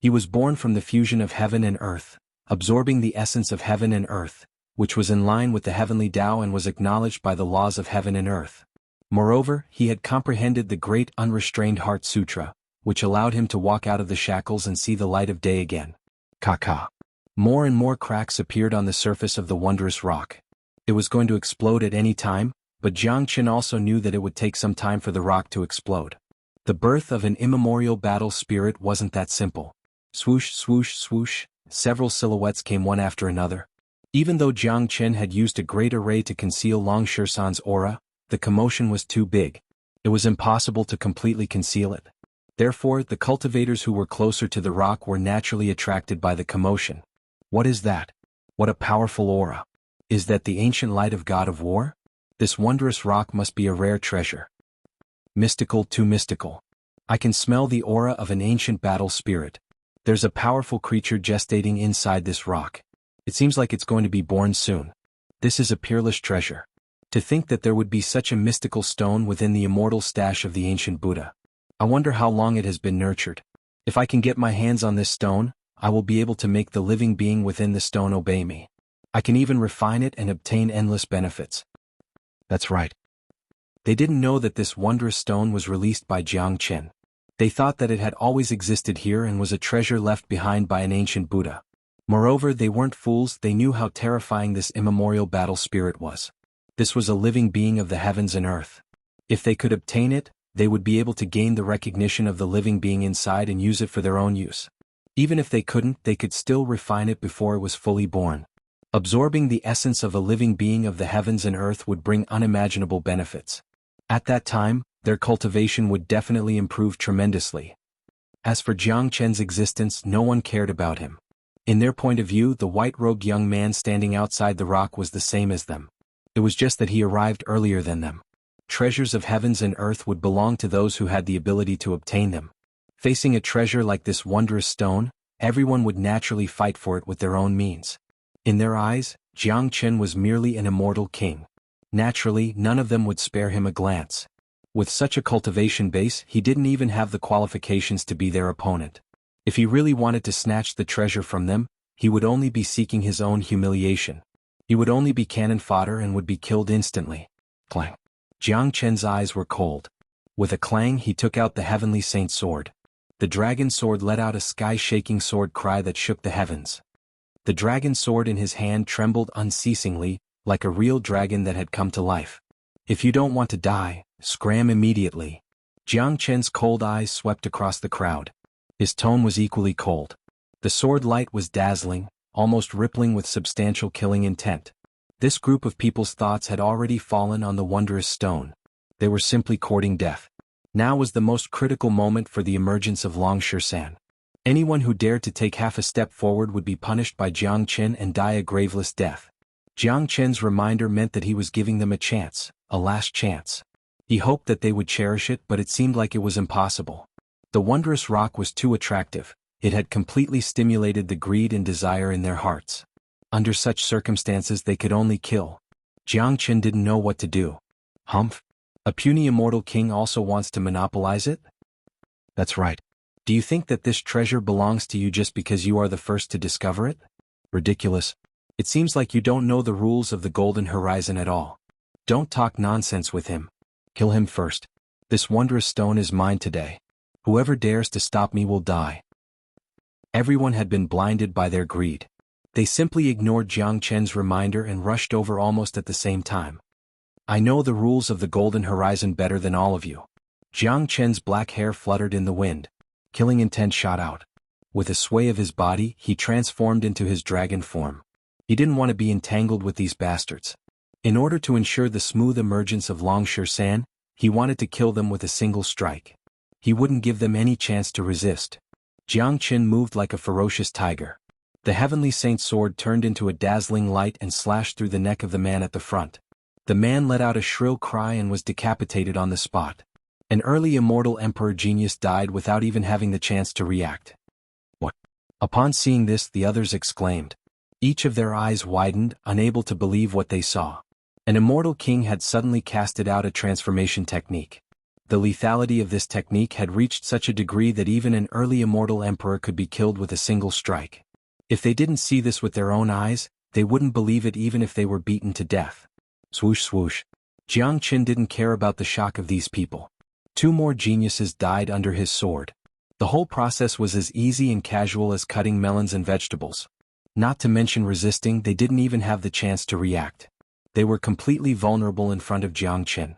He was born from the fusion of heaven and earth, absorbing the essence of heaven and earth, which was in line with the heavenly Tao and was acknowledged by the laws of heaven and earth. Moreover, he had comprehended the great unrestrained heart sutra, which allowed him to walk out of the shackles and see the light of day again. Ka. More and more cracks appeared on the surface of the wondrous rock. It was going to explode at any time, but Jiang Qin also knew that it would take some time for the rock to explode. The birth of an immemorial battle spirit wasn't that simple. Swoosh, swoosh, swoosh, several silhouettes came one after another. Even though Jiang Qin had used a great array to conceal Long Shisan's aura, the commotion was too big. It was impossible to completely conceal it. Therefore, the cultivators who were closer to the rock were naturally attracted by the commotion. What is that? What a powerful aura. Is that the ancient light of God of War? This wondrous rock must be a rare treasure. Mystical, too mystical. I can smell the aura of an ancient battle spirit. There's a powerful creature gestating inside this rock. It seems like it's going to be born soon. This is a peerless treasure. To think that there would be such a mystical stone within the immortal stash of the ancient Buddha. I wonder how long it has been nurtured. If I can get my hands on this stone, I will be able to make the living being within the stone obey me. I can even refine it and obtain endless benefits. That's right. They didn't know that this wondrous stone was released by Jiang Qin. They thought that it had always existed here and was a treasure left behind by an ancient Buddha. Moreover, they weren't fools, they knew how terrifying this immemorial battle spirit was. This was a living being of the heavens and earth. If they could obtain it, they would be able to gain the recognition of the living being inside and use it for their own use. Even if they couldn't, they could still refine it before it was fully born. Absorbing the essence of a living being of the heavens and earth would bring unimaginable benefits. At that time, their cultivation would definitely improve tremendously. As for Jiang Qin's existence, no one cared about him. In their point of view, the white-robed young man standing outside the rock was the same as them. It was just that he arrived earlier than them. Treasures of heavens and earth would belong to those who had the ability to obtain them. Facing a treasure like this wondrous stone, everyone would naturally fight for it with their own means. In their eyes, Jiang Qin was merely an immortal king. Naturally, none of them would spare him a glance. With such a cultivation base, he didn't even have the qualifications to be their opponent. If he really wanted to snatch the treasure from them, he would only be seeking his own humiliation. He would only be cannon fodder and would be killed instantly. Clang. Jiang Qin's eyes were cold. With a clang, he took out the heavenly saint sword. The dragon sword let out a sky-shaking sword cry that shook the heavens. The dragon sword in his hand trembled unceasingly, like a real dragon that had come to life. If you don't want to die, scram immediately. Jiang Qin's cold eyes swept across the crowd. His tone was equally cold. The sword light was dazzling, almost rippling with substantial killing intent. This group of people's thoughts had already fallen on the wondrous stone. They were simply courting death. Now was the most critical moment for the emergence of Long Shisan. Anyone who dared to take half a step forward would be punished by Jiang Qin and die a graveless death. Jiang Qin's reminder meant that he was giving them a chance, a last chance. He hoped that they would cherish it, but it seemed like it was impossible. The wondrous rock was too attractive. It had completely stimulated the greed and desire in their hearts. Under such circumstances they could only kill. Jiang Qin didn't know what to do. Humph. A puny immortal king also wants to monopolize it? That's right. Do you think that this treasure belongs to you just because you are the first to discover it? Ridiculous. It seems like you don't know the rules of the Golden Horizon at all. Don't talk nonsense with him. Kill him first. This wondrous stone is mine today. Whoever dares to stop me will die. Everyone had been blinded by their greed. They simply ignored Jiang Qin's reminder and rushed over almost at the same time. I know the rules of the Golden Horizon better than all of you. Jiang Qin's black hair fluttered in the wind. Killing intent shot out. With a sway of his body, he transformed into his dragon form. He didn't want to be entangled with these bastards. In order to ensure the smooth emergence of Long Shisan, he wanted to kill them with a single strike. He wouldn't give them any chance to resist. Jiang Qin moved like a ferocious tiger. The heavenly saint's sword turned into a dazzling light and slashed through the neck of the man at the front. The man let out a shrill cry and was decapitated on the spot. An early immortal emperor genius died without even having the chance to react. What? Upon seeing this, the others exclaimed. Each of their eyes widened, unable to believe what they saw. An immortal king had suddenly casted out a transformation technique. The lethality of this technique had reached such a degree that even an early immortal emperor could be killed with a single strike. If they didn't see this with their own eyes, they wouldn't believe it even if they were beaten to death. Swoosh swoosh. Jiang Qin didn't care about the shock of these people. 2 more geniuses died under his sword. The whole process was as easy and casual as cutting melons and vegetables. Not to mention resisting, they didn't even have the chance to react. They were completely vulnerable in front of Jiang Qin.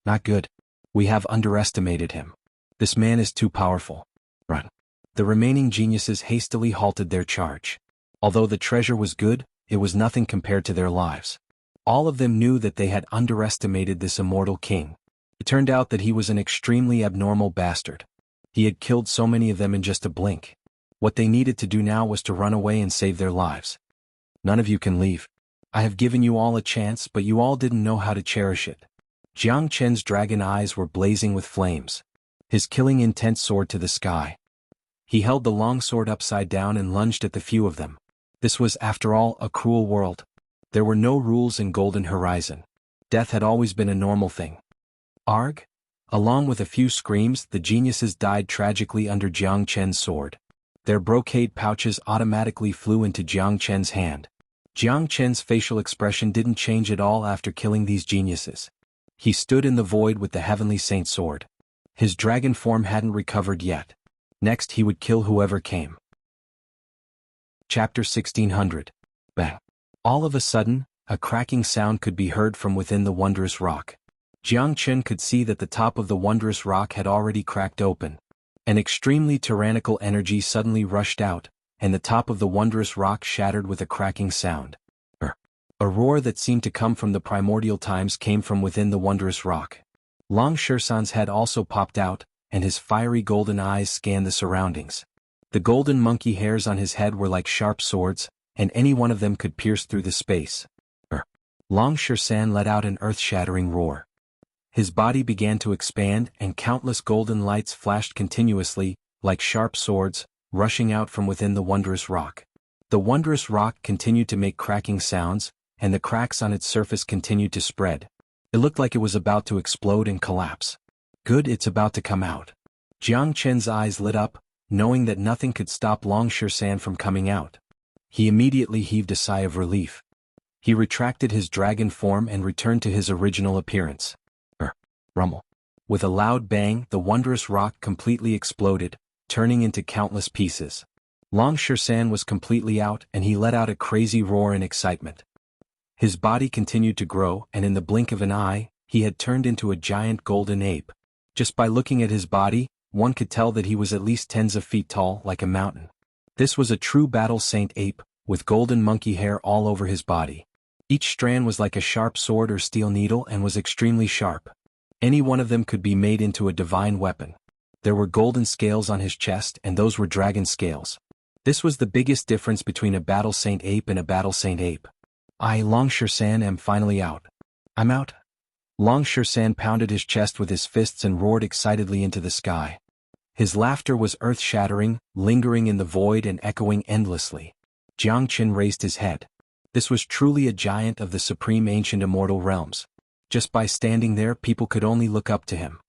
Not good. We have underestimated him. This man is too powerful. Run. The remaining geniuses hastily halted their charge. Although the treasure was good, it was nothing compared to their lives. All of them knew that they had underestimated this immortal king. It turned out that he was an extremely abnormal bastard. He had killed so many of them in just a blink. What they needed to do now was to run away and save their lives. None of you can leave. I have given you all a chance, but you all didn't know how to cherish it. Jiang Chen's dragon eyes were blazing with flames. His killing intent soared to the sky. He held the long sword upside down and lunged at the few of them. This was, after all, a cruel world. There were no rules in Golden Horizon. Death had always been a normal thing. Arg! Along with a few screams, the geniuses died tragically under Jiang Chen's sword. Their brocade pouches automatically flew into Jiang Chen's hand. Jiang Chen's facial expression didn't change at all after killing these geniuses. He stood in the void with the heavenly saint sword. His dragon form hadn't recovered yet. Next he would kill whoever came. Chapter 1600. Bang. All of a sudden, a cracking sound could be heard from within the wondrous rock. Jiang Chen could see that the top of the wondrous rock had already cracked open. An extremely tyrannical energy suddenly rushed out, and the top of the wondrous rock shattered with a cracking sound. A roar that seemed to come from the primordial times came from within the wondrous rock. Long Shersan's head also popped out, and his fiery golden eyes scanned the surroundings. The golden monkey hairs on his head were like sharp swords, and any one of them could pierce through the space. Long Shersan let out an earth-shattering roar. His body began to expand, and countless golden lights flashed continuously, like sharp swords, rushing out from within the wondrous rock. The wondrous rock continued to make cracking sounds, and the cracks on its surface continued to spread. It looked like it was about to explode and collapse. Good, it's about to come out. Jiang Chen's eyes lit up, knowing that nothing could stop Long Shersan from coming out. He immediately heaved a sigh of relief. He retracted his dragon form and returned to his original appearance. Rumble. With a loud bang, the wondrous rock completely exploded, turning into countless pieces. Long Shersan was completely out, and he let out a crazy roar in excitement. His body continued to grow, and in the blink of an eye, he had turned into a giant golden ape. Just by looking at his body, one could tell that he was at least tens of feet tall, like a mountain. This was a true battle saint ape, with golden monkey hair all over his body. Each strand was like a sharp sword or steel needle and was extremely sharp. Any one of them could be made into a divine weapon. There were golden scales on his chest, and those were dragon scales. This was the biggest difference between a battle saint ape and a battle saint ape. I, Long Shersan, am finally out. I'm out. Long Shersan pounded his chest with his fists and roared excitedly into the sky. His laughter was earth-shattering, lingering in the void and echoing endlessly. Jiang Qin raised his head. This was truly a giant of the supreme ancient immortal realms. Just by standing there, people could only look up to him.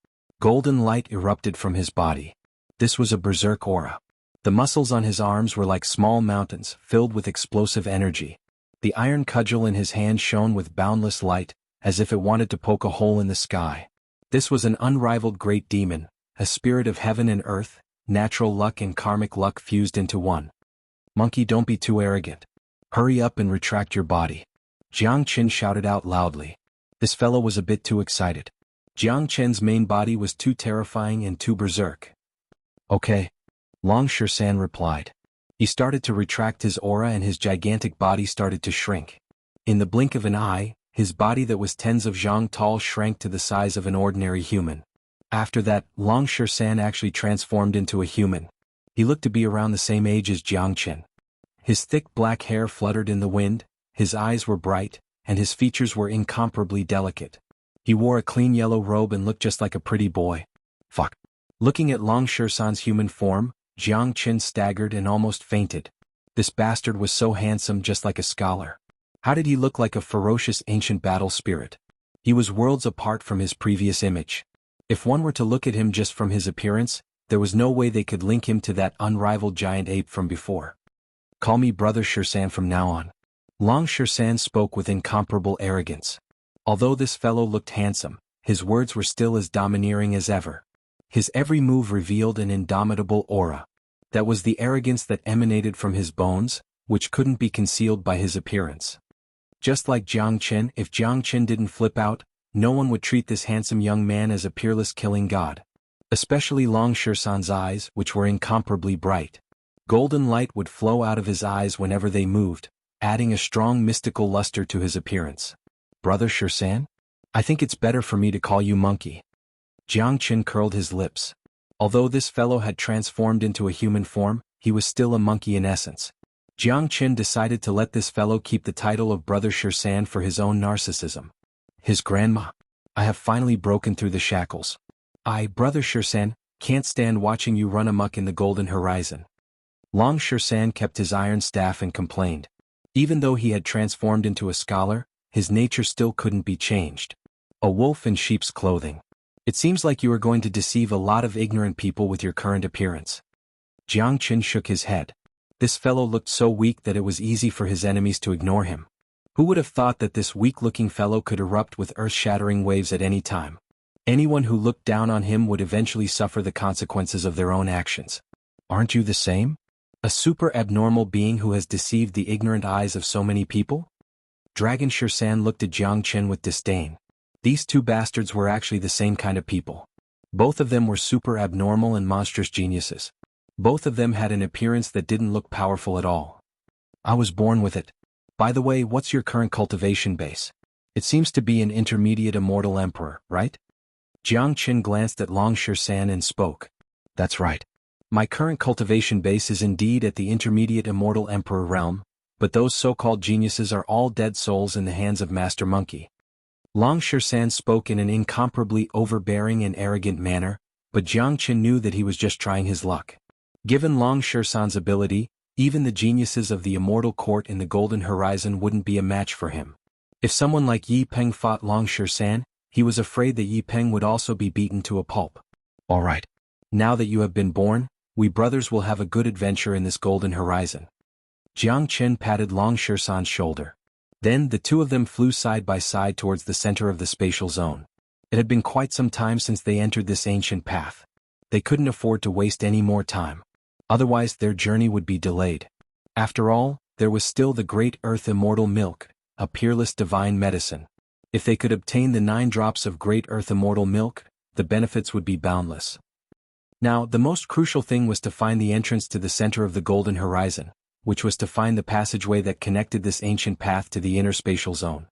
Golden light erupted from his body. This was a berserk aura. The muscles on his arms were like small mountains, filled with explosive energy. The iron cudgel in his hand shone with boundless light, as if it wanted to poke a hole in the sky. This was an unrivaled great demon, a spirit of heaven and earth, natural luck and karmic luck fused into one. Monkey, don't be too arrogant. Hurry up and retract your body. Jiang Qin shouted out loudly. This fellow was a bit too excited. Jiang Chen's main body was too terrifying and too berserk. Okay. Long Shersan replied. He started to retract his aura and his gigantic body started to shrink. In the blink of an eye, his body that was tens of zhang tall shrank to the size of an ordinary human. After that, Long Shersan actually transformed into a human. He looked to be around the same age as Jiang Chen. His thick black hair fluttered in the wind, his eyes were bright, and his features were incomparably delicate. He wore a clean yellow robe and looked just like a pretty boy. Fuck. Looking at Long Shersan's human form, Jiang Qin staggered and almost fainted. This bastard was so handsome, just like a scholar. How did he look like a ferocious ancient battle spirit? He was worlds apart from his previous image. If one were to look at him just from his appearance, there was no way they could link him to that unrivaled giant ape from before. Call me Brother Xianxia from now on. Long Xianxia spoke with incomparable arrogance. Although this fellow looked handsome, his words were still as domineering as ever. His every move revealed an indomitable aura. That was the arrogance that emanated from his bones, which couldn't be concealed by his appearance. Just like Jiang Chen, if Jiang Chen didn't flip out, no one would treat this handsome young man as a peerless killing god. Especially Long Xianxia's eyes, which were incomparably bright. Golden light would flow out of his eyes whenever they moved, adding a strong mystical luster to his appearance. Brother Xianxia? I think it's better for me to call you Monkey. Jiang Chen curled his lips. Although this fellow had transformed into a human form, he was still a monkey in essence. Jiang Chen decided to let this fellow keep the title of Brother Xianxia for his own narcissism. His grandma. I have finally broken through the shackles. I, Brother Xianxia, can't stand watching you run amok in the golden horizon. Long Xianxia kept his iron staff and complained. Even though he had transformed into a scholar, his nature still couldn't be changed. A wolf in sheep's clothing. It seems like you are going to deceive a lot of ignorant people with your current appearance. Jiang Chen shook his head. This fellow looked so weak that it was easy for his enemies to ignore him. Who would have thought that this weak-looking fellow could erupt with earth-shattering waves at any time? Anyone who looked down on him would eventually suffer the consequences of their own actions. Aren't you the same? A super abnormal being who has deceived the ignorant eyes of so many people? Dragon Xianxia looked at Jiang Chen with disdain. These two bastards were actually the same kind of people. Both of them were super abnormal and monstrous geniuses. Both of them had an appearance that didn't look powerful at all. I was born with it. By the way, what's your current cultivation base? It seems to be an intermediate immortal emperor, right? Jiang Chen glanced at Long Xianxia and spoke. That's right. My current cultivation base is indeed at the intermediate immortal emperor realm, but those so-called geniuses are all dead souls in the hands of Master Monkey. Long Xianxia spoke in an incomparably overbearing and arrogant manner, but Jiang Chen knew that he was just trying his luck. Given Long Xianxia's ability, even the geniuses of the immortal court in the Golden Horizon wouldn't be a match for him. If someone like Yi Peng fought Long Xianxia, he was afraid that Yi Peng would also be beaten to a pulp. All right. Now that you have been born, we brothers will have a good adventure in this Golden Horizon. Jiang Chen patted Long Xianxia's shoulder. Then the two of them flew side by side towards the center of the spatial zone. It had been quite some time since they entered this ancient path. They couldn't afford to waste any more time. Otherwise their journey would be delayed. After all, there was still the great earth immortal milk, a peerless divine medicine. If they could obtain the 9 drops of great earth immortal milk, the benefits would be boundless. Now, the most crucial thing was to find the entrance to the center of the Golden Horizon, which was to find the passageway that connected this ancient path to the inner spatial zone.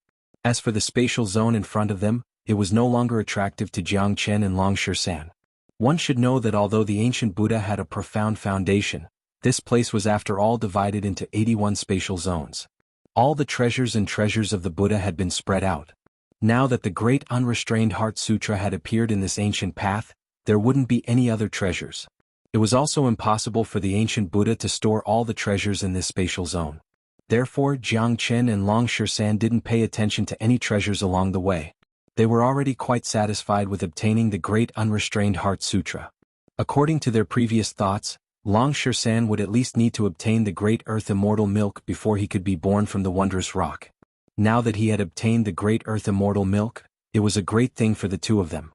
As for the spatial zone in front of them, it was no longer attractive to Jiang Chen and Long Xianxia. One should know that although the ancient Buddha had a profound foundation, this place was after all divided into 81 spatial zones. All the treasures of the Buddha had been spread out. Now that the great unrestrained heart sutra had appeared in this ancient path, there wouldn't be any other treasures. It was also impossible for the ancient Buddha to store all the treasures in this spatial zone. Therefore, Jiang Chen and Long Xianxia didn't pay attention to any treasures along the way. They were already quite satisfied with obtaining the great unrestrained heart sutra. According to their previous thoughts, Long Xianxia would at least need to obtain the great earth immortal milk before he could be born from the wondrous rock. Now that he had obtained the great earth immortal milk, it was a great thing for the two of them.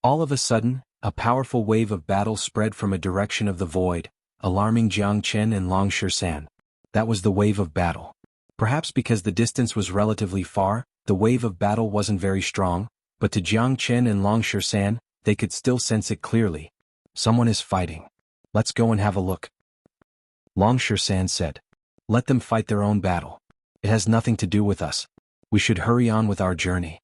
All of a sudden, a powerful wave of battle spread from a direction of the void, alarming Jiang Chen and Long Xianxia. That was the wave of battle. Perhaps because the distance was relatively far, the wave of battle wasn't very strong, but to Jiang Chen and Long Xianxia, they could still sense it clearly. Someone is fighting. Let's go and have a look. Long Xianxia said. Let them fight their own battle. It has nothing to do with us. We should hurry on with our journey.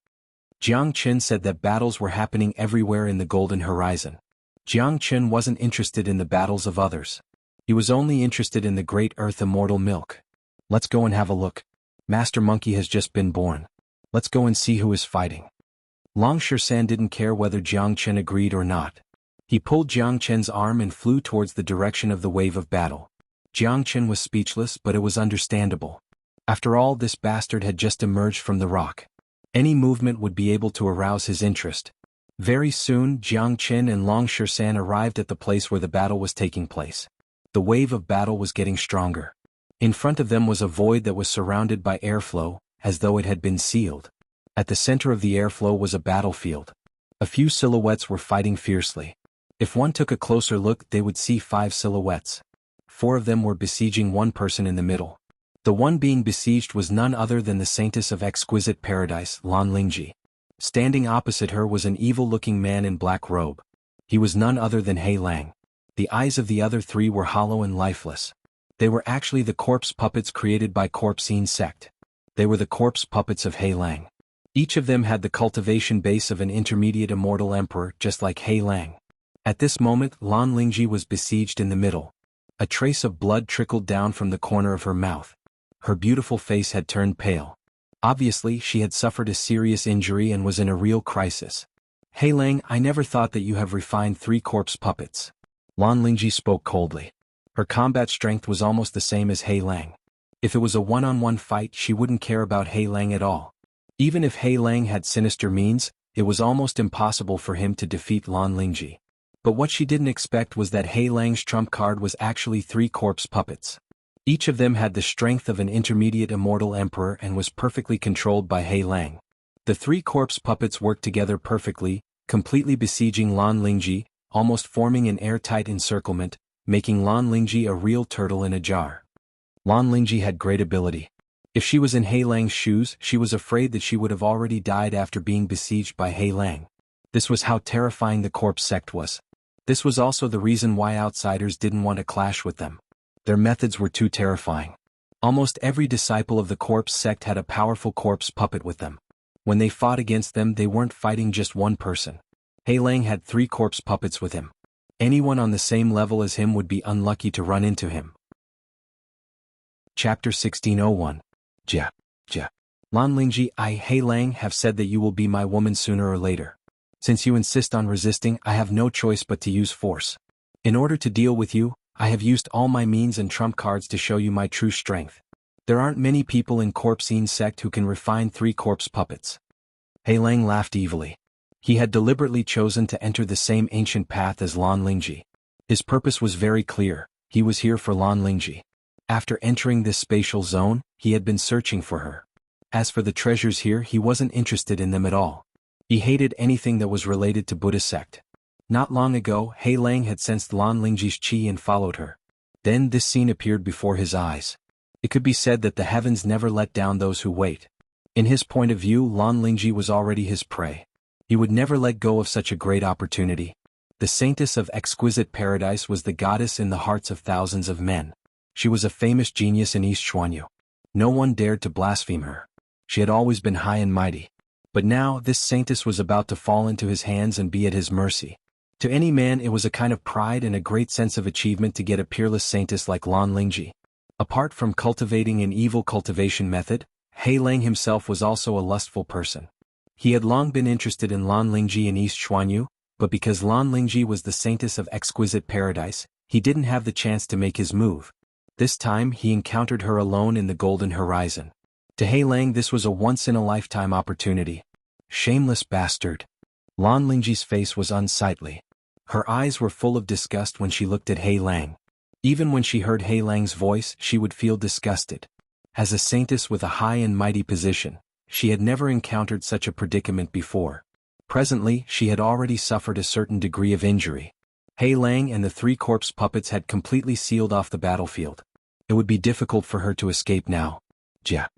Jiang Chen said that battles were happening everywhere in the Golden Horizon. Jiang Chen wasn't interested in the battles of others. He was only interested in the great earth immortal milk. Let's go and have a look. Master Monkey has just been born. Let's go and see who is fighting. Long Xianxia didn't care whether Jiang Chen agreed or not. He pulled Jiang Chen's arm and flew towards the direction of the wave of battle. Jiang Chen was speechless, but it was understandable. After all, this bastard had just emerged from the rock. Any movement would be able to arouse his interest. Very soon Jiang Qin and Long Shisan arrived at the place where the battle was taking place. The wave of battle was getting stronger. In front of them was a void that was surrounded by airflow, as though it had been sealed. At the center of the airflow was a battlefield. A few silhouettes were fighting fiercely. If one took a closer look, they would see 5 silhouettes. 4 of them were besieging one person in the middle. The one being besieged was none other than the Saintess of Exquisite Paradise, Lan Lingji. Standing opposite her was an evil-looking man in black robe. He was none other than He Lang. The eyes of the other 3 were hollow and lifeless. They were actually the corpse puppets created by Corpsine sect. They were the corpse puppets of He Lang. Each of them had the cultivation base of an intermediate immortal emperor, just like He Lang. At this moment, Lan Lingji was besieged in the middle. A trace of blood trickled down from the corner of her mouth. Her beautiful face had turned pale. Obviously, she had suffered a serious injury and was in a real crisis. He Lang, I never thought that you have refined 3 corpse puppets. Lan Lingji spoke coldly. Her combat strength was almost the same as He Lang. If it was a one-on-one fight, she wouldn't care about He Lang at all. Even if He Lang had sinister means, it was almost impossible for him to defeat Lan Lingji. But what she didn't expect was that He Lang's trump card was actually 3 corpse puppets. Each of them had the strength of an intermediate immortal emperor and was perfectly controlled by He Lang. The 3 corpse puppets worked together perfectly, completely besieging Lan Lingji, almost forming an airtight encirclement, making Lan Lingji a real turtle in a jar. Lan Lingji had great ability. If she was in He Lang's shoes, she was afraid that she would have already died after being besieged by He Lang. This was how terrifying the corpse sect was. This was also the reason why outsiders didn't want to clash with them. Their methods were too terrifying. Almost every disciple of the corpse sect had a powerful corpse puppet with them. When they fought against them, they weren't fighting just one person. He Lang had 3 corpse puppets with him. Anyone on the same level as him would be unlucky to run into him. Chapter 1601. Ja. Lan Lingji, I, He Lang, have said that you will be my woman sooner or later. Since you insist on resisting, I have no choice but to use force. In order to deal with you, I have used all my means and trump cards to show you my true strength. There aren't many people in Corpsine sect who can refine 3 corpse puppets. He Lang laughed evilly. He had deliberately chosen to enter the same ancient path as Lan Lingji. His purpose was very clear. He was here for Lan Lingji. After entering this spatial zone, he had been searching for her. As for the treasures here, he wasn't interested in them at all. He hated anything that was related to Buddha sect. Not long ago, He Lang had sensed Lan Lingji's qi and followed her. Then this scene appeared before his eyes. It could be said that the heavens never let down those who wait. In his point of view, Lan Lingji was already his prey. He would never let go of such a great opportunity. The Saintess of Exquisite Paradise was the goddess in the hearts of thousands of men. She was a famous genius in East Xuanhu. No one dared to blaspheme her. She had always been high and mighty. But now, this saintess was about to fall into his hands and be at his mercy. To any man, it was a kind of pride and a great sense of achievement to get a peerless saintess like Lan Lingji. Apart from cultivating an evil cultivation method, He Lang himself was also a lustful person. He had long been interested in Lan Lingji in East Xuanhu, but because Lan Lingji was the Saintess of Exquisite Paradise, he didn't have the chance to make his move. This time he encountered her alone in the Golden Horizon. To He Lang this was a once-in-a-lifetime opportunity. Shameless bastard. Lan Lingji's face was unsightly. Her eyes were full of disgust when she looked at He Lang. Even when she heard He Lang's voice, she would feel disgusted. As a saintess with a high and mighty position, she had never encountered such a predicament before. Presently, she had already suffered a certain degree of injury. He Lang and the 3 corpse puppets had completely sealed off the battlefield. It would be difficult for her to escape now. Ja.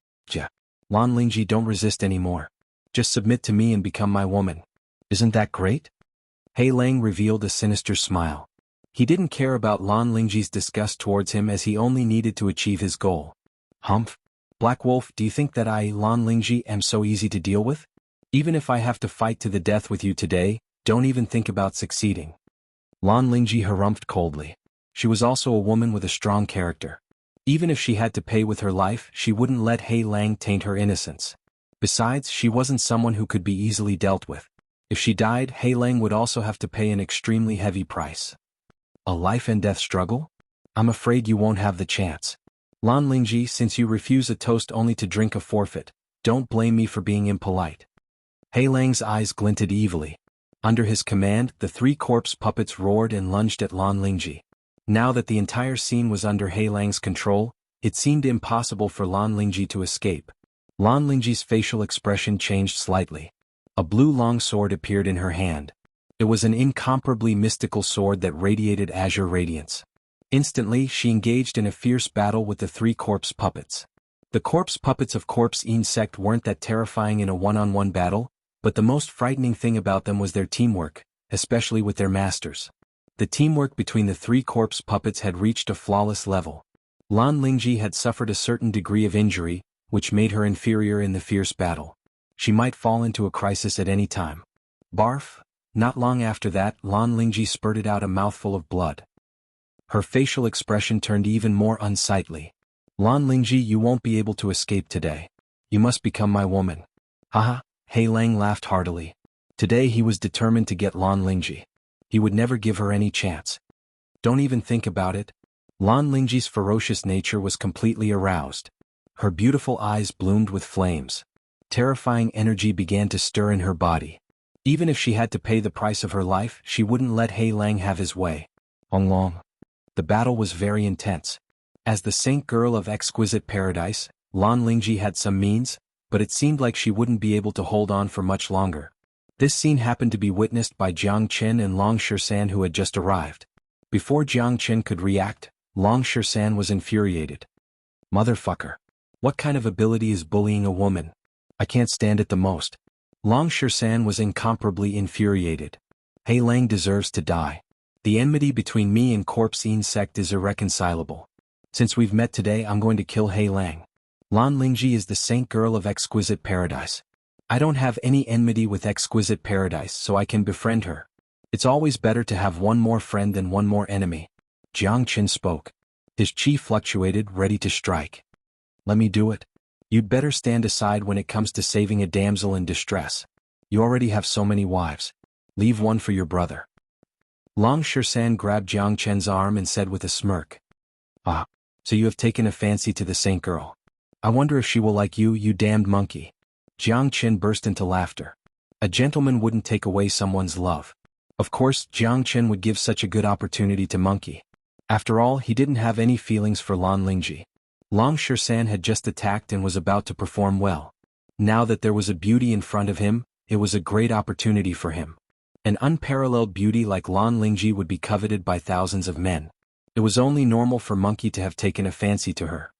Lan Lingji, don't resist anymore. Just submit to me and become my woman. Isn't that great? He Lang revealed a sinister smile. He didn't care about Lan Lingji's disgust towards him as he only needed to achieve his goal. Humph. Black Wolf, do you think that I, Lan Lingji, am so easy to deal with? Even if I have to fight to the death with you today, don't even think about succeeding. Lan Lingji harumphed coldly. She was also a woman with a strong character. Even if she had to pay with her life, she wouldn't let He Lang taint her innocence. Besides, she wasn't someone who could be easily dealt with. If she died, He Lang would also have to pay an extremely heavy price. A life-and-death struggle? I'm afraid you won't have the chance. Lan Lingji, since you refuse a toast only to drink a forfeit, don't blame me for being impolite. He Lang's eyes glinted evilly. Under his command, the 3 corpse puppets roared and lunged at Lan Lingji. Now that the entire scene was under He Lang's control, it seemed impossible for Lan Lingji to escape. Lan Lingji's facial expression changed slightly. A blue long sword appeared in her hand. It was an incomparably mystical sword that radiated azure radiance. Instantly, she engaged in a fierce battle with the 3 corpse puppets. The corpse puppets of Corpse Insect weren't that terrifying in a one-on-one battle, but the most frightening thing about them was their teamwork, especially with their masters. The teamwork between the 3 corpse puppets had reached a flawless level. Lan Lingji had suffered a certain degree of injury, which made her inferior in the fierce battle. She might fall into a crisis at any time. Barf! Not long after that, Lan Lingji spurted out a mouthful of blood. Her facial expression turned even more unsightly. Lan Lingji, you won't be able to escape today. You must become my woman. Haha, He Lang laughed heartily. Today he was determined to get Lan Lingji. He would never give her any chance. Don't even think about it. Lan Lingji's ferocious nature was completely aroused. Her beautiful eyes bloomed with flames. Terrifying energy began to stir in her body. Even if she had to pay the price of her life, she wouldn't let He Lang have his way. Long. The battle was very intense. As the saint girl of exquisite paradise, Lan Lingji had some means, but it seemed like she wouldn't be able to hold on for much longer. This scene happened to be witnessed by Jiang Chen and Long Shisan, who had just arrived. Before Jiang Chen could react, Long Shisan was infuriated. Motherfucker. What kind of ability is bullying a woman? I can't stand it the most. Long Shisan was incomparably infuriated. He Lang deserves to die. The enmity between me and Corpse Insect is irreconcilable. Since we've met today, I'm going to kill He Lang. Lan Lingji is the saint girl of exquisite paradise. I don't have any enmity with exquisite paradise, so I can befriend her. It's always better to have one more friend than one more enemy. Jiang Chen spoke. His chi fluctuated, ready to strike. Let me do it. You'd better stand aside when it comes to saving a damsel in distress. You already have so many wives. Leave one for your brother. Long Shisan grabbed Jiang Chen's arm and said with a smirk. Ah, so you have taken a fancy to the saint girl. I wonder if she will like you, you damned monkey. Jiang Chen burst into laughter. A gentleman wouldn't take away someone's love. Of course, Jiang Chen would give such a good opportunity to Monkey. After all, he didn't have any feelings for Lan Lingji. Long Shisan had just attacked and was about to perform well. Now that there was a beauty in front of him, it was a great opportunity for him. An unparalleled beauty like Lan Lingji would be coveted by thousands of men. It was only normal for Monkey to have taken a fancy to her.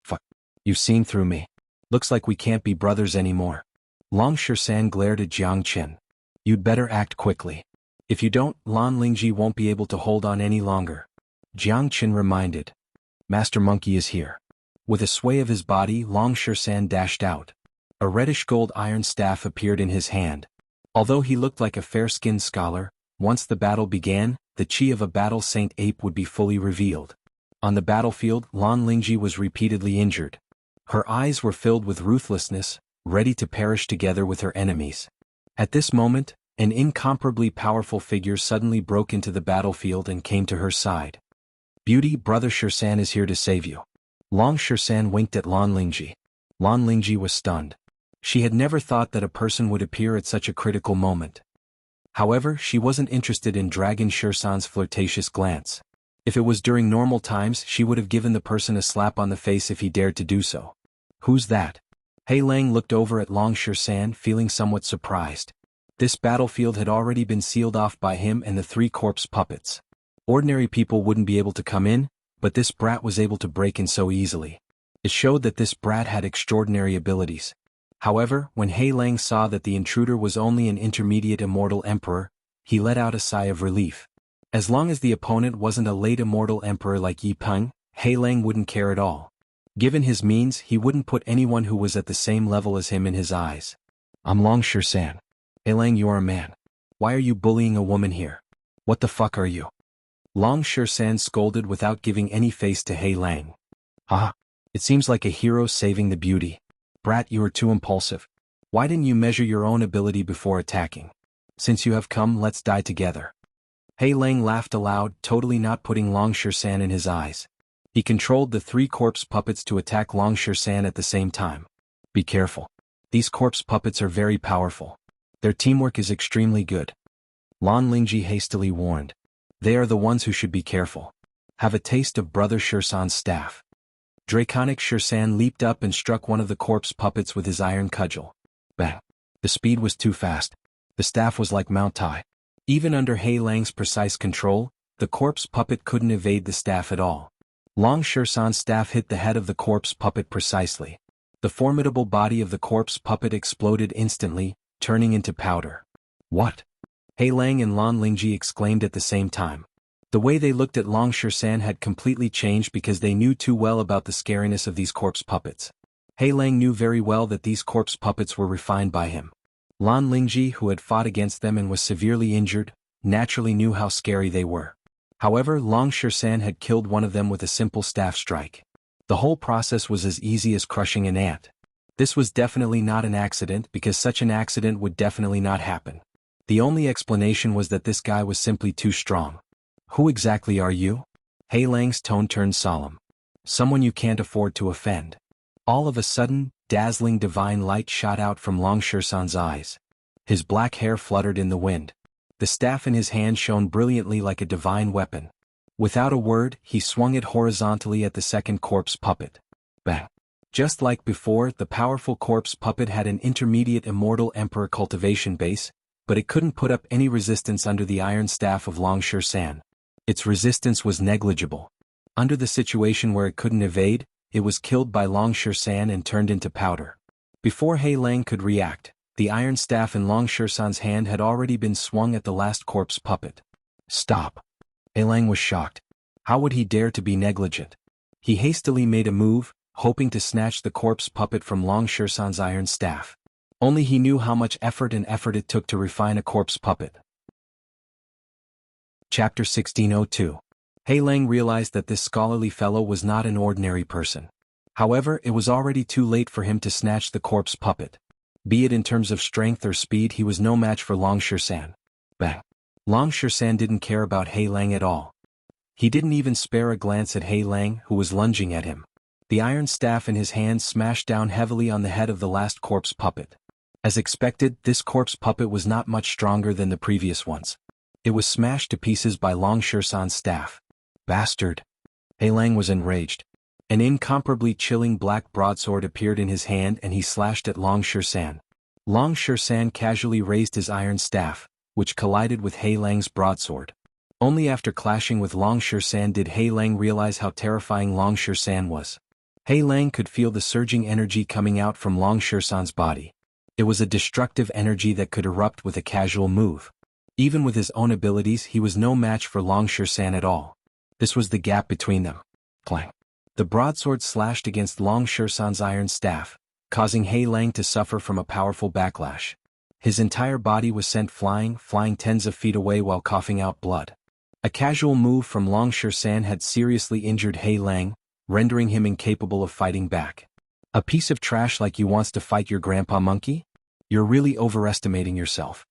Fuck. You've seen through me. Looks like we can't be brothers anymore. Long Shisan glared at Jiang Chen. You'd better act quickly. If you don't, Lan Lingji won't be able to hold on any longer. Jiang Chen reminded. Master Monkey is here. With a sway of his body, Long Shisan dashed out. A reddish-gold iron staff appeared in his hand. Although he looked like a fair-skinned scholar, once the battle began, the chi of a battle saint ape would be fully revealed. On the battlefield, Lan Lingji was repeatedly injured. Her eyes were filled with ruthlessness, ready to perish together with her enemies. At this moment, an incomparably powerful figure suddenly broke into the battlefield and came to her side. Beauty, Brother Shisan is here to save you. Long Shisan winked at Lan Lingji. Lan Lingji was stunned. She had never thought that a person would appear at such a critical moment. However, she wasn't interested in Dragon Shisan's flirtatious glance. If it was during normal times, she would have given the person a slap on the face if he dared to do so. Who's that? He Lang looked over at Long Shisan, feeling somewhat surprised. This battlefield had already been sealed off by him and the 3 corpse puppets. Ordinary people wouldn't be able to come in, but this brat was able to break in so easily. It showed that this brat had extraordinary abilities. However, when He Lang saw that the intruder was only an intermediate immortal emperor, he let out a sigh of relief. As long as the opponent wasn't a late immortal emperor like Yi Peng, He Lang wouldn't care at all. Given his means, he wouldn't put anyone who was at the same level as him in his eyes. I'm Long Shisan. He Lang, you are a man. Why are you bullying a woman here? What the fuck are you? Long Shisan scolded without giving any face to He Lang. Ah, it seems like a hero saving the beauty. Brat, you are too impulsive. Why didn't you measure your own ability before attacking? Since you have come, let's die together. He Lang laughed aloud, totally not putting Long Shisan in his eyes. He controlled the 3 corpse puppets to attack Long Shisan at the same time. Be careful. These corpse puppets are very powerful. Their teamwork is extremely good. Lan Lingji hastily warned. They are the ones who should be careful. Have a taste of Brother Shursan's staff. Draconic Shursan leaped up and struck one of the corpse puppets with his iron cudgel. Bang! The speed was too fast. The staff was like Mount Tai. Even under Hei Lang's precise control, the corpse puppet couldn't evade the staff at all. Long Shursan's staff hit the head of the corpse puppet precisely. The formidable body of the corpse puppet exploded instantly, turning into powder. What? Hei Lang and Lan Lingji exclaimed at the same time. The way they looked at Long Shursan had completely changed because they knew too well about the scariness of these corpse puppets. Hei Lang knew very well that these corpse puppets were refined by him. Lan Lingji, who had fought against them and was severely injured, naturally knew how scary they were. However, Long Shursan had killed one of them with a simple staff strike. The whole process was as easy as crushing an ant. This was definitely not an accident because such an accident would definitely not happen. The only explanation was that this guy was simply too strong. Who exactly are you? Hei Lang's tone turned solemn. Someone you can't afford to offend. All of a sudden, dazzling divine light shot out from Long Shursan's eyes. His black hair fluttered in the wind. The staff in his hand shone brilliantly like a divine weapon. Without a word, he swung it horizontally at the second corpse puppet. Bang! Just like before, the powerful corpse puppet had an intermediate immortal emperor cultivation base, but it couldn't put up any resistance under the iron staff of Long Shursan. Its resistance was negligible. Under the situation where it couldn't evade, it was killed by Long Shursan and turned into powder. Before Hei Lang could react, the iron staff in Long Shursan's hand had already been swung at the last corpse puppet. Stop! Hei Lang was shocked. How would he dare to be negligent? He hastily made a move, hoping to snatch the corpse puppet from Long Shursan's iron staff. Only he knew how much effort it took to refine a corpse puppet. Chapter 1602. Hei Lang realized that this scholarly fellow was not an ordinary person. However, it was already too late for him to snatch the corpse puppet. Be it in terms of strength or speed, he was no match for Long Shursan. Bang! Long Shursan didn't care about Hei Lang at all. He didn't even spare a glance at Hei Lang, who was lunging at him. The iron staff in his hand smashed down heavily on the head of the last corpse puppet. As expected, this corpse puppet was not much stronger than the previous ones. It was smashed to pieces by Long Shursan's staff. Bastard! Hei Lang was enraged. An incomparably chilling black broadsword appeared in his hand and he slashed at Long Shursan. Long Shursan casually raised his iron staff, which collided with Hei Lang's broadsword. Only after clashing with Long Shursan did Hei Lang realize how terrifying Long Shursan was. Hei Lang could feel the surging energy coming out from Long Shursan's body. It was a destructive energy that could erupt with a casual move. Even with his own abilities, he was no match for Long Shursan at all. This was the gap between them. Clang! The broadsword slashed against Long Shursan's iron staff, causing Hei Lang to suffer from a powerful backlash. His entire body was sent flying tens of feet away while coughing out blood. A casual move from Long Shursan had seriously injured Hei Lang, rendering him incapable of fighting back. A piece of trash like you wants to fight your grandpa monkey? You're really overestimating yourself.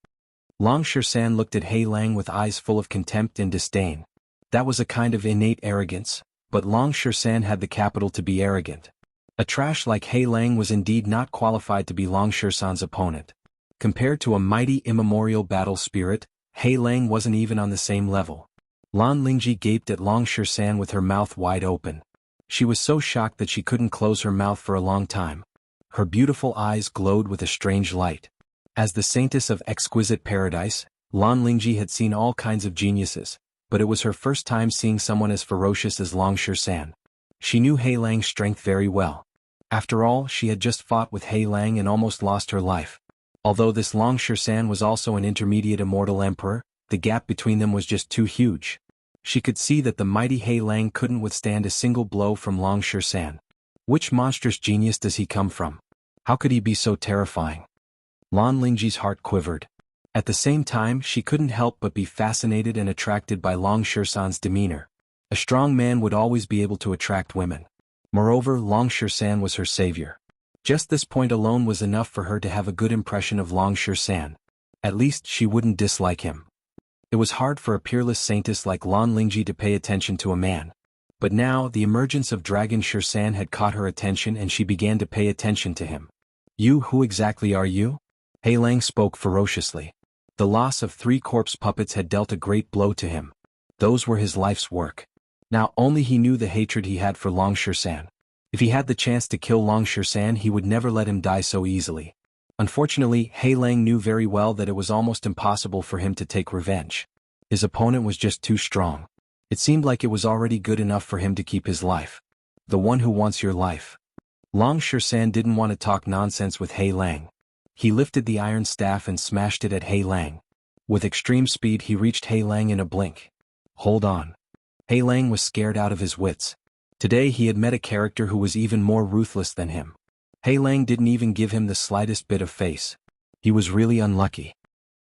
Long Shursan looked at Hei Lang with eyes full of contempt and disdain. That was a kind of innate arrogance, but Long Shursan had the capital to be arrogant. A trash like Hei Lang was indeed not qualified to be Long Shursan's opponent. Compared to a mighty immemorial battle spirit, Hei Lang wasn't even on the same level. Lan Lingji gaped at Long Shursan with her mouth wide open. She was so shocked that she couldn't close her mouth for a long time. Her beautiful eyes glowed with a strange light. As the saintess of exquisite paradise, Lan Lingji had seen all kinds of geniuses, but it was her first time seeing someone as ferocious as Long Shursan. She knew Hei Lang's strength very well. After all, she had just fought with Hei Lang and almost lost her life. Although this Long Shursan was also an intermediate immortal emperor, the gap between them was just too huge. She could see that the mighty Hei Lang couldn't withstand a single blow from Long Shursan. Which monstrous genius does he come from? How could he be so terrifying? Lan Lingji's heart quivered. At the same time, she couldn't help but be fascinated and attracted by Long Shursan's demeanor. A strong man would always be able to attract women. Moreover, Long Shursan was her savior. Just this point alone was enough for her to have a good impression of Long Shursan. At least she wouldn't dislike him. It was hard for a peerless saintess like Lan Lingji to pay attention to a man. But now, the emergence of Dragon Shursan had caught her attention and she began to pay attention to him. You, who exactly are you? Hei Lang spoke ferociously. The loss of 3 corpse puppets had dealt a great blow to him. Those were his life's work. Now only he knew the hatred he had for Long Shersan. If he had the chance to kill Long Shersan, he would never let him die so easily. Unfortunately, Hei Lang knew very well that it was almost impossible for him to take revenge. His opponent was just too strong. It seemed like it was already good enough for him to keep his life. The one who wants your life. Long Shersan didn't want to talk nonsense with Hei Lang. He lifted the iron staff and smashed it at Hei Lang. With extreme speed he reached Hei Lang in a blink. Hold on. Hei Lang was scared out of his wits. Today he had met a character who was even more ruthless than him. Hei Lang didn't even give him the slightest bit of face. He was really unlucky.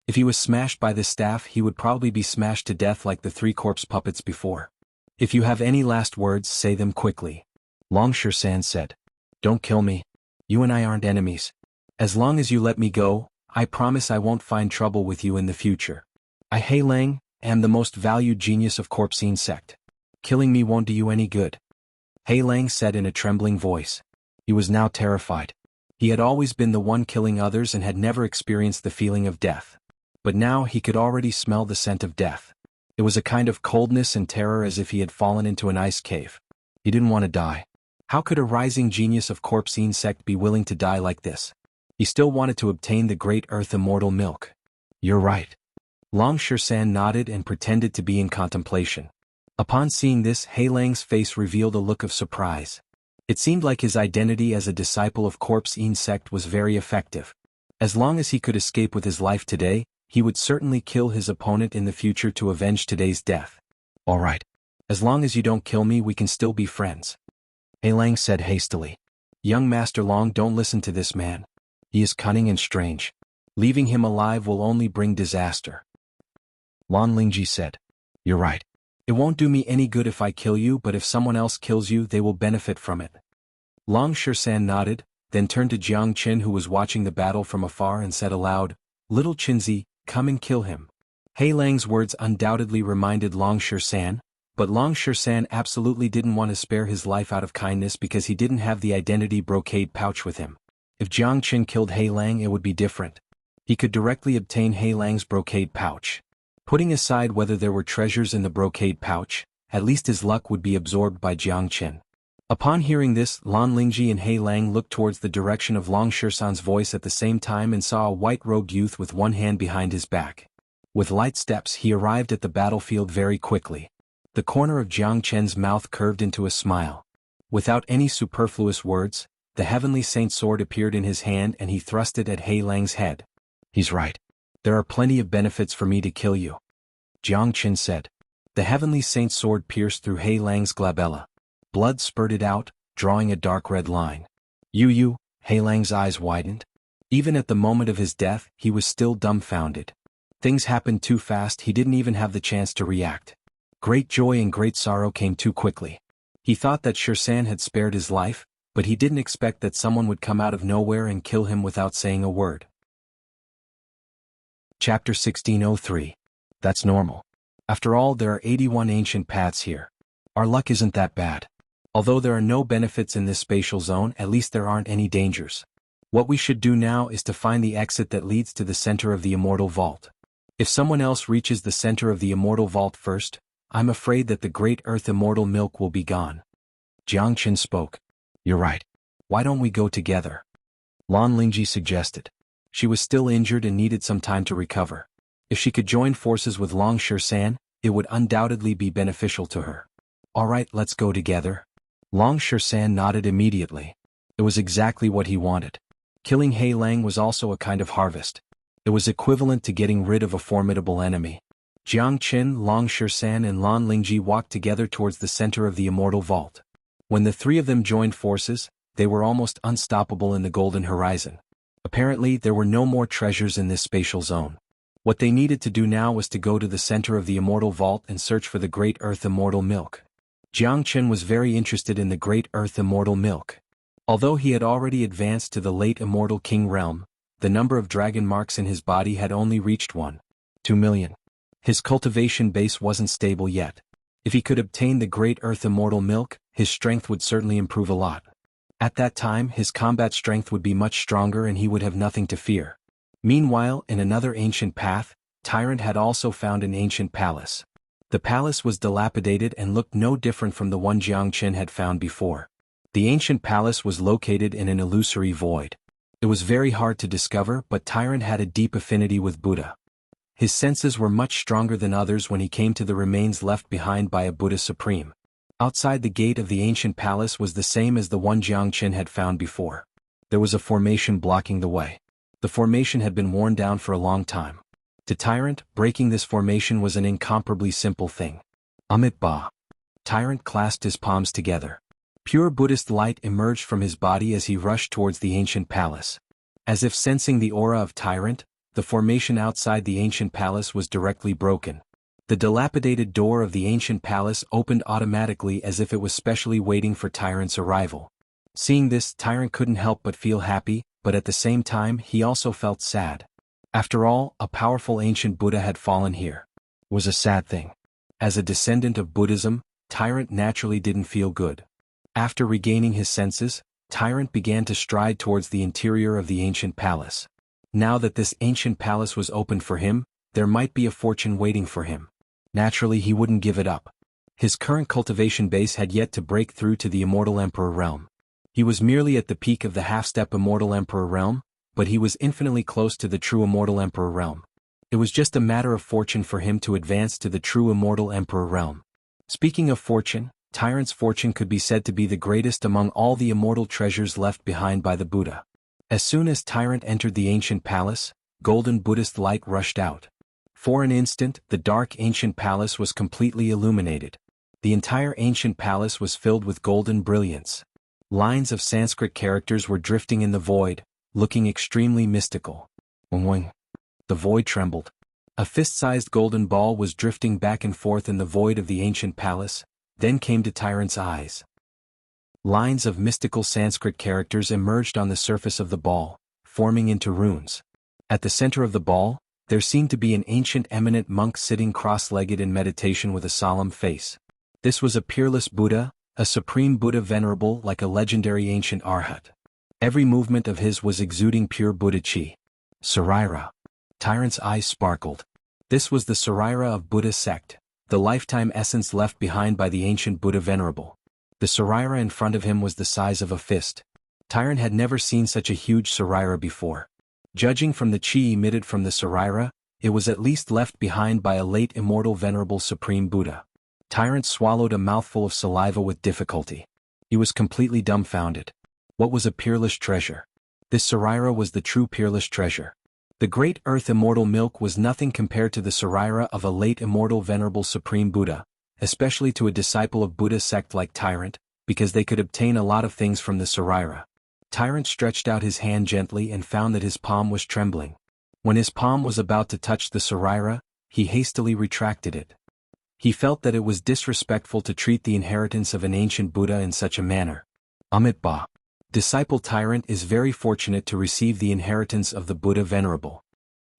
If he was smashed by the staff, he would probably be smashed to death like the 3 corpse puppets before. If you have any last words, say them quickly. Long Shersan said. Don't kill me. You and I aren't enemies. As long as you let me go, I promise I won't find trouble with you in the future. I, Hei Lang, am the most valued genius of Corpsine sect. Killing me won't do you any good. Hei Lang said in a trembling voice. He was now terrified. He had always been the one killing others and had never experienced the feeling of death. But now he could already smell the scent of death. It was a kind of coldness and terror, as if he had fallen into an ice cave. He didn't want to die. How could a rising genius of Corpsine sect be willing to die like this? He still wanted to obtain the great earth immortal milk. You're right. Long Shersan nodded and pretended to be in contemplation. Upon seeing this, Hei Lang's face revealed a look of surprise. It seemed like his identity as a disciple of Corpsine sect was very effective. As long as he could escape with his life today, he would certainly kill his opponent in the future to avenge today's death. All right. As long as you don't kill me, we can still be friends. Hei Lang said hastily. Young Master Long, don't listen to this man. He is cunning and strange. Leaving him alive will only bring disaster. Lan Lingji said. You're right. It won't do me any good if I kill you, but if someone else kills you, they will benefit from it. Long Shersan nodded, then turned to Jiang Qin, who was watching the battle from afar, and said aloud, Little Qinzi, come and kill him. Hei Lang's words undoubtedly reminded Long Shersan, but Long Shersan absolutely didn't want to spare his life out of kindness because he didn't have the identity brocade pouch with him. If Jiang Qin killed Hei Lang, it would be different. He could directly obtain Hei Lang's brocade pouch. Putting aside whether there were treasures in the brocade pouch, at least his luck would be absorbed by Jiang Qin. Upon hearing this, Lan Lingji and Hei Lang looked towards the direction of Long Shersan's voice at the same time and saw a white-robed youth with one hand behind his back. With light steps he arrived at the battlefield very quickly. The corner of Jiang Qin's mouth curved into a smile. Without any superfluous words, the heavenly saint sword appeared in his hand and he thrust it at Hei Lang's head. He's right. There are plenty of benefits for me to kill you. Jiang Qin said. The heavenly saint sword pierced through Hei Lang's glabella. Blood spurted out, drawing a dark red line. You, Hei Lang's eyes widened. Even at the moment of his death, he was still dumbfounded. Things happened too fast, he didn't even have the chance to react. Great joy and great sorrow came too quickly. He thought that Shersan had spared his life, but he didn't expect that someone would come out of nowhere and kill him without saying a word. Chapter 1603. That's normal. After all, there are 81 ancient paths here. Our luck isn't that bad. Although there are no benefits in this spatial zone, at least there aren't any dangers. What we should do now is to find the exit that leads to the center of the immortal vault. If someone else reaches the center of the immortal vault first, I'm afraid that the great earth immortal milk will be gone. Jiang Qin spoke. You're right. Why don't we go together? Lan Lingji suggested. She was still injured and needed some time to recover. If she could join forces with Long Shersan, it would undoubtedly be beneficial to her. All right, let's go together. Long Shersan nodded immediately. It was exactly what he wanted. Killing Hei Lang was also a kind of harvest. It was equivalent to getting rid of a formidable enemy. Jiang Qin, Long Shersan and Lan Lingji walked together towards the center of the immortal vault. When the 3 of them joined forces, they were almost unstoppable in the golden horizon. Apparently, there were no more treasures in this spatial zone. What they needed to do now was to go to the center of the immortal vault and search for the great earth immortal milk. Jiang Qin was very interested in the great earth immortal milk. Although he had already advanced to the late immortal king realm, the number of dragon marks in his body had only reached 2 million. His cultivation base wasn't stable yet. If he could obtain the great earth immortal milk, his strength would certainly improve a lot. At that time, his combat strength would be much stronger and he would have nothing to fear. Meanwhile, in another ancient path, Tyrant had also found an ancient palace. The palace was dilapidated and looked no different from the one Jiangchen had found before. The ancient palace was located in an illusory void. It was very hard to discover, but Tyrant had a deep affinity with Buddha. His senses were much stronger than others when he came to the remains left behind by a Buddha Supreme. Outside the gate of the ancient palace was the same as the one Jiangchen had found before. There was a formation blocking the way. The formation had been worn down for a long time. To Tyrant, breaking this formation was an incomparably simple thing. Amit Ba. Tyrant clasped his palms together. Pure Buddhist light emerged from his body as he rushed towards the ancient palace. As if sensing the aura of Tyrant, the formation outside the ancient palace was directly broken. The dilapidated door of the ancient palace opened automatically as if it was specially waiting for Tyrant's arrival. Seeing this, Tyrant couldn't help but feel happy, but at the same time he also felt sad. After all, a powerful ancient Buddha had fallen here. It was a sad thing. As a descendant of Buddhism, Tyrant naturally didn't feel good. After regaining his senses, Tyrant began to stride towards the interior of the ancient palace. Now that this ancient palace was opened for him, there might be a fortune waiting for him. Naturally, he wouldn't give it up. His current cultivation base had yet to break through to the Immortal Emperor realm. He was merely at the peak of the half-step Immortal Emperor realm, but he was infinitely close to the true Immortal Emperor realm. It was just a matter of fortune for him to advance to the true Immortal Emperor realm. Speaking of fortune, Tyrant's fortune could be said to be the greatest among all the immortal treasures left behind by the Buddha. As soon as Tyrant entered the ancient palace, golden Buddhist light rushed out. For an instant, the dark ancient palace was completely illuminated. The entire ancient palace was filled with golden brilliance. Lines of Sanskrit characters were drifting in the void, looking extremely mystical. Wing. The void trembled. A fist-sized golden ball was drifting back and forth in the void of the ancient palace, then came to Tyrant's eyes. Lines of mystical Sanskrit characters emerged on the surface of the ball, forming into runes. At the center of the ball, there seemed to be an ancient eminent monk sitting cross-legged in meditation with a solemn face. This was a peerless Buddha, a supreme Buddha venerable like a legendary ancient Arhat. Every movement of his was exuding pure Buddha chi. Saraira. Tyrant's eyes sparkled. This was the Saraira of Buddha sect, the lifetime essence left behind by the ancient Buddha venerable. The Saraira in front of him was the size of a fist. Tyrant had never seen such a huge Saraira before. Judging from the chi emitted from the Saraira, it was at least left behind by a late immortal venerable supreme Buddha. Tyrant swallowed a mouthful of saliva with difficulty. He was completely dumbfounded. What was a peerless treasure? This Saraira was the true peerless treasure. The great earth immortal milk was nothing compared to the Saraira of a late immortal venerable supreme Buddha, especially to a disciple of Buddha sect like Tyrant, because they could obtain a lot of things from the Saraira. Tyrant stretched out his hand gently and found that his palm was trembling. When his palm was about to touch the Saraira, he hastily retracted it. He felt that it was disrespectful to treat the inheritance of an ancient Buddha in such a manner. Amit Ba. Disciple Tyrant is very fortunate to receive the inheritance of the Buddha venerable.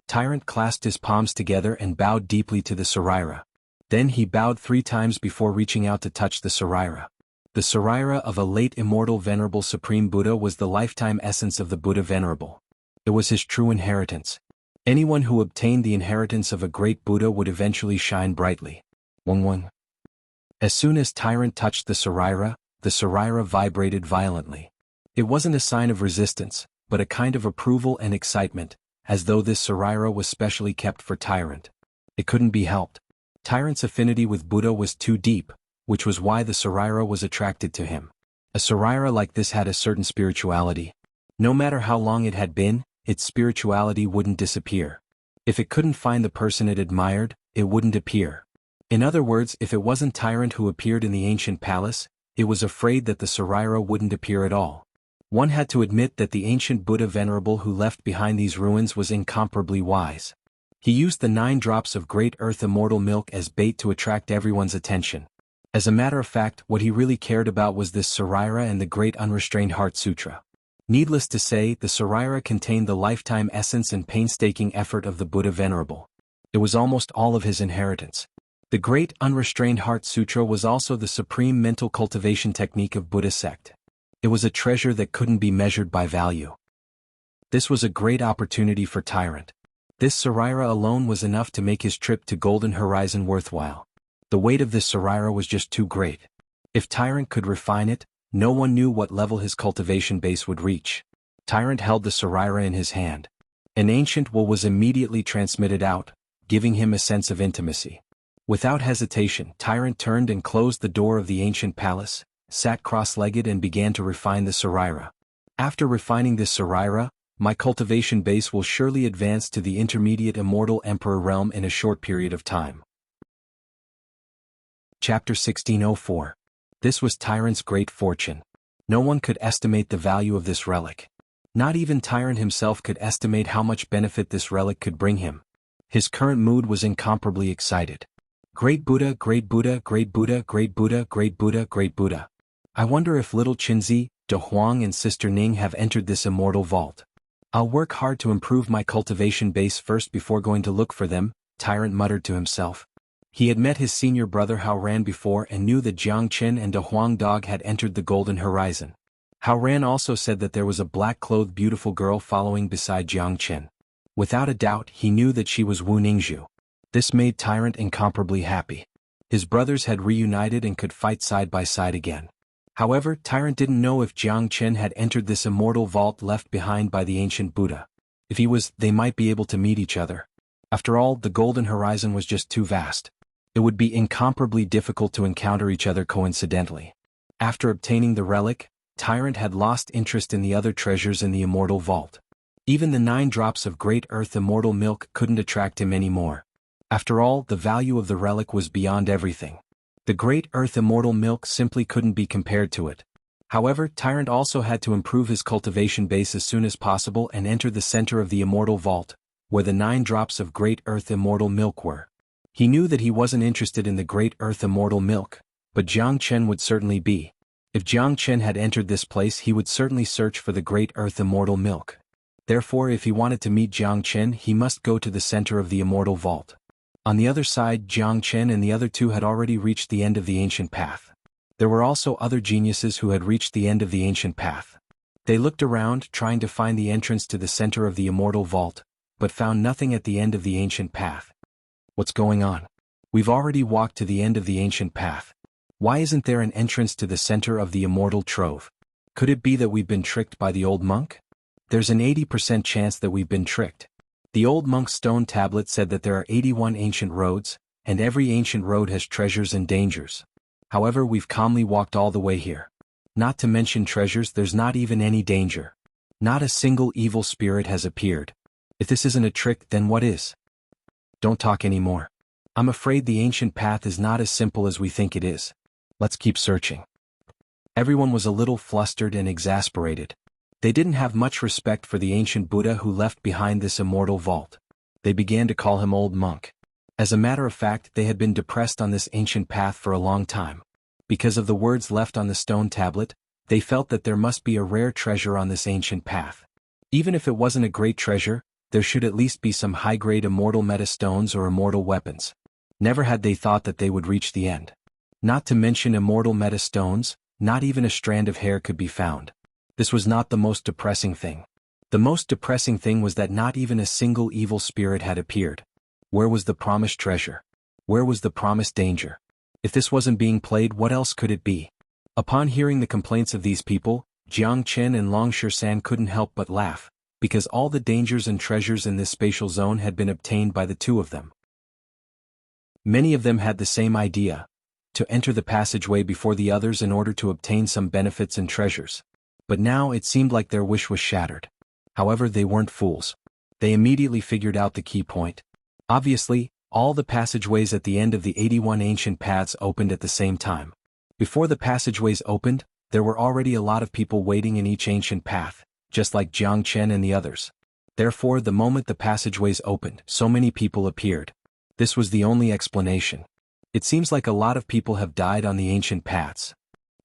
Tyrant clasped his palms together and bowed deeply to the Saraira. Then he bowed 3 times before reaching out to touch the Saraira. The Saraira of a late immortal venerable supreme Buddha was the lifetime essence of the Buddha venerable. It was his true inheritance. Anyone who obtained the inheritance of a great Buddha would eventually shine brightly. Xuanhuan. As soon as Tyrant touched the Saraira vibrated violently. It wasn't a sign of resistance, but a kind of approval and excitement, as though this Saraira was specially kept for Tyrant. It couldn't be helped. Tyrant's affinity with Buddha was too deep, which was why the Saraira was attracted to him. A Saraira like this had a certain spirituality. No matter how long it had been, its spirituality wouldn't disappear. If it couldn't find the person it admired, it wouldn't appear. In other words, if it wasn't Tyrant who appeared in the ancient palace, it was afraid that the Saraira wouldn't appear at all. One had to admit that the ancient Buddha venerable who left behind these ruins was incomparably wise. He used the 9 drops of great earth immortal milk as bait to attract everyone's attention. As a matter of fact, what he really cared about was this Saraira and the Great Unrestrained Heart Sutra. Needless to say, the Saraira contained the lifetime essence and painstaking effort of the Buddha venerable. It was almost all of his inheritance. The Great Unrestrained Heart Sutra was also the supreme mental cultivation technique of Buddha sect. It was a treasure that couldn't be measured by value. This was a great opportunity for Tyrant. This Saraira alone was enough to make his trip to Golden Horizon worthwhile. The weight of this Saraira was just too great. If Tyrant could refine it, no one knew what level his cultivation base would reach. Tyrant held the Saraira in his hand. An ancient will was immediately transmitted out, giving him a sense of intimacy. Without hesitation, Tyrant turned and closed the door of the ancient palace, sat cross-legged and began to refine the Saraira. After refining this Saraira, my cultivation base will surely advance to the intermediate immortal emperor realm in a short period of time. Chapter 1604. This was Tyrant's great fortune. No one could estimate the value of this relic. Not even Tyrant himself could estimate how much benefit this relic could bring him. His current mood was incomparably excited. Great Buddha, great Buddha, great Buddha, great Buddha, great Buddha, great Buddha. I wonder if little Qinzi, De Huang and Sister Ning have entered this immortal vault. I'll work hard to improve my cultivation base first before going to look for them, Tyrant muttered to himself. He had met his senior brother Hao Ran before and knew that Jiang Chen and De Huang Dog had entered the Golden Horizon. Hao Ran also said that there was a black-clothed beautiful girl following beside Jiang Chen. Without a doubt, he knew that she was Wu Ningzhu. This made Tyrant incomparably happy. His brothers had reunited and could fight side by side again. However, Tyrant didn't know if Jiang Chen had entered this immortal vault left behind by the ancient Buddha. If he was, they might be able to meet each other. After all, the Golden Horizon was just too vast. It would be incomparably difficult to encounter each other coincidentally. After obtaining the relic, Tyrant had lost interest in the other treasures in the immortal vault. Even the 9 drops of Great Earth immortal milk couldn't attract him anymore. After all, the value of the relic was beyond everything. The Great Earth immortal milk simply couldn't be compared to it. However, Tyrant also had to improve his cultivation base as soon as possible and enter the center of the immortal vault, where the 9 drops of Great Earth immortal milk were. He knew that he wasn't interested in the Great Earth immortal milk, but Jiang Chen would certainly be. If Jiang Chen had entered this place, he would certainly search for the Great Earth immortal milk. Therefore, if he wanted to meet Jiang Chen, he must go to the center of the immortal vault. On the other side, Jiang Chen and the other 2 had already reached the end of the ancient path. There were also other geniuses who had reached the end of the ancient path. They looked around, trying to find the entrance to the center of the immortal vault, but found nothing at the end of the ancient path. What's going on? We've already walked to the end of the ancient path. Why isn't there an entrance to the center of the immortal trove? Could it be that we've been tricked by the old monk? There's an 80% chance that we've been tricked. The old monk's stone tablet said that there are 81 ancient roads, and every ancient road has treasures and dangers. However, we've calmly walked all the way here. Not to mention treasures, there's not even any danger. Not a single evil spirit has appeared. If this isn't a trick, then what is? Don't talk anymore. I'm afraid the ancient path is not as simple as we think it is. Let's keep searching. Everyone was a little flustered and exasperated. They didn't have much respect for the ancient Buddha who left behind this immortal vault. They began to call him old monk. As a matter of fact, they had been depressed on this ancient path for a long time. Because of the words left on the stone tablet, they felt that there must be a rare treasure on this ancient path. Even if it wasn't a great treasure, there should at least be some high-grade immortal metastones or immortal weapons. Never had they thought that they would reach the end. Not to mention immortal metastones, not even a strand of hair could be found. This was not the most depressing thing. The most depressing thing was that not even a single evil spirit had appeared. Where was the promised treasure? Where was the promised danger? If this wasn't being played, what else could it be? Upon hearing the complaints of these people, Jiang Chen and Long San couldn't help but laugh, because all the dangers and treasures in this spatial zone had been obtained by the 2 of them. Many of them had the same idea, to enter the passageway before the others in order to obtain some benefits and treasures. But now it seemed like their wish was shattered. However, they weren't fools. They immediately figured out the key point. Obviously, all the passageways at the end of the 81 ancient paths opened at the same time. Before the passageways opened, there were already a lot of people waiting in each ancient path, just like Jiang Chen and the others. Therefore, the moment the passageways opened, so many people appeared. This was the only explanation. It seems like a lot of people have died on the ancient paths.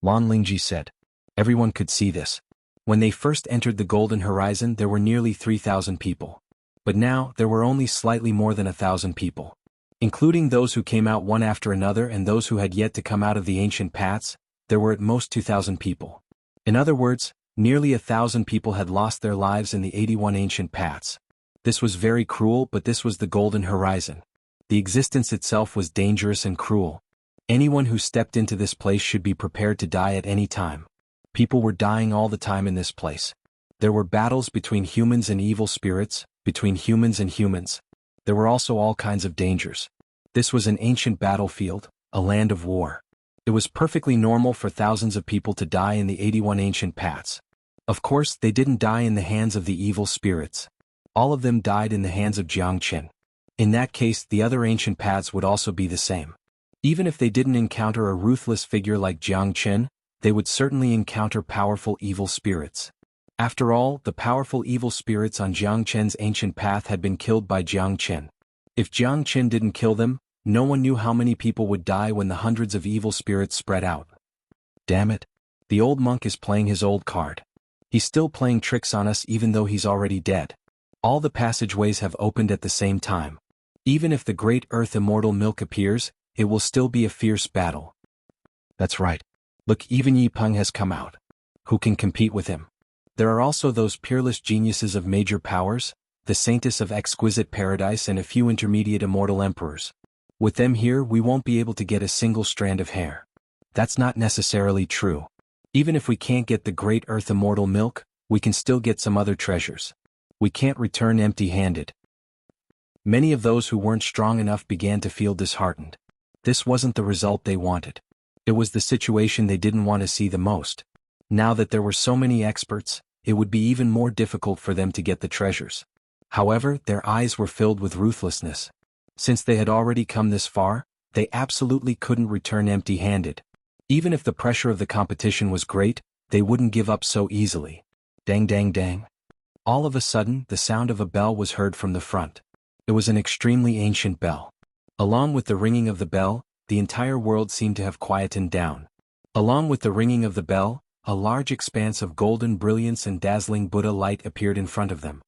Lan Lingji said. Everyone could see this. When they first entered the Golden Horizon, there were nearly 3,000 people. But now, there were only slightly more than 1,000 people. Including those who came out one after another and those who had yet to come out of the ancient paths, there were at most 2,000 people. In other words, Nearly 1,000 people had lost their lives in the 81 ancient paths. This was very cruel, but this was the golden horizon. The existence itself was dangerous and cruel. Anyone who stepped into this place should be prepared to die at any time. People were dying all the time in this place. There were battles between humans and evil spirits, between humans and humans. There were also all kinds of dangers. This was an ancient battlefield, a land of war. It was perfectly normal for thousands of people to die in the 81 ancient paths. Of course, they didn't die in the hands of the evil spirits. All of them died in the hands of Jianghu. In that case, the other ancient paths would also be the same. Even if they didn't encounter a ruthless figure like Jianghu, they would certainly encounter powerful evil spirits. After all, the powerful evil spirits on Jianghu's ancient path had been killed by Jianghu. If Jianghu didn't kill them, no one knew how many people would die when the hundreds of evil spirits spread out. Damn it. The old monk is playing his old card. He's still playing tricks on us even though he's already dead. All the passageways have opened at the same time. Even if the great earth immortal milk appears, it will still be a fierce battle. That's right. Look, even Yi Peng has come out. Who can compete with him? There are also those peerless geniuses of major powers, the saintess of exquisite paradise, and a few intermediate immortal emperors. With them here, we won't be able to get a single strand of hair. That's not necessarily true. Even if we can't get the great earth immortal milk, we can still get some other treasures. We can't return empty-handed. Many of those who weren't strong enough began to feel disheartened. This wasn't the result they wanted. It was the situation they didn't want to see the most. Now that there were so many experts, it would be even more difficult for them to get the treasures. However, their eyes were filled with ruthlessness. Since they had already come this far, they absolutely couldn't return empty-handed. Even if the pressure of the competition was great, they wouldn't give up so easily. Dang dang dang. All of a sudden, the sound of a bell was heard from the front. It was an extremely ancient bell. Along with the ringing of the bell, the entire world seemed to have quietened down. Along with the ringing of the bell, a large expanse of golden brilliance and dazzling Buddha light appeared in front of them.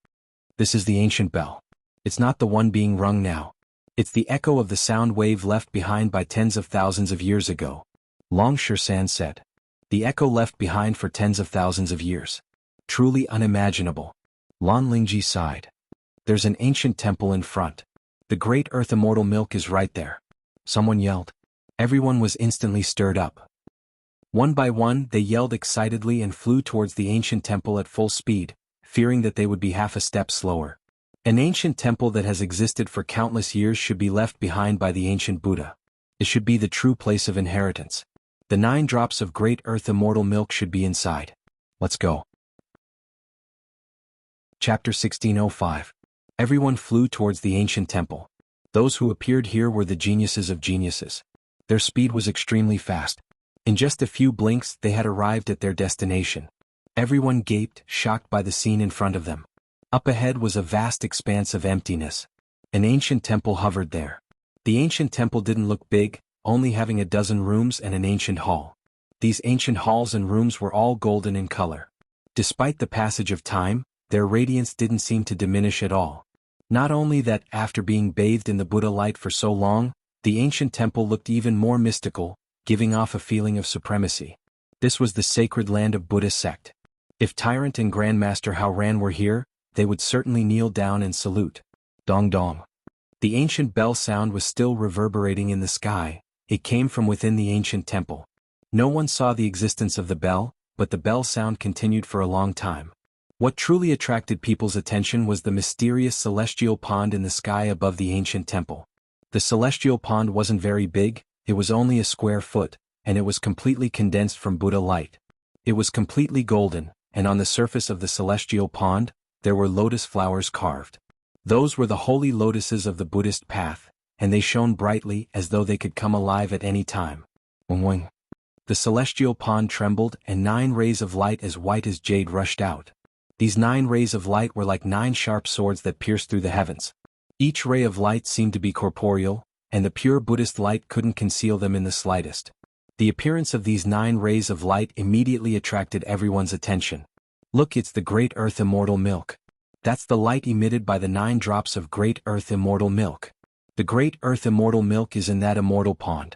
This is the ancient bell. It's not the one being rung now. It's the echo of the sound wave left behind by tens of thousands of years ago. Long Shersan said. The echo left behind for tens of thousands of years. Truly unimaginable. Lan Lingji sighed. There's an ancient temple in front. The great earth immortal milk is right there. Someone yelled. Everyone was instantly stirred up. One by one, they yelled excitedly and flew towards the ancient temple at full speed, fearing that they would be half a step slower. An ancient temple that has existed for countless years should be left behind by the ancient Buddha. It should be the true place of inheritance. The 9 drops of great earth immortal milk should be inside. Let's go. Chapter 1605. Everyone flew towards the ancient temple. Those who appeared here were the geniuses of geniuses. Their speed was extremely fast. In just a few blinks, they had arrived at their destination. Everyone gaped, shocked by the scene in front of them. Up ahead was a vast expanse of emptiness. An ancient temple hovered there. The ancient temple didn't look big, only having a dozen rooms and an ancient hall. These ancient halls and rooms were all golden in color. Despite the passage of time, their radiance didn't seem to diminish at all. Not only that, after being bathed in the Buddha light for so long, the ancient temple looked even more mystical, giving off a feeling of supremacy. This was the sacred land of Buddha sect. If Tyrant and Grandmaster Haoran were here, they would certainly kneel down and salute. Dong dong. The ancient bell sound was still reverberating in the sky. It came from within the ancient temple. No one saw the existence of the bell, but the bell sound continued for a long time. What truly attracted people's attention was the mysterious celestial pond in the sky above the ancient temple. The celestial pond wasn't very big, it was only a square foot, and it was completely condensed from Buddha light. It was completely golden, and on the surface of the celestial pond, there were lotus flowers carved. Those were the holy lotuses of the Buddhist path, and they shone brightly as though they could come alive at any time. Wing wing. The celestial pond trembled and 9 rays of light as white as jade rushed out. These 9 rays of light were like 9 sharp swords that pierced through the heavens. Each ray of light seemed to be corporeal, and the pure Buddhist light couldn't conceal them in the slightest. The appearance of these 9 rays of light immediately attracted everyone's attention. Look, it's the great earth immortal milk. That's the light emitted by the 9 drops of great earth immortal milk. The great earth immortal milk is in that immortal pond.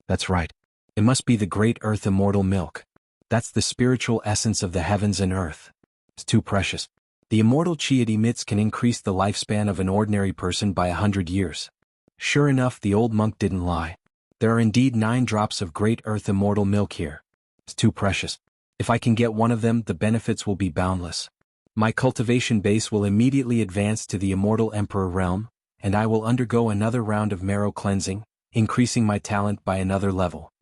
That's right. It must be the great earth immortal milk. That's the spiritual essence of the heavens and earth. It's too precious. The immortal chi it emits can increase the lifespan of an ordinary person by 100 years. Sure enough, the old monk didn't lie. There are indeed 9 drops of great earth immortal milk here. It's too precious. If I can get one of them, the benefits will be boundless. My cultivation base will immediately advance to the immortal emperor realm, and I will undergo another round of marrow cleansing, increasing my talent by another level.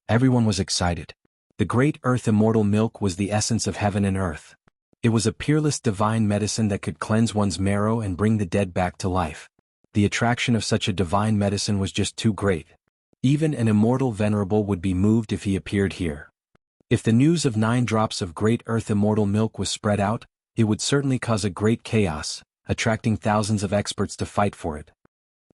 Everyone was excited. The great earth immortal milk was the essence of heaven and earth. It was a peerless divine medicine that could cleanse one's marrow and bring the dead back to life. The attraction of such a divine medicine was just too great. Even an immortal venerable would be moved if he appeared here. If the news of 9 drops of great earth immortal milk was spread out, it would certainly cause a great chaos, attracting thousands of experts to fight for it.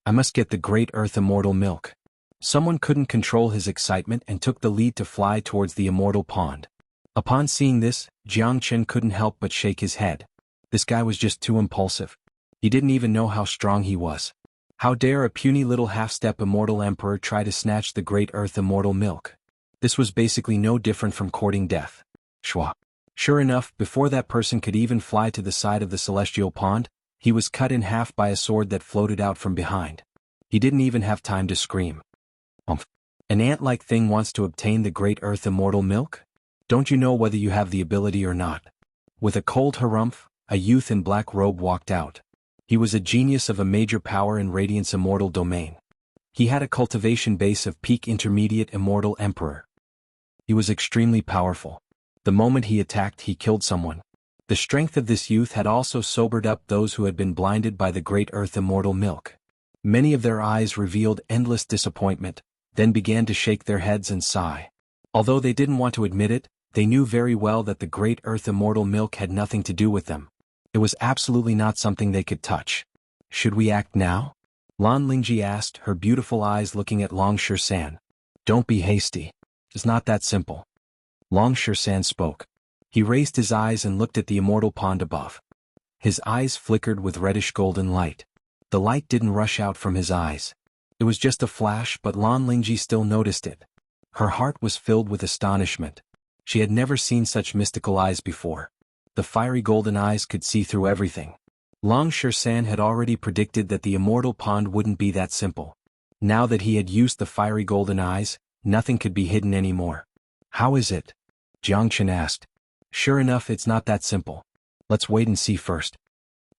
I must get the great earth immortal milk. Someone couldn't control his excitement and took the lead to fly towards the immortal pond. Upon seeing this, Jiangchen couldn't help but shake his head. This guy was just too impulsive. He didn't even know how strong he was. How dare a puny little half-step immortal emperor try to snatch the great earth immortal milk? This was basically no different from courting death. Shwa. Sure enough, before that person could even fly to the side of the celestial pond, he was cut in half by a sword that floated out from behind. He didn't even have time to scream. An ant-like thing wants to obtain the great earth immortal milk? Don't you know whether you have the ability or not? With a cold harumph, a youth in black robe walked out. He was a genius of a major power in Radiant's immortal domain. He had a cultivation base of peak intermediate immortal emperor. He was extremely powerful. The moment he attacked, he killed someone. The strength of this youth had also sobered up those who had been blinded by the great earth immortal milk. Many of their eyes revealed endless disappointment, then began to shake their heads and sigh. Although they didn't want to admit it, they knew very well that the great earth immortal milk had nothing to do with them. It was absolutely not something they could touch. Should we act now? Lan Lingji asked, her beautiful eyes looking at Long San. Don't be hasty. It's not that simple. Long San spoke. He raised his eyes and looked at the immortal pond above. His eyes flickered with reddish golden light. The light didn't rush out from his eyes. It was just a flash, but Lan Lingji still noticed it. Her heart was filled with astonishment. She had never seen such mystical eyes before. The fiery golden eyes could see through everything. Long San had already predicted that the immortal pond wouldn't be that simple. Now that he had used the fiery golden eyes, nothing could be hidden anymore. How is it? Jiangchen asked. Sure enough, it's not that simple. Let's wait and see first.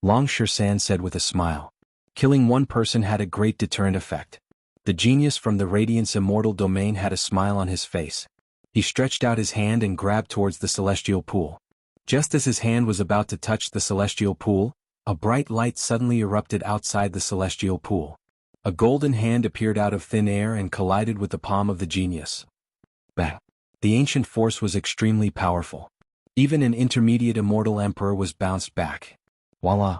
Long San said with a smile. Killing one person had a great deterrent effect. The genius from the Radiant's immortal domain had a smile on his face. He stretched out his hand and grabbed towards the celestial pool. Just as his hand was about to touch the celestial pool, a bright light suddenly erupted outside the celestial pool. A golden hand appeared out of thin air and collided with the palm of the genius. Bang! The ancient force was extremely powerful. Even an intermediate immortal emperor was bounced back. Voila!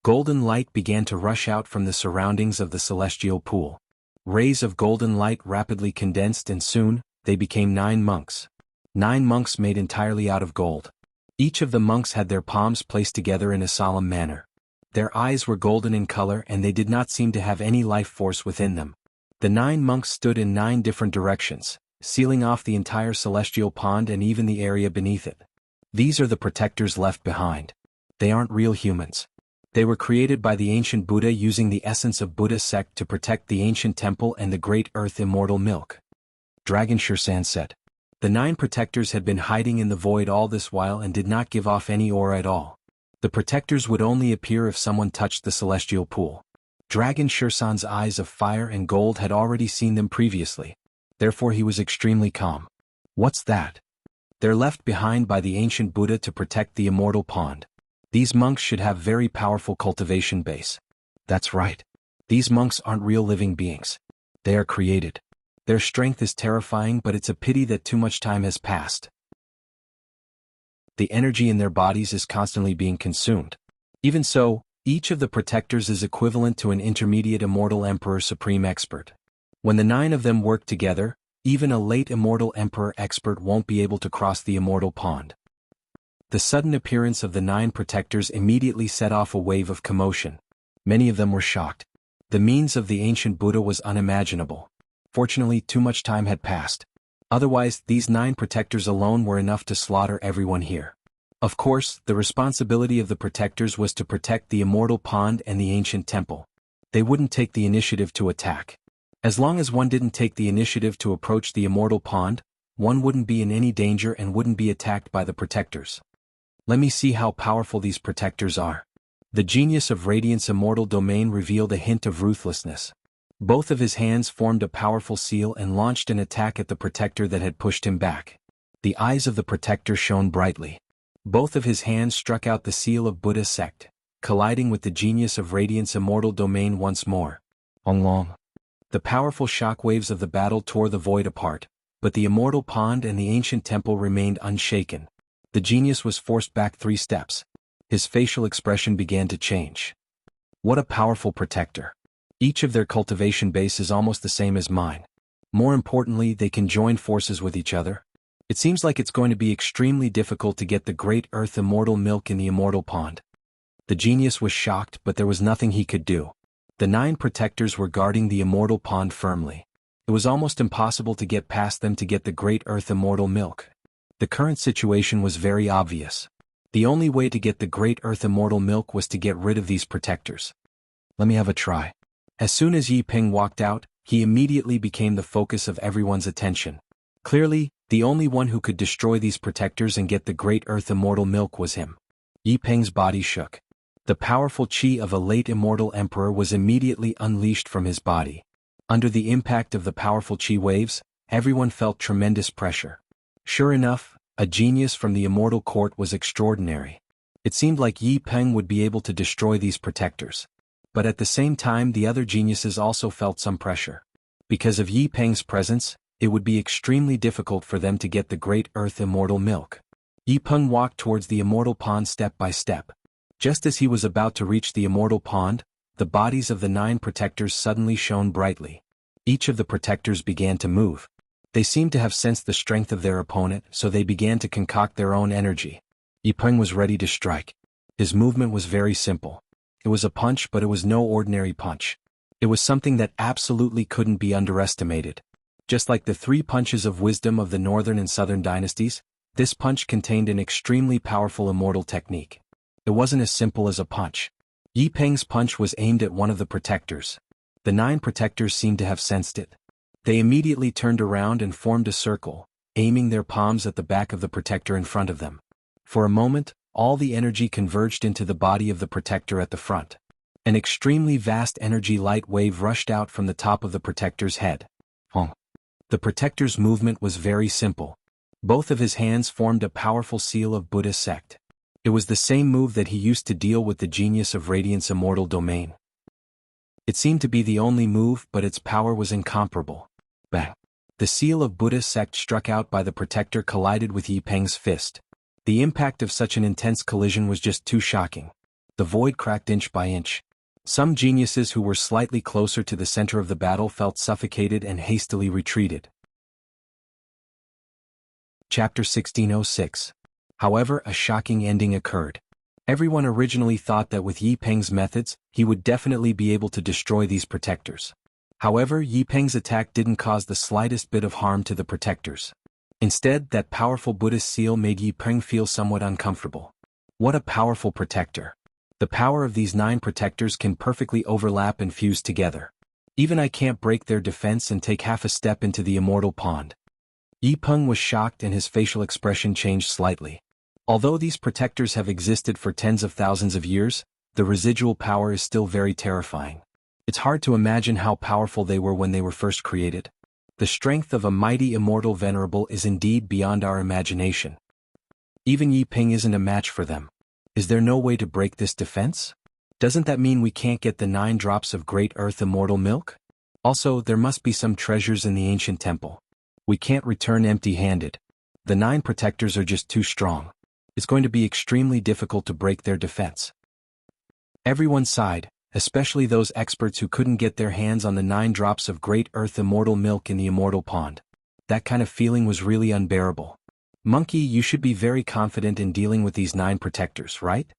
Golden light began to rush out from the surroundings of the celestial pool. Rays of golden light rapidly condensed and soon, they became 9 monks. 9 monks made entirely out of gold. Each of the monks had their palms placed together in a solemn manner. Their eyes were golden in color and they did not seem to have any life force within them. The 9 monks stood in 9 different directions, sealing off the entire celestial pond and even the area beneath it. These are the protectors left behind. They aren't real humans. They were created by the ancient Buddha using the essence of Buddha sect to protect the ancient temple and the great earth immortal milk. Dragon Shursan said. The 9 protectors had been hiding in the void all this while and did not give off any aura at all. The protectors would only appear if someone touched the celestial pool. Dragon Shursan's eyes of fire and gold had already seen them previously. Therefore he was extremely calm. What's that? They're left behind by the ancient Buddha to protect the immortal pond. These monks should have very powerful cultivation base. That's right. These monks aren't real living beings. They are created. Their strength is terrifying, but it's a pity that too much time has passed. The energy in their bodies is constantly being consumed. Even so, each of the protectors is equivalent to an intermediate immortal emperor supreme expert. When the 9 of them work together, even a late immortal emperor expert won't be able to cross the immortal pond. The sudden appearance of the 9 protectors immediately set off a wave of commotion. Many of them were shocked. The means of the ancient Buddha was unimaginable. Fortunately, too much time had passed. Otherwise, these 9 protectors alone were enough to slaughter everyone here. Of course, the responsibility of the protectors was to protect the immortal pond and the ancient temple. They wouldn't take the initiative to attack. As long as one didn't take the initiative to approach the immortal pond, one wouldn't be in any danger and wouldn't be attacked by the protectors. Let me see how powerful these protectors are. The genius of Radiant's immortal domain revealed a hint of ruthlessness. Both of his hands formed a powerful seal and launched an attack at the protector that had pushed him back. The eyes of the protector shone brightly. Both of his hands struck out the seal of Buddha's sect, colliding with the genius of Radiant's immortal domain once more. Long. The powerful shockwaves of the battle tore the void apart, but the immortal pond and the ancient temple remained unshaken. The genius was forced back 3 steps. His facial expression began to change. What a powerful protector. Each of their cultivation base is almost the same as mine. More importantly, they can join forces with each other. It seems like it's going to be extremely difficult to get the great earth immortal milk in the immortal pond. The genius was shocked, but there was nothing he could do. The 9 protectors were guarding the immortal pond firmly. It was almost impossible to get past them to get the great earth immortal milk. The current situation was very obvious. The only way to get the great earth immortal milk was to get rid of these protectors. Let me have a try. As soon as Yi Peng walked out, he immediately became the focus of everyone's attention. Clearly, the only one who could destroy these protectors and get the great earth immortal milk was him. Yi Peng's body shook. The powerful qi of a late immortal emperor was immediately unleashed from his body. Under the impact of the powerful qi waves, everyone felt tremendous pressure. Sure enough, a genius from the immortal court was extraordinary. It seemed like Yi Peng would be able to destroy these protectors. But at the same time, the other geniuses also felt some pressure. Because of Yi Peng's presence, it would be extremely difficult for them to get the great earth immortal milk. Yi Peng walked towards the immortal pond step by step. Just as he was about to reach the immortal pond, the bodies of the 9 protectors suddenly shone brightly. Each of the protectors began to move. They seemed to have sensed the strength of their opponent, so they began to concoct their own energy. Yi Peng was ready to strike. His movement was very simple. It was a punch, but it was no ordinary punch. It was something that absolutely couldn't be underestimated. Just like the 3 punches of wisdom of the northern and southern dynasties, this punch contained an extremely powerful immortal technique. It wasn't as simple as a punch. Yi Peng's punch was aimed at one of the protectors. The 9 protectors seemed to have sensed it. They immediately turned around and formed a circle, aiming their palms at the back of the protector in front of them. For a moment, all the energy converged into the body of the protector at the front. An extremely vast energy light wave rushed out from the top of the protector's head. The protector's movement was very simple. Both of his hands formed a powerful seal of Buddha's sect. It was the same move that he used to deal with the genius of Radiant's immortal domain. It seemed to be the only move, but its power was incomparable. Bang! The seal of Buddha's sect struck out by the protector collided with Yi Peng's fist. The impact of such an intense collision was just too shocking. The void cracked inch by inch. Some geniuses who were slightly closer to the center of the battle felt suffocated and hastily retreated. Chapter 1606. However, a shocking ending occurred. Everyone originally thought that with Yi Peng's methods, he would definitely be able to destroy these protectors. However, Yi Peng's attack didn't cause the slightest bit of harm to the protectors. Instead, that powerful Buddhist seal made Yi Peng feel somewhat uncomfortable. What a powerful protector. The power of these 9 protectors can perfectly overlap and fuse together. Even I can't break their defense and take half a step into the immortal pond. Yi Peng was shocked and his facial expression changed slightly. Although these protectors have existed for tens of thousands of years, the residual power is still very terrifying. It's hard to imagine how powerful they were when they were first created. The strength of a mighty immortal venerable is indeed beyond our imagination. Even Yi Peng isn't a match for them. Is there no way to break this defense? Doesn't that mean we can't get the 9 drops of great earth immortal milk? Also, there must be some treasures in the ancient temple. We can't return empty-handed. The 9 protectors are just too strong. It's going to be extremely difficult to break their defense. Everyone sighed, especially those experts who couldn't get their hands on the 9 drops of great earth immortal milk in the immortal pond. That kind of feeling was really unbearable. Monkey, you should be very confident in dealing with these 9 protectors, right?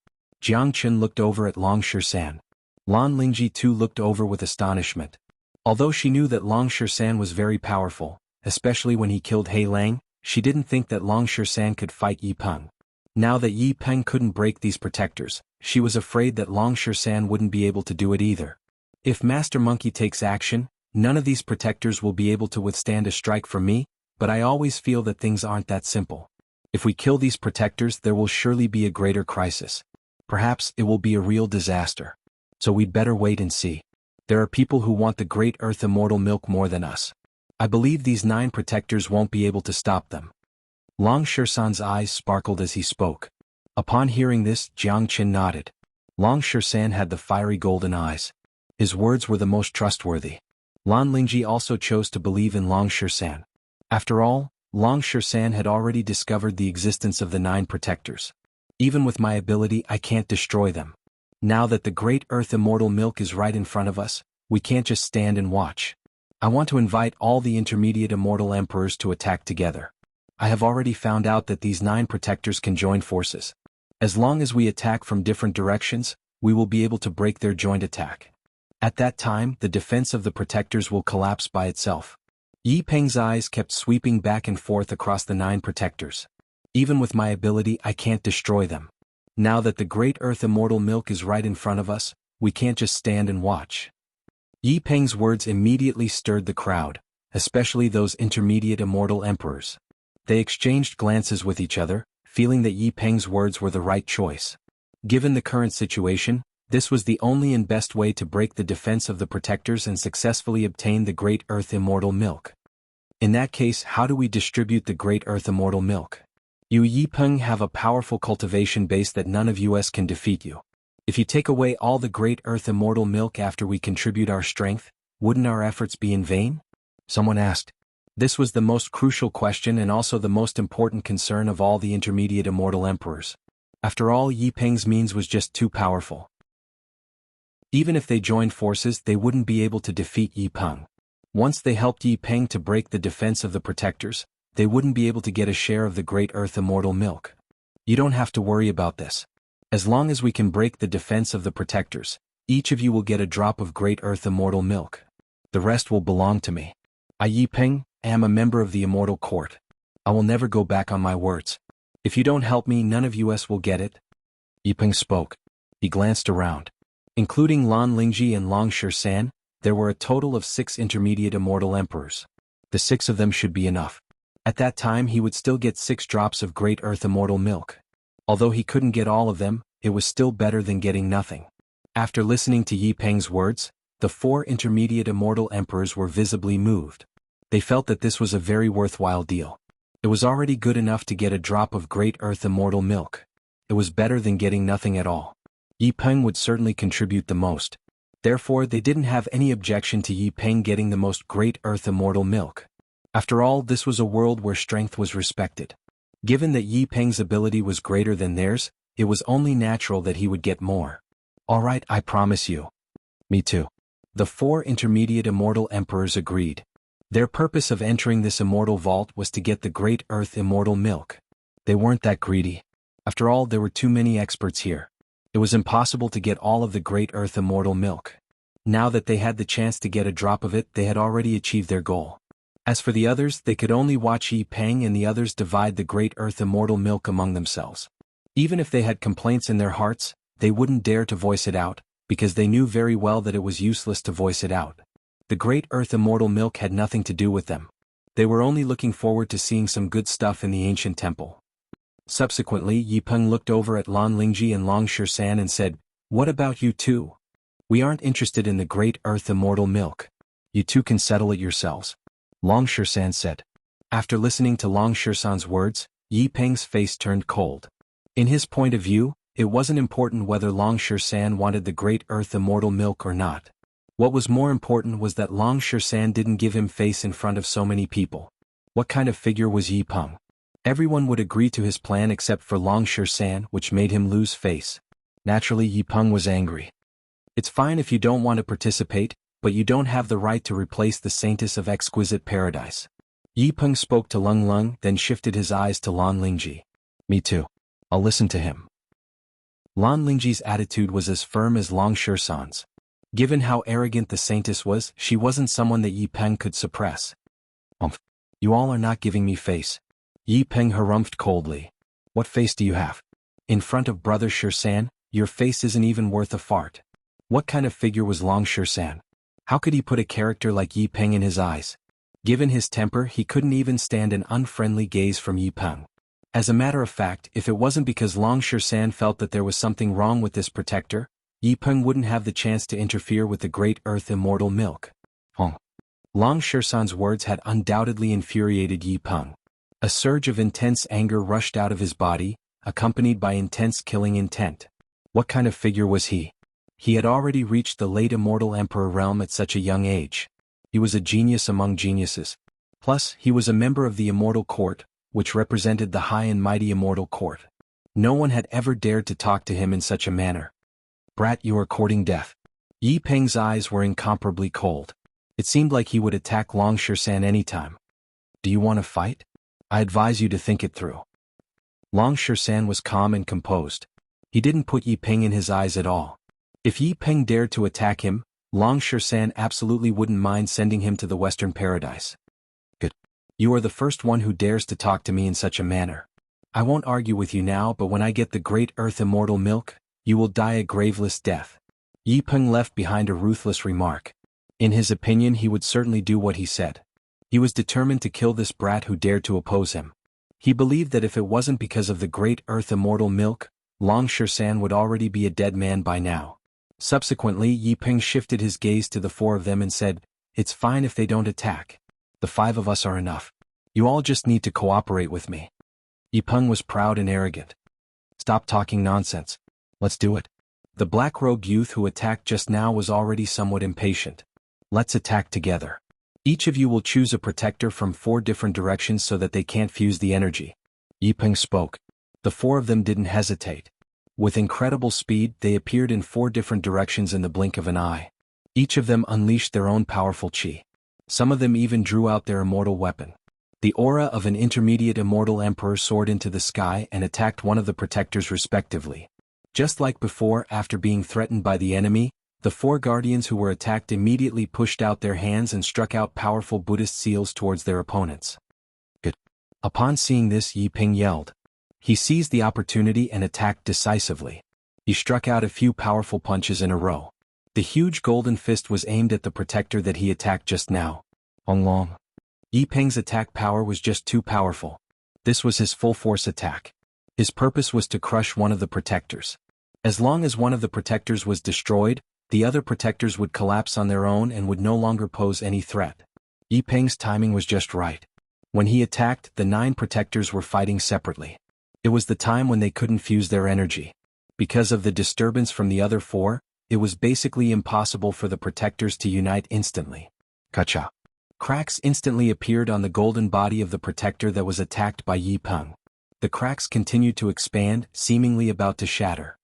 Jiang Chun looked over at Long Shisan. Lan Lingji too looked over with astonishment. Although she knew that Long Shisan was very powerful, especially when he killed He Lang. She didn't think that Long San could fight Yi Peng. Now that Yi Peng couldn't break these protectors, she was afraid that Long San wouldn't be able to do it either. If Master Monkey takes action, none of these protectors will be able to withstand a strike from me, but I always feel that things aren't that simple. If we kill these protectors, there will surely be a greater crisis. Perhaps it will be a real disaster. So we'd better wait and see. There are people who want the great earth immortal milk more than us. I believe these 9 protectors won't be able to stop them. Long San's eyes sparkled as he spoke. Upon hearing this, Jianghu nodded. Long San had the fiery golden eyes. His words were the most trustworthy. Lan Lingji also chose to believe in Long San. After all, Long San had already discovered the existence of the 9 protectors. Even with my ability, I can't destroy them. Now that the great earth immortal milk is right in front of us, we can't just stand and watch. I want to invite all the intermediate immortal emperors to attack together. I have already found out that these 9 protectors can join forces. As long as we attack from different directions, we will be able to break their joint attack. At that time, the defense of the protectors will collapse by itself. Yi Peng's eyes kept sweeping back and forth across the 9 protectors. Even with my ability, I can't destroy them. Now that the great earth immortal milk is right in front of us, we can't just stand and watch. Yi Peng's words immediately stirred the crowd, especially those intermediate immortal emperors. They exchanged glances with each other, feeling that Yi Peng's words were the right choice. Given the current situation, this was the only and best way to break the defense of the protectors and successfully obtain the great earth immortal milk. In that case, how do we distribute the great earth immortal milk? You Yi Peng have a powerful cultivation base that none of us can defeat you. If you take away all the great earth immortal milk after we contribute our strength, wouldn't our efforts be in vain? Someone asked. This was the most crucial question and also the most important concern of all the intermediate immortal emperors. After all, Yi Peng's means was just too powerful. Even if they joined forces, they wouldn't be able to defeat Yi Peng. Once they helped Yi Peng to break the defense of the protectors, they wouldn't be able to get a share of the great earth immortal milk. You don't have to worry about this. As long as we can break the defense of the protectors, each of you will get a drop of great earth immortal milk. The rest will belong to me. I, Yi Peng, am a member of the immortal court. I will never go back on my words. If you don't help me, none of us will get it. Yi Peng spoke. He glanced around. Including Lan Lingji and Long San, there were a total of 6 intermediate immortal emperors. The 6 of them should be enough. At that time he would still get 6 drops of great earth immortal milk. Although he couldn't get all of them, it was still better than getting nothing. After listening to Yi Peng's words, the 4 intermediate immortal emperors were visibly moved. They felt that this was a very worthwhile deal. It was already good enough to get a drop of great earth immortal milk. It was better than getting nothing at all. Yi Peng would certainly contribute the most. Therefore, they didn't have any objection to Yi Peng getting the most great earth immortal milk. After all, this was a world where strength was respected. Given that Yi Peng's ability was greater than theirs, it was only natural that he would get more. Alright, I promise you. Me too. The 4 intermediate immortal emperors agreed. Their purpose of entering this immortal vault was to get the great earth immortal milk. They weren't that greedy. After all, there were too many experts here. It was impossible to get all of the great earth immortal milk. Now that they had the chance to get a drop of it, they had already achieved their goal. As for the others, they could only watch Yi Peng and the others divide the great earth immortal milk among themselves. Even if they had complaints in their hearts, they wouldn't dare to voice it out, because they knew very well that it was useless to voice it out. The great earth immortal milk had nothing to do with them. They were only looking forward to seeing some good stuff in the ancient temple. Subsequently, Yi Peng looked over at Lan Lingji and Long San and said, "What about you two? We aren't interested in the great earth immortal milk. You two can settle it yourselves." Long San said. After listening to Long San's words, Yi Peng's face turned cold. In his point of view, it wasn't important whether Long San wanted the great earth immortal milk or not. What was more important was that Long San didn't give him face in front of so many people. What kind of figure was Yi Peng? Everyone would agree to his plan except for Long San, which made him lose face. Naturally, Yi Peng was angry. It's fine if you don't want to participate, but you don't have the right to replace the saintess of exquisite paradise. Yi Peng spoke to Lung Lung, then shifted his eyes to Lan Lingji. Me too. I'll listen to him. Lan Lingji's attitude was as firm as Long San's. Given how arrogant the saintess was, she wasn't someone that Yi Peng could suppress. You all are not giving me face. Yi Peng harumphed coldly. What face do you have? In front of brother Shirsan, your face isn't even worth a fart. What kind of figure was Long Shirsan? How could he put a character like Yi Peng in his eyes? Given his temper, he couldn't even stand an unfriendly gaze from Yi Peng. As a matter of fact, if it wasn't because Long Shirsan felt that there was something wrong with this protector, Yi Peng wouldn't have the chance to interfere with the great earth immortal milk. Long Shirsan's words had undoubtedly infuriated Yi Peng. A surge of intense anger rushed out of his body, accompanied by intense killing intent. What kind of figure was he? He had already reached the late immortal emperor realm at such a young age. He was a genius among geniuses. Plus, he was a member of the immortal court, which represented the high and mighty immortal court. No one had ever dared to talk to him in such a manner. Brat, you are courting death. Yi Peng's eyes were incomparably cold. It seemed like he would attack Long Shirsan anytime. Do you want to fight? I advise you to think it through. Long Shirsan was calm and composed. He didn't put Yi Peng in his eyes at all. If Yi Peng dared to attack him, Long Shirsan absolutely wouldn't mind sending him to the Western Paradise. Good. You are the first one who dares to talk to me in such a manner. I won't argue with you now, but when I get the great earth immortal milk, you will die a graveless death. Yi Peng left behind a ruthless remark. In his opinion, he would certainly do what he said. He was determined to kill this brat who dared to oppose him. He believed that if it wasn't because of the great earth immortal milk, Long Shirsan would already be a dead man by now. Subsequently, Yi Peng shifted his gaze to the four of them and said, "It's fine if they don't attack. The five of us are enough. You all just need to cooperate with me." Yi Peng was proud and arrogant. "Stop talking nonsense. Let's do it." The black-robed youth who attacked just now was already somewhat impatient. "Let's attack together. Each of you will choose a protector from 4 different directions so that they can't fuse the energy." Yi Peng spoke. The 4 of them didn't hesitate. With incredible speed, they appeared in 4 different directions in the blink of an eye. Each of them unleashed their own powerful qi. Some of them even drew out their immortal weapon. The aura of an intermediate immortal emperor soared into the sky and attacked one of the protectors respectively. Just like before, after being threatened by the enemy, the 4 guardians who were attacked immediately pushed out their hands and struck out powerful Buddhist seals towards their opponents. Good. Upon seeing this, Yi Peng yelled. He seized the opportunity and attacked decisively. He struck out a few powerful punches in a row. The huge golden fist was aimed at the protector that he attacked just now. Long. Yi Peng's attack power was just too powerful. This was his full-force attack. His purpose was to crush one of the protectors. As long as one of the protectors was destroyed, the other protectors would collapse on their own and would no longer pose any threat. Yi Peng's timing was just right. When he attacked, the 9 protectors were fighting separately. It was the time when they couldn't fuse their energy. Because of the disturbance from the other 4, it was basically impossible for the protectors to unite instantly. Kacha. Cracks instantly appeared on the golden body of the protector that was attacked by Yi Peng. The cracks continued to expand, seemingly about to shatter.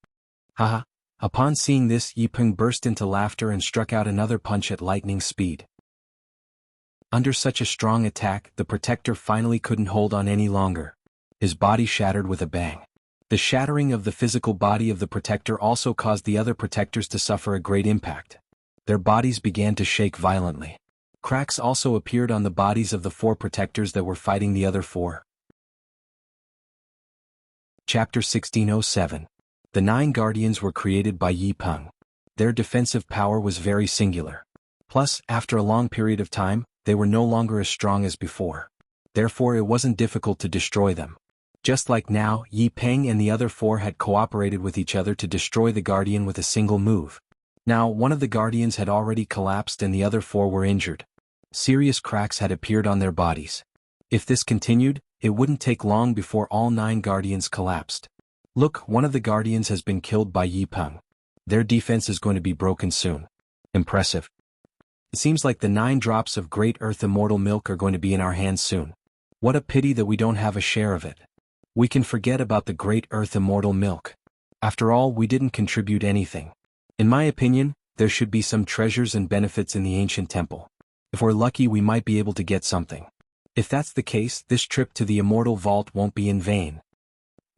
Haha. Upon seeing this, Yi Peng burst into laughter and struck out another punch at lightning speed. Under such a strong attack, the protector finally couldn't hold on any longer. His body shattered with a bang. The shattering of the physical body of the protector also caused the other protectors to suffer a great impact. Their bodies began to shake violently. Cracks also appeared on the bodies of the 4 protectors that were fighting the other 4. Chapter 1607. The 9 guardians were created by Yi Peng. Their defensive power was very singular. Plus, after a long period of time, they were no longer as strong as before. Therefore, it wasn't difficult to destroy them. Just like now, Yi Peng and the other 4 had cooperated with each other to destroy the guardian with a single move. Now, one of the guardians had already collapsed and the other 4 were injured. Serious cracks had appeared on their bodies. If this continued, it wouldn't take long before all 9 guardians collapsed. Look, one of the guardians has been killed by Yi Peng. Their defense is going to be broken soon. Impressive. It seems like the 9 drops of great earth immortal milk are going to be in our hands soon. What a pity that we don't have a share of it. We can forget about the great earth immortal milk. After all, we didn't contribute anything. In my opinion, there should be some treasures and benefits in the ancient temple. If we're lucky, we might be able to get something. If that's the case, this trip to the immortal vault won't be in vain.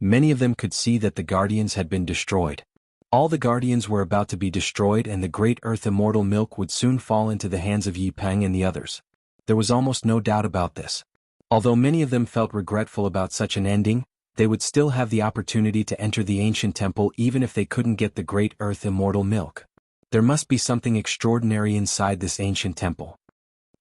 Many of them could see that the guardians had been destroyed. All the guardians were about to be destroyed and the great earth immortal milk would soon fall into the hands of Yi Peng and the others. There was almost no doubt about this. Although many of them felt regretful about such an ending, they would still have the opportunity to enter the ancient temple even if they couldn't get the great earth immortal milk. There must be something extraordinary inside this ancient temple.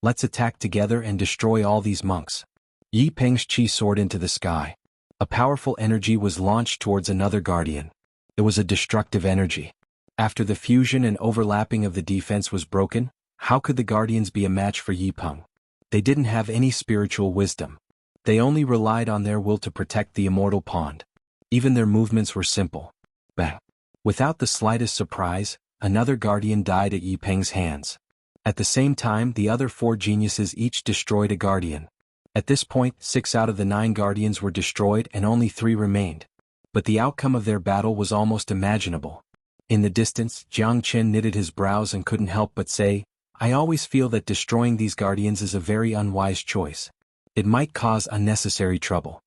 Let's attack together and destroy all these monks. Yi Peng's chi soared into the sky. A powerful energy was launched towards another guardian. It was a destructive energy. After the fusion and overlapping of the defense was broken, how could the guardians be a match for Yi Peng? They didn't have any spiritual wisdom. They only relied on their will to protect the immortal pond. Even their movements were simple. Bang! Without the slightest surprise, another guardian died at Yi Peng's hands. At the same time, the other 4 geniuses each destroyed a guardian. At this point, 6 out of the 9 guardians were destroyed and only 3 remained. But the outcome of their battle was almost imaginable. In the distance, Jiang Chen knitted his brows and couldn't help but say, "I always feel that destroying these guardians is a very unwise choice. It might cause unnecessary trouble."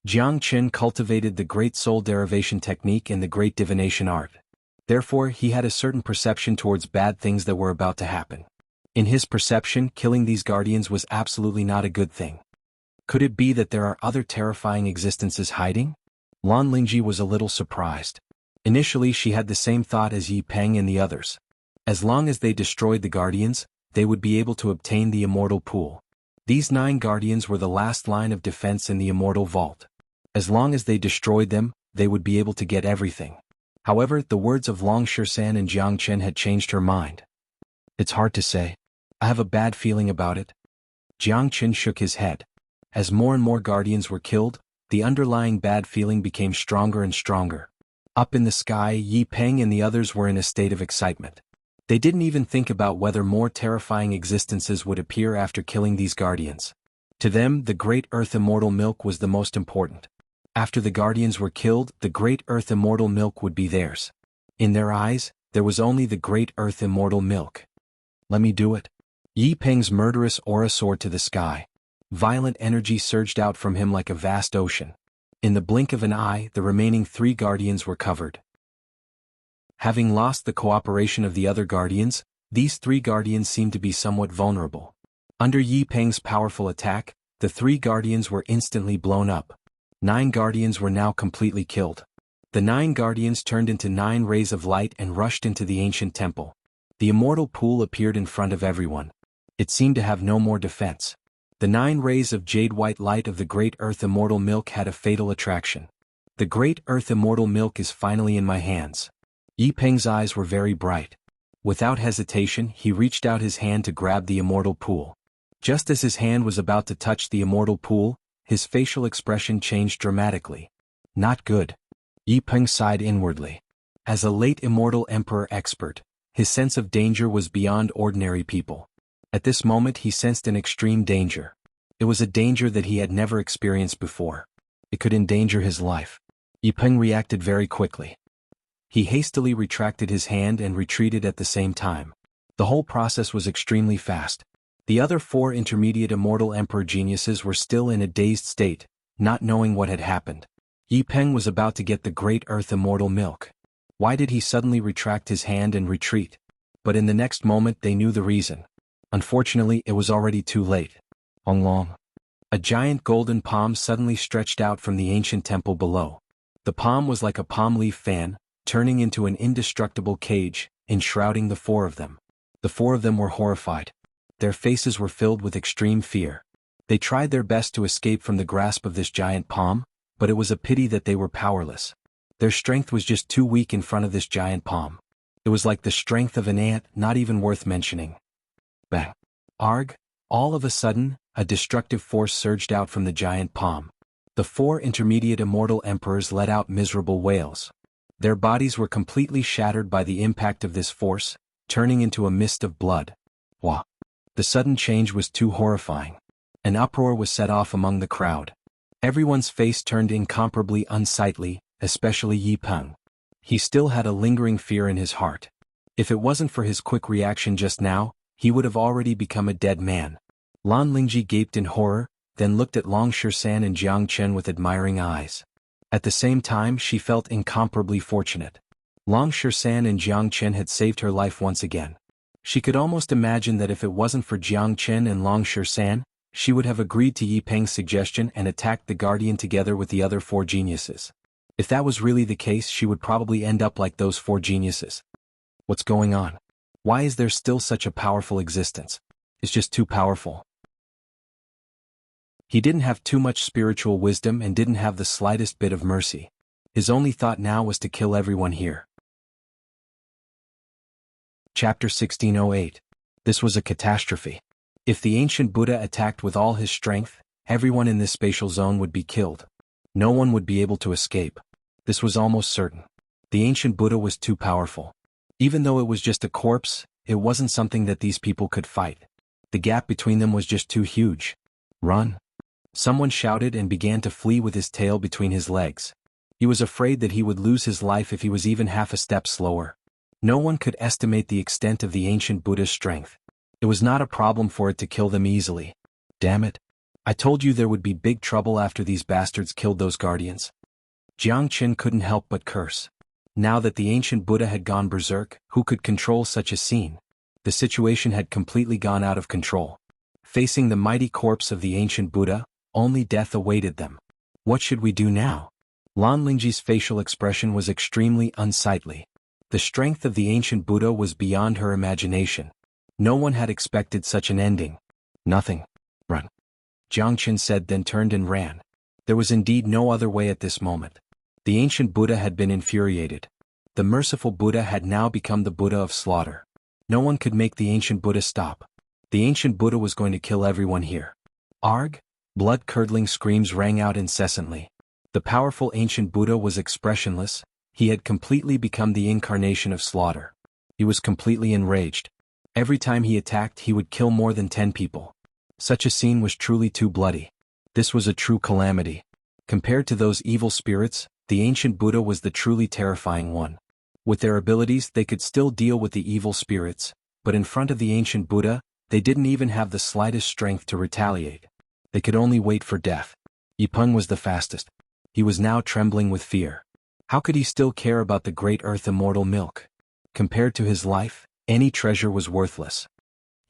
Jiang Chen cultivated the great soul derivation technique and the great divination art. Therefore, he had a certain perception towards bad things that were about to happen. In his perception, killing these guardians was absolutely not a good thing. Could it be that there are other terrifying existences hiding? Lan Lingji was a little surprised. Initially, she had the same thought as Yi Peng and the others. As long as they destroyed the guardians, they would be able to obtain the immortal pool. These 9 guardians were the last line of defense in the immortal vault. As long as they destroyed them, they would be able to get everything. However, the words of Long Shisan and Jiang Chen had changed her mind. "It's hard to say. I have a bad feeling about it." Jiang Chen shook his head. As more and more guardians were killed, the underlying bad feeling became stronger and stronger. Up in the sky, Yi Peng and the others were in a state of excitement. They didn't even think about whether more terrifying existences would appear after killing these guardians. To them, the great earth immortal milk was the most important. After the guardians were killed, the great earth immortal milk would be theirs. In their eyes, there was only the great earth immortal milk. "Let me do it." Yi Peng's murderous aura soared to the sky. Violent energy surged out from him like a vast ocean. In the blink of an eye, the remaining 3 guardians were covered. Having lost the cooperation of the other guardians, these 3 guardians seemed to be somewhat vulnerable. Under Yi Peng's powerful attack, the 3 guardians were instantly blown up. 9 guardians were now completely killed. The 9 guardians turned into 9 rays of light and rushed into the ancient temple. The immortal pool appeared in front of everyone. It seemed to have no more defense. The 9 rays of jade-white light of the great earth immortal milk had a fatal attraction. "The great earth immortal milk is finally in my hands." Yi Peng's eyes were very bright. Without hesitation, he reached out his hand to grab the immortal pool. Just as his hand was about to touch the immortal pool, his facial expression changed dramatically. "Not good." Yi Peng sighed inwardly. As a late immortal emperor expert, his sense of danger was beyond ordinary people. At this moment he sensed an extreme danger. It was a danger that he had never experienced before. It could endanger his life. Yi Peng reacted very quickly. He hastily retracted his hand and retreated at the same time. The whole process was extremely fast. The other 4 intermediate immortal emperor geniuses were still in a dazed state, not knowing what had happened. Yi Peng was about to get the great earth immortal milk. Why did he suddenly retract his hand and retreat? But in the next moment they knew the reason. Unfortunately, it was already too late. Long. A giant golden palm suddenly stretched out from the ancient temple below. The palm was like a palm leaf fan, turning into an indestructible cage, enshrouding the 4 of them. The 4 of them were horrified. Their faces were filled with extreme fear. They tried their best to escape from the grasp of this giant palm, but it was a pity that they were powerless. Their strength was just too weak in front of this giant palm. It was like the strength of an ant, not even worth mentioning. Bang! Arg! All of a sudden, a destructive force surged out from the giant palm. The 4 intermediate immortal emperors let out miserable wails. Their bodies were completely shattered by the impact of this force, turning into a mist of blood. Wah! The sudden change was too horrifying. An uproar was set off among the crowd. Everyone's face turned incomparably unsightly, especially Yi Peng. He still had a lingering fear in his heart. If it wasn't for his quick reaction just now, he would have already become a dead man. Lan Lingji gaped in horror, then looked at Long Shisan and Jiang Chen with admiring eyes. At the same time, she felt incomparably fortunate. Long Shisan and Jiang Chen had saved her life once again. She could almost imagine that if it wasn't for Jiang Chen and Long Shisan, she would have agreed to Yi Peng's suggestion and attacked the guardian together with the other 4 geniuses. If that was really the case, she would probably end up like those 4 geniuses. What's going on? Why is there still such a powerful existence? It's just too powerful. He didn't have too much spiritual wisdom and didn't have the slightest bit of mercy. His only thought now was to kill everyone here. Chapter 1608. This was a catastrophe. If the ancient Buddha attacked with all his strength, everyone in this spatial zone would be killed. No one would be able to escape. This was almost certain. The ancient Buddha was too powerful. Even though it was just a corpse, it wasn't something that these people could fight. The gap between them was just too huge. Run! Someone shouted and began to flee with his tail between his legs. He was afraid that he would lose his life if he was even half a step slower. No one could estimate the extent of the ancient Buddha's strength. It was not a problem for it to kill them easily. Damn it. I told you there would be big trouble after these bastards killed those guardians. Jiang Qin couldn't help but curse. Now that the ancient Buddha had gone berserk, who could control such a scene? The situation had completely gone out of control. Facing the mighty corpse of the ancient Buddha, only death awaited them. What should we do now? Lan Lingji's facial expression was extremely unsightly. The strength of the ancient Buddha was beyond her imagination. No one had expected such an ending. Nothing. Run. Jiang Qin said, then turned and ran. There was indeed no other way at this moment. The ancient Buddha had been infuriated. The merciful Buddha had now become the Buddha of slaughter. No one could make the ancient Buddha stop. The ancient Buddha was going to kill everyone here. Arg! Blood-curdling screams rang out incessantly. The powerful ancient Buddha was expressionless. He had completely become the incarnation of slaughter. He was completely enraged. Every time he attacked, he would kill more than 10 people. Such a scene was truly too bloody. This was a true calamity. Compared to those evil spirits, the ancient Buddha was the truly terrifying one. With their abilities, they could still deal with the evil spirits, but in front of the ancient Buddha, they didn't even have the slightest strength to retaliate. They could only wait for death. Yi Peng was the fastest. He was now trembling with fear. How could he still care about the great earth immortal milk? Compared to his life, any treasure was worthless.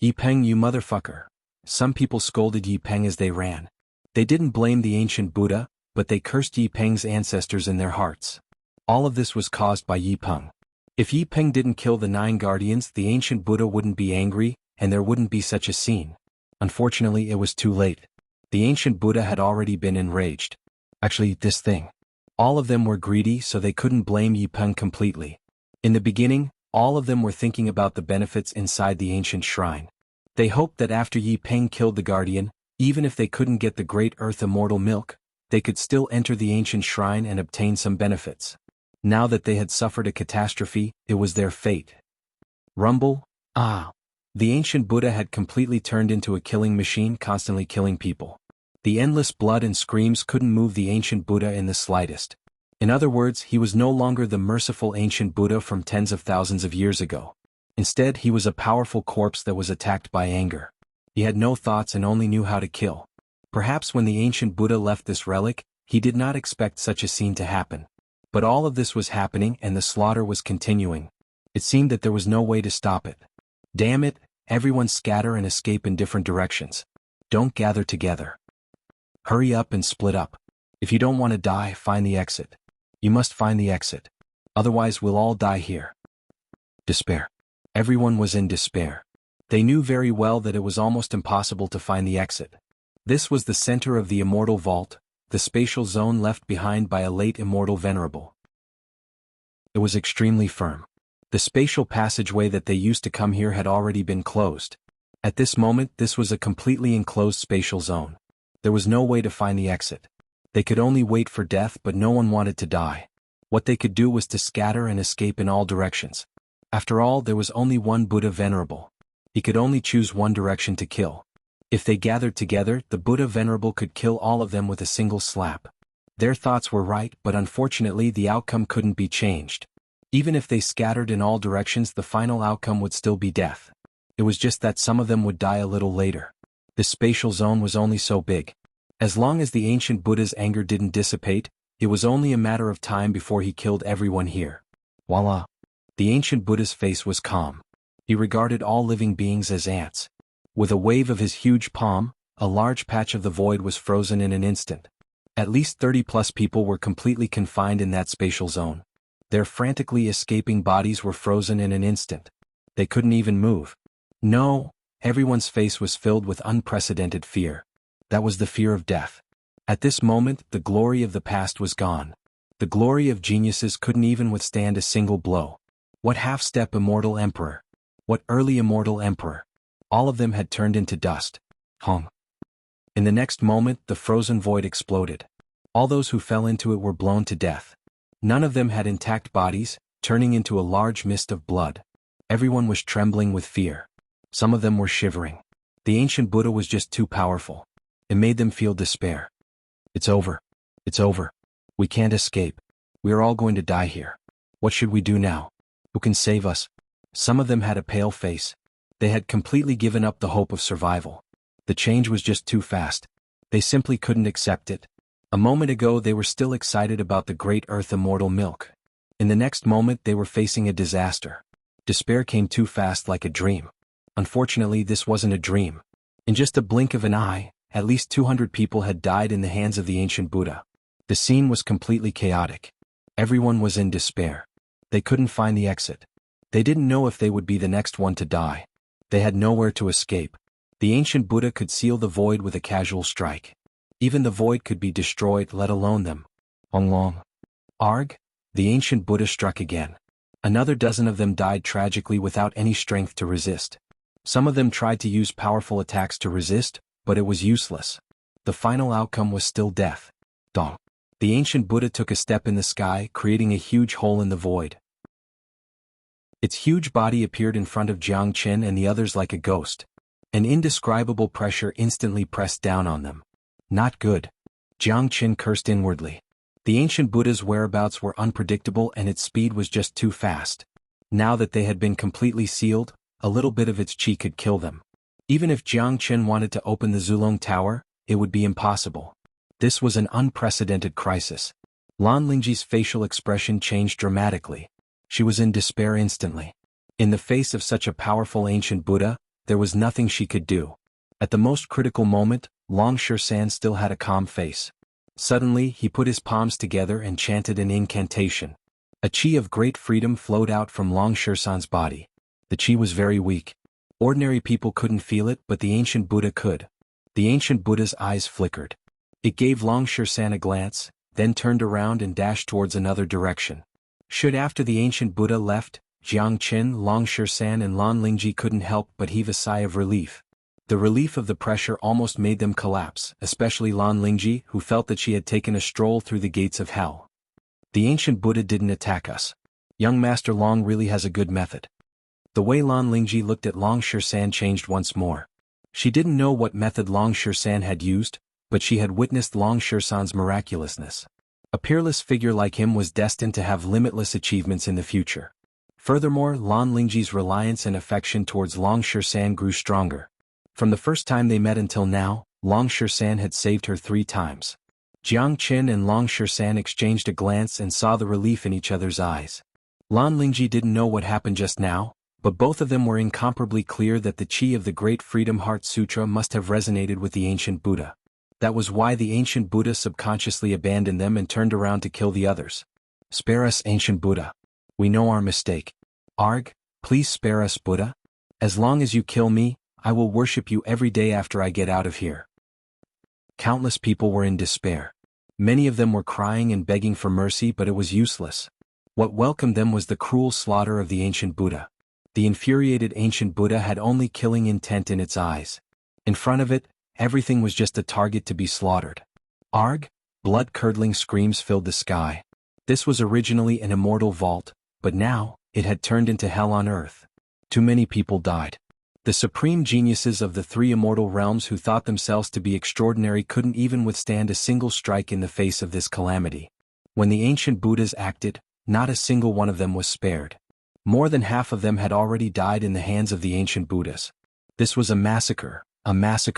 Yi Peng, you motherfucker. Some people scolded Yi Peng as they ran. They didn't blame the ancient Buddha, but they cursed Yi Peng's ancestors in their hearts. All of this was caused by Yi Peng. If Yi Peng didn't kill the 9 guardians, the ancient Buddha wouldn't be angry, and there wouldn't be such a scene. Unfortunately, it was too late. The ancient Buddha had already been enraged. Actually, this thing. All of them were greedy, so they couldn't blame Yi Peng completely. In the beginning, all of them were thinking about the benefits inside the ancient shrine. They hoped that after Yi Peng killed the guardian, even if they couldn't get the great earth immortal milk, they could still enter the ancient shrine and obtain some benefits. Now that they had suffered a catastrophe, it was their fate. Rumble? Ah! The ancient Buddha had completely turned into a killing machine, constantly killing people. The endless blood and screams couldn't move the ancient Buddha in the slightest. In other words, he was no longer the merciful ancient Buddha from tens of thousands of years ago. Instead, he was a powerful corpse that was attacked by anger. He had no thoughts and only knew how to kill. Perhaps when the ancient Buddha left this relic, he did not expect such a scene to happen. But all of this was happening and the slaughter was continuing. It seemed that there was no way to stop it. Damn it, everyone scatter and escape in different directions. Don't gather together. Hurry up and split up. If you don't want to die, find the exit. You must find the exit. Otherwise we'll all die here. Despair. Everyone was in despair. They knew very well that it was almost impossible to find the exit. This was the center of the immortal vault, the spatial zone left behind by a late immortal venerable. It was extremely firm. The spatial passageway that they used to come here had already been closed. At this moment, this was a completely enclosed spatial zone. There was no way to find the exit. They could only wait for death, but no one wanted to die. What they could do was to scatter and escape in all directions. After all, there was only one Buddha Venerable. He could only choose one direction to kill. If they gathered together, the Buddha Venerable could kill all of them with a single slap. Their thoughts were right, but unfortunately the outcome couldn't be changed. Even if they scattered in all directions, the final outcome would still be death. It was just that some of them would die a little later. The spatial zone was only so big. As long as the ancient Buddha's anger didn't dissipate, it was only a matter of time before he killed everyone here. Voila! The ancient Buddha's face was calm. He regarded all living beings as ants. With a wave of his huge palm, A large patch of the void was frozen in an instant. At least 30+ people were completely confined in that spatial zone. Their frantically escaping bodies were frozen in an instant. They couldn't even move. No, everyone's face was filled with unprecedented fear. That was the fear of death. At this moment, the glory of the past was gone. The glory of geniuses couldn't even withstand a single blow. What half-step immortal emperor? What early immortal emperor? All of them had turned into dust. Hung. In the next moment, the frozen void exploded. All those who fell into it were blown to death. None of them had intact bodies, turning into a large mist of blood. Everyone was trembling with fear. Some of them were shivering. The ancient Buddha was just too powerful. It made them feel despair. It's over. It's over. We can't escape. We are all going to die here. What should we do now? Who can save us? Some of them had a pale face. They had completely given up the hope of survival. The change was just too fast. They simply couldn't accept it. A moment ago they were still excited about the great earth immortal milk. In the next moment they were facing a disaster. Despair came too fast like a dream. Unfortunately, this wasn't a dream. In just a blink of an eye, at least 200 people had died in the hands of the ancient Buddha. The scene was completely chaotic. Everyone was in despair. They couldn't find the exit. They didn't know if they would be the next one to die. They had nowhere to escape. The ancient Buddha could seal the void with a casual strike. Even the void could be destroyed, let alone them. Long. Arg? The ancient Buddha struck again. Another dozen of them died tragically without any strength to resist. Some of them tried to use powerful attacks to resist, but it was useless. The final outcome was still death. Dong. The ancient Buddha took a step in the sky, creating a huge hole in the void. Its huge body appeared in front of Jiang Qin and the others like a ghost. An indescribable pressure instantly pressed down on them. Not good. Jiang Qin cursed inwardly. The ancient Buddha's whereabouts were unpredictable and its speed was just too fast. Now that they had been completely sealed, a little bit of its chi could kill them. Even if Jiang Qin wanted to open the Zulong Tower, it would be impossible. This was an unprecedented crisis. Lan Lingji's facial expression changed dramatically. She was in despair instantly. In the face of such a powerful ancient Buddha, there was nothing she could do. At the most critical moment, Long Shan still had a calm face. Suddenly, he put his palms together and chanted an incantation. A chi of great freedom flowed out from Long Shan's body. The chi was very weak. Ordinary people couldn't feel it, but the ancient Buddha could. The ancient Buddha's eyes flickered. It gave Long Shan a glance, then turned around and dashed towards another direction. After the ancient Buddha left, Jiang Qin, Long Shan and Lan Lingji couldn't help but heave a sigh of relief. The relief of the pressure almost made them collapse, especially Lan Lingji, who felt that she had taken a stroll through the gates of hell. The ancient Buddha didn't attack us. Young Master Long really has a good method. The way Lan Lingji looked at Long Shan changed once more. She didn't know what method Long Shan had used, but she had witnessed Long Shan's miraculousness. A peerless figure like him was destined to have limitless achievements in the future. Furthermore, Lan Lingji's reliance and affection towards Long Shan grew stronger. From the first time they met until now, Long Shan had saved her 3 times. Jiang Qin and Long Shan exchanged a glance and saw the relief in each other's eyes. Lan Lingji didn't know what happened just now, but both of them were incomparably clear that the chi of the Great Freedom Heart Sutra must have resonated with the ancient Buddha. That was why the ancient Buddha subconsciously abandoned them and turned around to kill the others. Spare us, ancient Buddha. We know our mistake. Arg, please spare us, Buddha. As long as you kill me, I will worship you every day after I get out of here. Countless people were in despair. Many of them were crying and begging for mercy, but it was useless. What welcomed them was the cruel slaughter of the ancient Buddha. The infuriated ancient Buddha had only killing intent in its eyes. In front of it, everything was just a target to be slaughtered. Arg! Blood-curdling screams filled the sky. This was originally an immortal vault, but now, it had turned into hell on earth. Too many people died. The supreme geniuses of the 3 immortal realms who thought themselves to be extraordinary couldn't even withstand a single strike in the face of this calamity. When the ancient Buddhas acted, not a single one of them was spared. More than half of them had already died in the hands of the ancient Buddhas. This was a massacre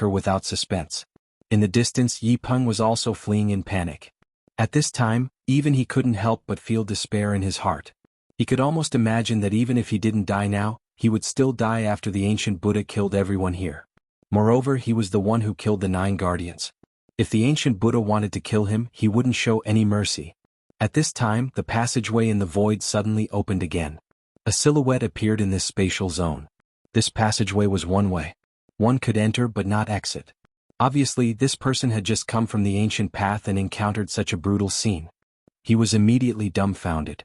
without suspense. In the distance, Yi Peng was also fleeing in panic. At this time, even he couldn't help but feel despair in his heart. He could almost imagine that even if he didn't die now, he would still die after the ancient Buddha killed everyone here. Moreover, he was the one who killed the 9 guardians. If the ancient Buddha wanted to kill him, he wouldn't show any mercy. At this time, the passageway in the void suddenly opened again. A silhouette appeared in this spatial zone. This passageway was one way. One could enter but not exit. Obviously, this person had just come from the ancient path and encountered such a brutal scene. He was immediately dumbfounded.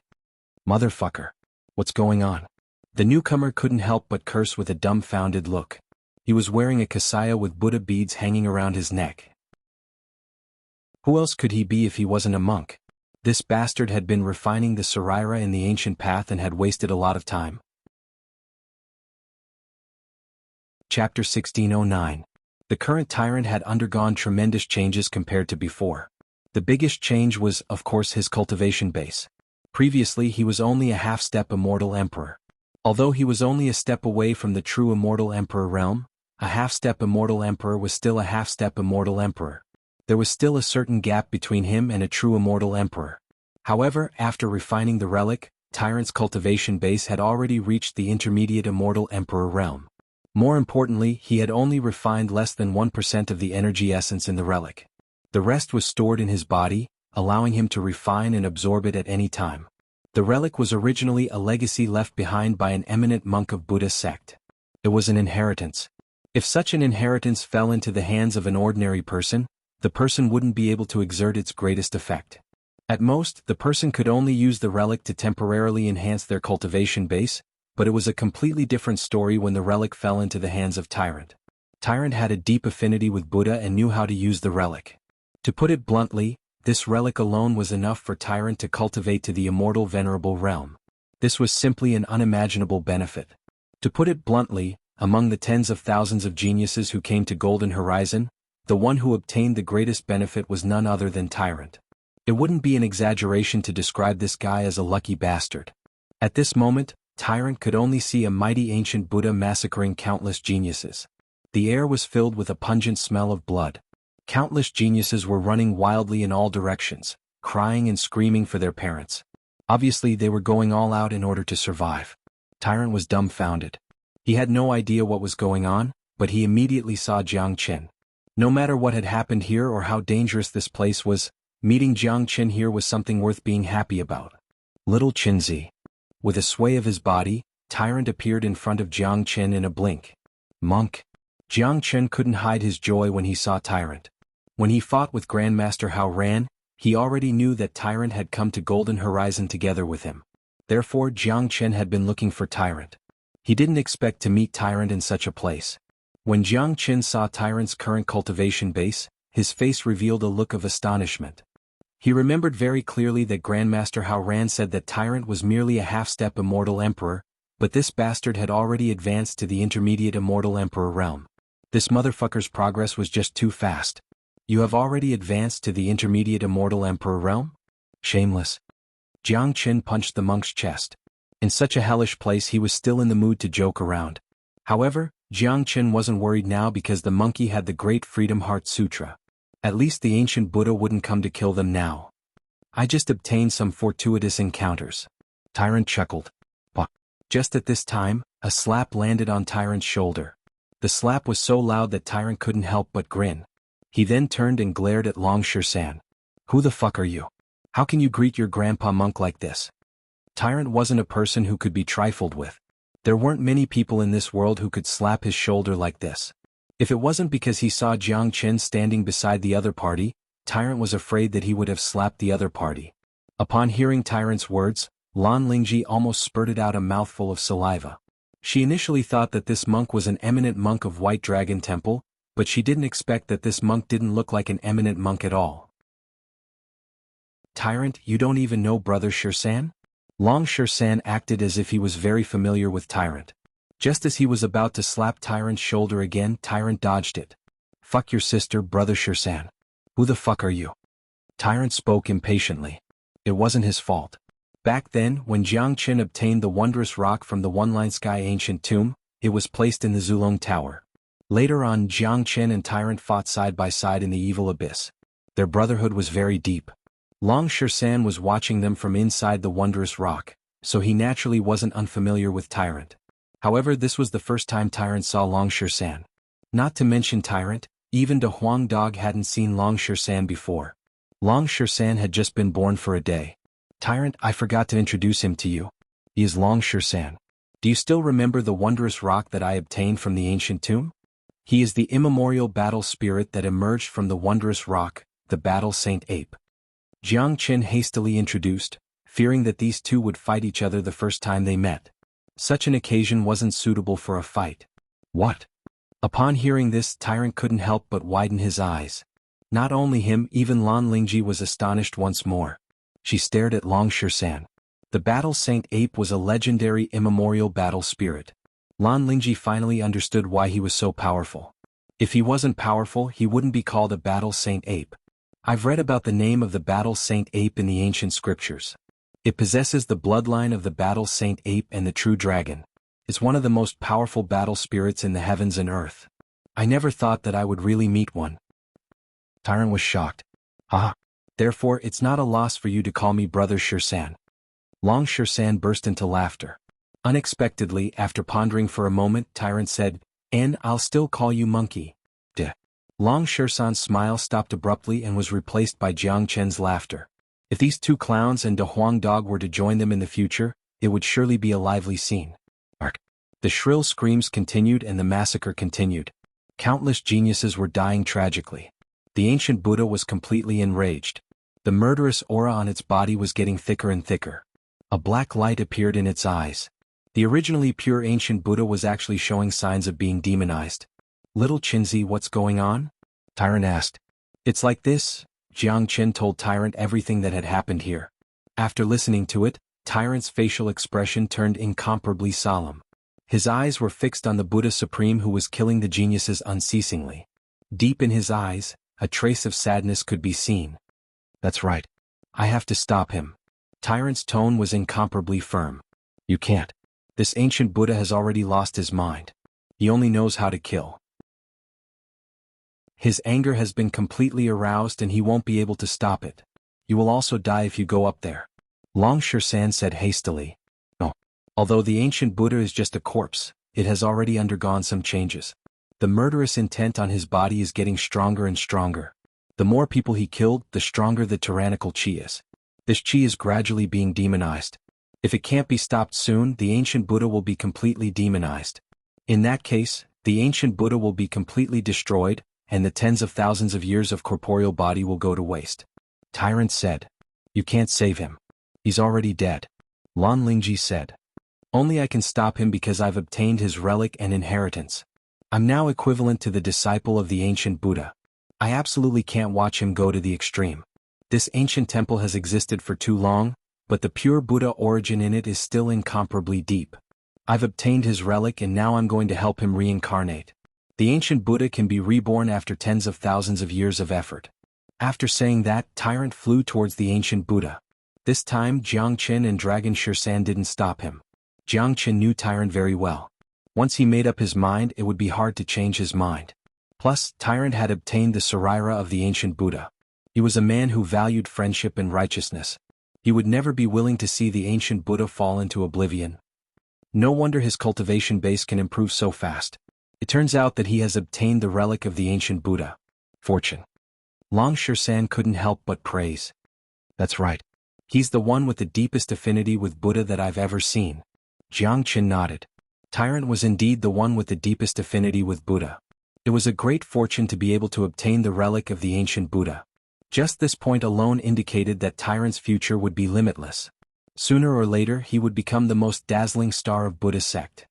Motherfucker. What's going on? The newcomer couldn't help but curse with a dumbfounded look. He was wearing a xianxia with Buddha beads hanging around his neck. Who else could he be if he wasn't a monk? This bastard had been refining the saraira in the ancient path and had wasted a lot of time. Chapter 1609. The current tyrant had undergone tremendous changes compared to before. The biggest change was, of course, his cultivation base. Previously he was only a half-step immortal emperor. Although he was only a step away from the true immortal emperor realm, a half-step immortal emperor was still a half-step immortal emperor. There was still a certain gap between him and a true immortal emperor. However, after refining the relic, Tyrant's cultivation base had already reached the intermediate immortal emperor realm. More importantly, he had only refined less than 1% of the energy essence in the relic. The rest was stored in his body, allowing him to refine and absorb it at any time. The relic was originally a legacy left behind by an eminent monk of Buddha sect. It was an inheritance. If such an inheritance fell into the hands of an ordinary person, the person wouldn't be able to exert its greatest effect. At most, the person could only use the relic to temporarily enhance their cultivation base, but it was a completely different story when the relic fell into the hands of Tyrant. Tyrant had a deep affinity with Buddha and knew how to use the relic. To put it bluntly, this relic alone was enough for Tyrant to cultivate to the immortal venerable realm. This was simply an unimaginable benefit. To put it bluntly, among the tens of thousands of geniuses who came to Golden Horizon, the one who obtained the greatest benefit was none other than Tyrant. It wouldn't be an exaggeration to describe this guy as a lucky bastard. At this moment, Tyrant could only see a mighty ancient Buddha massacring countless geniuses. The air was filled with a pungent smell of blood. Countless geniuses were running wildly in all directions, crying and screaming for their parents. Obviously, they were going all out in order to survive. Tyrant was dumbfounded. He had no idea what was going on, but he immediately saw Jianghu. No matter what had happened here or how dangerous this place was, meeting Jianghu here was something worth being happy about. Little Qinzi. With a sway of his body, Tyrant appeared in front of Jianghu in a blink. Monk. Jianghu couldn't hide his joy when he saw Tyrant. When he fought with Grandmaster Xuanhuan, he already knew that Tyrant had come to Golden Horizon together with him. Therefore Jianghu had been looking for Tyrant. He didn't expect to meet Tyrant in such a place. When Jianghu saw Tyrant's current cultivation base, his face revealed a look of astonishment. He remembered very clearly that Grandmaster Xuanhuan said that Tyrant was merely a half-step immortal emperor, but this bastard had already advanced to the intermediate immortal emperor realm. This motherfucker's progress was just too fast. You have already advanced to the intermediate immortal emperor realm? Shameless. Jianghu punched the monk's chest. In such a hellish place he was still in the mood to joke around. However, Jianghu wasn't worried now because the monkey had the Great Freedom Heart Sutra. At least the ancient Buddha wouldn't come to kill them now. I just obtained some fortuitous encounters. Tyrant chuckled. But just at this time, a slap landed on Tyrant's shoulder. The slap was so loud that Tyrant couldn't help but grin. He then turned and glared at Long Shisan. Who the fuck are you? How can you greet your grandpa monk like this? Tyrant wasn't a person who could be trifled with. There weren't many people in this world who could slap his shoulder like this. If it wasn't because he saw Jianghu standing beside the other party, Tyrant was afraid that he would have slapped the other party. Upon hearing Tyrant's words, Lan Lingji almost spurted out a mouthful of saliva. She initially thought that this monk was an eminent monk of White Dragon Temple, but she didn't expect that this monk didn't look like an eminent monk at all. Tyrant, you don't even know Brother Shisan? Long Shisan acted as if he was very familiar with Tyrant. Just as he was about to slap Tyrant's shoulder again, Tyrant dodged it. Fuck your sister, Brother Shisan. Who the fuck are you? Tyrant spoke impatiently. It wasn't his fault. Back then, when Jianghu obtained the wondrous rock from the One-Line Sky ancient tomb, it was placed in the Zulong Tower. Later on, Jianghu and Tyrant fought side by side in the evil abyss. Their brotherhood was very deep. Long Shisan was watching them from inside the wondrous rock, so he naturally wasn't unfamiliar with Tyrant. However, this was the first time Tyrant saw Long Shisan. Not to mention Tyrant, even the Huang dog hadn't seen Long Shersan before. Long Shersan had just been born for a day. Tyrant, I forgot to introduce him to you. He is Long Shersan. Do you still remember the wondrous rock that I obtained from the ancient tomb? He is the immemorial battle spirit that emerged from the wondrous rock, the battle Saint Ape. Jiang Qin hastily introduced, fearing that these two would fight each other the first time they met. Such an occasion wasn't suitable for a fight. What? Upon hearing this, Tyrant couldn't help but widen his eyes. Not only him, even Lan Lingji was astonished once more. She stared at Long Shersan. The battle Saint Ape was a legendary immemorial battle spirit. Lan Lingji finally understood why he was so powerful. If he wasn't powerful, he wouldn't be called a battle Saint Ape. I've read about the name of the battle Saint Ape in the ancient scriptures. It possesses the bloodline of the battle Saint Ape and the true dragon. It's one of the most powerful battle spirits in the heavens and earth. I never thought that I would really meet one. Tyrant was shocked. Ah. Therefore it's not a loss for you to call me Brother Shersan. Long Shersan burst into laughter. Unexpectedly, after pondering for a moment, Tyrant said, "And I'll still call you Monkey." Duh. Long Shersan's smile stopped abruptly and was replaced by Jiang Chen's laughter. If these two clowns and De Huang Dog were to join them in the future, it would surely be a lively scene. Ark. The shrill screams continued and the massacre continued. Countless geniuses were dying tragically. The ancient Buddha was completely enraged. The murderous aura on its body was getting thicker and thicker. A black light appeared in its eyes. The originally pure ancient Buddha was actually showing signs of being demonized. Little Chinzi, what's going on? Tyrant asked. It's like this. Jiang Qin told Tyrant everything that had happened here. After listening to it, Tyrant's facial expression turned incomparably solemn. His eyes were fixed on the Buddha Supreme who was killing the geniuses unceasingly. Deep in his eyes, a trace of sadness could be seen. That's right. I have to stop him. Tyrant's tone was incomparably firm. You can't. This ancient Buddha has already lost his mind. He only knows how to kill. His anger has been completely aroused and he won't be able to stop it. You will also die if you go up there. Long Shersan said hastily. No. Although the ancient Buddha is just a corpse, it has already undergone some changes. The murderous intent on his body is getting stronger and stronger. The more people he killed, the stronger the tyrannical chi is. This chi is gradually being demonized. If it can't be stopped soon, the ancient Buddha will be completely demonized. In that case, the ancient Buddha will be completely destroyed, and the tens of thousands of years of corporeal body will go to waste. Tyrant said. You can't save him. He's already dead. Lan Lingji said. Only I can stop him because I've obtained his relic and inheritance. I'm now equivalent to the disciple of the ancient Buddha. I absolutely can't watch him go to the extreme. This ancient temple has existed for too long, but the pure Buddha origin in it is still incomparably deep. I've obtained his relic and now I'm going to help him reincarnate. The ancient Buddha can be reborn after tens of thousands of years of effort. After saying that, Tyrant flew towards the ancient Buddha. This time Jiang Qin and Dragon Shersan didn't stop him. Jiang Qin knew Tyrant very well. Once he made up his mind, it would be hard to change his mind. Plus, Tyrant had obtained the Sarira of the ancient Buddha. He was a man who valued friendship and righteousness. He would never be willing to see the ancient Buddha fall into oblivion. No wonder his cultivation base can improve so fast. It turns out that he has obtained the relic of the ancient Buddha. Fortune. Long Shersan couldn't help but praise. That's right. He's the one with the deepest affinity with Buddha that I've ever seen. Jiang Qin nodded. Tyrant was indeed the one with the deepest affinity with Buddha. It was a great fortune to be able to obtain the relic of the ancient Buddha. Just this point alone indicated that Tyrant's future would be limitless. Sooner or later he would become the most dazzling star of Buddha's sect.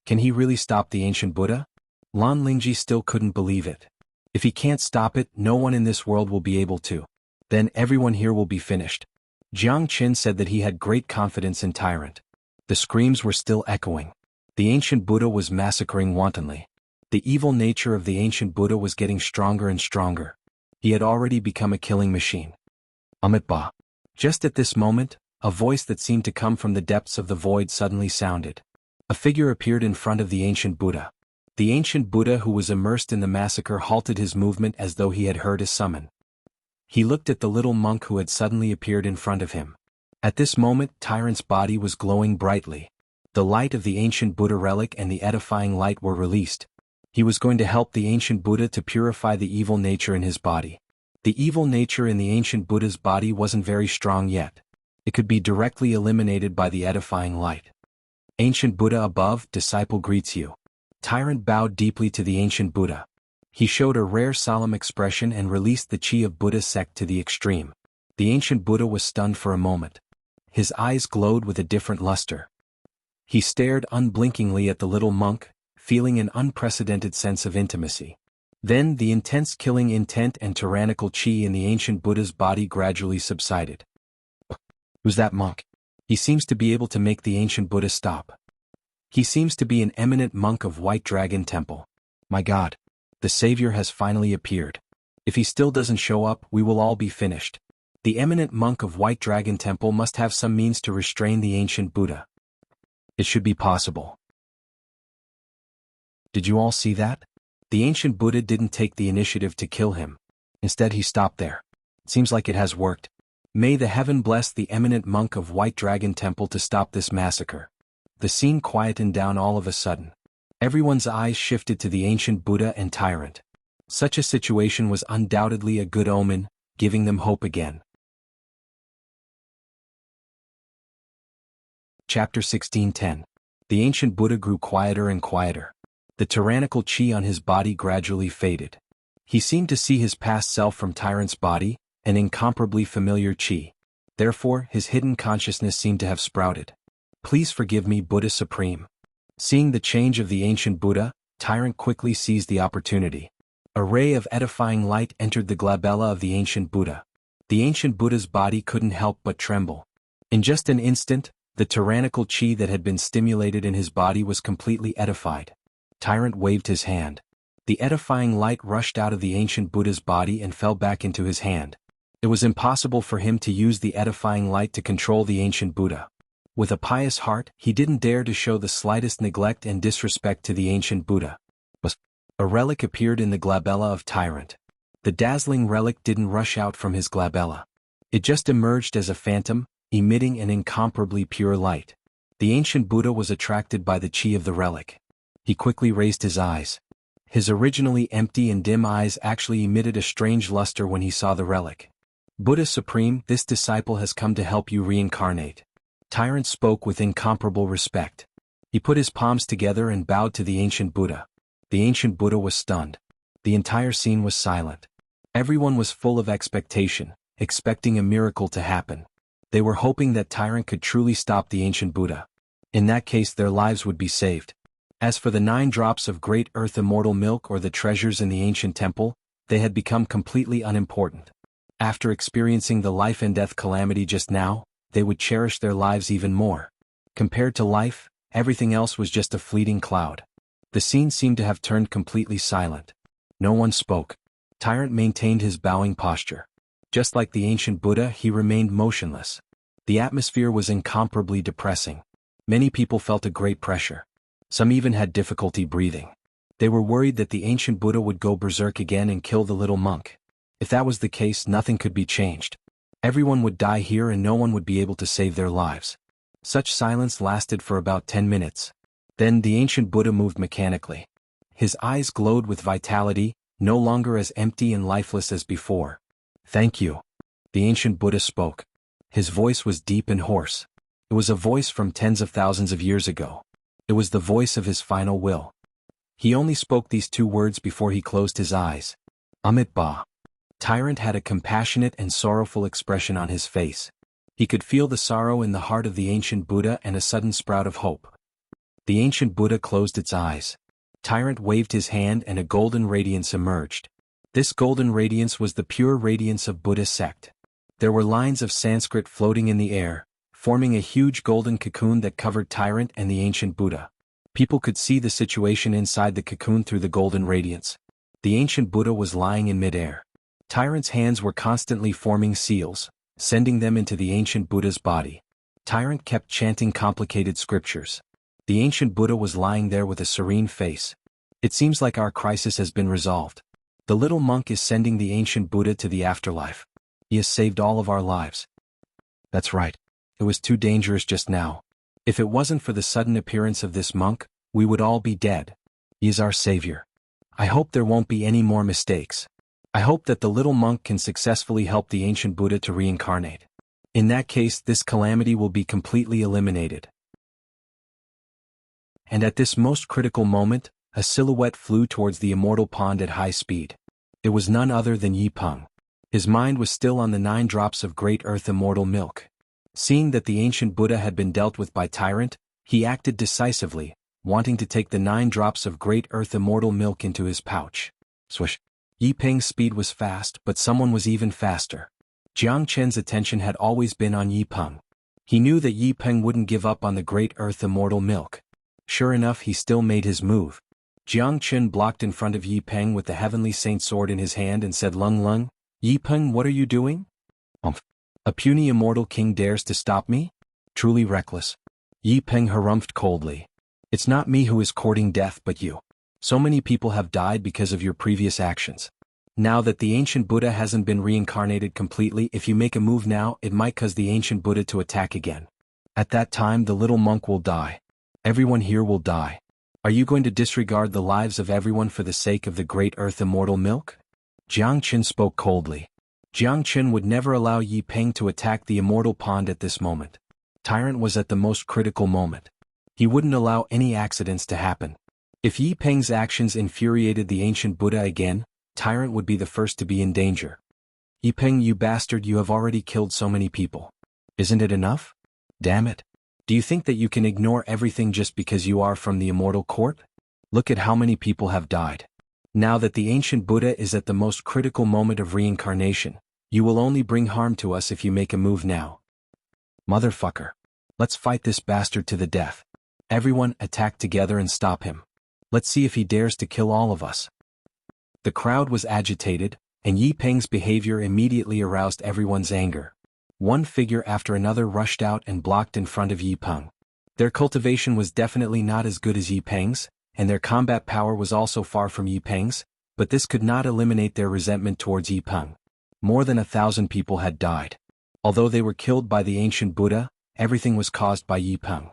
Can he really stop the ancient Buddha? Lan Lingji still couldn't believe it. If he can't stop it, no one in this world will be able to. Then everyone here will be finished. Jiang Qin said that he had great confidence in Tyrant. The screams were still echoing. The ancient Buddha was massacring wantonly. The evil nature of the ancient Buddha was getting stronger and stronger. He had already become a killing machine. Amitabha. Just at this moment, a voice that seemed to come from the depths of the void suddenly sounded. A figure appeared in front of the ancient Buddha. The ancient Buddha who was immersed in the massacre halted his movement as though he had heard a summon. He looked at the little monk who had suddenly appeared in front of him. At this moment, Tyrant's body was glowing brightly. The light of the ancient Buddha relic and the edifying light were released. He was going to help the ancient Buddha to purify the evil nature in his body. The evil nature in the ancient Buddha's body wasn't very strong yet. It could be directly eliminated by the edifying light. Ancient Buddha above, disciple greets you. Tyrant bowed deeply to the ancient Buddha. He showed a rare solemn expression and released the chi of Buddha's sect to the extreme. The ancient Buddha was stunned for a moment. His eyes glowed with a different luster. He stared unblinkingly at the little monk, feeling an unprecedented sense of intimacy. Then the intense killing intent and tyrannical chi in the ancient Buddha's body gradually subsided. Who's that monk? He seems to be able to make the ancient Buddha stop. He seems to be an eminent monk of White Dragon Temple. My God, the Savior has finally appeared. If he still doesn't show up, we will all be finished. The eminent monk of White Dragon Temple must have some means to restrain the ancient Buddha. It should be possible. Did you all see that? The ancient Buddha didn't take the initiative to kill him. Instead he stopped there. Seems like it has worked. May the heaven bless the eminent monk of White Dragon Temple to stop this massacre. The scene quietened down all of a sudden. Everyone's eyes shifted to the ancient Buddha and tyrant. Such a situation was undoubtedly a good omen, giving them hope again. Chapter 16:10. The ancient Buddha grew quieter and quieter. The tyrannical chi on his body gradually faded. He seemed to see his past self from tyrant's body, an incomparably familiar chi. Therefore, his hidden consciousness seemed to have sprouted. Please forgive me, Buddha Supreme. Seeing the change of the ancient Buddha, tyrant quickly seized the opportunity. A ray of edifying light entered the glabella of the ancient Buddha. The ancient Buddha's body couldn't help but tremble. In just an instant, the tyrannical chi that had been stimulated in his body was completely edified. Tyrant waved his hand. The edifying light rushed out of the ancient Buddha's body and fell back into his hand. It was impossible for him to use the edifying light to control the ancient Buddha. With a pious heart, he didn't dare to show the slightest neglect and disrespect to the ancient Buddha. A relic appeared in the glabella of Tyrant. The dazzling relic didn't rush out from his glabella. It just emerged as a phantom, emitting an incomparably pure light. The ancient Buddha was attracted by the chi of the relic. He quickly raised his eyes. His originally empty and dim eyes actually emitted a strange luster when he saw the relic. Buddha Supreme, this disciple has come to help you reincarnate. Tyrant spoke with incomparable respect. He put his palms together and bowed to the ancient Buddha. The ancient Buddha was stunned. The entire scene was silent. Everyone was full of expectation, expecting a miracle to happen. They were hoping that Tyrant could truly stop the ancient Buddha. In that case, their lives would be saved. As for the 9 drops of great earth immortal milk or the treasures in the ancient temple, they had become completely unimportant. After experiencing the life and death calamity just now, they would cherish their lives even more. Compared to life, everything else was just a fleeting cloud. The scene seemed to have turned completely silent. No one spoke. Tyrant maintained his bowing posture. Just like the ancient Buddha, he remained motionless. The atmosphere was incomparably depressing. Many people felt a great pressure. Some even had difficulty breathing. They were worried that the ancient Buddha would go berserk again and kill the little monk. If that was the case, nothing could be changed. Everyone would die here and no one would be able to save their lives. Such silence lasted for about 10 minutes. Then the ancient Buddha moved mechanically. His eyes glowed with vitality, no longer as empty and lifeless as before. Thank you. The ancient Buddha spoke. His voice was deep and hoarse. It was a voice from tens of thousands of years ago. It was the voice of his final will. He only spoke these 2 words before he closed his eyes. Amit Ba. Tyrant had a compassionate and sorrowful expression on his face. He could feel the sorrow in the heart of the ancient Buddha and a sudden sprout of hope. The ancient Buddha closed its eyes. Tyrant waved his hand and a golden radiance emerged. This golden radiance was the pure radiance of Buddha's sect. There were lines of Sanskrit floating in the air, forming a huge golden cocoon that covered Tyrant and the ancient Buddha. People could see the situation inside the cocoon through the golden radiance. The ancient Buddha was lying in midair. Tyrant's hands were constantly forming seals, sending them into the ancient Buddha's body. Tyrant kept chanting complicated scriptures. The ancient Buddha was lying there with a serene face. It seems like our crisis has been resolved. The little monk is sending the ancient Buddha to the afterlife. He has saved all of our lives. That's right. It was too dangerous just now. If it wasn't for the sudden appearance of this monk, we would all be dead. He is our savior. I hope there won't be any more mistakes. I hope that the little monk can successfully help the ancient Buddha to reincarnate. In that case, this calamity will be completely eliminated. And at this most critical moment, a silhouette flew towards the immortal pond at high speed. It was none other than Yi Peng. His mind was still on the 9 drops of great earth immortal milk. Seeing that the ancient Buddha had been dealt with by tyrant, he acted decisively, wanting to take the 9 drops of great earth immortal milk into his pouch. Swish! Yi Peng's speed was fast, but someone was even faster. Jiang Chen's attention had always been on Yi Peng. He knew that Yi Peng wouldn't give up on the great earth immortal milk. Sure enough, he still made his move. Jiang Chen blocked in front of Yi Peng with the heavenly saint sword in his hand and said, "Lung Lung, Yi Peng, what are you doing?" A puny immortal king dares to stop me? Truly reckless. Yi Peng harumphed coldly. It's not me who is courting death but you. So many people have died because of your previous actions. Now that the ancient Buddha hasn't been reincarnated completely, if you make a move now, it might cause the ancient Buddha to attack again. At that time the little monk will die. Everyone here will die. Are you going to disregard the lives of everyone for the sake of the great earth immortal milk? Jiang Chen spoke coldly. Jiang Chen would never allow Yi Peng to attack the immortal pond at this moment. Tyrant was at the most critical moment. He wouldn't allow any accidents to happen. If Yi Peng's actions infuriated the ancient Buddha again, Tyrant would be the first to be in danger. Yi Peng, you bastard, you have already killed so many people. Isn't it enough? Damn it. Do you think that you can ignore everything just because you are from the immortal court? Look at how many people have died. Now that the ancient Buddha is at the most critical moment of reincarnation, you will only bring harm to us if you make a move now. Motherfucker. Let's fight this bastard to the death. Everyone attack together and stop him. Let's see if he dares to kill all of us. The crowd was agitated, and Yi Peng's behavior immediately aroused everyone's anger. One figure after another rushed out and blocked in front of Yi Peng. Their cultivation was definitely not as good as Yi Peng's, and their combat power was also far from Yi Peng's, but this could not eliminate their resentment towards Yi Peng. More than 1,000 people had died. Although they were killed by the ancient Buddha, everything was caused by Yi Peng.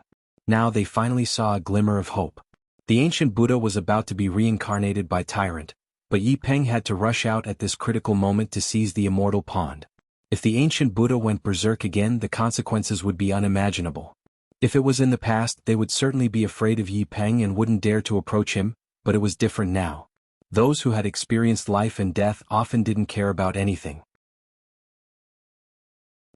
Now they finally saw a glimmer of hope. The ancient Buddha was about to be reincarnated by Tyrant, but Yi Peng had to rush out at this critical moment to seize the immortal pond. If the ancient Buddha went berserk again, the consequences would be unimaginable. If it was in the past, they would certainly be afraid of Yi Peng and wouldn't dare to approach him, but it was different now. Those who had experienced life and death often didn't care about anything.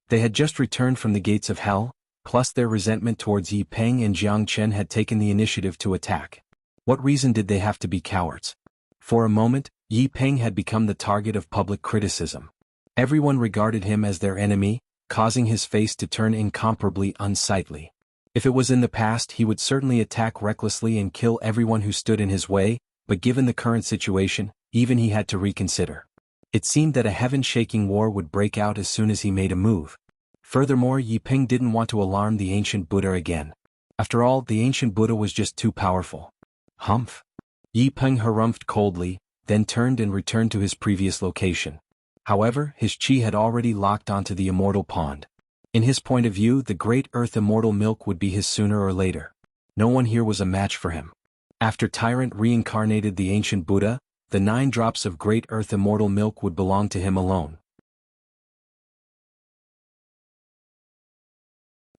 They had just returned from the gates of hell, plus their resentment towards Yi Peng and Jiang Chen had taken the initiative to attack. What reason did they have to be cowards? For a moment, Yi Peng had become the target of public criticism. Everyone regarded him as their enemy, causing his face to turn incomparably unsightly. If it was in the past, he would certainly attack recklessly and kill everyone who stood in his way, but given the current situation, even he had to reconsider. It seemed that a heaven-shaking war would break out as soon as he made a move. Furthermore, Yi Peng didn't want to alarm the ancient Buddha again. After all, the ancient Buddha was just too powerful. Humph. Yi Peng harumphed coldly, then turned and returned to his previous location. However, his chi had already locked onto the immortal pond. In his point of view, the great earth immortal milk would be his sooner or later. No one here was a match for him. After Tyrant reincarnated the ancient Buddha, the 9 drops of great earth immortal milk would belong to him alone.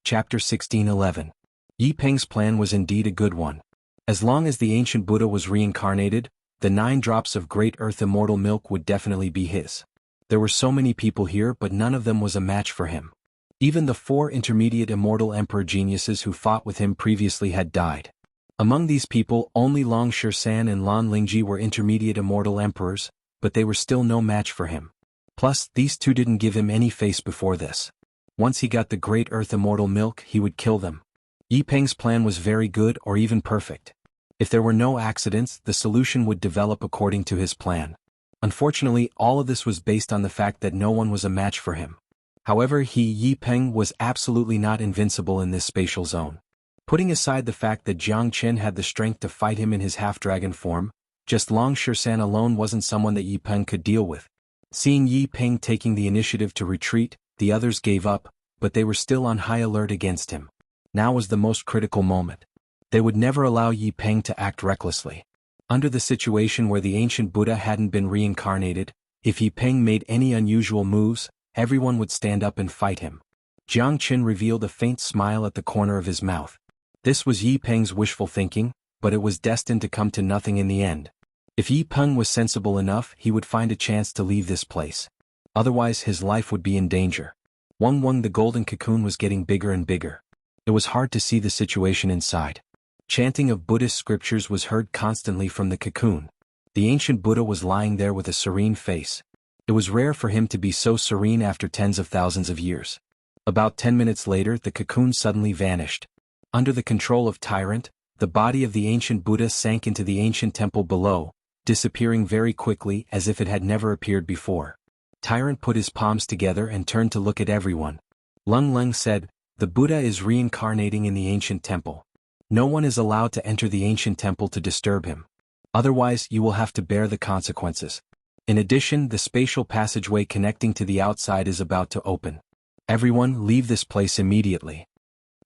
Chapter 16:11. Yi Peng's plan was indeed a good one. As long as the ancient Buddha was reincarnated, the 9 drops of great earth immortal milk would definitely be his. There were so many people here, but none of them was a match for him. Even the 4 intermediate immortal emperor geniuses who fought with him previously had died. Among these people, only Long Shisan and Lan Lingji were intermediate immortal emperors, but they were still no match for him. Plus, these 2 didn't give him any face before this. Once he got the great earth immortal milk, he would kill them. Yi Peng's plan was very good or even perfect. If there were no accidents, the solution would develop according to his plan. Unfortunately, all of this was based on the fact that no one was a match for him. However, Yi Peng was absolutely not invincible in this spatial zone. Putting aside the fact that Jiang Chen had the strength to fight him in his half-dragon form, just Long Shisan alone wasn't someone that Yi Peng could deal with. Seeing Yi Peng taking the initiative to retreat, the others gave up, but they were still on high alert against him. Now was the most critical moment. They would never allow Yi Peng to act recklessly. Under the situation where the ancient Buddha hadn't been reincarnated, if Yi Peng made any unusual moves, everyone would stand up and fight him. Jiang Qin revealed a faint smile at the corner of his mouth. This was Yi Peng's wishful thinking, but it was destined to come to nothing in the end. If Yi Peng was sensible enough, he would find a chance to leave this place. Otherwise his life would be in danger. Wang, the golden cocoon, was getting bigger and bigger. It was hard to see the situation inside. Chanting of Buddhist scriptures was heard constantly from the cocoon. The ancient Buddha was lying there with a serene face. It was rare for him to be so serene after tens of thousands of years. About 10 minutes later, the cocoon suddenly vanished. Under the control of Tyrant, the body of the ancient Buddha sank into the ancient temple below, disappearing very quickly as if it had never appeared before. Tyrant put his palms together and turned to look at everyone. Leng said, "The Buddha is reincarnating in the ancient temple. No one is allowed to enter the ancient temple to disturb him. Otherwise you will have to bear the consequences. In addition, the spatial passageway connecting to the outside is about to open. Everyone, leave this place immediately."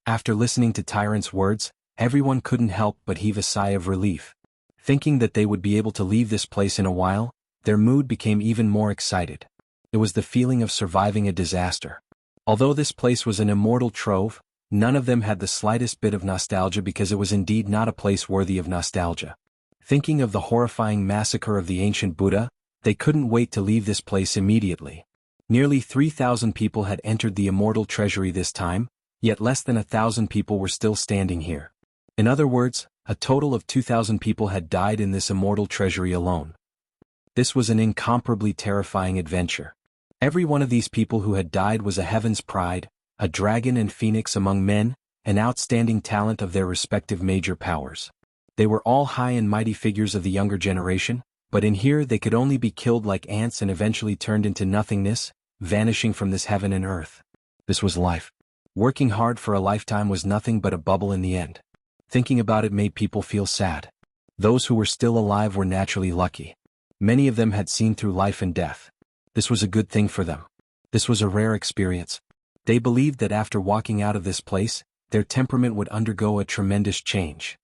After listening to Tyrant's words, everyone couldn't help but heave a sigh of relief. Thinking that they would be able to leave this place in a while, their mood became even more excited. It was the feeling of surviving a disaster. Although this place was an immortal trove, none of them had the slightest bit of nostalgia because it was indeed not a place worthy of nostalgia. Thinking of the horrifying massacre of the ancient Buddha, they couldn't wait to leave this place immediately. Nearly 3,000 people had entered the immortal treasury this time, yet less than 1,000 people were still standing here. In other words, a total of 2,000 people had died in this immortal treasury alone. This was an incomparably terrifying adventure. Every one of these people who had died was a heaven's pride, a dragon and phoenix among men, an outstanding talent of their respective major powers. They were all high and mighty figures of the younger generation, but in here they could only be killed like ants and eventually turned into nothingness, vanishing from this heaven and earth. This was life. Working hard for a lifetime was nothing but a bubble in the end. Thinking about it made people feel sad. Those who were still alive were naturally lucky. Many of them had seen through life and death. This was a good thing for them. This was a rare experience. They believed that after walking out of this place, their temperament would undergo a tremendous change.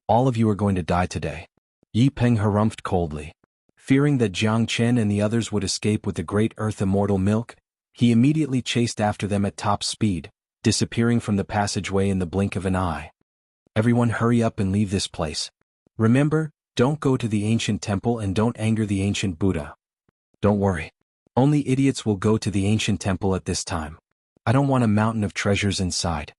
"All of you are going to die today," Yi Peng harumphed coldly. Fearing that Jiang Chen and the others would escape with the great earth immortal milk, he immediately chased after them at top speed, disappearing from the passageway in the blink of an eye. "Everyone hurry up and leave this place. Remember, don't go to the ancient temple and don't anger the ancient Buddha. Don't worry. Only idiots will go to the ancient temple at this time. I don't want a mountain of treasures inside."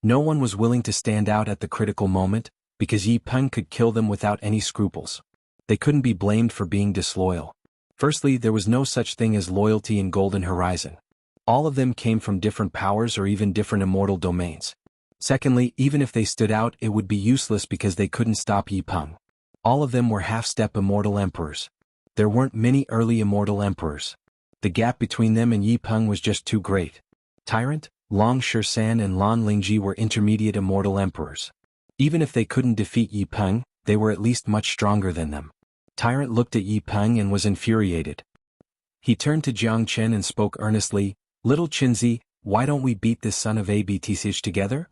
No one was willing to stand out at the critical moment, because Yi Peng could kill them without any scruples. They couldn't be blamed for being disloyal. Firstly, there was no such thing as loyalty in Golden Horizon. All of them came from different powers or even different immortal domains. Secondly, even if they stood out, it would be useless because they couldn't stop Yi Peng. All of them were half-step immortal emperors. There weren't many early immortal emperors. The gap between them and Yi Peng was just too great. Tyrant, Long Shisan and Lan Lingji were intermediate immortal emperors. Even if they couldn't defeat Yi Peng, they were at least much stronger than them. Tyrant looked at Yi Peng and was infuriated. He turned to Jiang Chen and spoke earnestly, "Little Qinzi, why don't we beat this son of a bitch together?"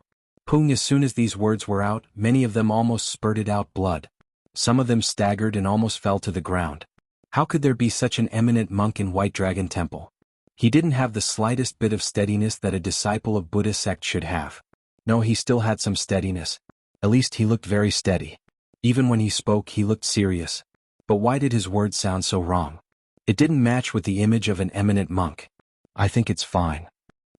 Pung. As soon as these words were out, many of them almost spurted out blood. Some of them staggered and almost fell to the ground. How could there be such an eminent monk in White Dragon Temple? He didn't have the slightest bit of steadiness that a disciple of Buddha sect should have. No, he still had some steadiness. At least he looked very steady. Even when he spoke, he looked serious. But why did his words sound so wrong? It didn't match with the image of an eminent monk. "I think it's fine."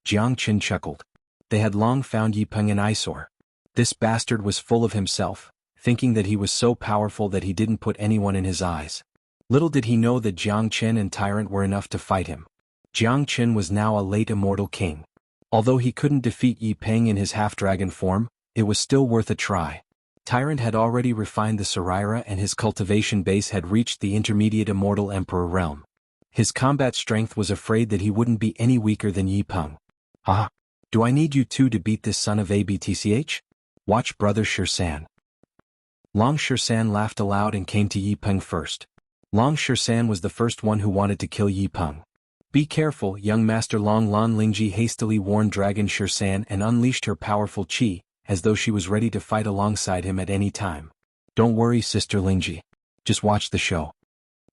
Jiang Qin chuckled. They had long found Yi Peng an eyesore. This bastard was full of himself, thinking that he was so powerful that he didn't put anyone in his eyes. Little did he know that Jiang Qin and Tyrant were enough to fight him. Jiang Qin was now a late immortal king. Although he couldn't defeat Yi Peng in his half-dragon form, it was still worth a try. Tyrant had already refined the Saraira and his cultivation base had reached the intermediate immortal emperor realm. His combat strength was afraid that he wouldn't be any weaker than Yi Peng. "Ah, do I need you two to beat this son of a bitch? Watch brother Shisan." Long Shisan laughed aloud and came to Yi Peng first. Long Shisan was the first one who wanted to kill Yi Peng. Be careful, young Master Long Lan Lingji hastily warned Dragon Shirsan and unleashed her powerful qi, as though she was ready to fight alongside him at any time. Don't worry, Sister Lingji. Just watch the show.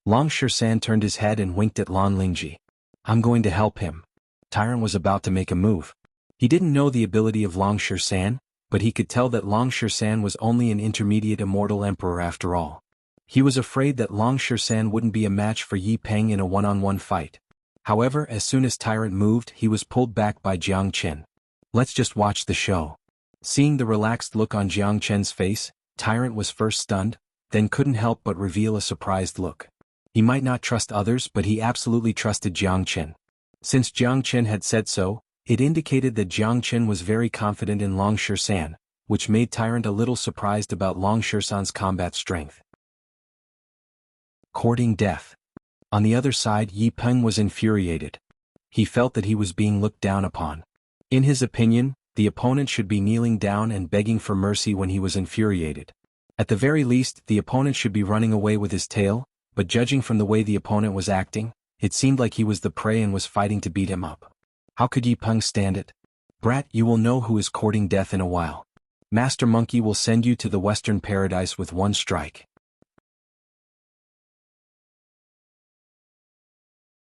Long Shirsan turned his head and winked at Lan Lingji. I'm going to help him. Tyrant was about to make a move. He didn't know the ability of Long Shirsan, but he could tell that Long Shirsan was only an intermediate immortal emperor after all. He was afraid that Long Shirsan wouldn't be a match for Yi Peng in a one-on-one fight. However, as soon as Tyrant moved, he was pulled back by Jiang Chen. Let's just watch the show. Seeing the relaxed look on Jiang Chen's face, Tyrant was first stunned, then couldn't help but reveal a surprised look. He might not trust others, but he absolutely trusted Jiang Chen. Since Jiang Chen had said so, it indicated that Jiang Chen was very confident in Long Shirsan, which made Tyrant a little surprised about Long Shirsan's combat strength. Courting death. On the other side, Yi Peng was infuriated. He felt that he was being looked down upon. In his opinion, the opponent should be kneeling down and begging for mercy when he was infuriated. At the very least, the opponent should be running away with his tail, but judging from the way the opponent was acting, it seemed like he was the prey and was fighting to beat him up. How could Yi Peng stand it? Brat, you will know who is courting death in a while. Master Monkey will send you to the Western Paradise with one strike.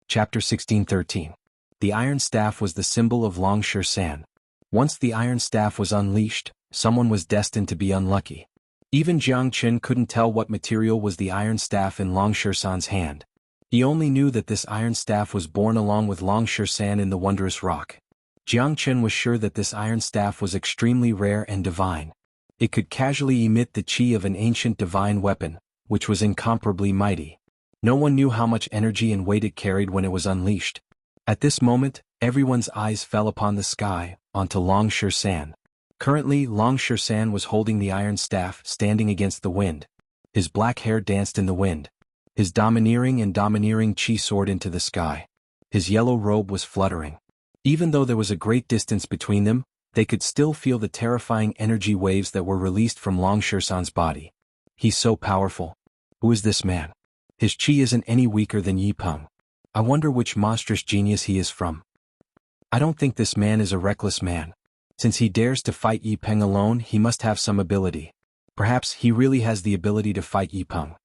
Chapter 1613. The Iron Staff was the symbol of Long Shirsan. Once the Iron Staff was unleashed, someone was destined to be unlucky. Even Jiang Chen couldn't tell what material was the Iron Staff in Long Shirsan's hand. He only knew that this Iron Staff was born along with Long Shirsan in the wondrous rock. Jiang Chen was sure that this Iron Staff was extremely rare and divine. It could casually emit the qi of an ancient divine weapon, which was incomparably mighty. No one knew how much energy and weight it carried when it was unleashed. At this moment, everyone's eyes fell upon the sky, onto Long Shirsan. Currently, Long Shirsan was holding the Iron Staff, standing against the wind. His black hair danced in the wind. His domineering qi soared into the sky. His yellow robe was fluttering. Even though there was a great distance between them, they could still feel the terrifying energy waves that were released from Long Shirsan's body. He's so powerful. Who is this man? His qi isn't any weaker than Yi Peng. I wonder which monstrous genius he is from. I don't think this man is a reckless man. Since he dares to fight Yi Peng alone, he must have some ability. Perhaps he really has the ability to fight Yi Peng.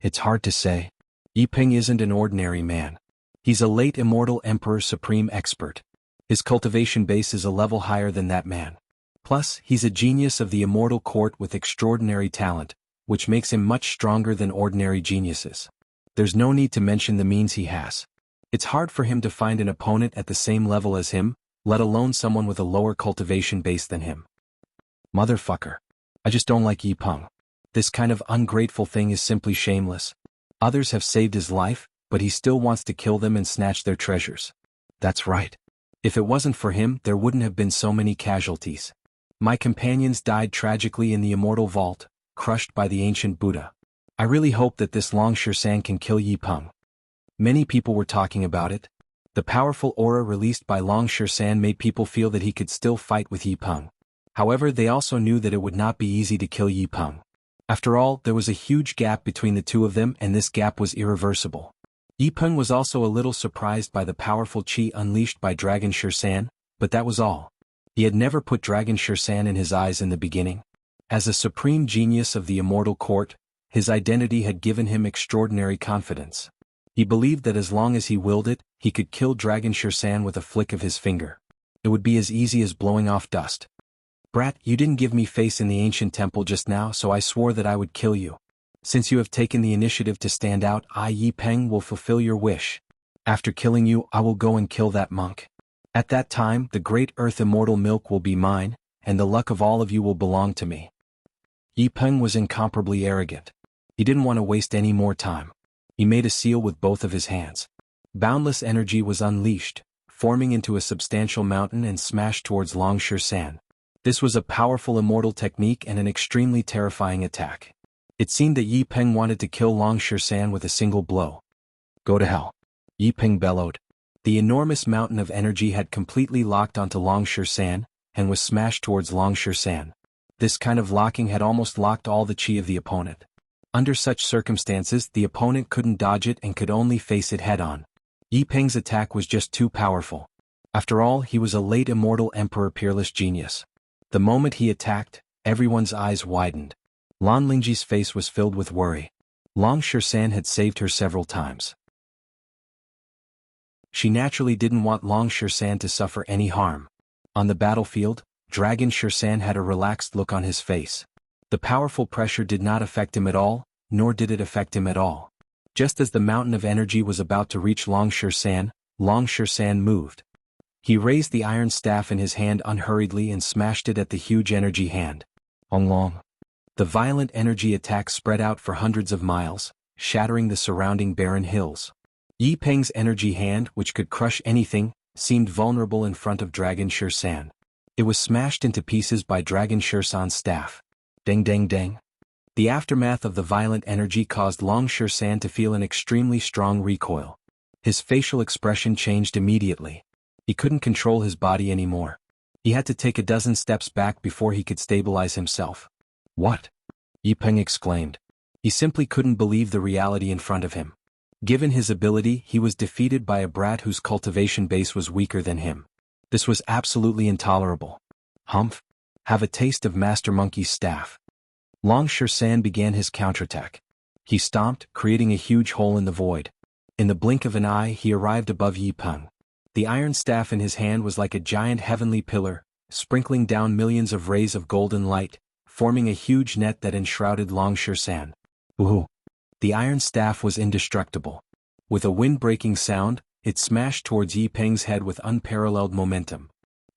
It's hard to say. Yi Peng isn't an ordinary man. He's a late immortal emperor supreme expert. His cultivation base is a level higher than that man. Plus, he's a genius of the immortal court with extraordinary talent, which makes him much stronger than ordinary geniuses. There's no need to mention the means he has. It's hard for him to find an opponent at the same level as him, let alone someone with a lower cultivation base than him. Motherfucker. I just don't like Yi Peng. This kind of ungrateful thing is simply shameless. Others have saved his life, but he still wants to kill them and snatch their treasures. That's right. If it wasn't for him, there wouldn't have been so many casualties. My companions died tragically in the immortal vault, crushed by the ancient Buddha. I really hope that this Long Shirsan can kill Yi Peng. Many people were talking about it. The powerful aura released by Long Shirsan made people feel that he could still fight with Yi Peng. However, they also knew that it would not be easy to kill Yi Peng. After all, there was a huge gap between the two of them, and this gap was irreversible. Yi Peng was also a little surprised by the powerful qi unleashed by Dragon Shirsan, but that was all. He had never put Dragon Shirsan in his eyes in the beginning. As a supreme genius of the immortal court, his identity had given him extraordinary confidence. He believed that as long as he willed it, he could kill Dragon Shirsan with a flick of his finger. It would be as easy as blowing off dust. Brat, you didn't give me face in the ancient temple just now, so I swore that I would kill you. Since you have taken the initiative to stand out, I, Yi Peng, will fulfill your wish. After killing you, I will go and kill that monk. At that time, the great earth immortal milk will be mine, and the luck of all of you will belong to me. Yi Peng was incomparably arrogant. He didn't want to waste any more time. He made a seal with both of his hands. Boundless energy was unleashed, forming into a substantial mountain and smashed towards Long Shirsan. This was a powerful immortal technique and an extremely terrifying attack. It seemed that Yi Peng wanted to kill Long Shirsan with a single blow. Go to hell. Yi Peng bellowed. The enormous mountain of energy had completely locked onto Long Shirsan, and was smashed towards Long Shirsan. This kind of locking had almost locked all the qi of the opponent. Under such circumstances, the opponent couldn't dodge it and could only face it head-on. Yi Peng's attack was just too powerful. After all, he was a late immortal emperor peerless genius. The moment he attacked, everyone's eyes widened. Lan Lingji's face was filled with worry. Long Shan had saved her several times. She naturally didn't want Long Shan to suffer any harm. On the battlefield, Dragon Shan had a relaxed look on his face. The powerful pressure did not affect him at all, nor did it affect him at all. Just as the mountain of energy was about to reach Long Shan moved. He raised the iron staff in his hand unhurriedly and smashed it at the huge energy hand. Long. The violent energy attack spread out for hundreds of miles, shattering the surrounding barren hills. Yi Peng's energy hand, which could crush anything, seemed vulnerable in front of Dragon Shan. It was smashed into pieces by Dragon Shan's staff. Deng deng deng. The aftermath of the violent energy caused Long Shan to feel an extremely strong recoil. His facial expression changed immediately. He couldn't control his body anymore. He had to take a dozen steps back before he could stabilize himself. What? Yi Peng exclaimed. He simply couldn't believe the reality in front of him. Given his ability, he was defeated by a brat whose cultivation base was weaker than him. This was absolutely intolerable. Humph. Have a taste of Master Monkey's staff. Long Shan began his counterattack. He stomped, creating a huge hole in the void. In the blink of an eye, he arrived above Yi Peng. The iron staff in his hand was like a giant heavenly pillar, sprinkling down millions of rays of golden light, forming a huge net that enshrouded Long Shan. Ooh! The iron staff was indestructible. With a wind-breaking sound, it smashed towards Yi Peng's head with unparalleled momentum.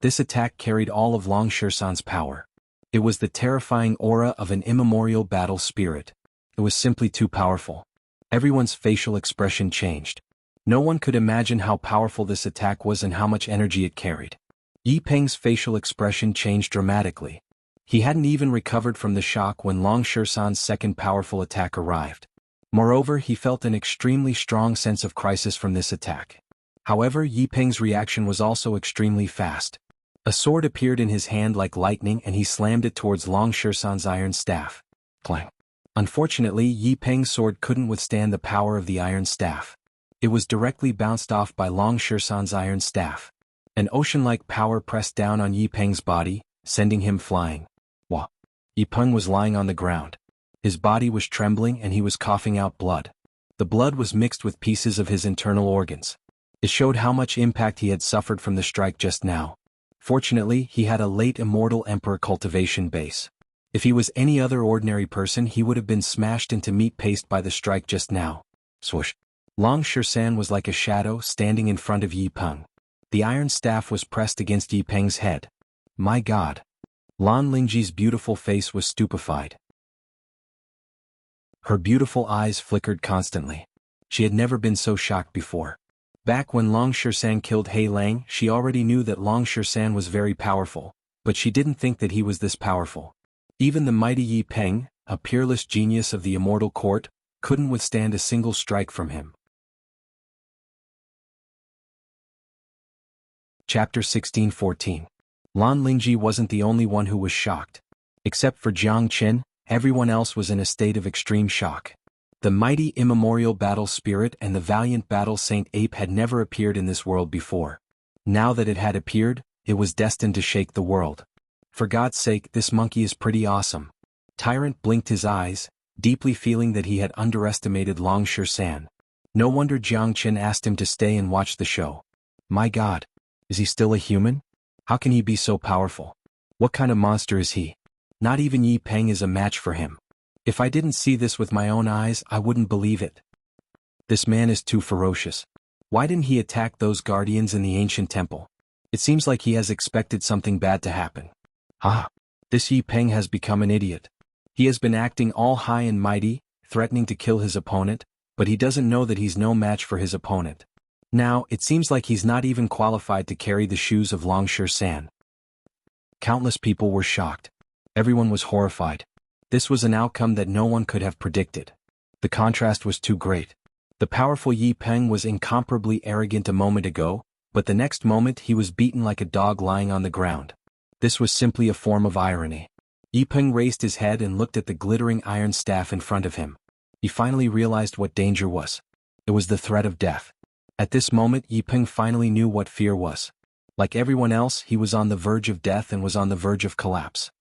This attack carried all of Long Shan's power. It was the terrifying aura of an immemorial battle spirit. It was simply too powerful. Everyone's facial expression changed. No one could imagine how powerful this attack was and how much energy it carried. Yi Peng's facial expression changed dramatically. He hadn't even recovered from the shock when Long Shan's second powerful attack arrived. Moreover, he felt an extremely strong sense of crisis from this attack. However, Yi Peng's reaction was also extremely fast. A sword appeared in his hand like lightning and he slammed it towards Long Shan's iron staff. Clang. Unfortunately, Yi Peng's sword couldn't withstand the power of the iron staff. It was directly bounced off by Long Shan's iron staff. An ocean-like power pressed down on Yi Peng's body, sending him flying. Wah! Yi Peng was lying on the ground. His body was trembling and he was coughing out blood. The blood was mixed with pieces of his internal organs. It showed how much impact he had suffered from the strike just now. Fortunately, he had a late immortal emperor cultivation base. If he was any other ordinary person, he would have been smashed into meat paste by the strike just now. Swoosh! Long Shan was like a shadow standing in front of Yi Peng. The iron staff was pressed against Yi Peng's head. My God! Lan Lingji's beautiful face was stupefied. Her beautiful eyes flickered constantly. She had never been so shocked before. Back when Long Shan killed He Lang, she already knew that Long Shan was very powerful, but she didn't think that he was this powerful. Even the mighty Yi Peng, a peerless genius of the immortal court, couldn't withstand a single strike from him. Chapter 16-14. Lan Lingji wasn't the only one who was shocked. Except for Jiang Qin, everyone else was in a state of extreme shock. The mighty immemorial battle spirit and the valiant battle saint ape had never appeared in this world before. Now that it had appeared, it was destined to shake the world. For God's sake, this monkey is pretty awesome. Tyrant blinked his eyes, deeply feeling that he had underestimated Long Shan. No wonder Jiang Qin asked him to stay and watch the show. My God! Is he still a human? How can he be so powerful? What kind of monster is he? Not even Yi Peng is a match for him. If I didn't see this with my own eyes, I wouldn't believe it. This man is too ferocious. Why didn't he attack those guardians in the ancient temple? It seems like he has expected something bad to happen. Ah! This Yi Peng has become an idiot. He has been acting all high and mighty, threatening to kill his opponent, but he doesn't know that he's no match for his opponent. Now, it seems like he's not even qualified to carry the shoes of Long Shan. Countless people were shocked. Everyone was horrified. This was an outcome that no one could have predicted. The contrast was too great. The powerful Yi Peng was incomparably arrogant a moment ago, but the next moment he was beaten like a dog lying on the ground. This was simply a form of irony. Yi Peng raised his head and looked at the glittering iron staff in front of him. He finally realized what danger was. It was the threat of death. At this moment Yi Peng finally knew what fear was. Like everyone else, he was on the verge of death and was on the verge of collapse.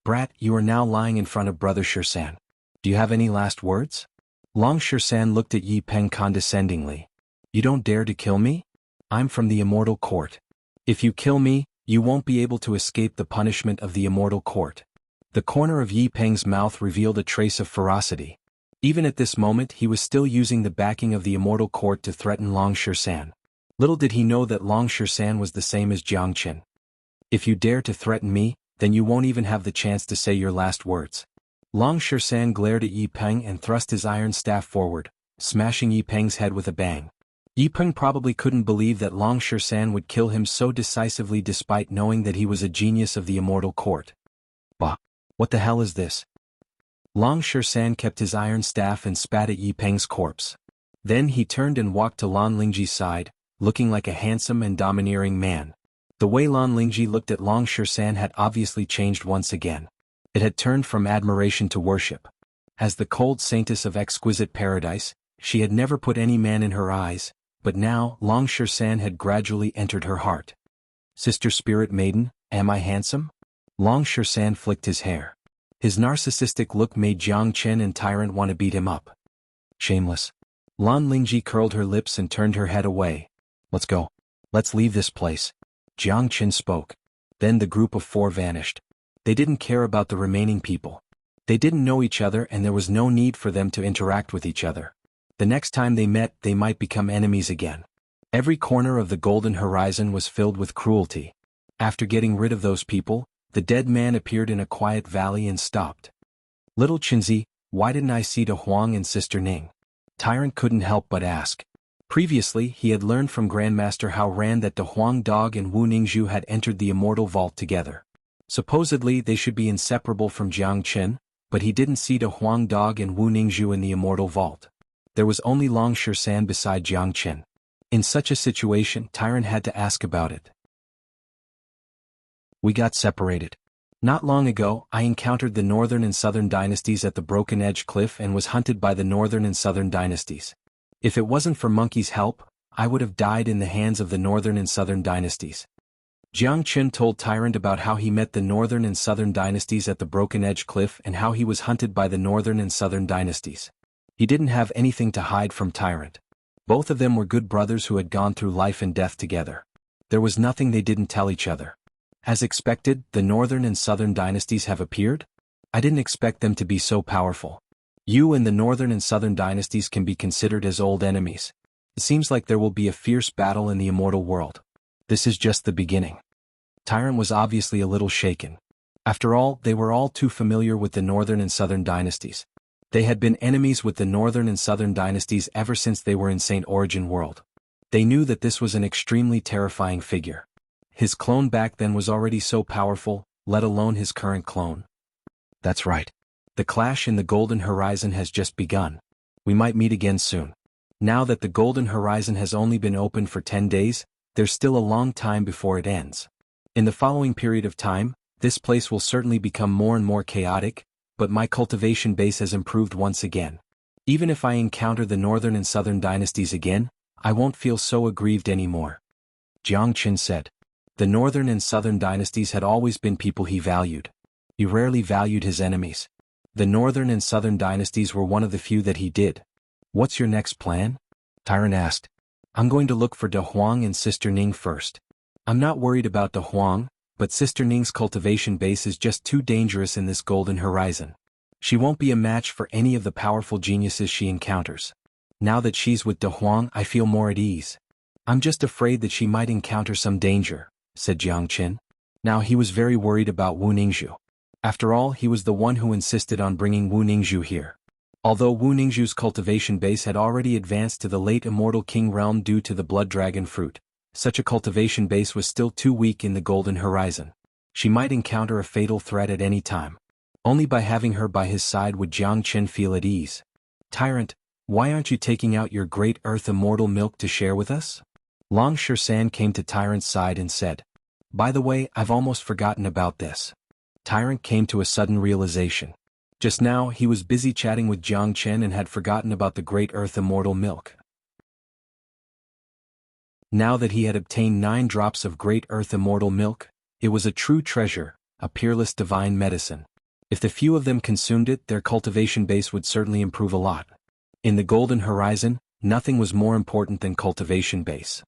Brat, you are now lying in front of Brother Shirsan. Do you have any last words? Long Shirsan looked at Yi Peng condescendingly. You don't dare to kill me? I'm from the immortal court. If you kill me, you won't be able to escape the punishment of the immortal court. The corner of Yi Peng's mouth revealed a trace of ferocity. Even at this moment he was still using the backing of the immortal court to threaten Long Shirsan. Little did he know that Long Shirsan was the same as Jiang Qin. If you dare to threaten me, then you won't even have the chance to say your last words. Long Shirsan glared at Yi Peng and thrust his iron staff forward, smashing Yi Peng's head with a bang. Yi Peng probably couldn't believe that Long Shirsan would kill him so decisively despite knowing that he was a genius of the immortal court. Bah! What the hell is this? Long Shirsan kept his iron staff and spat at Yi Peng's corpse. Then he turned and walked to Lan Lingji's side, looking like a handsome and domineering man. The way Lan Lingji looked at Long Shirsan had obviously changed once again. It had turned from admiration to worship. As the cold saintess of exquisite paradise, she had never put any man in her eyes, but now Long Shirsan had gradually entered her heart. Sister Spirit Maiden, am I handsome? Long Shirsan flicked his hair. His narcissistic look made Jiang Qin and Tyrant want to beat him up. Shameless. Lan Lingji curled her lips and turned her head away. Let's go. Let's leave this place. Jiang Qin spoke. Then the group of four vanished. They didn't care about the remaining people. They didn't know each other and there was no need for them to interact with each other. The next time they met, they might become enemies again. Every corner of the Golden Horizon was filled with cruelty. After getting rid of those people, the dead man appeared in a quiet valley and stopped. Little Qinzi, why didn't I see De Huang and Sister Ning? Tyrant couldn't help but ask. Previously he had learned from Grandmaster Hao Ran that De Huang Dog and Wu Ningzhu had entered the immortal vault together. Supposedly they should be inseparable from Jiang Qin, but he didn't see De Huang Dog and Wu Ningzhu in the immortal vault. There was only Long Shirsan beside Jiang Qin. In such a situation Tyrant had to ask about it. We got separated. Not long ago, I encountered the Northern and Southern dynasties at the Broken Edge Cliff and was hunted by the Northern and Southern dynasties. If it wasn't for Monkey's help, I would have died in the hands of the Northern and Southern dynasties. Jiang Qin told Tyrant about how he met the Northern and Southern dynasties at the Broken Edge Cliff and how he was hunted by the Northern and Southern dynasties. He didn't have anything to hide from Tyrant. Both of them were good brothers who had gone through life and death together. There was nothing they didn't tell each other. As expected, the Northern and Southern dynasties have appeared? I didn't expect them to be so powerful. You and the Northern and Southern dynasties can be considered as old enemies. It seems like there will be a fierce battle in the immortal world. This is just the beginning. Tyrant was obviously a little shaken. After all, they were all too familiar with the Northern and Southern dynasties. They had been enemies with the Northern and Southern dynasties ever since they were in St. Origin World. They knew that this was an extremely terrifying figure. His clone back then was already so powerful, let alone his current clone. That's right. The clash in the Golden Horizon has just begun. We might meet again soon. Now that the Golden Horizon has only been open for 10 days, there's still a long time before it ends. In the following period of time, this place will certainly become more and more chaotic, but my cultivation base has improved once again. Even if I encounter the Northern and Southern dynasties again, I won't feel so aggrieved anymore. Jiang Qin said. The Northern and Southern dynasties had always been people he valued. He rarely valued his enemies. The Northern and Southern dynasties were one of the few that he did. What's your next plan? Tyrant asked. I'm going to look for De Huang and Sister Ning first. I'm not worried about De Huang, but Sister Ning's cultivation base is just too dangerous in this Golden Horizon. She won't be a match for any of the powerful geniuses she encounters. Now that she's with De Huang, I feel more at ease. I'm just afraid that she might encounter some danger, said Jiang Qin. Now he was very worried about Wu Ningzhu. After all, he was the one who insisted on bringing Wu Ningzhu here. Although Wu Ningzhu's cultivation base had already advanced to the late Immortal King realm due to the Blood Dragon fruit, such a cultivation base was still too weak in the Golden Horizon. She might encounter a fatal threat at any time. Only by having her by his side would Jiang Qin feel at ease. Tyrant, why aren't you taking out your great earth immortal milk to share with us? Long Shirsan came to Tyrant's side and said, By the way, I've almost forgotten about this. Tyrant came to a sudden realization. Just now he was busy chatting with Jiang Qin and had forgotten about the great earth immortal milk. Now that he had obtained 9 drops of great earth immortal milk, it was a true treasure, a peerless divine medicine. If the few of them consumed it, their cultivation base would certainly improve a lot. In the golden horizon, nothing was more important than cultivation base.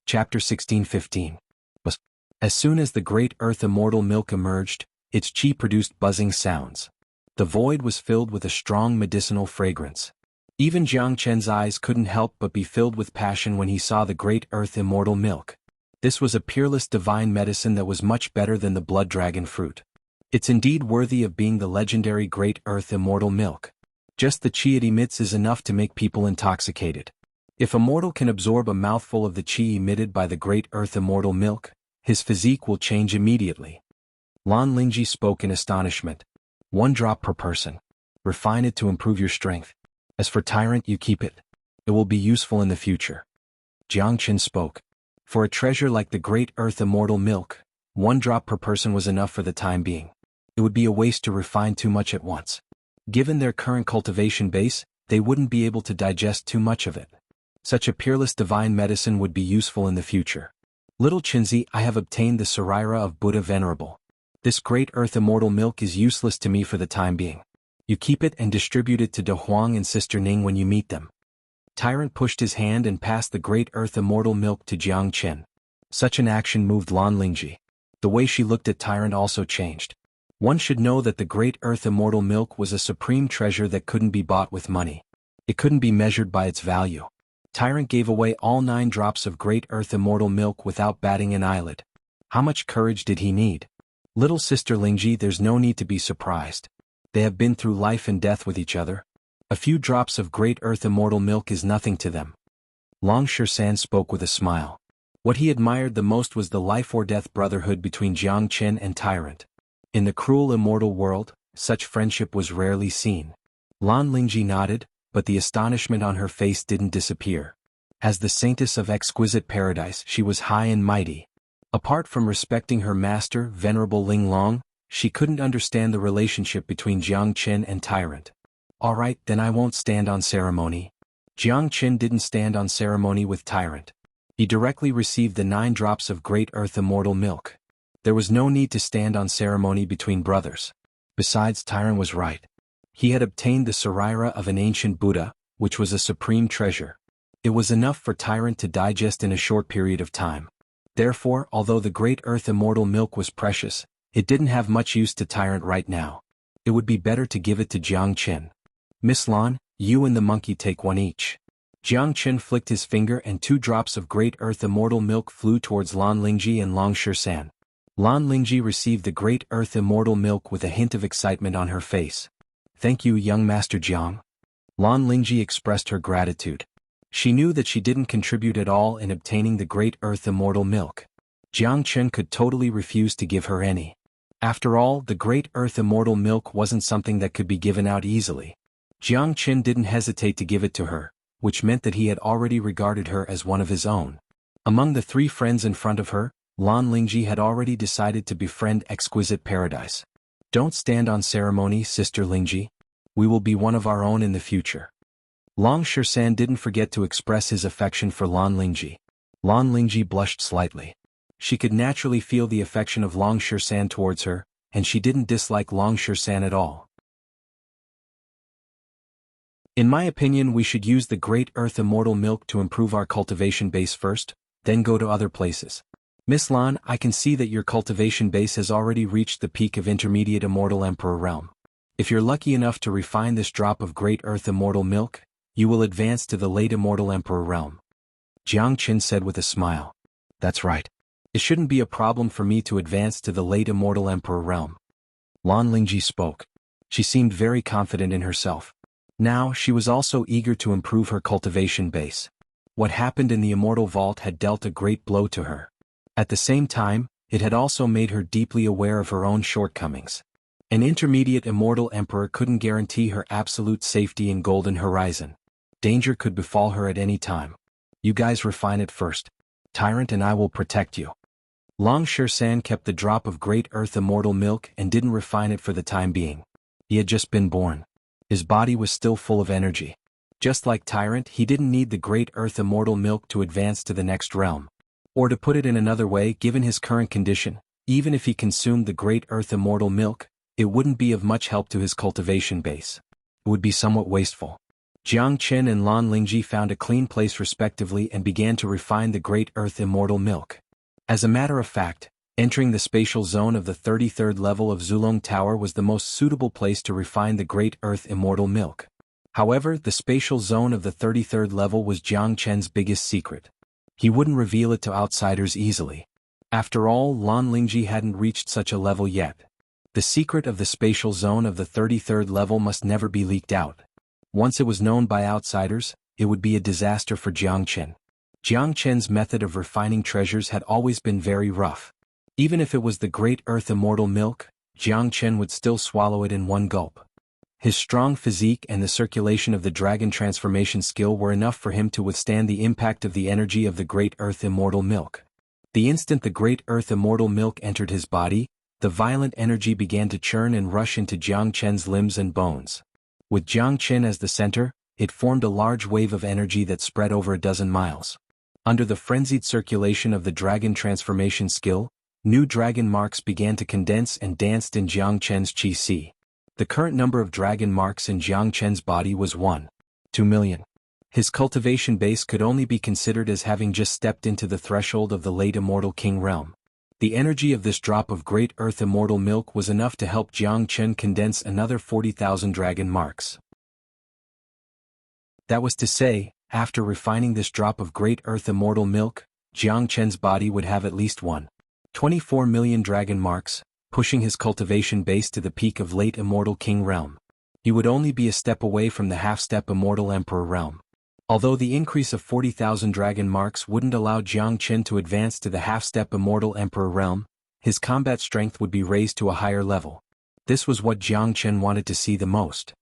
Chapter 16:15. As soon as the great earth immortal milk emerged, its chi produced buzzing sounds. The void was filled with a strong medicinal fragrance. Even Jiang Chen's eyes couldn't help but be filled with passion when he saw the great earth immortal milk. This was a peerless divine medicine that was much better than the blood dragon fruit. It's indeed worthy of being the legendary great earth immortal milk. Just the chi it emits is enough to make people intoxicated. If a mortal can absorb a mouthful of the chi emitted by the great earth immortal milk, his physique will change immediately. Lan Lingji spoke in astonishment. 1 drop per person. Refine it to improve your strength. As for tyrant, you keep it. It will be useful in the future. Jiang Chen spoke. For a treasure like the great earth immortal milk, 1 drop per person was enough for the time being. It would be a waste to refine too much at once. Given their current cultivation base, they wouldn't be able to digest too much of it. Such a peerless divine medicine would be useful in the future. Little Chinzi, I have obtained the Sarira of Buddha Venerable. This great earth immortal milk is useless to me for the time being. You keep it and distribute it to De Huang and Sister Ning when you meet them. Tyrant pushed his hand and passed the great earth immortal milk to Jiang Chen. Such an action moved Lan Lingji. The way she looked at Tyrant also changed. One should know that the great earth immortal milk was a supreme treasure that couldn't be bought with money. It couldn't be measured by its value. Tyrant gave away all 9 drops of great earth immortal milk without batting an eyelid. How much courage did he need? Little sister Lingji, there's no need to be surprised. They have been through life and death with each other. A few drops of great earth immortal milk is nothing to them. Long Shisan spoke with a smile. What he admired the most was the life or death brotherhood between Jiang Chen and Tyrant. In the cruel immortal world, such friendship was rarely seen. Lan Lingji nodded, but the astonishment on her face didn't disappear. As the saintess of exquisite paradise, she was high and mighty. Apart from respecting her master, Venerable Ling Long, she couldn't understand the relationship between Jiang Chen and Tyrant. All right, then I won't stand on ceremony. Jiang Chen didn't stand on ceremony with Tyrant. He directly received the 9 drops of great earth immortal milk. There was no need to stand on ceremony between brothers. Besides, Tyrant was right. He had obtained the Sarira of an ancient Buddha, which was a supreme treasure. It was enough for Tyrant to digest in a short period of time. Therefore, although the great earth immortal milk was precious, it didn't have much use to Tyrant right now. It would be better to give it to Jiang Chen. Miss Lan, you and the monkey take 1 each. Jiang Chen flicked his finger and 2 drops of great earth immortal milk flew towards Lan Lingji and Long Shisan. Lan Lingji received the great earth immortal milk with a hint of excitement on her face. Thank you, young Master Jiang. Lan Lingji expressed her gratitude. She knew that she didn't contribute at all in obtaining the great earth immortal milk. Jiang Chen could totally refuse to give her any. After all, the great earth immortal milk wasn't something that could be given out easily. Jiang Chen didn't hesitate to give it to her, which meant that he had already regarded her as one of his own. Among the 3 friends in front of her, Lan Lingji had already decided to befriend Exquisite Paradise. Don't stand on ceremony, Sister Lingji. We will be one of our own in the future. Long Shisan didn't forget to express his affection for Lan Lingji. Lan Lingji blushed slightly. She could naturally feel the affection of Long Shisan towards her, and she didn't dislike Long Shisan at all. In my opinion, we should use the great earth immortal milk to improve our cultivation base first, then go to other places. Miss Lan, I can see that your cultivation base has already reached the peak of intermediate immortal emperor realm. If you're lucky enough to refine this drop of great earth immortal milk, you will advance to the late immortal emperor realm. Jiang Chen said with a smile. That's right. It shouldn't be a problem for me to advance to the late immortal emperor realm. Lan Lingji spoke. She seemed very confident in herself. Now, she was also eager to improve her cultivation base. What happened in the immortal vault had dealt a great blow to her. At the same time, it had also made her deeply aware of her own shortcomings. An intermediate immortal emperor couldn't guarantee her absolute safety in Golden Horizon. Danger could befall her at any time. You guys refine it first. Tyrant and I will protect you. Long Shisan kept the drop of great earth immortal milk and didn't refine it for the time being. He had just been born. His body was still full of energy. Just like Tyrant, he didn't need the great earth immortal milk to advance to the next realm. Or to put it in another way, given his current condition, even if he consumed the great earth immortal milk, it wouldn't be of much help to his cultivation base. It would be somewhat wasteful. Jiang Chen and Lan Lingji found a clean place respectively and began to refine the great earth immortal milk. As a matter of fact, entering the spatial zone of the 33rd level of Zulong Tower was the most suitable place to refine the great earth immortal milk. However, the spatial zone of the 33rd level was Jiang Chen's biggest secret. He wouldn't reveal it to outsiders easily. After all, Lan Lingji hadn't reached such a level yet. The secret of the spatial zone of the 33rd level must never be leaked out. Once it was known by outsiders, it would be a disaster for Jiang Chen. Jiang Chen's method of refining treasures had always been very rough. Even if it was the great earth immortal milk, Jiang Chen would still swallow it in one gulp. His strong physique and the circulation of the dragon transformation skill were enough for him to withstand the impact of the energy of the great earth immortal milk. The instant the great earth immortal milk entered his body, the violent energy began to churn and rush into Jiang Chen's limbs and bones. With Jiang Chen as the center, it formed a large wave of energy that spread over a dozen miles. Under the frenzied circulation of the dragon transformation skill, new dragon marks began to condense and danced in Jiang Chen's qi. The current number of dragon marks in Jiang Chen's body was 1.2 million. His cultivation base could only be considered as having just stepped into the threshold of the late immortal king realm. The energy of this drop of great earth immortal milk was enough to help Jiang Chen condense another 40,000 dragon marks. That was to say, after refining this drop of great earth immortal milk, Jiang Chen's body would have at least 1.24 million dragon marks, pushing his cultivation base to the peak of late immortal king realm. He would only be a step away from the half-step immortal emperor realm. Although the increase of 40,000 dragon marks wouldn't allow Jiang Chen to advance to the half-step immortal emperor realm, his combat strength would be raised to a higher level. This was what Jiang Chen wanted to see the most.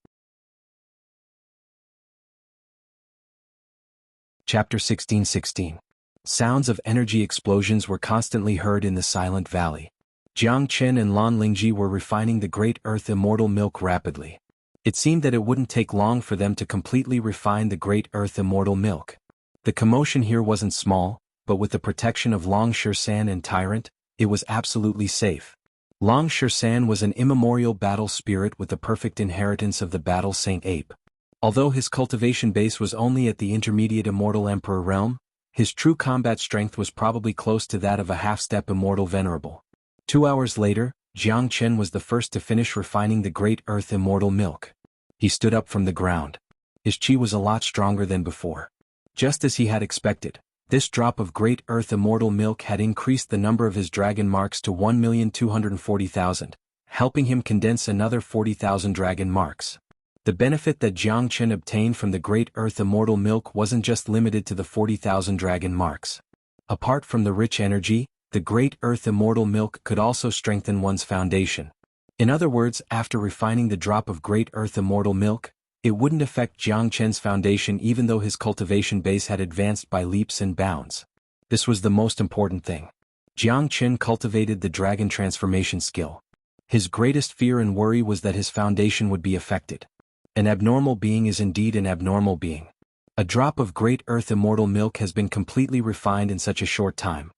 Chapter 16:16. Sounds of energy explosions were constantly heard in the Silent Valley. Jiang Chen and Lan Lingji were refining the great earth immortal milk rapidly. It seemed that it wouldn't take long for them to completely refine the great earth immortal milk. The commotion here wasn't small, but with the protection of Long Shisan and Tyrant, it was absolutely safe. Long Shisan was an immemorial battle spirit with the perfect inheritance of the battle Saint Ape. Although his cultivation base was only at the intermediate immortal emperor realm, his true combat strength was probably close to that of a half-step immortal venerable. 2 hours later, Jiang Chen was the first to finish refining the great earth immortal milk. He stood up from the ground. His qi was a lot stronger than before. Just as he had expected, this drop of great earth immortal milk had increased the number of his dragon marks to 1,240,000, helping him condense another 40,000 dragon marks. The benefit that Jiang Chen obtained from the great earth immortal milk wasn't just limited to the 40,000 dragon marks. Apart from the rich energy, the great earth immortal milk could also strengthen one's foundation. In other words, after refining the drop of great earth immortal milk, it wouldn't affect Jiang Chen's foundation even though his cultivation base had advanced by leaps and bounds. This was the most important thing. Jiang Chen cultivated the dragon transformation skill. His greatest fear and worry was that his foundation would be affected. An abnormal being is indeed an abnormal being. A drop of great earth immortal milk has been completely refined in such a short time.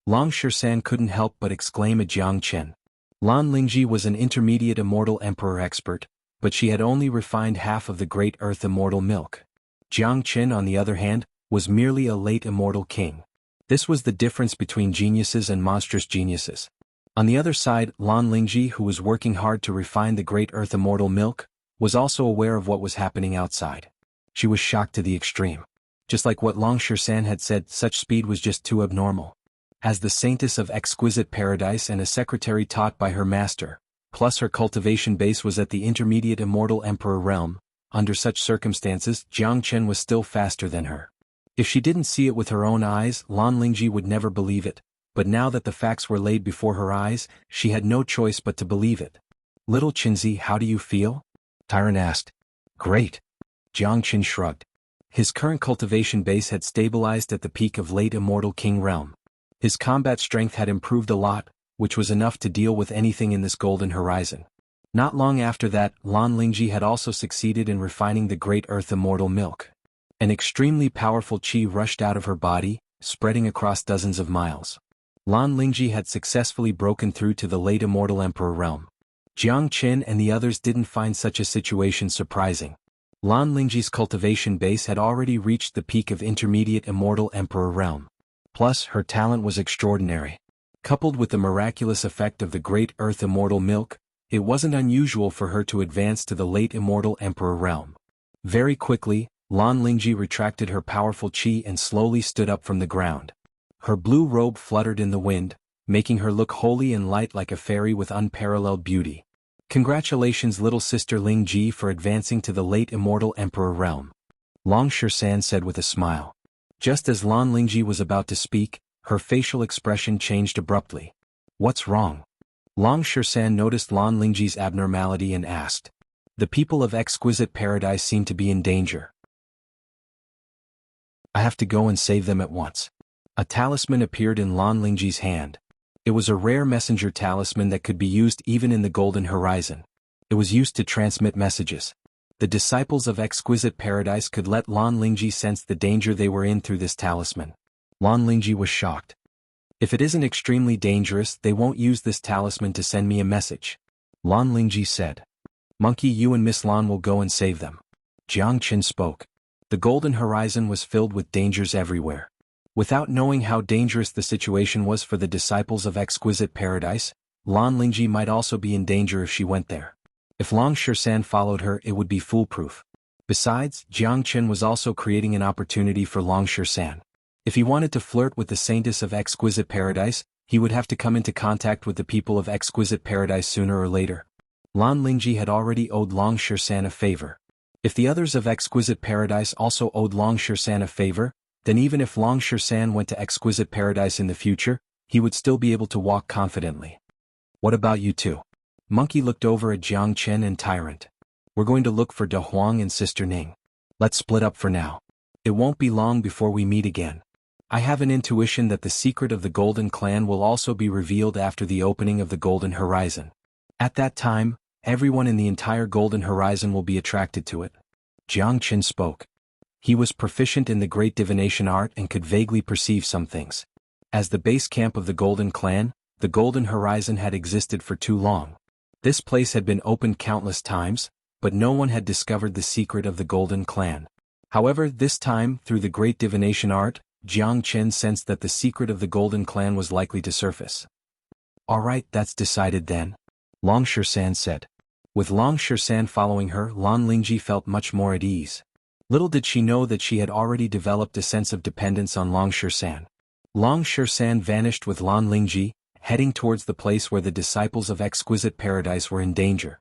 Long Shisan couldn't help but exclaim at Jiang Chen. Lan Lingji was an intermediate immortal emperor expert, but she had only refined half of the great earth immortal milk. Jiang Chen, on the other hand, was merely a late immortal king. This was the difference between geniuses and monstrous geniuses. On the other side, Lan Lingji, who was working hard to refine the great earth immortal milk, was also aware of what was happening outside. She was shocked to the extreme. Just like what Long Shisan had said, such speed was just too abnormal. As the saintess of exquisite paradise and a secretary taught by her master, plus her cultivation base was at the intermediate immortal emperor realm, under such circumstances, Jiang Chen was still faster than her. If she didn't see it with her own eyes, Lan Lingji would never believe it, but now that the facts were laid before her eyes, she had no choice but to believe it. "Little Qinzi, how do you feel?" Tyrant asked. "Great." Jiang Chen shrugged. His current cultivation base had stabilized at the peak of late immortal king realm. His combat strength had improved a lot, which was enough to deal with anything in this golden horizon. Not long after that, Lan Lingji had also succeeded in refining the great earth immortal milk. An extremely powerful qi rushed out of her body, spreading across dozens of miles. Lan Lingji had successfully broken through to the late immortal emperor realm. Jiang Qin and the others didn't find such a situation surprising. Lan Lingji's cultivation base had already reached the peak of intermediate immortal emperor realm. Plus, her talent was extraordinary. Coupled with the miraculous effect of the great earth immortal milk, it wasn't unusual for her to advance to the late immortal emperor realm. Very quickly, Lan Lingji retracted her powerful qi and slowly stood up from the ground. Her blue robe fluttered in the wind, making her look holy and light like a fairy with unparalleled beauty. Congratulations little sister Lingji for advancing to the late immortal emperor realm. Long Shisan said with a smile. Just as Lan Lingji was about to speak, her facial expression changed abruptly. What's wrong? Long Shisan noticed Lan Lingji's abnormality and asked. The people of exquisite paradise seem to be in danger. I have to go and save them at once. A talisman appeared in Lan Lingji's hand. It was a rare messenger talisman that could be used even in the Golden Horizon. It was used to transmit messages. The disciples of exquisite paradise could let Lan Lingji sense the danger they were in through this talisman. Lan Lingji was shocked. If it isn't extremely dangerous, they won't use this talisman to send me a message. Lan Lingji said. Monkey, you and Miss Lan will go and save them. Jiang Qin spoke. The Golden Horizon was filled with dangers everywhere. Without knowing how dangerous the situation was for the disciples of exquisite paradise, Lan Lingji might also be in danger if she went there. If Long Shisan followed her, it would be foolproof. Besides, Jiang Qin was also creating an opportunity for Long Shisan. If he wanted to flirt with the saintess of exquisite paradise, he would have to come into contact with the people of exquisite paradise sooner or later. Lan Lingji had already owed Long Shisan a favor. If the others of exquisite paradise also owed Long Shisan a favor, then even if Long Shisan went to exquisite paradise in the future, he would still be able to walk confidently. What about you two? Monkey looked over at Jiang Qin and Tyrant. We're going to look for De Huang and Sister Ning. Let's split up for now. It won't be long before we meet again. I have an intuition that the secret of the Golden Clan will also be revealed after the opening of the Golden Horizon. At that time, everyone in the entire Golden Horizon will be attracted to it. Jiang Qin spoke. He was proficient in the great divination art and could vaguely perceive some things. As the base camp of the Golden Clan, the Golden Horizon had existed for too long. This place had been opened countless times, but no one had discovered the secret of the Golden Clan. However, this time, through the great divination art, Jiang Qin sensed that the secret of the Golden Clan was likely to surface. Alright, that's decided then. Long Shisan said. With Long Shisan following her, Lan Lingji felt much more at ease. Little did she know that she had already developed a sense of dependence on Long Shisan. Long Shisan vanished with Lan Lingji, heading towards the place where the disciples of exquisite paradise were in danger.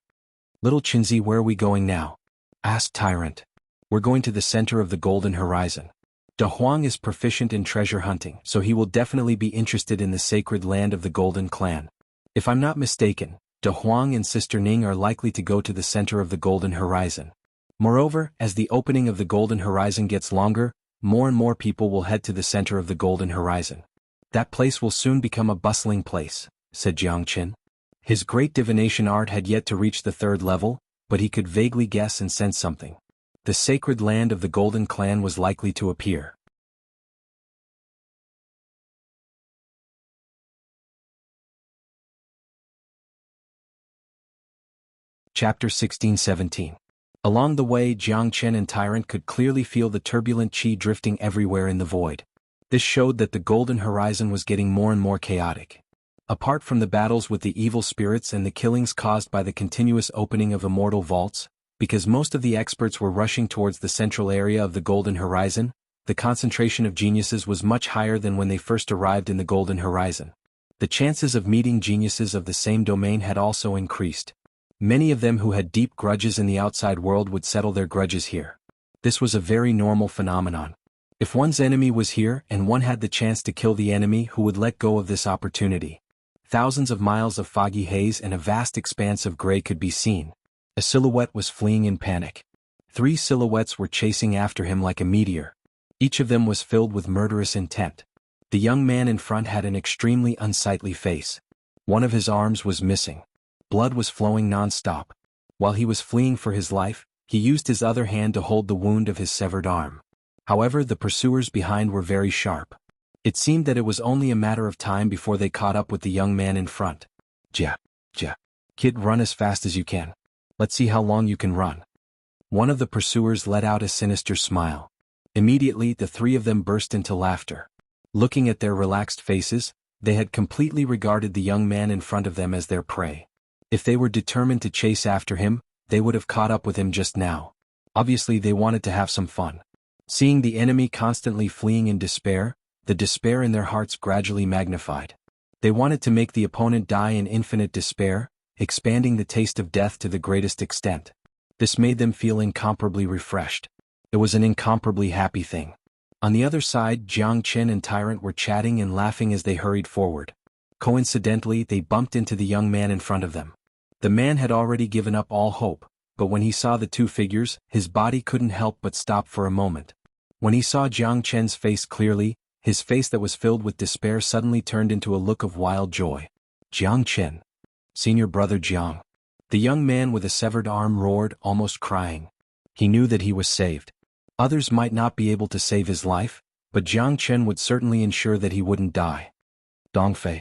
Little Qinzi, where are we going now? Asked Tyrant. We're going to the center of the Golden Horizon. De Huang is proficient in treasure hunting, so he will definitely be interested in the sacred land of the Golden Clan. If I'm not mistaken, De Huang and Sister Ning are likely to go to the center of the Golden Horizon. Moreover, as the opening of the Golden Horizon gets longer, more and more people will head to the center of the Golden Horizon. That place will soon become a bustling place, said Jiang Qin. His great divination art had yet to reach the 3rd level, but he could vaguely guess and sense something. The sacred land of the Golden Clan was likely to appear. Chapter 16-17. Along the way, Jiang Qin and Tyrant could clearly feel the turbulent qi drifting everywhere in the void. This showed that the Golden Horizon was getting more and more chaotic. Apart from the battles with the evil spirits and the killings caused by the continuous opening of immortal vaults, because most of the experts were rushing towards the central area of the Golden Horizon, the concentration of geniuses was much higher than when they first arrived in the Golden Horizon. The chances of meeting geniuses of the same domain had also increased. Many of them who had deep grudges in the outside world would settle their grudges here. This was a very normal phenomenon. If one's enemy was here and one had the chance to kill the enemy, who would let go of this opportunity? Thousands of miles of foggy haze and a vast expanse of gray could be seen. A silhouette was fleeing in panic. 3 silhouettes were chasing after him like a meteor. Each of them was filled with murderous intent. The young man in front had an extremely unsightly face. One of his arms was missing. blood was flowing non-stop. While he was fleeing for his life, he used his other hand to hold the wound of his severed arm. However, the pursuers behind were very sharp. It seemed that it was only a matter of time before they caught up with the young man in front. Ja. Kid, run as fast as you can. Let's see how long you can run. One of the pursuers let out a sinister smile. Immediately, the three of them burst into laughter. Looking at their relaxed faces, they had completely regarded the young man in front of them as their prey. If they were determined to chase after him, they would have caught up with him just now. Obviously, they wanted to have some fun. Seeing the enemy constantly fleeing in despair, the despair in their hearts gradually magnified. They wanted to make the opponent die in infinite despair, expanding the taste of death to the greatest extent. This made them feel incomparably refreshed. It was an incomparably happy thing. On the other side, Xianxia and Tyrant were chatting and laughing as they hurried forward. Coincidentally, they bumped into the young man in front of them. The man had already given up all hope, but when he saw the two figures, his body couldn't help but stop for a moment. When he saw Xianxia's face clearly, his face that was filled with despair suddenly turned into a look of wild joy. Xianxia. Senior brother Jiang. The young man with a severed arm roared, almost crying. He knew that he was saved. Others might not be able to save his life, but Xianxia would certainly ensure that he wouldn't die. Dongfei.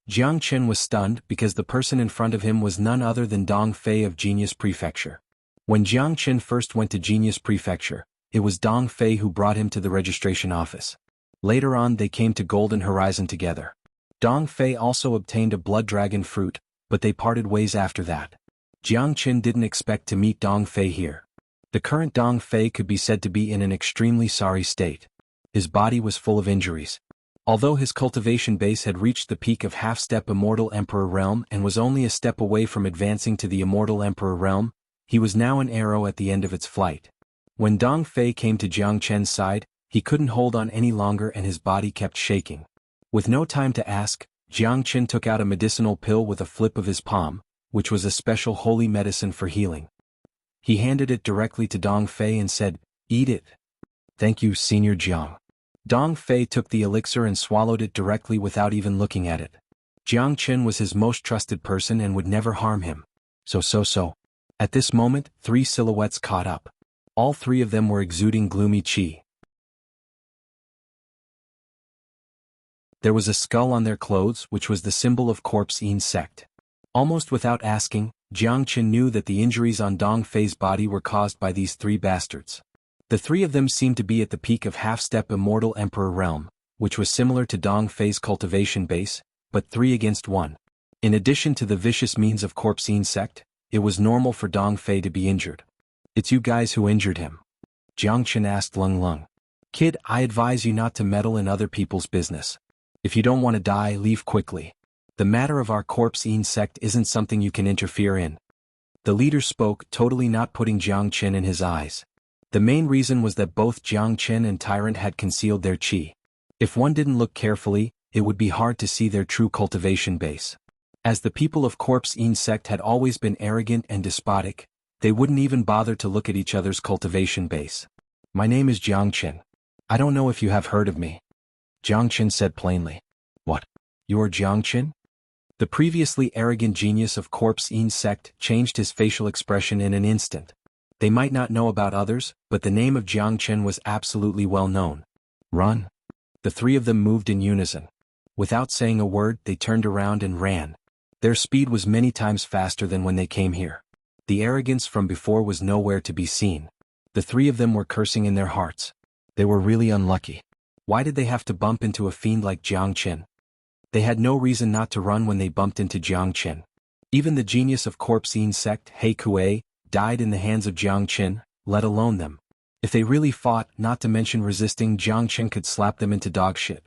Xianxia was stunned because the person in front of him was none other than Dongfei of Genius Prefecture. When Xianxia first went to Genius Prefecture, it was Dongfei who brought him to the registration office. Later on they came to Golden Horizon together. Dongfei also obtained a blood dragon fruit, but they parted ways after that. Xianxia didn't expect to meet Dongfei here. The current Dongfei could be said to be in an extremely sorry state. His body was full of injuries. Although his cultivation base had reached the peak of half-step Immortal Emperor Realm and was only a step away from advancing to the Immortal Emperor Realm, he was now an arrow at the end of its flight. When Dongfei came to Xianxia's side, he couldn't hold on any longer and his body kept shaking. With no time to ask, Xianxia took out a medicinal pill with a flip of his palm, which was a special holy medicine for healing. He handed it directly to Dongfei and said, "Eat it." "Thank you, Senior Jiang." Dongfei took the elixir and swallowed it directly without even looking at it. Xianxia was his most trusted person and would never harm him. So. At this moment, three silhouettes caught up. All three of them were exuding gloomy qi. There was a skull on their clothes which was the symbol of Corpse Yin sect. Almost without asking, Xianxia knew that the injuries on Dongfei's body were caused by these three bastards. The three of them seemed to be at the peak of half-step Immortal Emperor Realm, which was similar to Dongfei's cultivation base, but 3 against 1. In addition to the vicious means of Corpse Yin sect, it was normal for Dongfei to be injured. "It's you guys who injured him?" Xianxia asked Lung. "Kid, I advise you not to meddle in other people's business. If you don't want to die, leave quickly. The matter of our Corpse Yin sect isn't something you can interfere in." The leader spoke, totally not putting Xianxia in his eyes. The main reason was that both Xianxia and Tyrant had concealed their qi. If one didn't look carefully, it would be hard to see their true cultivation base. As the people of Corpse Yin sect had always been arrogant and despotic, they wouldn't even bother to look at each other's cultivation base. "My name is Xianxia. I don't know if you have heard of me." Xianxia said plainly. "What? You are Xianxia?" The previously arrogant genius of Corpse Yin sect changed his facial expression in an instant. They might not know about others, but the name of Xianxia was absolutely well known. "Run." The three of them moved in unison. Without saying a word, they turned around and ran. Their speed was many times faster than when they came here. The arrogance from before was nowhere to be seen. The three of them were cursing in their hearts. They were really unlucky. Why did they have to bump into a fiend like Xianxia? They had no reason not to run when they bumped into Xianxia. Even the genius of Corpse Yin sect, He Kuei, died in the hands of Xianxia, let alone them. If they really fought, not to mention resisting, Xianxia could slap them into dogshit.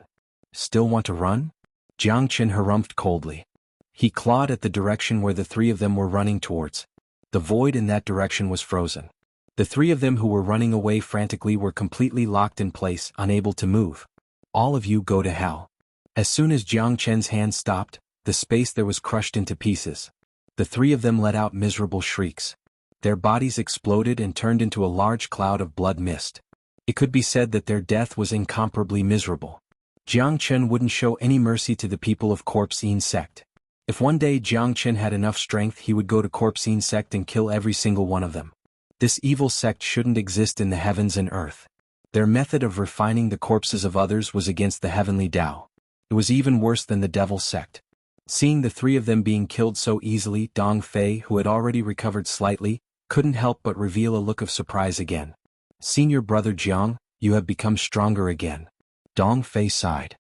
"Still want to run?" Xianxia harumphed coldly. He clawed at the direction where the three of them were running towards. The void in that direction was frozen. The three of them who were running away frantically were completely locked in place, unable to move. "All of you go to hell." As soon as Xianxia's hand stopped, the space there was crushed into pieces. The three of them let out miserable shrieks. Their bodies exploded and turned into a large cloud of blood mist. It could be said that their death was incomparably miserable. Xianxia wouldn't show any mercy to the people of Corpse Yin sect. If one day Jiang Chen had enough strength, he would go to Corpsine sect and kill every single one of them. This evil sect shouldn't exist in the heavens and earth. Their method of refining the corpses of others was against the heavenly Tao. It was even worse than the devil sect. Seeing the three of them being killed so easily, Dong Fei, who had already recovered slightly, couldn't help but reveal a look of surprise again. "Senior brother Jiang, you have become stronger again." Dong Fei sighed.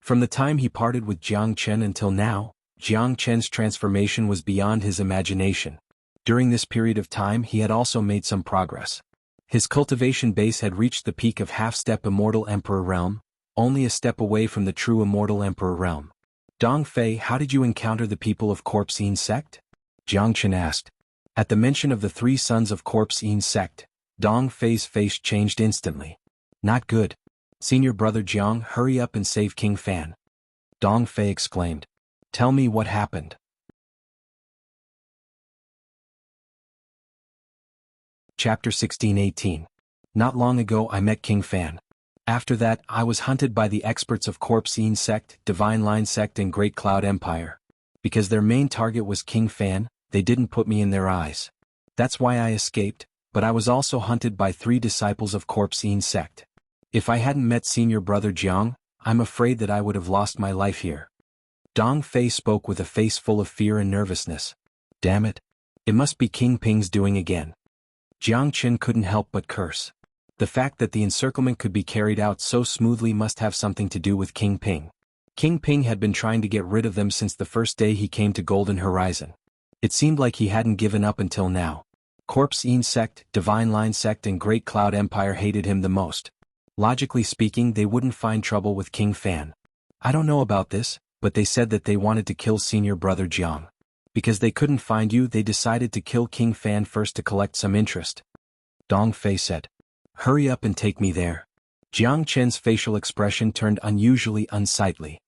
From the time he parted with Jiang Chen until now, Jiang Chen's transformation was beyond his imagination. During this period of time he had also made some progress. His cultivation base had reached the peak of half-step Immortal Emperor realm, only a step away from the true Immortal Emperor realm. "Dong Fei, how did you encounter the people of Corpsine sect?" Jiang Chen asked. At the mention of the three sons of Corpsine sect, Dong Fei's face changed instantly. "Not good. Senior brother Jiang, hurry up and save King Fan." Dong Fei exclaimed. "Tell me what happened." Chapter 16-18. Not long ago I met King Fan. After that, I was hunted by the experts of Corpsine sect, Divine Line sect and Great Cloud Empire. Because their main target was King Fan, they didn't put me in their eyes. That's why I escaped, but I was also hunted by 3 disciples of Corpsine sect. If I hadn't met senior brother Jiang, I'm afraid that I would have lost my life here. Dong Fei spoke with a face full of fear and nervousness. Damn it. It must be King Ping's doing again. Jiang Chen couldn't help but curse. The fact that the encirclement could be carried out so smoothly must have something to do with King Ping. King Ping had been trying to get rid of them since the first day he came to Golden Horizon. It seemed like he hadn't given up until now. Corpsine sect, Divine Line sect and Great Cloud Empire hated him the most. Logically speaking, they wouldn't find trouble with King Fan. I don't know about this, but they said that they wanted to kill senior brother Jiang. Because they couldn't find you, they decided to kill King Fan first to collect some interest. Dong Fei said. Hurry up and take me there. Jiang Chen's facial expression turned unusually unsightly.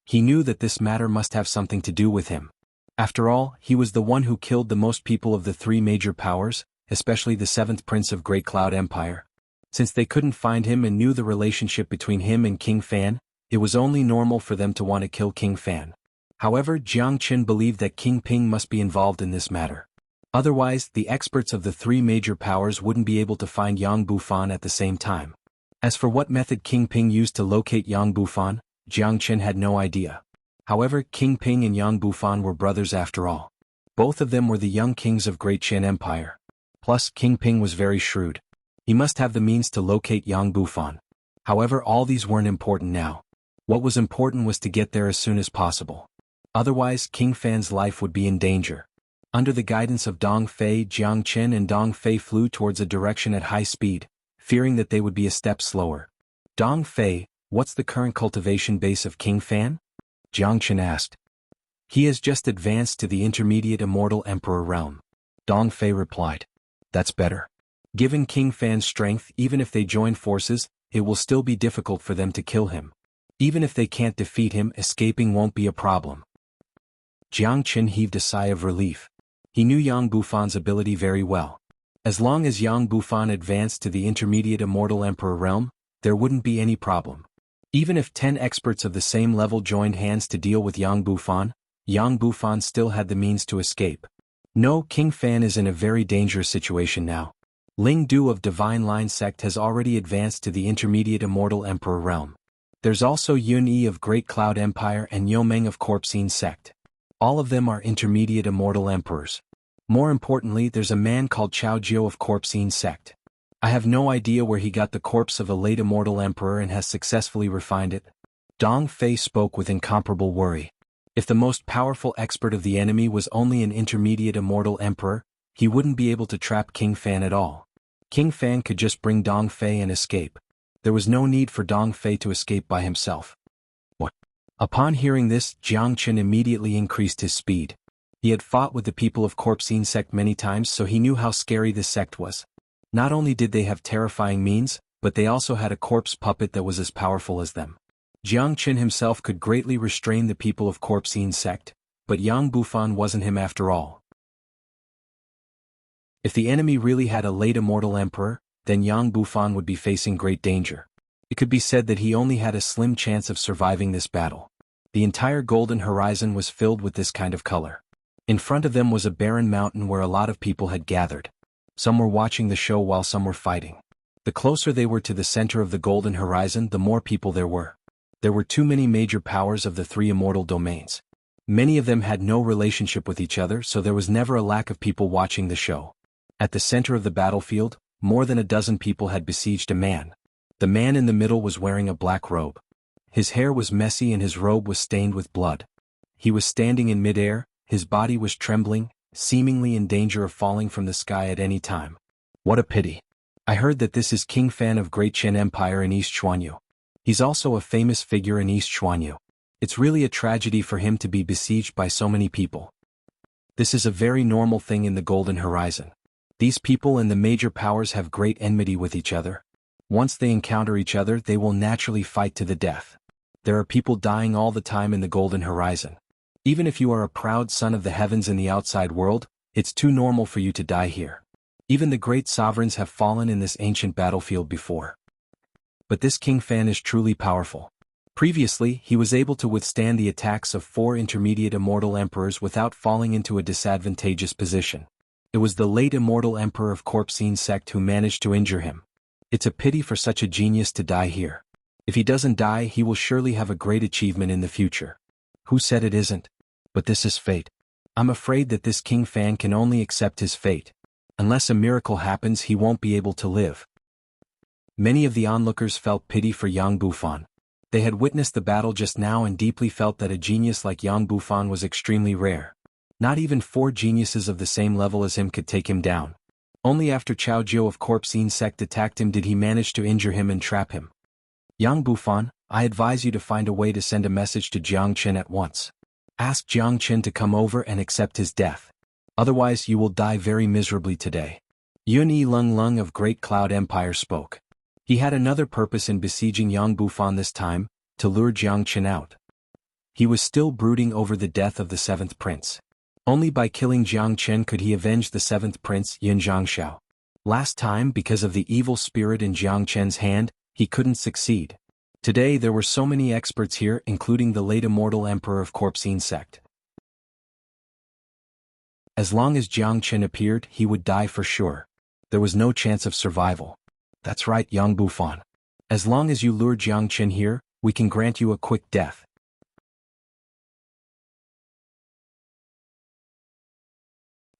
He knew that this matter must have something to do with him. After all, he was the one who killed the most people of the 3 major powers, especially the 7th Prince of Great Cloud Empire. Since they couldn't find him and knew the relationship between him and King Fan, it was only normal for them to want to kill King Fan. However, Jiang Chen believed that King Ping must be involved in this matter. Otherwise, the experts of the 3 major powers wouldn't be able to find Yang Bufan at the same time. As for what method King Ping used to locate Yang Bufan, Jiang Chen had no idea. However, King Ping and Yang Bufan were brothers after all. Both of them were the young kings of Great Qian Empire. Plus, King Ping was very shrewd. He must have the means to locate Yang Bufan. However, all these weren't important now. What was important was to get there as soon as possible. Otherwise, King Fan's life would be in danger. Under the guidance of Dong Fei, Jiang Chen and Dong Fei flew towards a direction at high speed, fearing that they would be a step slower. Dong Fei, what's the current cultivation base of King Fan? Jiang Chen asked. He has just advanced to the intermediate Immortal Emperor realm. Dong Fei replied. That's better. Given King Fan's strength, even if they join forces, it will still be difficult for them to kill him. Even if they can't defeat him, escaping won't be a problem. Jiang Chen heaved a sigh of relief. He knew Yang Bufan's ability very well. As long as Yang Bufan advanced to the intermediate Immortal Emperor realm, there wouldn't be any problem. Even if 10 experts of the same level joined hands to deal with Yang Bufan still had the means to escape. No, King Fan is in a very dangerous situation now. Ling Du of Divine Line sect has already advanced to the intermediate Immortal Emperor realm. There's also Yun Yi of Great Cloud Empire and Yo Meng of Corpsine sect. All of them are intermediate Immortal Emperors. More importantly, there's a man called Chao Jiu of Corpsine sect. I have no idea where he got the corpse of a late Immortal Emperor and has successfully refined it. Dong Fei spoke with incomparable worry. If the most powerful expert of the enemy was only an intermediate Immortal Emperor, he wouldn't be able to trap King Fan at all. King Fan could just bring Dong Fei and escape. There was no need for Dong Fei to escape by himself. What? Upon hearing this, Jiang Chen immediately increased his speed. He had fought with the people of Corpsine sect many times, so he knew how scary this sect was. Not only did they have terrifying means, but they also had a corpse puppet that was as powerful as them. Jiang Chen himself could greatly restrain the people of Corpsine sect, but Yang Bufan wasn't him after all. If the enemy really had a late Immortal Emperor, then Yang Bufan would be facing great danger. It could be said that he only had a slim chance of surviving this battle. The entire golden horizon was filled with this kind of color. In front of them was a barren mountain where a lot of people had gathered. Some were watching the show while some were fighting. The closer they were to the center of the golden horizon, the more people there were. There were too many major powers of the three immortal domains. Many of them had no relationship with each other, so there was never a lack of people watching the show. At the center of the battlefield, more than a dozen people had besieged a man. The man in the middle was wearing a black robe. His hair was messy and his robe was stained with blood. He was standing in midair, his body was trembling, seemingly in danger of falling from the sky at any time. What a pity. I heard that this is King Fan of Great Qin Empire in East Xuanhu. He's also a famous figure in East Xuanhu. It's really a tragedy for him to be besieged by so many people. This is a very normal thing in the Golden Horizon. These people and the major powers have great enmity with each other. Once they encounter each other, they will naturally fight to the death. There are people dying all the time in the Golden Horizon. Even if you are a proud son of the heavens in the outside world, it's too normal for you to die here. Even the great sovereigns have fallen in this ancient battlefield before. But this King Fan is truly powerful. Previously, he was able to withstand the attacks of 4 intermediate immortal emperors without falling into a disadvantageous position. It was the late immortal emperor of Corpsine sect who managed to injure him. It's a pity for such a genius to die here. If he doesn't die, he will surely have a great achievement in the future. Who said it isn't? But this is fate. I'm afraid that this King Fan can only accept his fate. Unless a miracle happens, he won't be able to live. Many of the onlookers felt pity for Yang Bufan. They had witnessed the battle just now and deeply felt that a genius like Yang Bufan was extremely rare. Not even 4 geniuses of the same level as him could take him down. Only after Chao Jiu of Corpsine sect attacked him did he manage to injure him and trap him. Yang Bufan, I advise you to find a way to send a message to Jiang Qin at once. Ask Jiang Qin to come over and accept his death. Otherwise you will die very miserably today. Yun Yi Lung Lung of Great Cloud Empire spoke. He had another purpose in besieging Yang Bufan this time, to lure Jiang Qin out. He was still brooding over the death of the 7th prince. Only by killing Jiang Qin could he avenge the 7th prince Yin Zhangxiao. Last time, because of the evil spirit in Jiang Qin's hand, he couldn't succeed. Today there were so many experts here, including the late immortal emperor of Corpsine sect. As long as Jiang Qin appeared, he would die for sure. There was no chance of survival. That's right, Yang Bufan. As long as you lure Jiang Qin here, we can grant you a quick death.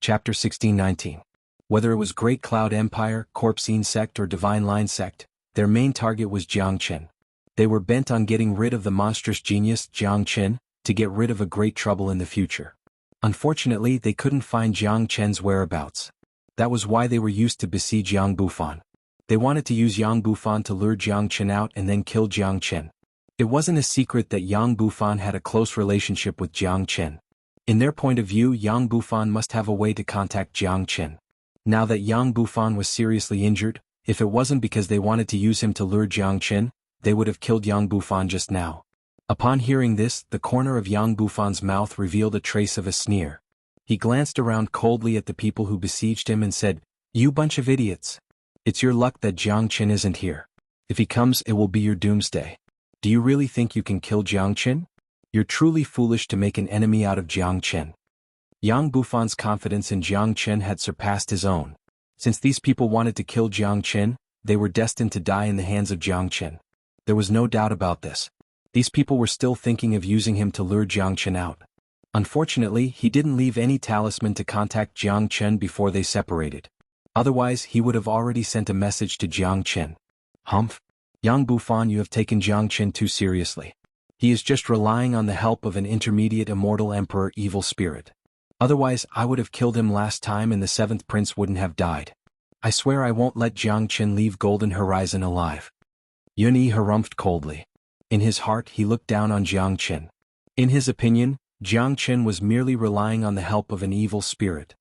Chapter 1619. Whether it was Great Cloud Empire, Corpsine sect or Divine Line sect, their main target was Jiang Qin. They were bent on getting rid of the monstrous genius, Jiang Qin, to get rid of a great trouble in the future. Unfortunately, they couldn't find Jiang Qin's whereabouts. That was why they were used to besiege Yang Bufan. They wanted to use Yang Bufan to lure Jiang Qin out and then kill Jiang Qin. It wasn't a secret that Yang Bufan had a close relationship with Jiang Qin. In their point of view, Yang Bufan must have a way to contact Jiang Qin. Now that Yang Bufan was seriously injured, if it wasn't because they wanted to use him to lure Jiang Qin, they would have killed Yang Bufan just now. Upon hearing this, the corner of Yang Bufan's mouth revealed a trace of a sneer. He glanced around coldly at the people who besieged him and said, "You bunch of idiots. It's your luck that Jiang Qin isn't here. If he comes, it will be your doomsday. Do you really think you can kill Jiang Qin? You're truly foolish to make an enemy out of Jiang Qin." Yang Bufan's confidence in Jiang Qin had surpassed his own. Since these people wanted to kill Jiang Qin, they were destined to die in the hands of Jiang Qin. There was no doubt about this. These people were still thinking of using him to lure Jiang Qin out. Unfortunately, he didn't leave any talisman to contact Jiang Qin before they separated. Otherwise, he would have already sent a message to Jiang Qin. Humph! Yang Bufan, you have taken Jiang Qin too seriously. He is just relying on the help of an intermediate immortal emperor evil spirit. Otherwise, I would have killed him last time and the 7th prince wouldn't have died. I swear I won't let Jiang Qin leave Golden Horizon alive. Yun Yi harumphed coldly. In his heart, he looked down on Jiang Qin. In his opinion, Jiang Qin was merely relying on the help of an evil spirit.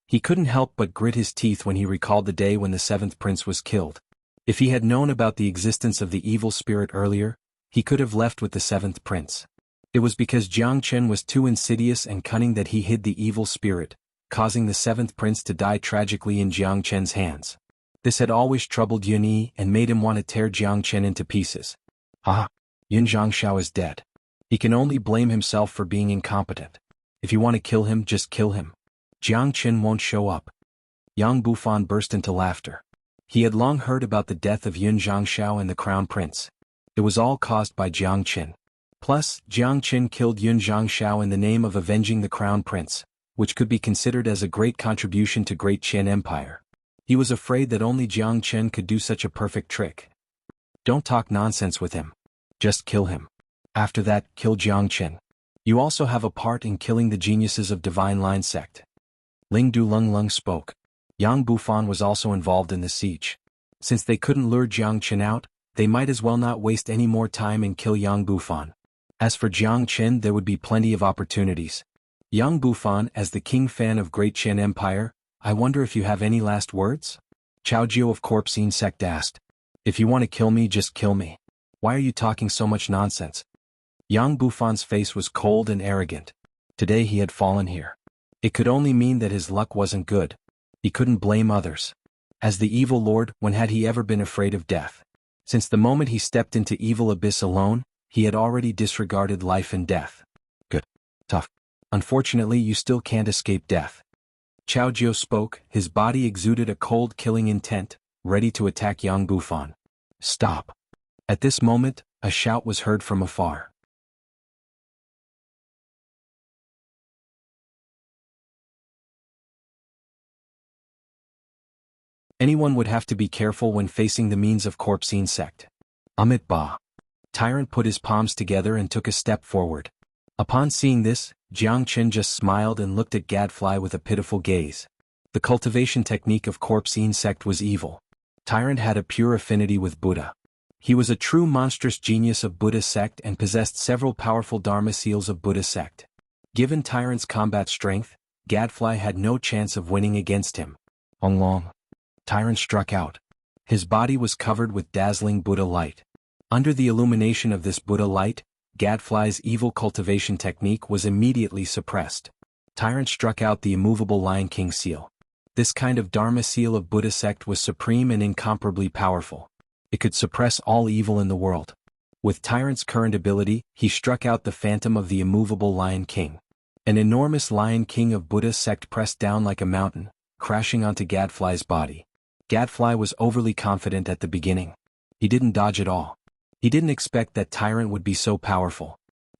He couldn't help but grit his teeth when he recalled the day when the 7th prince was killed. If he had known about the existence of the evil spirit earlier, he could have left with the 7th prince. It was because Jiang Qin was too insidious and cunning that he hid the evil spirit, causing the 7th prince to die tragically in Jiang Qin's hands. This had always troubled Yun Yi and made him want to tear Jiang Qin into pieces. Ah! Yin Zhangxiao is dead. He can only blame himself for being incompetent. If you want to kill him, just kill him. Jiang Qin won't show up. Yang Bufan burst into laughter. He had long heard about the death of Yun Zhangxiao and the crown prince. It was all caused by Jiang Qin. Plus, Jiang Qin killed Yun Zhangxiao in the name of avenging the crown prince, which could be considered as a great contribution to Great Qin Empire. He was afraid that only Jiang Qin could do such a perfect trick. Don't talk nonsense with him. Just kill him. After that, kill Jiang Qin. You also have a part in killing the geniuses of Divine Line sect. Ling Du Lung Lung spoke. Yang Bufan was also involved in the siege. Since they couldn't lure Jiang Qin out, they might as well not waste any more time and kill Yang Bufan. As for Jiang Qin, there would be plenty of opportunities. Yang Bufan, as the king fan of Great Qin Empire, I wonder if you have any last words? Chao Jiu of Corpsine sect asked. If you want to kill me, just kill me. Why are you talking so much nonsense? Yang Bufan's face was cold and arrogant. Today he had fallen here. It could only mean that his luck wasn't good. He couldn't blame others. As the evil lord, when had he ever been afraid of death? Since the moment he stepped into evil abyss alone, he had already disregarded life and death. Good. Tough. Unfortunately, you still can't escape death. Chao Jiu spoke, his body exuded a cold killing intent, ready to attack Yang Bufan. Stop. At this moment, a shout was heard from afar. Anyone would have to be careful when facing the means of Corpsine sect. Amit Ba. Tyrant put his palms together and took a step forward. Upon seeing this, Jiang Qin just smiled and looked at Gadfly with a pitiful gaze. The cultivation technique of Corpsine sect was evil. Tyrant had a pure affinity with Buddha. He was a true monstrous genius of Buddha sect and possessed several powerful Dharma seals of Buddha sect. Given Tyrant's combat strength, Gadfly had no chance of winning against him. Long. Tyrant struck out. His body was covered with dazzling Buddha light. Under the illumination of this Buddha light, Gadfly's evil cultivation technique was immediately suppressed. Tyrant struck out the immovable Lion King seal. This kind of Dharma seal of Buddha sect was supreme and incomparably powerful. It could suppress all evil in the world. With Tyrant's current ability, he struck out the phantom of the immovable Lion King. An enormous Lion King of Buddha sect pressed down like a mountain, crashing onto Gadfly's body. Gadfly was overly confident at the beginning. He didn't dodge at all. He didn't expect that Tyrant would be so powerful.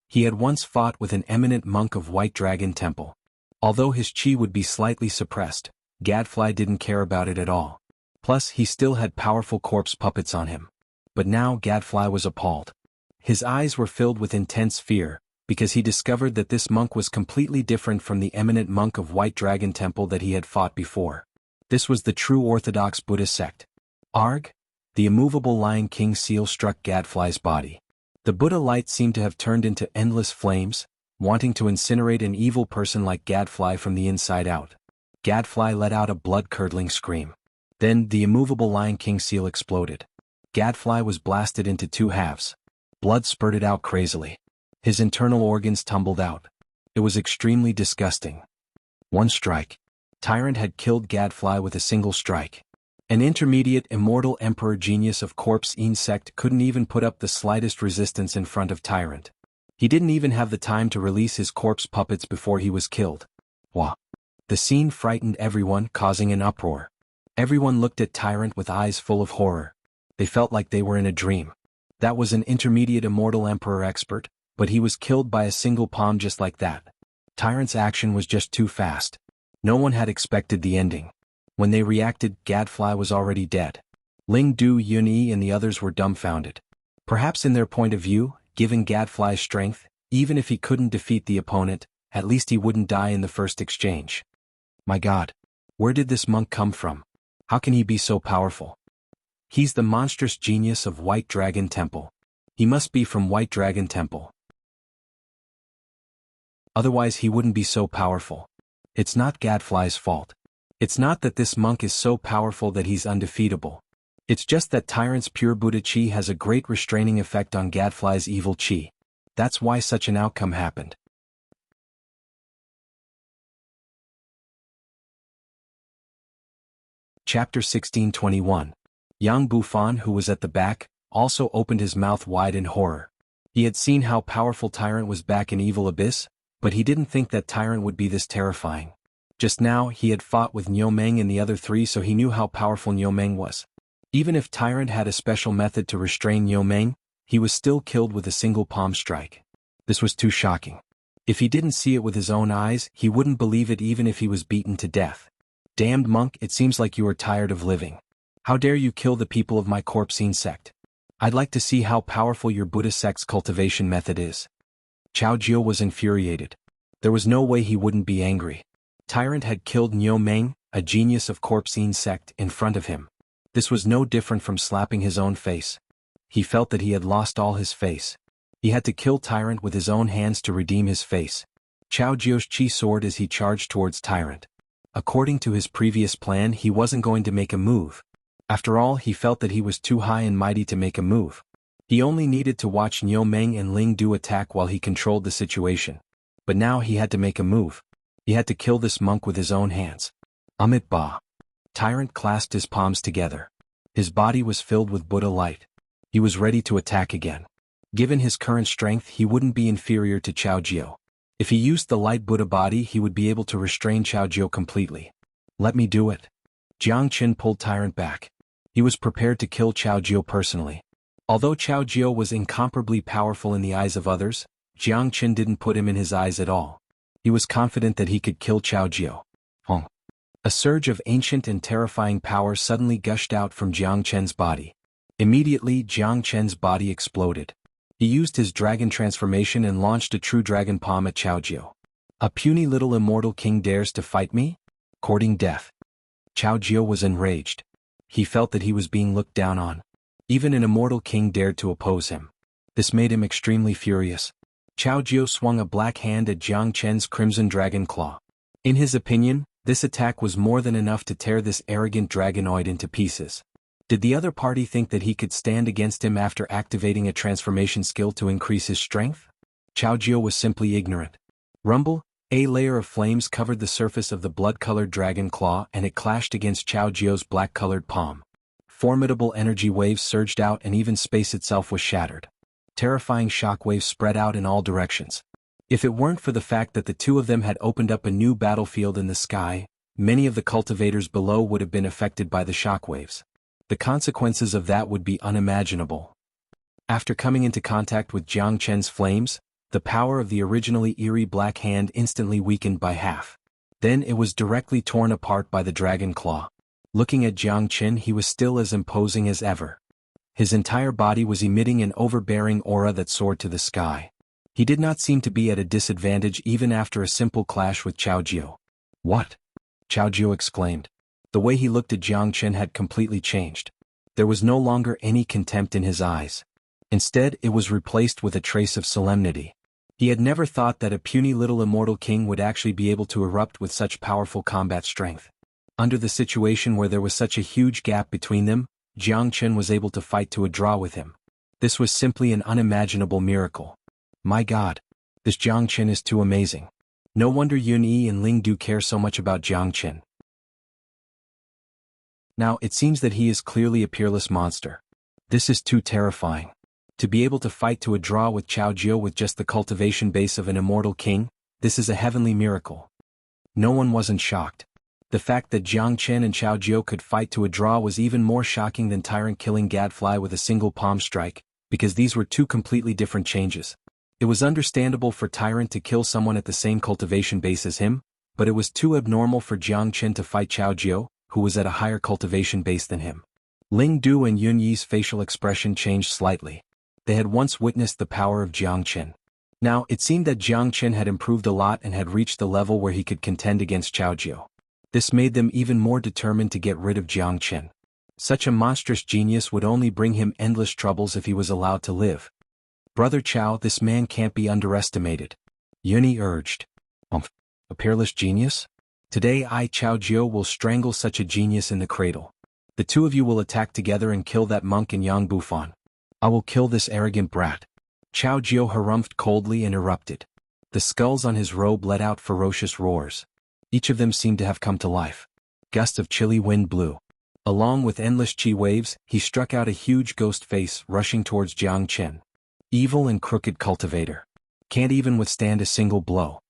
He had once fought with an eminent monk of White Dragon Temple. Although his chi would be slightly suppressed, Gadfly didn't care about it at all. Plus, he still had powerful corpse puppets on him. But now Gadfly was appalled. His eyes were filled with intense fear, because he discovered that this monk was completely different from the eminent monk of White Dragon Temple that he had fought before. This was the true orthodox Buddha sect. Arg! The immovable Lion King seal struck Gadfly's body. The Buddha light seemed to have turned into endless flames, wanting to incinerate an evil person like Gadfly from the inside out. Gadfly let out a blood-curdling scream. Then, the immovable Lion King seal exploded. Gadfly was blasted into two halves. Blood spurted out crazily. His internal organs tumbled out. It was extremely disgusting. One strike. Tyrant had killed Gadfly with a single strike. An intermediate immortal emperor genius of Corpsine sect couldn't even put up the slightest resistance in front of Tyrant. He didn't even have the time to release his corpse puppets before he was killed. Wah! The scene frightened everyone, causing an uproar. Everyone looked at Tyrant with eyes full of horror. They felt like they were in a dream. That was an intermediate immortal emperor expert, but he was killed by a single palm just like that. Tyrant's action was just too fast. No one had expected the ending. When they reacted, Gadfly was already dead. Ling Du, Yunyi and the others were dumbfounded. Perhaps in their point of view, given Gadfly's strength, even if he couldn't defeat the opponent, at least he wouldn't die in the first exchange. My God! Where did this monk come from? How can he be so powerful? He's the monstrous genius of White Dragon Temple. He must be from White Dragon Temple. Otherwise he wouldn't be so powerful. It's not Gadfly's fault. It's not that this monk is so powerful that he's undefeatable. It's just that Tyrant's pure Buddha chi has a great restraining effect on Gadfly's evil chi. That's why such an outcome happened. Chapter 1621. Yang Bufan, who was at the back, also opened his mouth wide in horror. He had seen how powerful Tyrant was back in Evil Abyss, but he didn't think that Tyrant would be this terrifying. Just now he had fought with Niu Meng and the other three, so he knew how powerful Niu Meng was. Even if Tyrant had a special method to restrain Niu Meng, he was still killed with a single palm strike. This was too shocking. If he didn't see it with his own eyes, he wouldn't believe it even if he was beaten to death. Damned monk, it seems like you are tired of living. How dare you kill the people of my corpsine sect? I'd like to see how powerful your Buddhist sect's cultivation method is. Chao Jiu was infuriated. There was no way he wouldn't be angry. Tyrant had killed Niu Meng, a genius of corpsine sect, in front of him. This was no different from slapping his own face. He felt that he had lost all his face. He had to kill Tyrant with his own hands to redeem his face. Chao Jiu's chi soared as he charged towards Tyrant. According to his previous plan, he wasn't going to make a move. After all, he felt that he was too high and mighty to make a move. He only needed to watch Niu Meng and Ling Du attack while he controlled the situation. But now he had to make a move. He had to kill this monk with his own hands. Amit Ba. Tyrant clasped his palms together. His body was filled with Buddha light. He was ready to attack again. Given his current strength, he wouldn't be inferior to Chao Jiu. If he used the light Buddha body, he would be able to restrain Chao Jiu completely. Let me do it. Jiang Qin pulled Tyrant back. He was prepared to kill Chao Jiu personally. Although Chao Jiu was incomparably powerful in the eyes of others, Jiang Qin didn't put him in his eyes at all. He was confident that he could kill Chao Jiu. A surge of ancient and terrifying power suddenly gushed out from Jiang Qin's body. Immediately, Jiang Qin's body exploded. He used his dragon transformation and launched a true dragon palm at Chao Jiu. A puny little immortal king dares to fight me? Courting death. Chao Jiu was enraged. He felt that he was being looked down on. Even an immortal king dared to oppose him. This made him extremely furious. Chao Jiu swung a black hand at Jiang Qin's crimson dragon claw. In his opinion, this attack was more than enough to tear this arrogant dragonoid into pieces. Did the other party think that he could stand against him after activating a transformation skill to increase his strength? Chao Jiu was simply ignorant. Rumble, a layer of flames covered the surface of the blood-colored dragon claw and it clashed against Chao Jiu's black-colored palm. Formidable energy waves surged out and even space itself was shattered. Terrifying shockwaves spread out in all directions. If it weren't for the fact that the two of them had opened up a new battlefield in the sky, many of the cultivators below would have been affected by the shockwaves. The consequences of that would be unimaginable. After coming into contact with Jiang Qin's flames, the power of the originally eerie black hand instantly weakened by half. Then it was directly torn apart by the dragon claw. Looking at Jiang Qin, he was still as imposing as ever. His entire body was emitting an overbearing aura that soared to the sky. He did not seem to be at a disadvantage even after a simple clash with Chao Jiu. What? Chao Jiu exclaimed. The way he looked at Jiang Qin had completely changed. There was no longer any contempt in his eyes. Instead, it was replaced with a trace of solemnity. He had never thought that a puny little immortal king would actually be able to erupt with such powerful combat strength. Under the situation where there was such a huge gap between them, Jiang Qin was able to fight to a draw with him. This was simply an unimaginable miracle. My God, this Jiang Qin is too amazing. No wonder Yun Yi and Ling Du care so much about Jiang Qin. Now, it seems that he is clearly a peerless monster. This is too terrifying. To be able to fight to a draw with Chao Jiu with just the cultivation base of an immortal king, this is a heavenly miracle. No one wasn't shocked. The fact that Jiang Qin and Chao Jiu could fight to a draw was even more shocking than Tyrant killing Gadfly with a single palm strike, because these were two completely different changes. It was understandable for Tyrant to kill someone at the same cultivation base as him, but it was too abnormal for Jiang Qin to fight Chao Jiu, who was at a higher cultivation base than him. Ling Du and Yun Yi's facial expression changed slightly. They had once witnessed the power of Jiang Qin. Now, it seemed that Jiang Qin had improved a lot and had reached the level where he could contend against Chao Jiu. This made them even more determined to get rid of Jiang Qin. Such a monstrous genius would only bring him endless troubles if he was allowed to live. Brother Chao, this man can't be underestimated. Yunyi urged. A peerless genius? Today I, Chao Jiu, will strangle such a genius in the cradle. The two of you will attack together and kill that monk in Yang Bufan. I will kill this arrogant brat. Chao Jiu harumphed coldly and erupted. The skulls on his robe let out ferocious roars. Each of them seemed to have come to life. Gusts of chilly wind blew. Along with endless chi waves, he struck out a huge ghost face rushing towards Jiang Qin. Evil and crooked cultivator. Can't even withstand a single blow.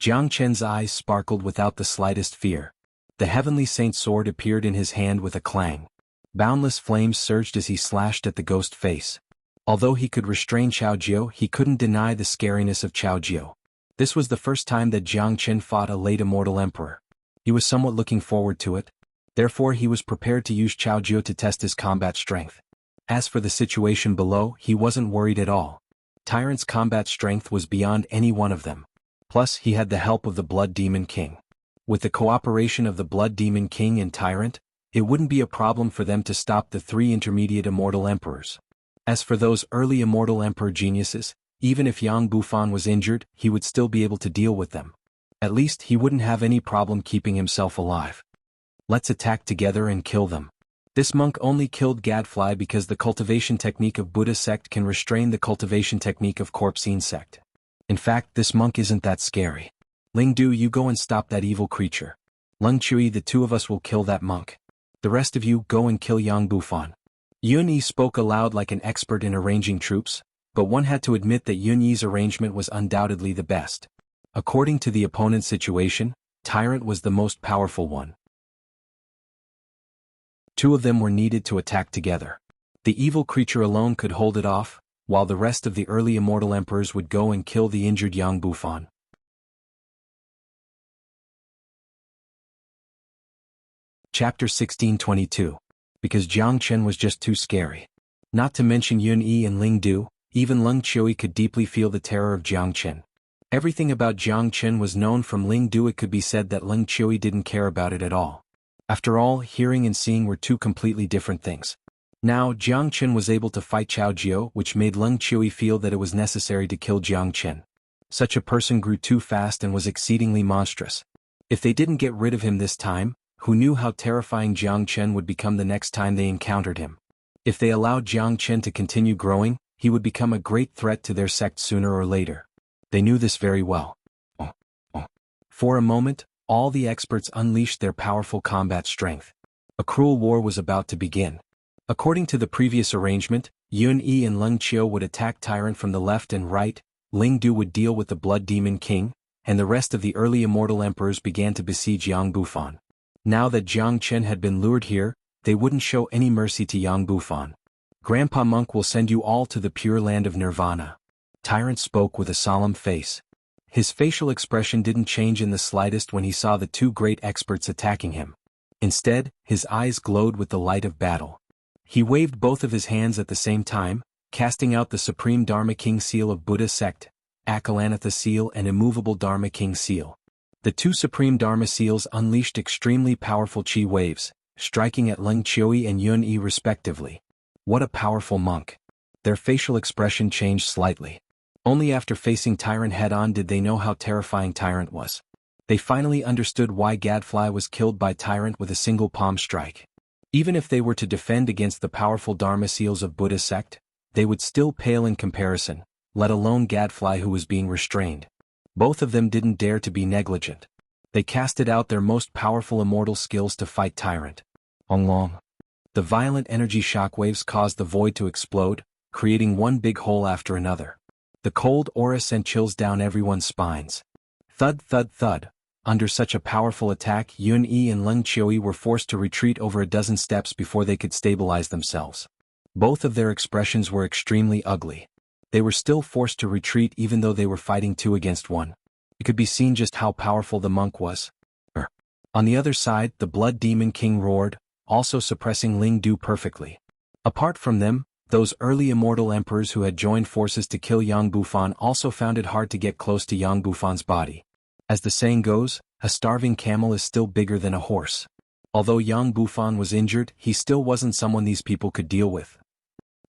Jiang Chen's eyes sparkled without the slightest fear. The heavenly saint sword appeared in his hand with a clang. Boundless flames surged as he slashed at the ghost face. Although he could restrain Qiao Jiao, he couldn't deny the scariness of Qiao Jiao. This was the first time that Jiang Chen fought a late immortal emperor. He was somewhat looking forward to it. Therefore he was prepared to use Qiao Jiao to test his combat strength. As for the situation below, he wasn't worried at all. Tyrant's combat strength was beyond any one of them. Plus, he had the help of the Blood Demon King. With the cooperation of the Blood Demon King and Tyrant, it wouldn't be a problem for them to stop the 3 intermediate immortal emperors. As for those early immortal emperor geniuses, even if Yang Bufan was injured, he would still be able to deal with them. At least he wouldn't have any problem keeping himself alive. Let's attack together and kill them. This monk only killed gadfly because the cultivation technique of Buddha sect can restrain the cultivation technique of Corpsine sect. In fact, this monk isn't that scary. Ling Du, you go and stop that evil creature. Lung Chui, the 2 of us will kill that monk. The rest of you go and kill Yang Bufan. Yun Yi spoke aloud like an expert in arranging troops, but one had to admit that Yun Yi's arrangement was undoubtedly the best. According to the opponent's situation, Tyrant was the most powerful one. 2 of them were needed to attack together. The evil creature alone could hold it off, while the rest of the early immortal emperors would go and kill the injured Yang Bufan. Chapter 1622. Because Jiang Chen was just too scary. Not to mention Yun Yi and Ling Du, even Lung Chui could deeply feel the terror of Jiang Chen. Everything about Jiang Chen was known from Ling Du. It could be said that Lung Chui didn't care about it at all. After all, hearing and seeing were 2 completely different things. Now, Jiang Chen was able to fight Qiao Jiao, which made Lung Chui feel that it was necessary to kill Jiang Chen. Such a person grew too fast and was exceedingly monstrous. If they didn't get rid of him this time, who knew how terrifying Jiang Chen would become the next time they encountered him? If they allowed Jiang Chen to continue growing, he would become a great threat to their sect sooner or later. They knew this very well. For a moment, all the experts unleashed their powerful combat strength. A cruel war was about to begin. According to the previous arrangement, Yun Yi and Lung Qiu would attack Tyrant from the left and right, Ling Du would deal with the Blood Demon King, and the rest of the early immortal emperors began to besiege Yang Bufan. Now that Jiang Chen had been lured here, they wouldn't show any mercy to Yang Bufan. Grandpa Monk will send you all to the pure land of Nirvana. Tyrant spoke with a solemn face. His facial expression didn't change in the slightest when he saw the 2 great experts attacking him. Instead, his eyes glowed with the light of battle. He waved both of his hands at the same time, casting out the Supreme Dharma King seal of Buddha sect, Akalanatha seal and Immovable Dharma King seal. The 2 Supreme Dharma seals unleashed extremely powerful chi waves, striking at Lung Chui and Yun Yi respectively. What a powerful monk. Their facial expression changed slightly. Only after facing Tyrant head-on did they know how terrifying Tyrant was. They finally understood why Gadfly was killed by Tyrant with a single palm strike. Even if they were to defend against the powerful Dharma seals of Buddha sect, they would still pale in comparison, let alone Gadfly who was being restrained. Both of them didn't dare to be negligent. They casted out their most powerful immortal skills to fight Tyrant. Long. The violent energy shockwaves caused the void to explode, creating one big hole after another. The cold aura sent chills down everyone's spines. Thud thud thud. Under such a powerful attack, Yun Yi and Lung Qiu were forced to retreat over a dozen steps before they could stabilize themselves. Both of their expressions were extremely ugly. They were still forced to retreat even though they were fighting 2 against 1. It could be seen just how powerful the monk was. On the other side, the Blood Demon King roared, also suppressing Ling Du perfectly. Apart from them, those early immortal emperors who had joined forces to kill Yang Bufan also found it hard to get close to Yang Bufan's body. As the saying goes, a starving camel is still bigger than a horse. Although Yang Bufan was injured, he still wasn't someone these people could deal with.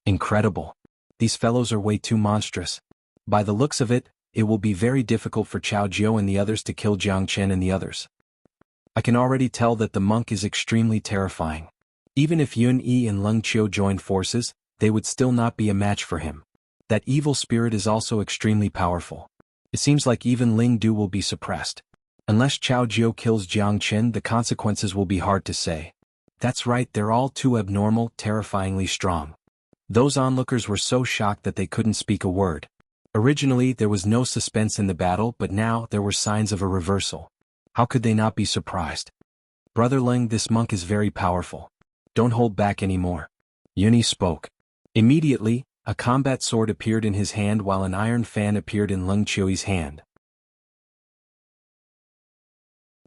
Incredible. These fellows are way too monstrous. By the looks of it, it will be very difficult for Qiao Jiao and the others to kill Jiang Chen and the others. I can already tell that the monk is extremely terrifying. Even if Yun Yi and Lung Qiu joined forces, they would still not be a match for him. That evil spirit is also extremely powerful. It seems like even Ling Du will be suppressed. Unless Qiao Jiao kills Jiang Chen, the consequences will be hard to say. That's right, they're all too abnormal, terrifyingly strong. Those onlookers were so shocked that they couldn't speak a word. Originally there was no suspense in the battle, but now there were signs of a reversal. How could they not be surprised? Brother Leng, this monk is very powerful. Don't hold back anymore. Yuni spoke. Immediately, a combat sword appeared in his hand while an iron fan appeared in Leng Qiui's hand.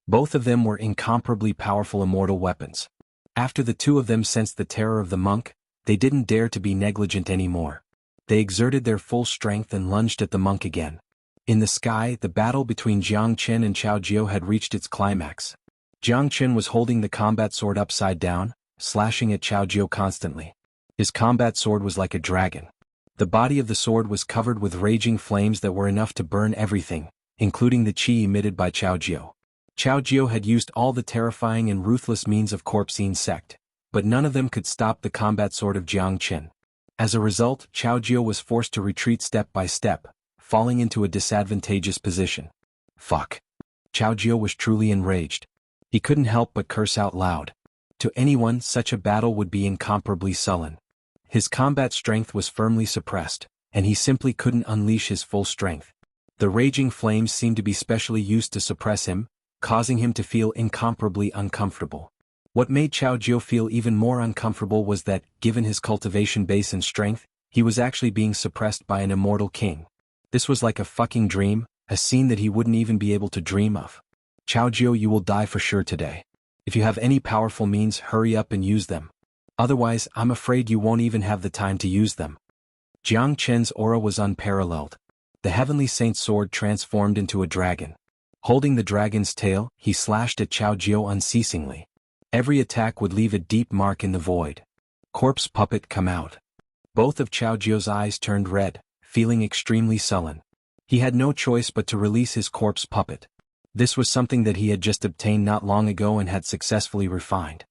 Both of them were incomparably powerful immortal weapons. After the two of them sensed the terror of the monk, they didn't dare to be negligent anymore. They exerted their full strength and lunged at the monk again. In the sky, the battle between Jiang Chen and Chao Jiao had reached its climax. Jiang Chen was holding the combat sword upside down, slashing at Chao Jiao constantly. His combat sword was like a dragon. The body of the sword was covered with raging flames that were enough to burn everything, including the qi emitted by Chao Jiao. Chao Jiao had used all the terrifying and ruthless means of corpsine sect, but none of them could stop the combat sword of Jiang Chen. As a result, Chao Jiao was forced to retreat step by step, falling into a disadvantageous position. Fuck. Chao Jiao was truly enraged. He couldn't help but curse out loud. To anyone, such a battle would be incomparably sullen. His combat strength was firmly suppressed, and he simply couldn't unleash his full strength. The raging flames seemed to be specially used to suppress him, causing him to feel incomparably uncomfortable. What made Chao Jiao feel even more uncomfortable was that, given his cultivation base and strength, he was actually being suppressed by an immortal king. This was like a fucking dream, a scene that he wouldn't even be able to dream of. Chao Jiao, you will die for sure today. If you have any powerful means, hurry up and use them. Otherwise, I'm afraid you won't even have the time to use them. Jiang Chen's aura was unparalleled. The heavenly saint's sword transformed into a dragon. Holding the dragon's tail, he slashed at Chao Jiao unceasingly. Every attack would leave a deep mark in the void. Corpse puppet, come out. Both of Chao Jiao's eyes turned red, feeling extremely sullen. He had no choice but to release his corpse puppet. This was something that he had just obtained not long ago and had successfully refined.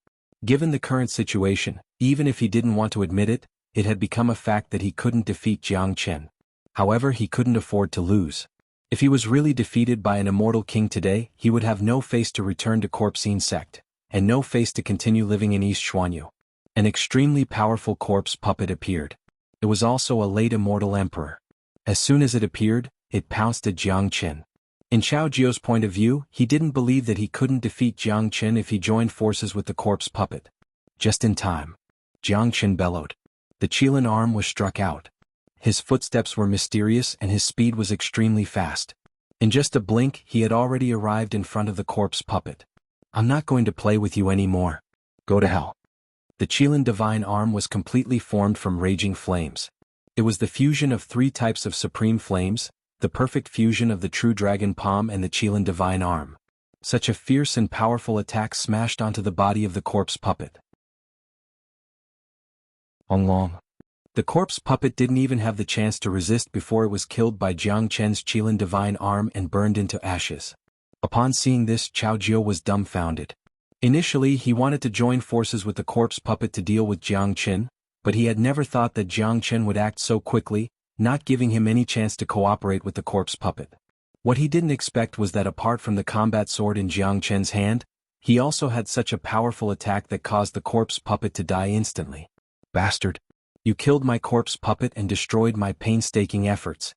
Given the current situation, even if he didn't want to admit it, it had become a fact that he couldn't defeat Jiang Chen. However, he couldn't afford to lose. If he was really defeated by an immortal king today, he would have no face to return to corpsine sect, and no face to continue living in East Xuanhu. An extremely powerful corpse puppet appeared. It was also a late immortal emperor. As soon as it appeared, it pounced at Jiang Chen. In Chao Jiao's point of view, he didn't believe that he couldn't defeat Jiang Chen if he joined forces with the corpse puppet. Just in time. Jiang Chen bellowed. The Qilin arm was struck out. His footsteps were mysterious and his speed was extremely fast. In just a blink, he had already arrived in front of the corpse puppet. I'm not going to play with you anymore. Go to hell. The Qilin divine arm was completely formed from raging flames. It was the fusion of three types of supreme flames, the perfect fusion of the true dragon palm and the Qilin divine arm. Such a fierce and powerful attack smashed onto the body of the corpse puppet. Long. The corpse puppet didn't even have the chance to resist before it was killed by Jiang Chen's Qilin divine arm and burned into ashes. Upon seeing this, Chao Jiao was dumbfounded. Initially, he wanted to join forces with the corpse puppet to deal with Jiang Chen, but he had never thought that Jiang Chen would act so quickly, not giving him any chance to cooperate with the corpse puppet. What he didn't expect was that apart from the combat sword in Jiang Chen's hand, he also had such a powerful attack that caused the corpse puppet to die instantly. Bastard! You killed my corpse puppet and destroyed my painstaking efforts.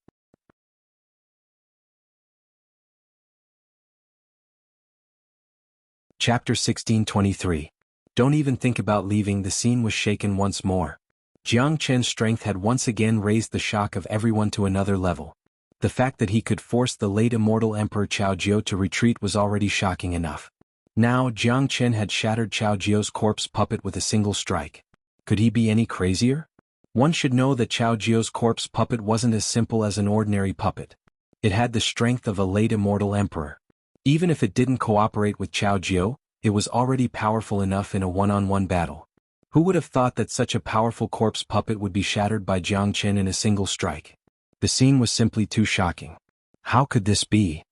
Chapter 1623. Don't even think about leaving. The scene was shaken once more. Jiang Chen's strength had once again raised the shock of everyone to another level. The fact that he could force the late immortal Emperor Chao Jiao to retreat was already shocking enough. Now Jiang Chen had shattered Chao Jiao's corpse puppet with a single strike. Could he be any crazier? One should know that Chao Jiao's corpse puppet wasn't as simple as an ordinary puppet. It had the strength of a late immortal emperor. Even if it didn't cooperate with Chao Jiao, it was already powerful enough in a one-on-one battle. Who would have thought that such a powerful corpse puppet would be shattered by Jiang Chen in a single strike? The scene was simply too shocking. How could this be?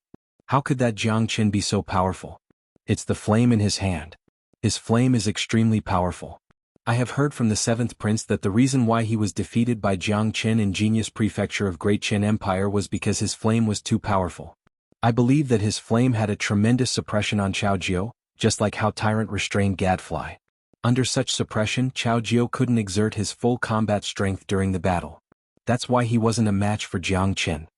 How could that Jiang Chen be so powerful? It's the flame in his hand. His flame is extremely powerful. I have heard from the 7th Prince that the reason why he was defeated by Jiang Chen in Genius Prefecture of Great Chen Empire was because his flame was too powerful. I believe that his flame had a tremendous suppression on Chao Jiao, just like how Tyrant restrained Gadfly. Under such suppression, Qiao Jiao couldn't exert his full combat strength during the battle. That's why he wasn't a match for Jiang Chen.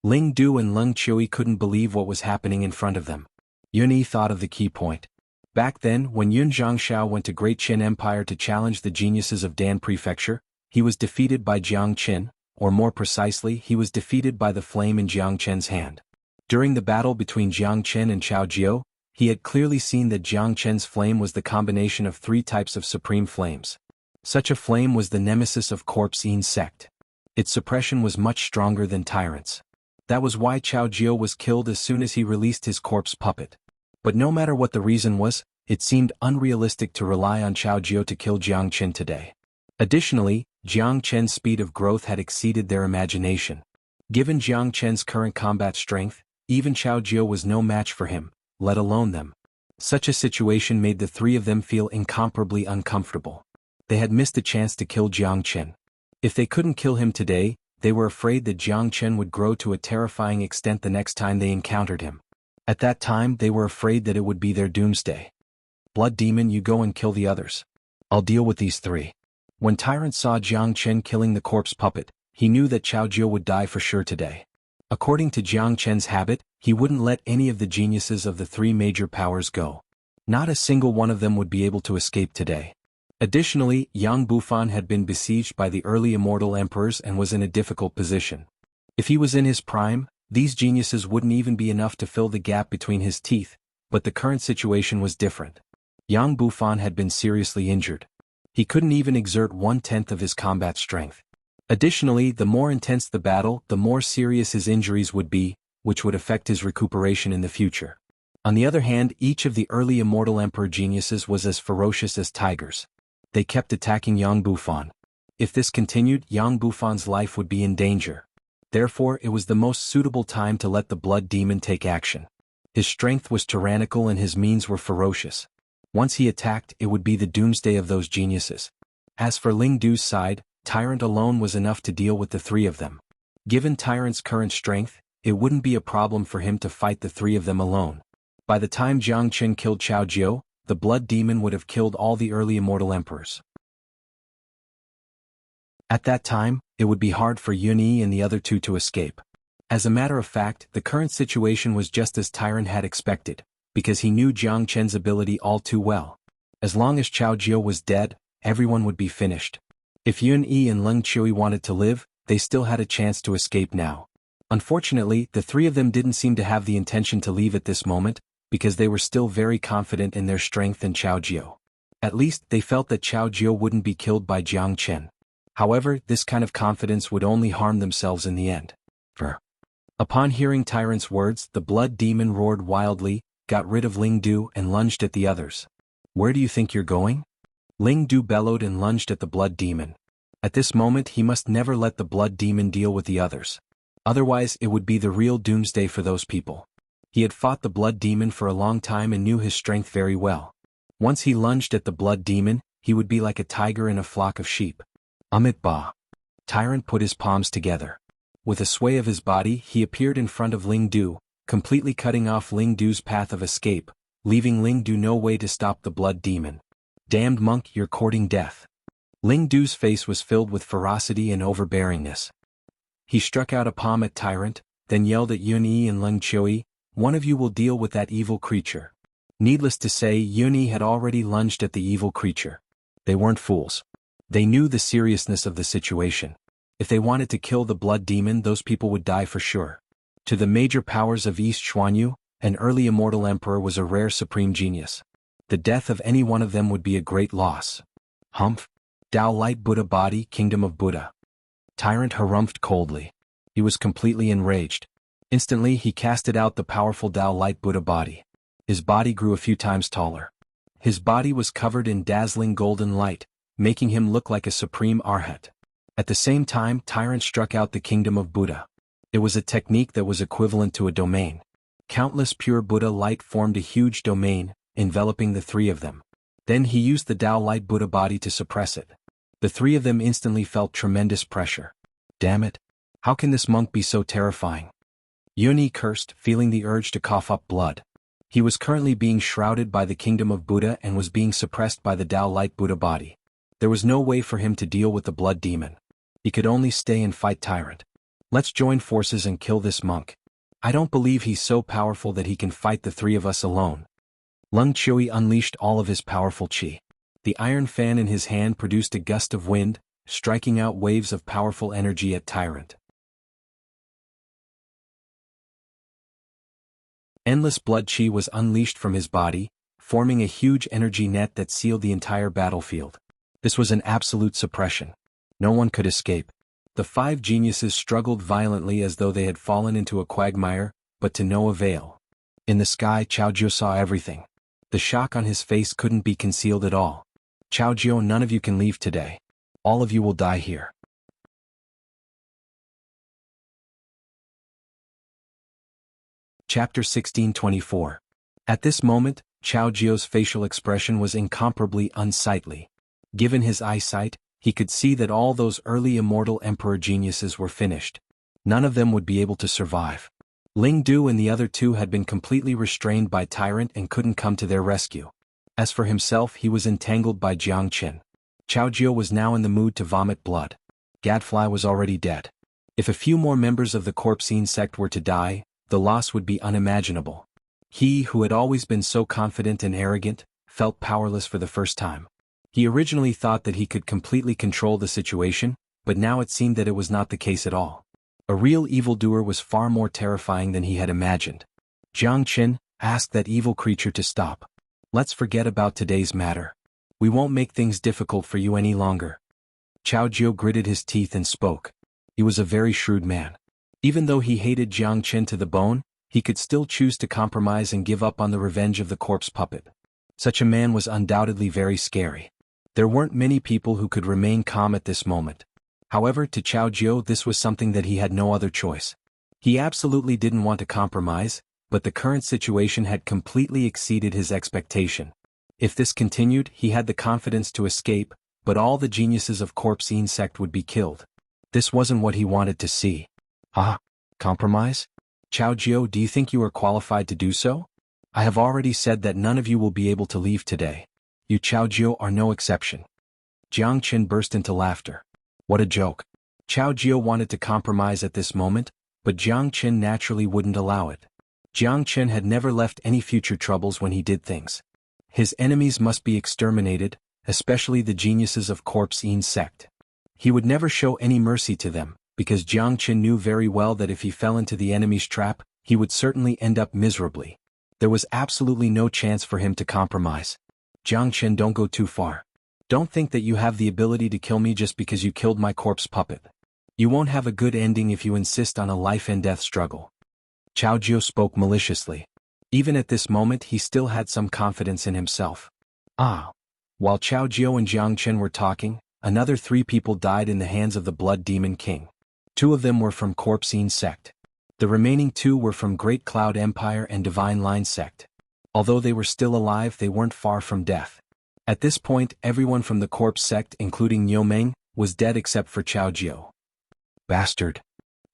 Ling Du and Leng Chui couldn't believe what was happening in front of them. Yun Yi thought of the key point. Back then, when Yun Zhangxiao went to Great Qin Empire to challenge the geniuses of Dan Prefecture, he was defeated by Jiang Qin, or more precisely, he was defeated by the flame in Jiang Chen's hand. During the battle between Jiang Chen and Qiao Jiao, he had clearly seen that Jiang Chen's flame was the combination of 3 types of supreme flames. Such a flame was the nemesis of Corpse Yin sect. Its suppression was much stronger than Tyrant's. That was why Qiao Jiao was killed as soon as he released his corpse puppet. But no matter what the reason was, it seemed unrealistic to rely on Qiao Jiao to kill Jiang Chen today. Additionally, Jiang Chen's speed of growth had exceeded their imagination. Given Jiang Chen's current combat strength, even Qiao Jiao was no match for him, let alone them. Such a situation made the 3 of them feel incomparably uncomfortable. They had missed a chance to kill Jiang Chen. If they couldn't kill him today, they were afraid that Jiang Chen would grow to a terrifying extent the next time they encountered him. At that time, they were afraid that it would be their doomsday. Blood Demon, you go and kill the others. I'll deal with these 3. When Tyrant saw Jiang Chen killing the corpse puppet, he knew that Qiao Jiao would die for sure today. According to Jiang Chen's habit, he wouldn't let any of the geniuses of the 3 major powers go. Not a single one of them would be able to escape today. Additionally, Yang Bufan had been besieged by the early immortal emperors and was in a difficult position. If he was in his prime, these geniuses wouldn't even be enough to fill the gap between his teeth, but the current situation was different. Yang Bufan had been seriously injured. He couldn't even exert 1/10 of his combat strength. Additionally, the more intense the battle, the more serious his injuries would be, which would affect his recuperation in the future. On the other hand, each of the early immortal emperor geniuses was as ferocious as tigers. They kept attacking Yang Bufan. If this continued, Yang Bufan's life would be in danger. Therefore, it was the most suitable time to let the blood demon take action. His strength was tyrannical and his means were ferocious. Once he attacked, it would be the doomsday of those geniuses. As for Ling Du's side, Tyrant alone was enough to deal with the 3 of them. Given Tyrant's current strength, it wouldn't be a problem for him to fight the 3 of them alone. By the time Jiang Chen killed Qiao Jiao, the blood demon would have killed all the early immortal emperors. At that time, it would be hard for Yun Yi and the other 2 to escape. As a matter of fact, the current situation was just as Tyrant had expected, because he knew Jiang Chen's ability all too well. As long as Qiao Jiao was dead, everyone would be finished. If Yun Yi and Leng Chui wanted to live, they still had a chance to escape now. Unfortunately, the 3 of them didn't seem to have the intention to leave at this moment, because they were still very confident in their strength and Qiao Jiao. At least, they felt that Qiao Jiao wouldn't be killed by Jiang Chen. However, this kind of confidence would only harm themselves in the end. Upon hearing Tyrant's words, the blood demon roared wildly, got rid of Ling Du and lunged at the others. Where do you think you're going? Ling Du bellowed and lunged at the blood demon. At this moment, he must never let the blood demon deal with the others. Otherwise, it would be the real doomsday for those people. He had fought the blood demon for a long time and knew his strength very well. Once he lunged at the blood demon, he would be like a tiger in a flock of sheep. Amit Ba. Tyrant put his palms together. With a sway of his body, he appeared in front of Ling Du, completely cutting off Ling Du's path of escape, leaving Ling Du no way to stop the blood demon. Damned monk, you're courting death. Ling Du's face was filled with ferocity and overbearingness. He struck out a palm at Tyrant, then yelled at Yun Yi and Leng Chui, one of you will deal with that evil creature. Needless to say, Yun Yi had already lunged at the evil creature. They weren't fools. They knew the seriousness of the situation. If they wanted to kill the blood demon, those people would die for sure. To the major powers of East Xuanhu, an early immortal emperor was a rare supreme genius. The death of any one of them would be a great loss. Humph. Tao Light Buddha Body, Kingdom of Buddha. Tyrant harumphed coldly. He was completely enraged. Instantly, he casted out the powerful Tao Light Buddha Body. His body grew a few times taller. His body was covered in dazzling golden light, making him look like a supreme arhat. At the same time, Tyrant struck out the Kingdom of Buddha. It was a technique that was equivalent to a domain. Countless pure Buddha light formed a huge domain, enveloping the 3 of them. Then he used the Tao Light Buddha Body to suppress it. The 3 of them instantly felt tremendous pressure. Damn it! How can this monk be so terrifying? Yun Yi cursed, feeling the urge to cough up blood. He was currently being shrouded by the kingdom of Buddha and was being suppressed by the Tao Light Buddha body. There was no way for him to deal with the blood demon. He could only stay and fight Tyrant. Let's join forces and kill this monk. I don't believe he's so powerful that he can fight the three of us alone. Lung Chui unleashed all of his powerful qi. The iron fan in his hand produced a gust of wind, striking out waves of powerful energy at Tyrant. Endless blood qi was unleashed from his body, forming a huge energy net that sealed the entire battlefield. This was an absolute suppression. No one could escape. The five geniuses struggled violently as though they had fallen into a quagmire, but to no avail. In the sky, Chaojiao saw everything. The shock on his face couldn't be concealed at all. Chaojiao, none of you can leave today. All of you will die here. Chapter 1624. At this moment, Chaojiao's facial expression was incomparably unsightly. Given his eyesight, he could see that all those early immortal emperor geniuses were finished. None of them would be able to survive. Ling Du and the other two had been completely restrained by Tyrant and couldn't come to their rescue. As for himself, he was entangled by Jiang Qin. Chaojiao was now in the mood to vomit blood. Gadfly was already dead. If a few more members of the Corpsine sect were to die, the loss would be unimaginable. He, who had always been so confident and arrogant, felt powerless for the first time. He originally thought that he could completely control the situation, but now it seemed that it was not the case at all. A real evildoer was far more terrifying than he had imagined. Jiang Qin asked that evil creature to stop. Let's forget about today's matter. We won't make things difficult for you any longer. Chaojiao gritted his teeth and spoke. He was a very shrewd man. Even though he hated Jiang Qin to the bone, he could still choose to compromise and give up on the revenge of the corpse puppet. Such a man was undoubtedly very scary. There weren't many people who could remain calm at this moment. However, to Chaojiao this was something that he had no other choice. He absolutely didn't want to compromise, but the current situation had completely exceeded his expectation. If this continued, he had the confidence to escape, but all the geniuses of Corpsine sect would be killed. This wasn't what he wanted to see. Compromise? Chaojiao, do you think you are qualified to do so? I have already said that none of you will be able to leave today. You Chaojiao are no exception. Jiang Qin burst into laughter. What a joke. Chaojiao wanted to compromise at this moment, but Jiang Qin naturally wouldn't allow it. Jiang Qin had never left any future troubles when he did things. His enemies must be exterminated, especially the geniuses of Corpsine sect. He would never show any mercy to them, because Jiang Qin knew very well that if he fell into the enemy's trap, he would certainly end up miserably. There was absolutely no chance for him to compromise. Jiang Qin, don't go too far. Don't think that you have the ability to kill me just because you killed my corpse puppet. You won't have a good ending if you insist on a life-and-death struggle. Chaojiao spoke maliciously. Even at this moment he still had some confidence in himself. While Chaojiao and Jiang Qin were talking, another 3 people died in the hands of the Blood Demon King. 2 of them were from Corpsine sect. The remaining 2 were from Great Cloud Empire and Divine Line sect. Although they were still alive, they weren't far from death. At this point, everyone from the Corpse sect, including Niu Meng, was dead except for Chaojiao. Bastard.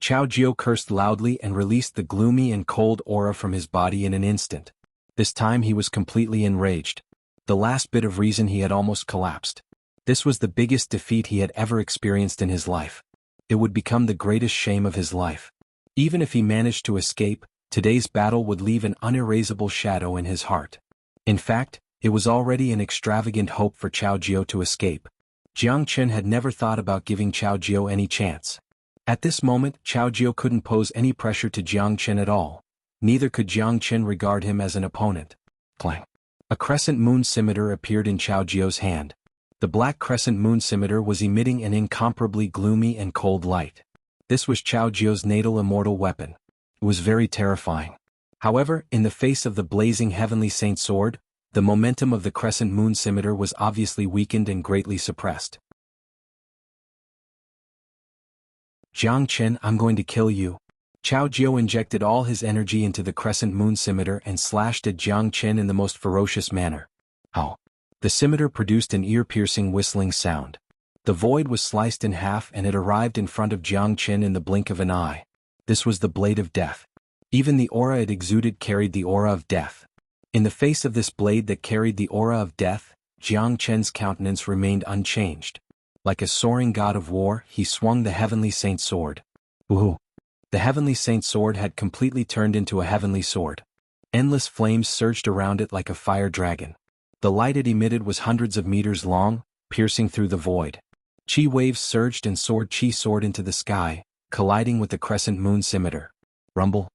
Chaojiao cursed loudly and released the gloomy and cold aura from his body in an instant. This time he was completely enraged. The last bit of reason he had almost collapsed. This was the biggest defeat he had ever experienced in his life. It would become the greatest shame of his life. Even if he managed to escape, today's battle would leave an unerasable shadow in his heart. In fact, it was already an extravagant hope for Chaojiao to escape. Jiang Qin had never thought about giving Chaojiao any chance. At this moment, Chaojiao couldn't pose any pressure to Jiang Qin at all. Neither could Jiang Qin regard him as an opponent. Clang. A crescent moon scimitar appeared in Chaojiao's hand. The black crescent moon scimitar was emitting an incomparably gloomy and cold light. This was Chaojiao's natal immortal weapon. It was very terrifying. However, in the face of the blazing heavenly saint sword, the momentum of the crescent moon scimitar was obviously weakened and greatly suppressed. Jiang Qin, I'm going to kill you. Chaojiao injected all his energy into the crescent moon scimitar and slashed at Jiang Qin in the most ferocious manner. Ow! The scimitar produced an ear-piercing whistling sound. The void was sliced in half and it arrived in front of Jiang Qin in the blink of an eye. This was the blade of death. Even the aura it exuded carried the aura of death. In the face of this blade that carried the aura of death, Jiang Chen's countenance remained unchanged. Like a soaring god of war, he swung the heavenly saint sword. Ooh! The heavenly saint sword had completely turned into a heavenly sword. Endless flames surged around it like a fire dragon. The light it emitted was hundreds of meters long, piercing through the void. Chi waves surged and chi soared into the sky, colliding with the crescent moon scimitar. Rumble.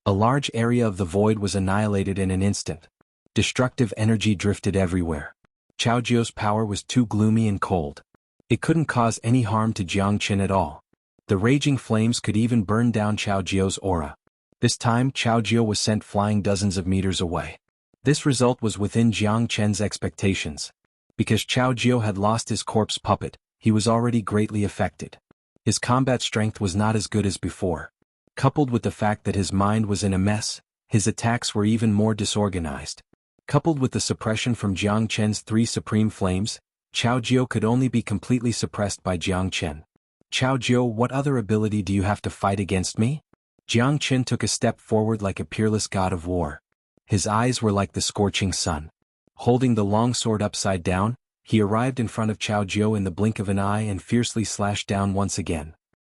A large area of the void was annihilated in an instant. Destructive energy drifted everywhere. Chaojiu's power was too gloomy and cold. It couldn't cause any harm to Jiang Chen at all. The raging flames could even burn down Chaojiu's aura. This time Chaojiu was sent flying dozens of meters away. This result was within Jiang Chen's expectations. Because Chaojiu had lost his corpse puppet, he was already greatly affected. His combat strength was not as good as before. Coupled with the fact that his mind was in a mess, his attacks were even more disorganized. Coupled with the suppression from Jiang Chen's 3 supreme flames, Chaojiu could only be completely suppressed by Jiang Chen. Chaojiu, what other ability do you have to fight against me? Jiang Chen took a step forward like a peerless god of war. His eyes were like the scorching sun. Holding the long sword upside down, he arrived in front of Chaojiu in the blink of an eye and fiercely slashed down once again.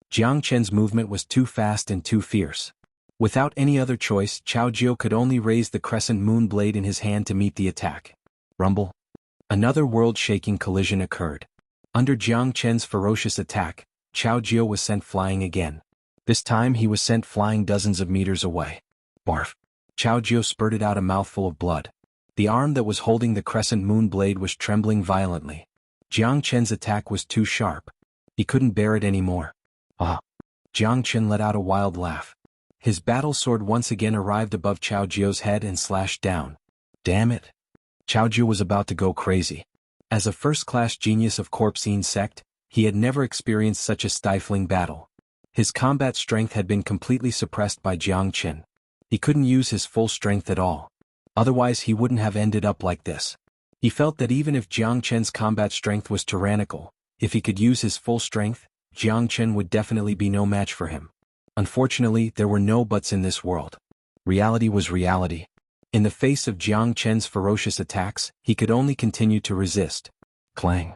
Jiang Chen's movement was too fast and too fierce. Without any other choice, Chaojiu could only raise the crescent moon blade in his hand to meet the attack. Rumble. Another world-shaking collision occurred. Under Jiang Chen's ferocious attack, Chaojiu was sent flying again. This time he was sent flying dozens of meters away. Barf. Chaojiu spurted out a mouthful of blood. The arm that was holding the crescent moon blade was trembling violently. Jiang Chen's attack was too sharp. He couldn't bear it anymore. Ah! Jiang Chen let out a wild laugh. His battle sword once again arrived above Chaojiu's head and slashed down. Damn it! Chaojiu was about to go crazy. As a first-class genius of Corpsine sect, he had never experienced such a stifling battle. His combat strength had been completely suppressed by Jiang Chen. He couldn't use his full strength at all. Otherwise he wouldn't have ended up like this. He felt that even if Jiang Chen's combat strength was tyrannical, if he could use his full strength, Jiang Chen would definitely be no match for him. Unfortunately, there were no buts in this world. Reality was reality. In the face of Jiang Chen's ferocious attacks, he could only continue to resist. Clang.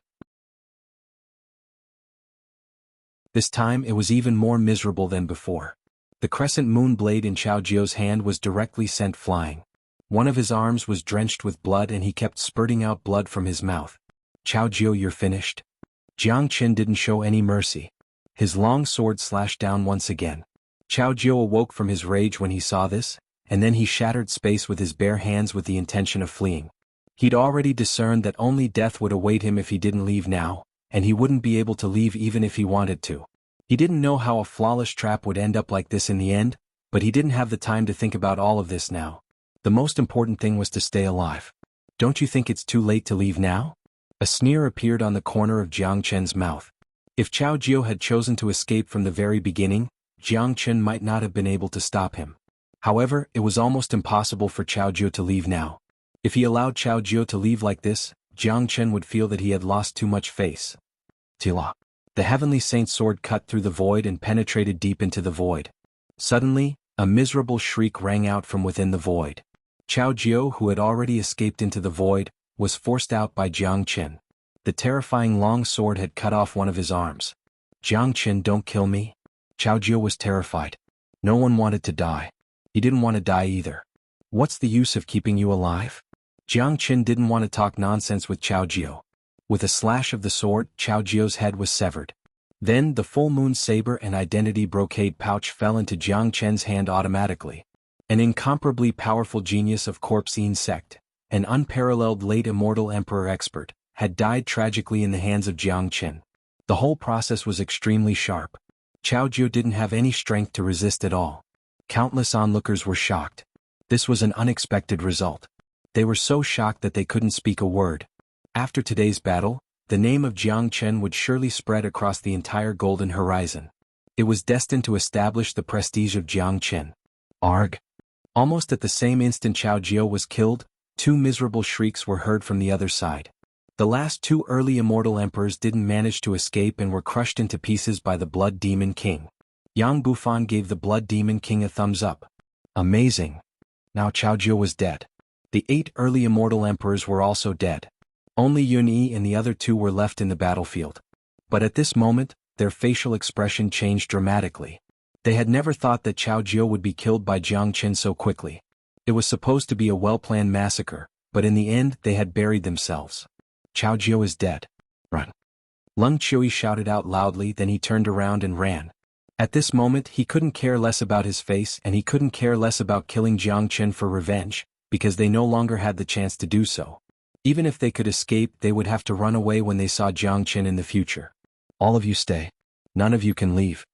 This time it was even more miserable than before. The crescent moon blade in Chaojiu's hand was directly sent flying. One of his arms was drenched with blood and he kept spurting out blood from his mouth. Chaojiu, you're finished. Jiang Chen didn't show any mercy. His long sword slashed down once again. Chaojiu awoke from his rage when he saw this, and then he shattered space with his bare hands with the intention of fleeing. He'd already discerned that only death would await him if he didn't leave now, and he wouldn't be able to leave even if he wanted to. He didn't know how a flawless trap would end up like this in the end, but he didn't have the time to think about all of this now. The most important thing was to stay alive. Don't you think it's too late to leave now? A sneer appeared on the corner of Jiang Chen's mouth. If Chaojiu had chosen to escape from the very beginning, Jiang Chen might not have been able to stop him. However, it was almost impossible for Chaojiu to leave now. If he allowed Chaojiu to leave like this, Jiang Chen would feel that he had lost too much face. Tila. The heavenly saint's sword cut through the void and penetrated deep into the void. Suddenly, a miserable shriek rang out from within the void. Chaojiu, who had already escaped into the void, was forced out by Jiang Chen. The terrifying long sword had cut off one of his arms. Jiang Chen, don't kill me. Chaojiu was terrified. No one wanted to die. He didn't want to die either. What's the use of keeping you alive? Jiang Chen didn't want to talk nonsense with Chaojiu. With a slash of the sword, Chaojiu's head was severed. Then the full moon saber and identity brocade pouch fell into Jiang Chen's hand automatically. An incomparably powerful genius of Corpsine sect, an unparalleled late immortal emperor expert, had died tragically in the hands of Jiang Chen. The whole process was extremely sharp. Chaojiu didn't have any strength to resist at all. Countless onlookers were shocked. This was an unexpected result. They were so shocked that they couldn't speak a word. After today's battle, the name of Jiang Chen would surely spread across the entire golden horizon. It was destined to establish the prestige of Jiang Chen. Arg! Almost at the same instant Chaojiu was killed, 2 miserable shrieks were heard from the other side. The last 2 early immortal emperors didn't manage to escape and were crushed into pieces by the Blood Demon King. Yang Bufan gave the Blood Demon King a thumbs up. Amazing. Now Chaojiu was dead. The 8 early immortal emperors were also dead. Only Yun Yi and the other 2 were left in the battlefield. But at this moment, their facial expression changed dramatically. They had never thought that Cao Jiu would be killed by Jiang Qin so quickly. It was supposed to be a well-planned massacre, but in the end they had buried themselves. Cao Jiu is dead. Run. Leng Chui shouted out loudly, then he turned around and ran. At this moment he couldn't care less about his face and he couldn't care less about killing Jiang Qin for revenge, because they no longer had the chance to do so. Even if they could escape, they would have to run away when they saw Jiang Qin in the future. All of you stay. None of you can leave.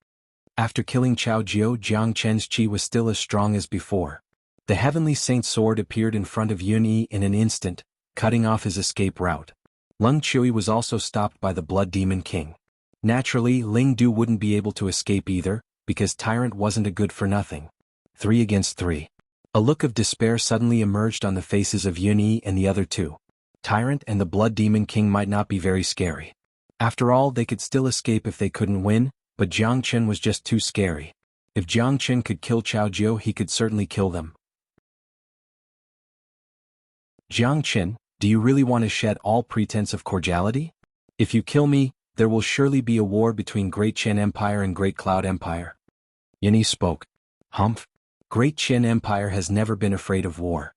After killing Cao Jiu, Jiang Qin's chi was still as strong as before. The heavenly saint's sword appeared in front of Yun Yi in an instant, cutting off his escape route. Leng Chui was also stopped by the Blood Demon King. Naturally, Ling Du wouldn't be able to escape either, because Tyrant wasn't a good-for-nothing. 3 against 3. A look of despair suddenly emerged on the faces of Yun Yi and the other 2. Tyrant and the Blood Demon King might not be very scary. After all, they could still escape if they couldn't win, but Jiang Qin was just too scary. If Jiang Qin could kill Cao Jiu, he could certainly kill them. Jiang Qin, do you really want to shed all pretense of cordiality? If you kill me, there will surely be a war between Great Qin Empire and Great Cloud Empire. Yin Yi spoke. Humph. Great Qin Empire has never been afraid of war.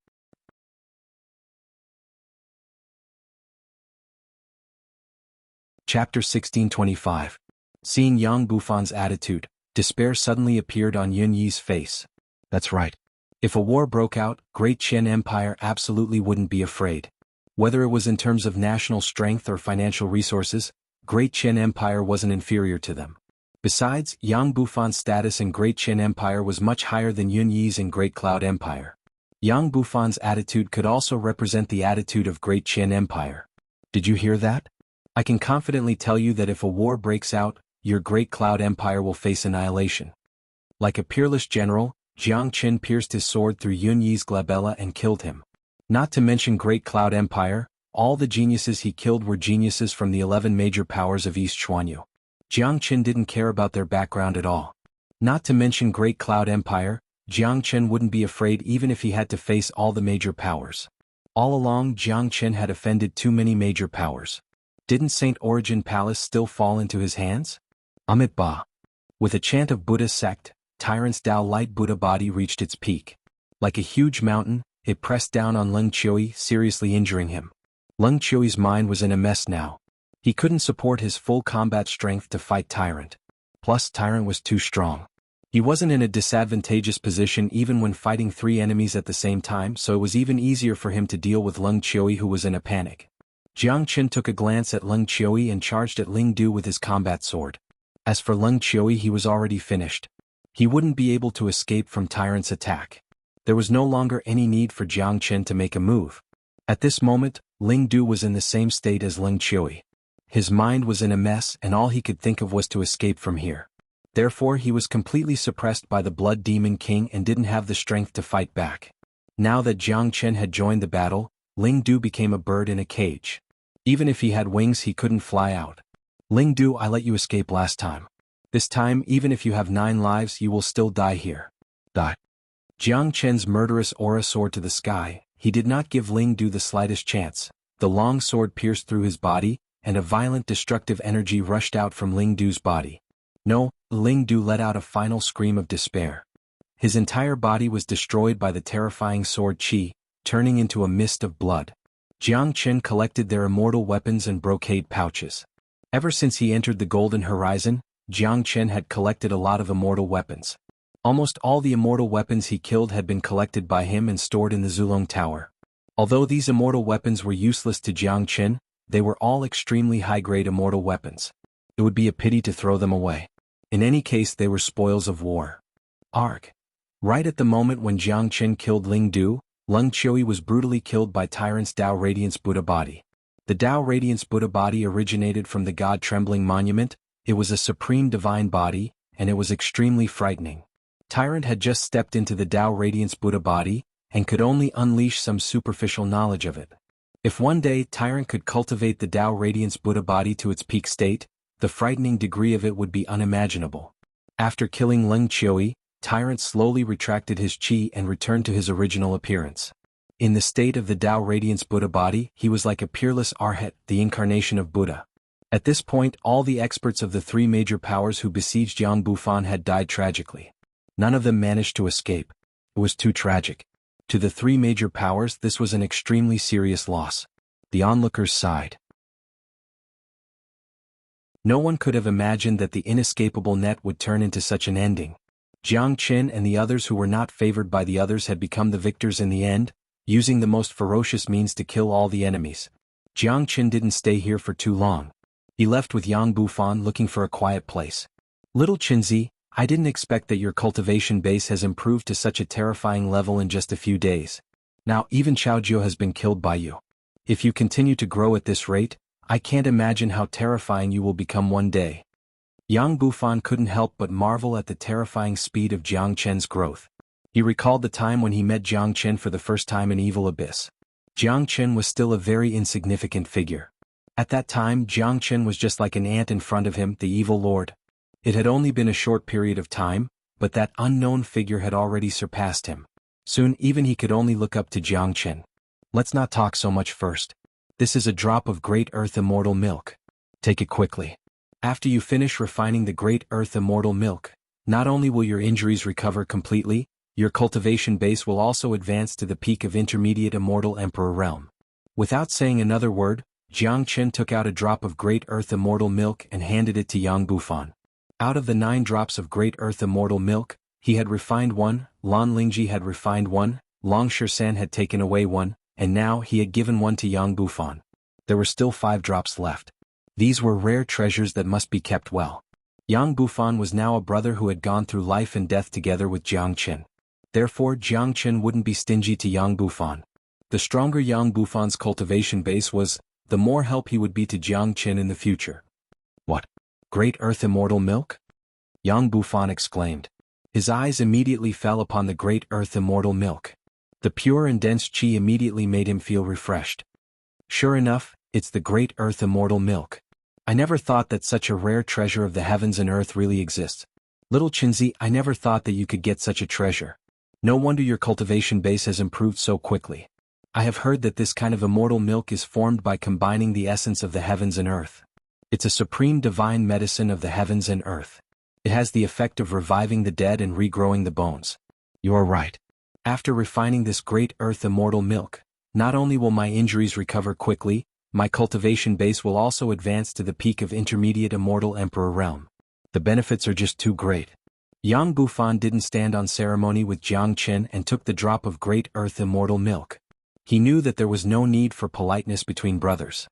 Chapter 1625. Seeing Yang Bufan's attitude, despair suddenly appeared on Yun Yi's face. That's right. If a war broke out, Great Qin Empire absolutely wouldn't be afraid. Whether it was in terms of national strength or financial resources, Great Qin Empire wasn't inferior to them. Besides, Yang Bufan's status in Great Qin Empire was much higher than Yun Yi's in Great Cloud Empire. Yang Bufan's attitude could also represent the attitude of Great Qin Empire. Did you hear that? I can confidently tell you that if a war breaks out, your Great Cloud Empire will face annihilation. Like a peerless general, Jiang Qin pierced his sword through Yun Yi's glabella and killed him. Not to mention Great Cloud Empire, all the geniuses he killed were geniuses from the 11 major powers of East Xuanhu. Jiang Qin didn't care about their background at all. Not to mention Great Cloud Empire, Jiang Qin wouldn't be afraid even if he had to face all the major powers. All along, Jiang Qin had offended too many major powers. Didn't Saint Origin Palace still fall into his hands? Amit Ba. With a chant of Buddha sect, Tyrant's Tao Light Buddha body reached its peak. Like a huge mountain, it pressed down on Leng Chui, seriously injuring him. Leng Chui's mind was in a mess now. He couldn't support his full combat strength to fight Tyrant. Plus, Tyrant was too strong. He wasn't in a disadvantageous position even when fighting 3 enemies at the same time, so it was even easier for him to deal with Leng Chui, who was in a panic. Jiang Qin took a glance at Leng Chui and charged at Ling Du with his combat sword. As for Leng Chui, he was already finished. He wouldn't be able to escape from Tyrant's attack. There was no longer any need for Jiang Qin to make a move. At this moment, Ling Du was in the same state as Leng Chui. His mind was in a mess and all he could think of was to escape from here. Therefore he was completely suppressed by the Blood Demon King and didn't have the strength to fight back. Now that Jiang Qin had joined the battle, Ling Du became a bird in a cage. Even if he had wings, he couldn't fly out. Ling Du, I let you escape last time. This time, even if you have 9 lives, you will still die here. Die. Jiang Qin's murderous aura soared to the sky. He did not give Ling Du the slightest chance. The long sword pierced through his body, and a violent destructive energy rushed out from Ling Du's body. No, Ling Du let out a final scream of despair. His entire body was destroyed by the terrifying sword qi, turning into a mist of blood. Jiang Qin collected their immortal weapons and brocade pouches. Ever since he entered the Golden Horizon, Jiang Qin had collected a lot of immortal weapons. Almost all the immortal weapons he killed had been collected by him and stored in the Zulong Tower. Although these immortal weapons were useless to Jiang Qin, they were all extremely high-grade immortal weapons. It would be a pity to throw them away. In any case, they were spoils of war. Arg. Right at the moment when Jiang Qin killed Ling Du, Leng Chui was brutally killed by Tyrant's Tao Radiance Buddha body. The Tao Radiance Buddha body originated from the God Trembling Monument. It was a supreme divine body, and it was extremely frightening. Tyrant had just stepped into the Tao Radiance Buddha body, and could only unleash some superficial knowledge of it. If one day Tyrant could cultivate the Tao Radiance Buddha body to its peak state, the frightening degree of it would be unimaginable. After killing Leng Chui, Tyrant slowly retracted his chi and returned to his original appearance. In the state of the Tao Radiance Buddha body, he was like a peerless arhat, the incarnation of Buddha. At this point, all the experts of the three major powers who besieged Yangbufan had died tragically. None of them managed to escape. It was too tragic. To the three major powers, this was an extremely serious loss. The onlookers sighed. No one could have imagined that the inescapable net would turn into such an ending. Jiang Qin and the others who were not favored by the others had become the victors in the end, using the most ferocious means to kill all the enemies. Jiang Qin didn't stay here for too long. He left with Yang Bufan looking for a quiet place. Little Qinzi, I didn't expect that your cultivation base has improved to such a terrifying level in just a few days. Now even Chaojiu has been killed by you. If you continue to grow at this rate, I can't imagine how terrifying you will become one day. Yang Bufan couldn't help but marvel at the terrifying speed of Jiang Chen's growth. He recalled the time when he met Jiang Chen for the first time in Evil Abyss. Jiang Chen was still a very insignificant figure. At that time, Jiang Chen was just like an ant in front of him, the evil lord. It had only been a short period of time, but that unknown figure had already surpassed him. Soon even he could only look up to Jiang Chen. Let's not talk so much first. This is a drop of Great Earth Immortal Milk. Take it quickly. After you finish refining the Great Earth Immortal Milk, not only will your injuries recover completely, your cultivation base will also advance to the peak of Intermediate Immortal Emperor Realm. Without saying another word, Jiang Chen took out a drop of Great Earth Immortal Milk and handed it to Yang Bufan. Out of the 9 drops of Great Earth Immortal Milk, he had refined 1, Lan Lingji had refined 1, Long Shisan had taken away 1, and now he had given 1 to Yang Bufan. There were still 5 drops left. These were rare treasures that must be kept well. Yang Bufan was now a brother who had gone through life and death together with Jiang Chen. Therefore Jiang Chen wouldn't be stingy to Yang Bufan. The stronger Yang Bufan's cultivation base was, the more help he would be to Jiang Chen in the future. What? Great Earth Immortal Milk? Yang Bufan exclaimed. His eyes immediately fell upon the Great Earth Immortal Milk. The pure and dense qi immediately made him feel refreshed. Sure enough, it's the Great Earth Immortal Milk. I never thought that such a rare treasure of the heavens and earth really exists. Little Qinzi, I never thought that you could get such a treasure. No wonder your cultivation base has improved so quickly. I have heard that this kind of immortal milk is formed by combining the essence of the heavens and earth. It's a supreme divine medicine of the heavens and earth. It has the effect of reviving the dead and regrowing the bones. You're right. After refining this Great Earth Immortal Milk, not only will my injuries recover quickly, my cultivation base will also advance to the peak of Intermediate Immortal Emperor Realm. The benefits are just too great. Yang Bufan didn't stand on ceremony with Jiang Chen and took the drop of Great Earth Immortal Milk. He knew that there was no need for politeness between brothers.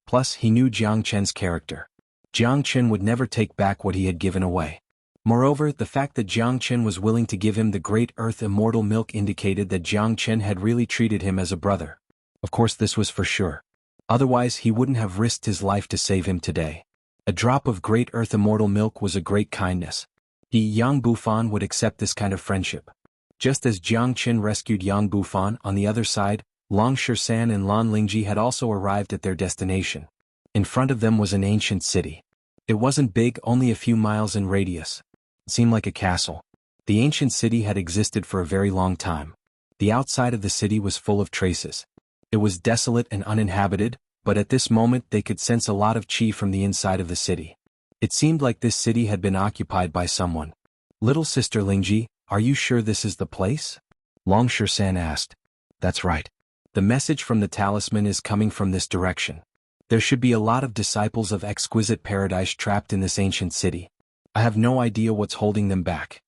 Plus, he knew Jiang Chen's character. Jiang Chen would never take back what he had given away. Moreover, the fact that Jiang Chen was willing to give him the Great Earth Immortal Milk indicated that Jiang Chen had really treated him as a brother. Of course, this was for sure. Otherwise, he wouldn't have risked his life to save him today. A drop of Great Earth Immortal Milk was a great kindness. Yang Bufan would accept this kind of friendship. Just as Jiang Chen rescued Yang Bufan, on the other side, Long Shisan and Lan Lingji had also arrived at their destination. In front of them was an ancient city. It wasn't big, only a few miles in radius. It seemed like a castle. The ancient city had existed for a very long time. The outside of the city was full of traces. It was desolate and uninhabited, but at this moment they could sense a lot of qi from the inside of the city. It seemed like this city had been occupied by someone. Little sister Lingji, are you sure this is the place? Long Shisan asked. That's right. The message from the talisman is coming from this direction. There should be a lot of disciples of exquisite paradise trapped in this ancient city. I have no idea what's holding them back.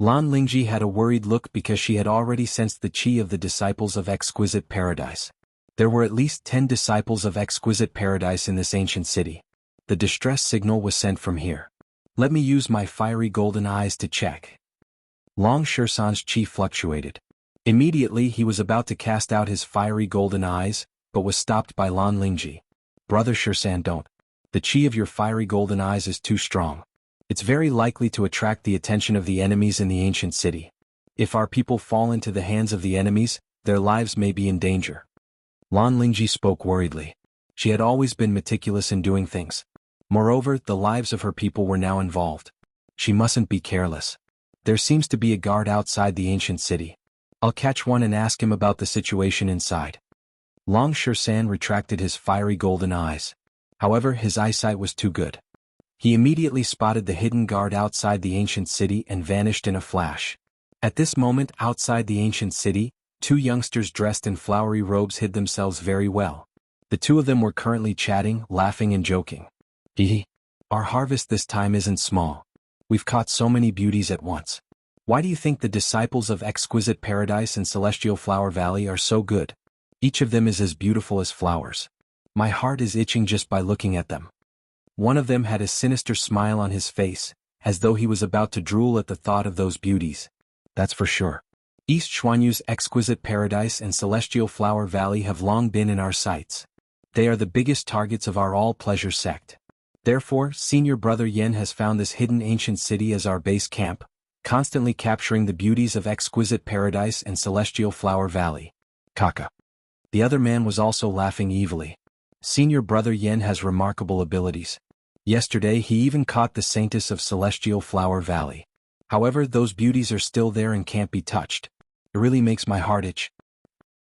Lan Lingji had a worried look because she had already sensed the qi of the disciples of exquisite paradise. There were at least 10 disciples of exquisite paradise in this ancient city. The distress signal was sent from here. Let me use my fiery golden eyes to check. Long Shisan's qi fluctuated. Immediately he was about to cast out his fiery golden eyes, but was stopped by Lan Lingji. Brother Shisan, don't. The qi of your fiery golden eyes is too strong. It's very likely to attract the attention of the enemies in the ancient city. If our people fall into the hands of the enemies, their lives may be in danger. Lan Lingji spoke worriedly. She had always been meticulous in doing things. Moreover, the lives of her people were now involved. She mustn't be careless. There seems to be a guard outside the ancient city. I'll catch one and ask him about the situation inside. Long Shan retracted his fiery golden eyes. However, his eyesight was too good. He immediately spotted the hidden guard outside the ancient city and vanished in a flash. At this moment, outside the ancient city, two youngsters dressed in flowery robes hid themselves very well. The two of them were currently chatting, laughing and joking. Our harvest this time isn't small. We've caught so many beauties at once. Why do you think the disciples of Exquisite Paradise and Celestial Flower Valley are so good? Each of them is as beautiful as flowers. My heart is itching just by looking at them. One of them had a sinister smile on his face, as though he was about to drool at the thought of those beauties. That's for sure. East Xuanhu's Exquisite Paradise and Celestial Flower Valley have long been in our sights. They are the biggest targets of our all-pleasure sect. Therefore, Senior Brother Yen has found this hidden ancient city as our base camp, constantly capturing the beauties of Exquisite Paradise and Celestial Flower Valley. Kaka. The other man was also laughing evilly. Senior Brother Yen has remarkable abilities. Yesterday he even caught the Saintess of Celestial Flower Valley. However, those beauties are still there and can't be touched. It really makes my heart itch.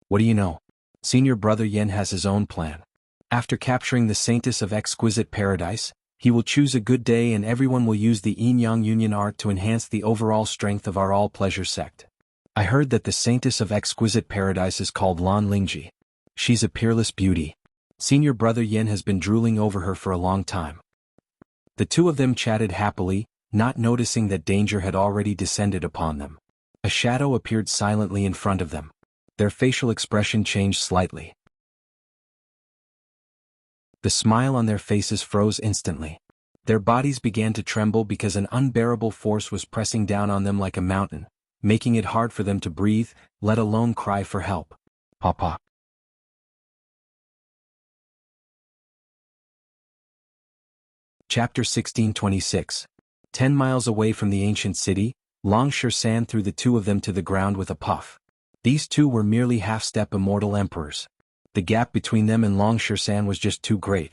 What do you know? Senior Brother Yen has his own plan. After capturing the Saintess of Exquisite Paradise, he will choose a good day and everyone will use the yin-yang union art to enhance the overall strength of our all-pleasure sect. I heard that the Saintess of Exquisite Paradise is called Lan Lingji. She's a peerless beauty. Senior Brother Yen has been drooling over her for a long time. The two of them chatted happily, not noticing that danger had already descended upon them. A shadow appeared silently in front of them. Their facial expression changed slightly. The smile on their faces froze instantly. Their bodies began to tremble because an unbearable force was pressing down on them like a mountain, making it hard for them to breathe, let alone cry for help. Papa. Chapter 1626. 10 miles away from the ancient city, Long Shan threw the two of them to the ground with a puff. These two were merely half-step immortal emperors. The gap between them and Long Shan was just too great.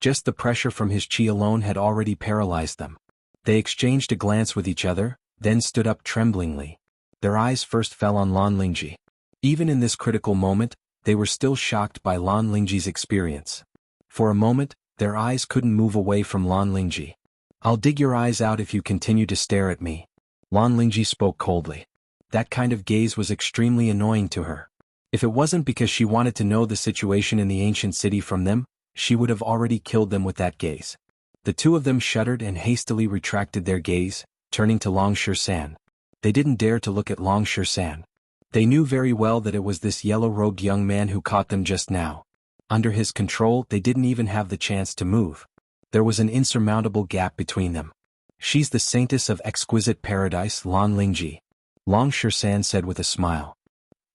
Just the pressure from his chi alone had already paralyzed them. They exchanged a glance with each other, then stood up tremblingly. Their eyes first fell on Lan Lingji. Even in this critical moment, they were still shocked by Lan Lingji's experience. For a moment, their eyes couldn't move away from Lan Lingji. I'll dig your eyes out if you continue to stare at me. Lan Lingji spoke coldly. That kind of gaze was extremely annoying to her. If it wasn't because she wanted to know the situation in the ancient city from them, she would have already killed them with that gaze. The two of them shuddered and hastily retracted their gaze, turning to Long Shan. They didn't dare to look at Long Shan. They knew very well that it was this yellow-robed young man who caught them just now. Under his control, they didn't even have the chance to move. There was an insurmountable gap between them. She's the Saintess of Exquisite Paradise, Lan Lingji. Long Shan said with a smile.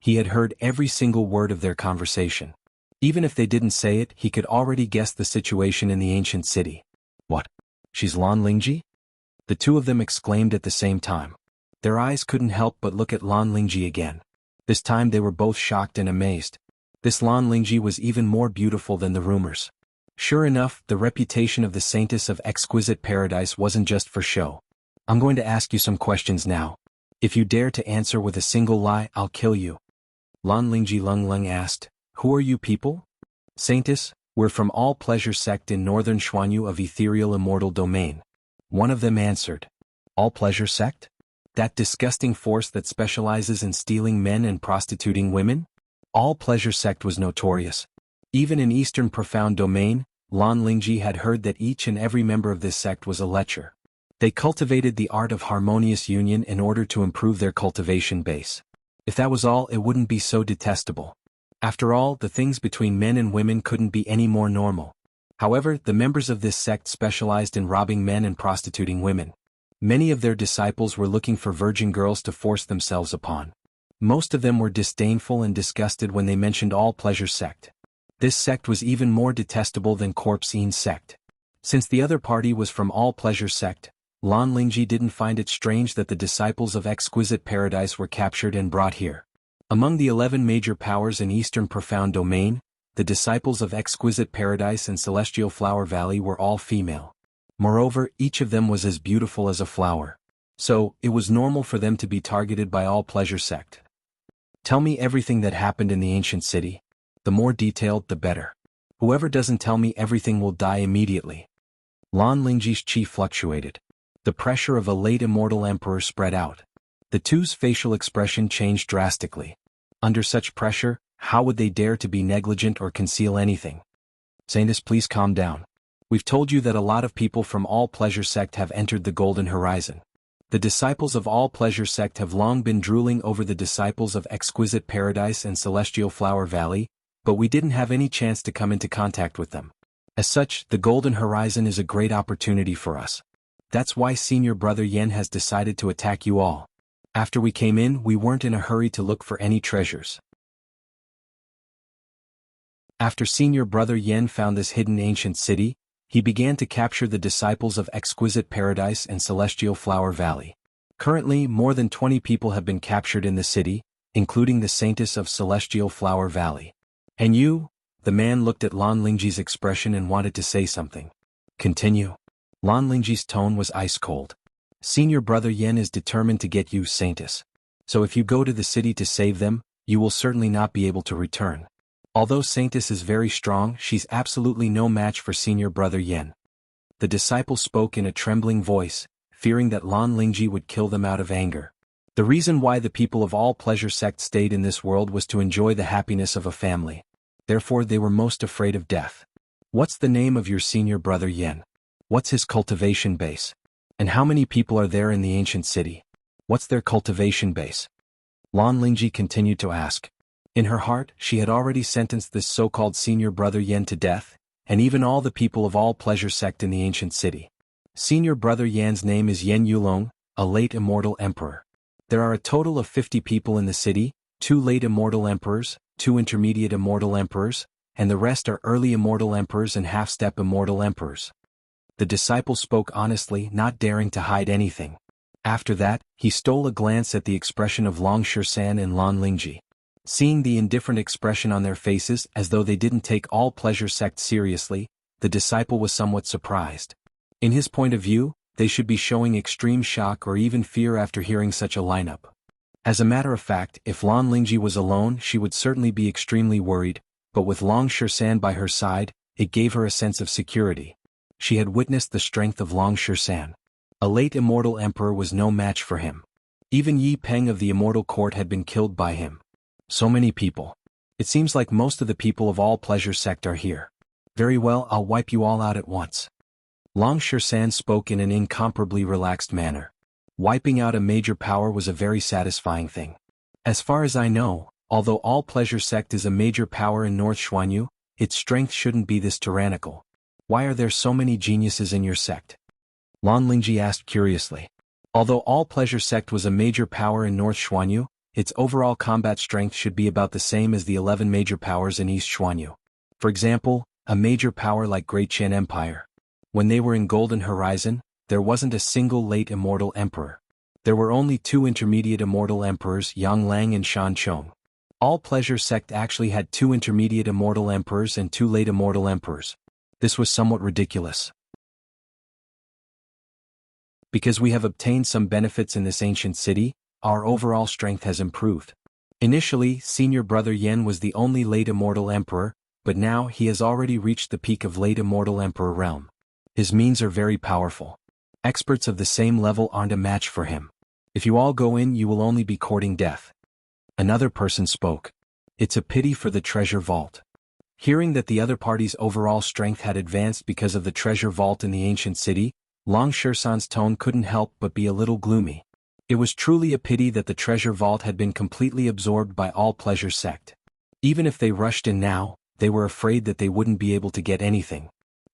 He had heard every single word of their conversation. Even if they didn't say it, he could already guess the situation in the ancient city. What? She's Lan Lingji? The two of them exclaimed at the same time. Their eyes couldn't help but look at Lan Lingji again. This time they were both shocked and amazed. This Lan Lingji was even more beautiful than the rumors. Sure enough, the reputation of the Saintess of Exquisite Paradise wasn't just for show. I'm going to ask you some questions now. If you dare to answer with a single lie, I'll kill you. Lan Lingji Lung asked, Who are you people? Saintess, we're from All Pleasure Sect in Northern Xuanhu of Ethereal Immortal Domain. One of them answered. All Pleasure Sect? That disgusting force that specializes in stealing men and prostituting women? All Pleasure Sect was notorious. Even in Eastern Profound Domain, Lan Lingji had heard that each and every member of this sect was a lecher. They cultivated the art of harmonious union in order to improve their cultivation base. If that was all, it wouldn't be so detestable. After all, the things between men and women couldn't be any more normal. However, the members of this sect specialized in robbing men and prostituting women. Many of their disciples were looking for virgin girls to force themselves upon. Most of them were disdainful and disgusted when they mentioned All Pleasure Sect. This sect was even more detestable than Corpse-Een sect. Since the other party was from All Pleasure Sect, Lan Lingji didn't find it strange that the disciples of Exquisite Paradise were captured and brought here. Among the 11 major powers in Eastern Profound Domain, the disciples of Exquisite Paradise and Celestial Flower Valley were all female. Moreover, each of them was as beautiful as a flower. So, it was normal for them to be targeted by All Pleasure Sect. Tell me everything that happened in the ancient city. The more detailed, the better. Whoever doesn't tell me everything will die immediately. Lan Lingji's chi fluctuated. The pressure of a late immortal emperor spread out. The two's facial expression changed drastically. Under such pressure, how would they dare to be negligent or conceal anything? Saintus, please calm down. We've told you that a lot of people from All Pleasure sect have entered the Golden Horizon. The disciples of All Pleasure sect have long been drooling over the disciples of Exquisite Paradise and Celestial Flower Valley, but we didn't have any chance to come into contact with them. As such, the Golden Horizon is a great opportunity for us. That's why Senior Brother Yen has decided to attack you all. After we came in, we weren't in a hurry to look for any treasures. After Senior Brother Yen found this hidden ancient city, he began to capture the disciples of Exquisite Paradise and Celestial Flower Valley. Currently, more than 20 people have been captured in the city, including the Saintess of Celestial Flower Valley. And you? The man looked at Lan Lingji's expression and wanted to say something. Continue. Lan Lingji's tone was ice cold. Senior Brother Yen is determined to get you, Saintess. So if you go to the city to save them, you will certainly not be able to return. Although Saintess is very strong, she's absolutely no match for Senior Brother Yen. The disciple spoke in a trembling voice, fearing that Lan Lingji would kill them out of anger. The reason why the people of All Pleasure sect stayed in this world was to enjoy the happiness of a family. Therefore they were most afraid of death. What's the name of your Senior Brother Yen? What's his cultivation base? And how many people are there in the ancient city? What's their cultivation base? Lan Lingji continued to ask. In her heart, she had already sentenced this so-called Senior Brother Yen to death, and even all the people of All Pleasure sect in the ancient city. Senior Brother Yan's name is Yen Yulong, a late immortal emperor. There are a total of 50 people in the city, 2 late immortal emperors, 2 intermediate immortal emperors, and the rest are early immortal emperors and half-step immortal emperors. The disciple spoke honestly, not daring to hide anything. After that, he stole a glance at the expression of Long Shisan and Lan Lingji. Seeing the indifferent expression on their faces as though they didn't take All Pleasure sect seriously, the disciple was somewhat surprised. In his point of view, they should be showing extreme shock or even fear after hearing such a lineup. As a matter of fact, if Lan Lingji was alone, she would certainly be extremely worried, but with Long Shisan by her side, it gave her a sense of security. She had witnessed the strength of Long Shisan. A late immortal emperor was no match for him. Even Yi Peng of the immortal court had been killed by him. So many people. It seems like most of the people of All Pleasure sect are here. Very well, I'll wipe you all out at once. Long Shisan spoke in an incomparably relaxed manner. Wiping out a major power was a very satisfying thing. As far as I know, although All Pleasure sect is a major power in North Xuanhu, its strength shouldn't be this tyrannical. Why are there so many geniuses in your sect? Lan Lingji asked curiously. Although All Pleasure sect was a major power in North Xuanhu, its overall combat strength should be about the same as the 11 major powers in East Xuanhu. For example, a major power like Great Qian Empire. When they were in Golden Horizon, there wasn't a single late immortal emperor. There were only 2 intermediate immortal emperors, Yang Lang and Shan Chong. All Pleasure sect actually had 2 intermediate immortal emperors and 2 late immortal emperors. This was somewhat ridiculous. Because we have obtained some benefits in this ancient city, our overall strength has improved. Initially, Senior Brother Yen was the only late immortal emperor, but now he has already reached the peak of late immortal emperor realm. His means are very powerful. Experts of the same level aren't a match for him. If you all go in, you will only be courting death. Another person spoke. It's a pity for the treasure vault. Hearing that the other party's overall strength had advanced because of the treasure vault in the ancient city, Long Shisan's tone couldn't help but be a little gloomy. It was truly a pity that the treasure vault had been completely absorbed by All Pleasure sect. Even if they rushed in now, they were afraid that they wouldn't be able to get anything.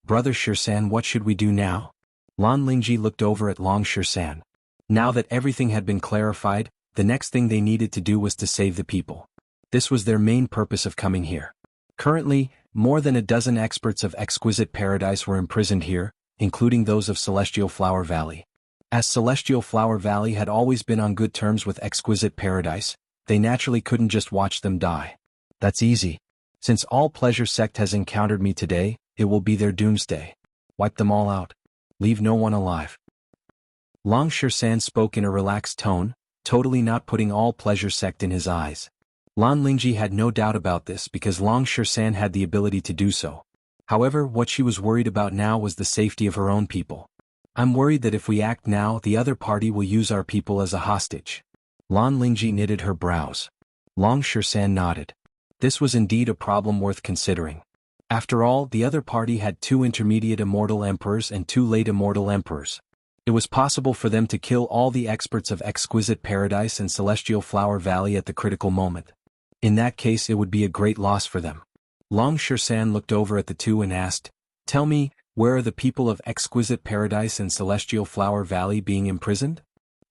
Brother Shisan, what should we do now? Lan Lingji looked over at Long Shisan. Now that everything had been clarified, the next thing they needed to do was to save the people. This was their main purpose of coming here. Currently, more than a dozen experts of Exquisite Paradise were imprisoned here, including those of Celestial Flower Valley. As Celestial Flower Valley had always been on good terms with Exquisite Paradise, they naturally couldn't just watch them die. That's easy. Since All Pleasure sect has encountered me today, it will be their doomsday. Wipe them all out. Leave no one alive. Long Shisan spoke in a relaxed tone, totally not putting All Pleasure sect in his eyes. Lan Lingji had no doubt about this because Long Shersan had the ability to do so. However, what she was worried about now was the safety of her own people. I'm worried that if we act now, the other party will use our people as a hostage. Lan Lingji knitted her brows. Long Shersan nodded. This was indeed a problem worth considering. After all, the other party had 2 intermediate immortal emperors and 2 late immortal emperors. It was possible for them to kill all the experts of Exquisite Paradise and Celestial Flower Valley at the critical moment. In that case, it would be a great loss for them. Long Shersan looked over at the 2 and asked, "Tell me, where are the people of Exquisite Paradise and Celestial Flower Valley being imprisoned?"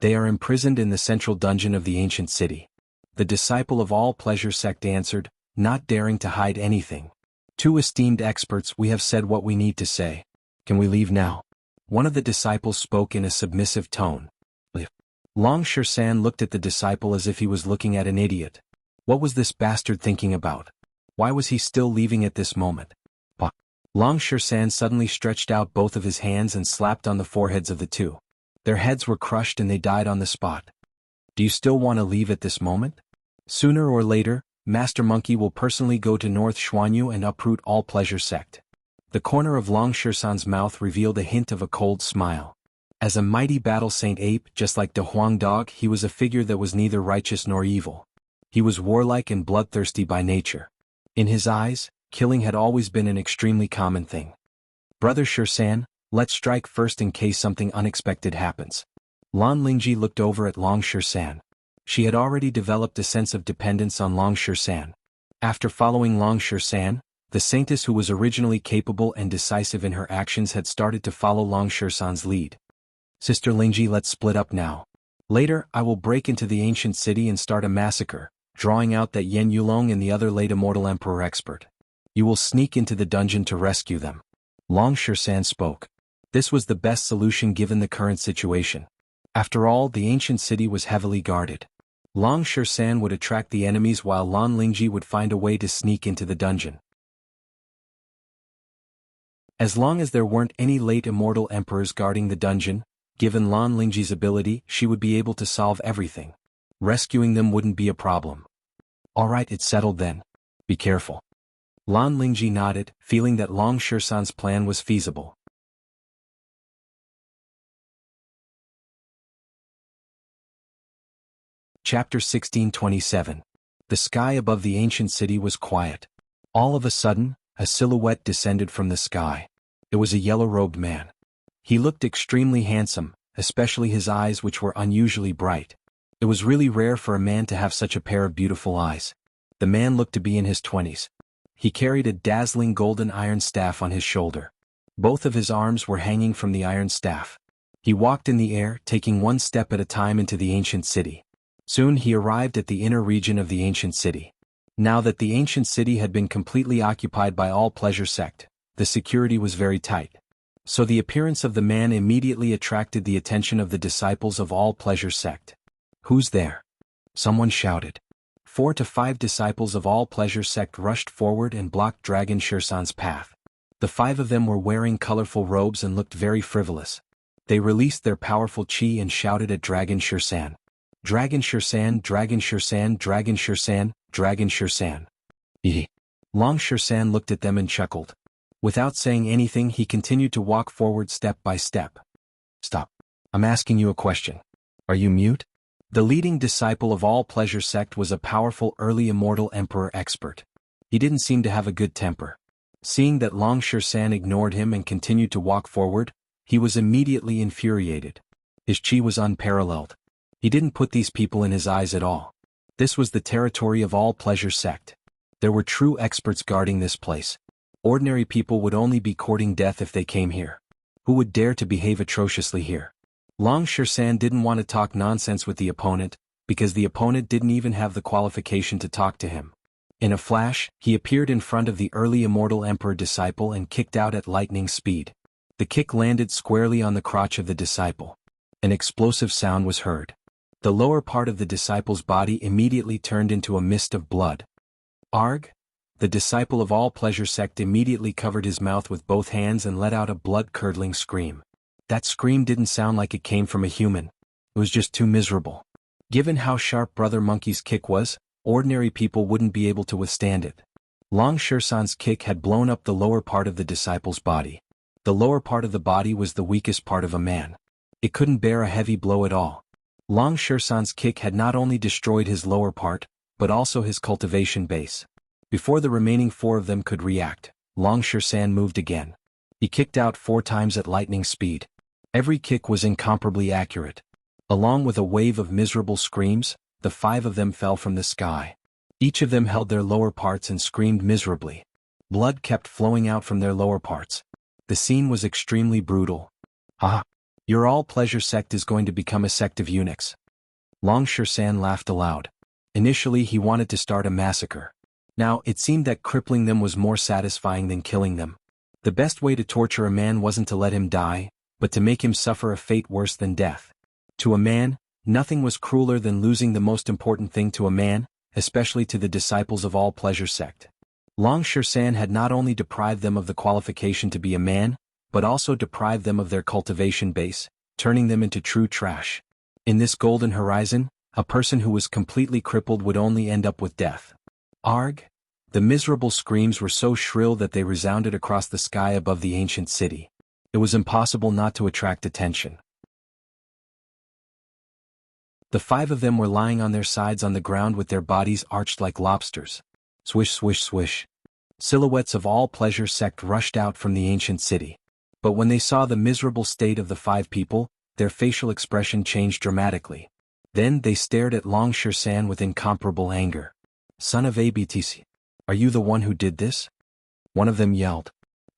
"They are imprisoned in the central dungeon of the ancient city." The disciple of all pleasure sect answered, not daring to hide anything. "2 esteemed experts, we have said what we need to say. Can we leave now?" One of the disciples spoke in a submissive tone. Long Shersan looked at the disciple as if he was looking at an idiot. What was this bastard thinking about? Why was he still leaving at this moment? Long Shersan suddenly stretched out both of his hands and slapped on the foreheads of the 2. Their heads were crushed and they died on the spot. "Do you still want to leave at this moment? Sooner or later, Master Monkey will personally go to North Xuanhu and uproot all pleasure sect." The corner of Long Shersan's mouth revealed a hint of a cold smile. As a mighty battle saint ape, just like the Huang dog, he was a figure that was neither righteous nor evil. He was warlike and bloodthirsty by nature. In his eyes, killing had always been an extremely common thing. "Brother Shersan, let's strike first in case something unexpected happens." Lan Lingji looked over at Long Shersan. She had already developed a sense of dependence on Long Shersan. After following Long Shersan, the saintess who was originally capable and decisive in her actions had started to follow Long Shersan's lead. "Sister Lingji, let's split up now. Later, I will break into the ancient city and start a massacre, drawing out that Yen Yulong and the other late immortal emperor expert. You will sneak into the dungeon to rescue them." Long Shersan spoke. This was the best solution given the current situation. After all, the ancient city was heavily guarded. Long Shersan would attract the enemies while Lan Lingji would find a way to sneak into the dungeon. As long as there weren't any late immortal emperors guarding the dungeon, given Lan Lingji's ability, she would be able to solve everything. Rescuing them wouldn't be a problem. "Alright, it's settled then. Be careful." Lan Lingji nodded, feeling that Long Shersan's plan was feasible. Chapter 1627. The sky above the ancient city was quiet. All of a sudden, a silhouette descended from the sky. It was a yellow-robed man. He looked extremely handsome, especially his eyes, which were unusually bright. It was really rare for a man to have such a pair of beautiful eyes. The man looked to be in his 20s. He carried a dazzling golden iron staff on his shoulder. Both of his arms were hanging from the iron staff. He walked in the air, taking one step at a time into the ancient city. Soon he arrived at the inner region of the ancient city. Now that the ancient city had been completely occupied by all pleasure sect, the security was very tight. So the appearance of the man immediately attracted the attention of the disciples of all pleasure sect. "Who's there?" someone shouted. 4 to 5 disciples of all pleasure sect rushed forward and blocked Dragon Shersan's path. The 5 of them were wearing colorful robes and looked very frivolous. They released their powerful chi and shouted at Dragon Shersan. "Dragon Shersan, Dragon Shersan, Dragon Shersan, Dragon Shersan." Long Shersan looked at them and chuckled. Without saying anything, he continued to walk forward step by step. "Stop. I'm asking you a question. Are you mute?" The leading disciple of all pleasure sect was a powerful early immortal emperor expert. He didn't seem to have a good temper. Seeing that Long Shersan ignored him and continued to walk forward, he was immediately infuriated. His chi was unparalleled. He didn't put these people in his eyes at all. This was the territory of all pleasure sect. There were true experts guarding this place. Ordinary people would only be courting death if they came here. Who would dare to behave atrociously here? Long Shersan didn't want to talk nonsense with the opponent, because the opponent didn't even have the qualification to talk to him. In a flash, he appeared in front of the early immortal emperor disciple and kicked out at lightning speed. The kick landed squarely on the crotch of the disciple. An explosive sound was heard. The lower part of the disciple's body immediately turned into a mist of blood. "Arg!" The disciple of all pleasure sect immediately covered his mouth with both hands and let out a blood-curdling scream. That scream didn't sound like it came from a human. It was just too miserable. Given how sharp Brother Monkey's kick was, ordinary people wouldn't be able to withstand it. Long Shersan's kick had blown up the lower part of the disciple's body. The lower part of the body was the weakest part of a man. It couldn't bear a heavy blow at all. Long Shersan's kick had not only destroyed his lower part, but also his cultivation base. Before the remaining 4 of them could react, Long Shersan moved again. He kicked out 4 times at lightning speed. Every kick was incomparably accurate. Along with a wave of miserable screams, the 5 of them fell from the sky. Each of them held their lower parts and screamed miserably. Blood kept flowing out from their lower parts. The scene was extremely brutal. "Ah! Your all-pleasure sect is going to become a sect of eunuchs." Long Shersan laughed aloud. Initially he wanted to start a massacre. Now it seemed that crippling them was more satisfying than killing them. The best way to torture a man wasn't to let him die, but to make him suffer a fate worse than death. To a man, nothing was crueler than losing the most important thing to a man, especially to the disciples of all pleasure sect. Long Shersan had not only deprived them of the qualification to be a man, but also deprived them of their cultivation base, turning them into true trash. In this golden horizon, a person who was completely crippled would only end up with death. Arg! The miserable screams were so shrill that they resounded across the sky above the ancient city. It was impossible not to attract attention. The 5 of them were lying on their sides on the ground with their bodies arched like lobsters. Swish, swish, swish. Silhouettes of all pleasure sect rushed out from the ancient city. But when they saw the miserable state of the 5 people, their facial expression changed dramatically. Then they stared at Long Shersan with incomparable anger. "Son of Abtc, are you the one who did this?" One of them yelled.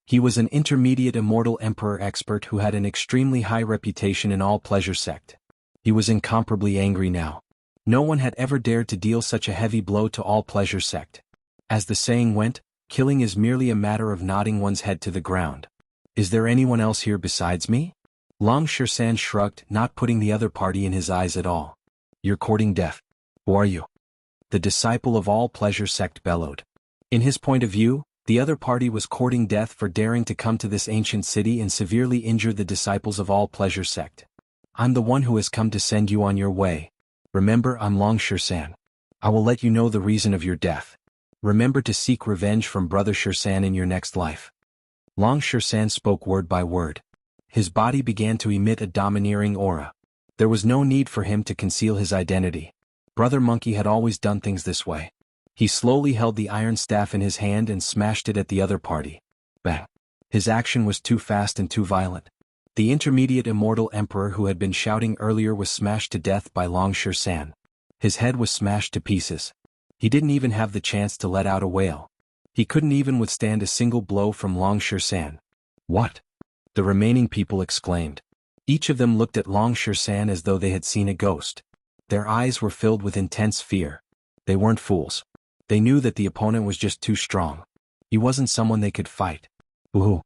He was an intermediate immortal emperor expert who had an extremely high reputation in all pleasure sect. He was incomparably angry now. No one had ever dared to deal such a heavy blow to all pleasure sect. As the saying went, killing is merely a matter of nodding one's head to the ground. "Is there anyone else here besides me?" Long Shersan shrugged, not putting the other party in his eyes at all. "You're courting death. Who are you?" The disciple of all pleasure sect bellowed. In his point of view, the other party was courting death for daring to come to this ancient city and severely injure the disciples of all pleasure sect. "I'm the one who has come to send you on your way. Remember, I'm Long Shersan. I will let you know the reason of your death. Remember to seek revenge from Brother Shersan in your next life." Long Shersan spoke word by word. His body began to emit a domineering aura. There was no need for him to conceal his identity. Brother Monkey had always done things this way. He slowly held the iron staff in his hand and smashed it at the other party. Bang! His action was too fast and too violent. The intermediate immortal emperor who had been shouting earlier was smashed to death by Long Shersan. His head was smashed to pieces. He didn't even have the chance to let out a wail. He couldn't even withstand a single blow from Long Shersan. "What?" the remaining people exclaimed. Each of them looked at Long Shersan as though they had seen a ghost. Their eyes were filled with intense fear. They weren't fools. They knew that the opponent was just too strong. He wasn't someone they could fight. Ooh!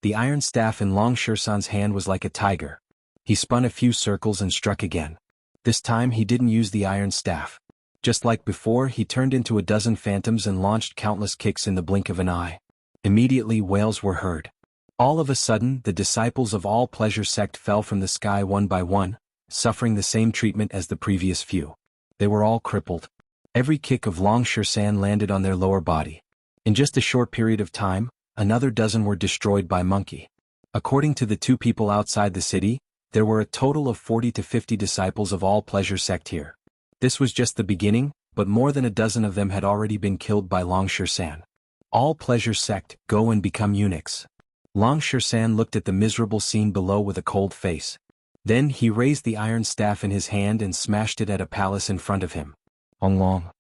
The iron staff in Long Shersan's hand was like a tiger. He spun a few circles and struck again. This time he didn't use the iron staff. Just like before, he turned into a dozen phantoms and launched countless kicks in the blink of an eye. Immediately wails were heard. All of a sudden, the disciples of all pleasure sect fell from the sky one by one, suffering the same treatment as the previous few. They were all crippled. Every kick of Long Shersan landed on their lower body. In just a short period of time, another dozen were destroyed by Monkey. According to the 2 people outside the city, there were a total of 40 to 50 disciples of all pleasure sect here. This was just the beginning, but more than a dozen of them had already been killed by Long Shersan. All pleasure sect, go and become eunuchs. Long Shersan looked at the miserable scene below with a cold face. Then he raised the iron staff in his hand and smashed it at a palace in front of him. Long.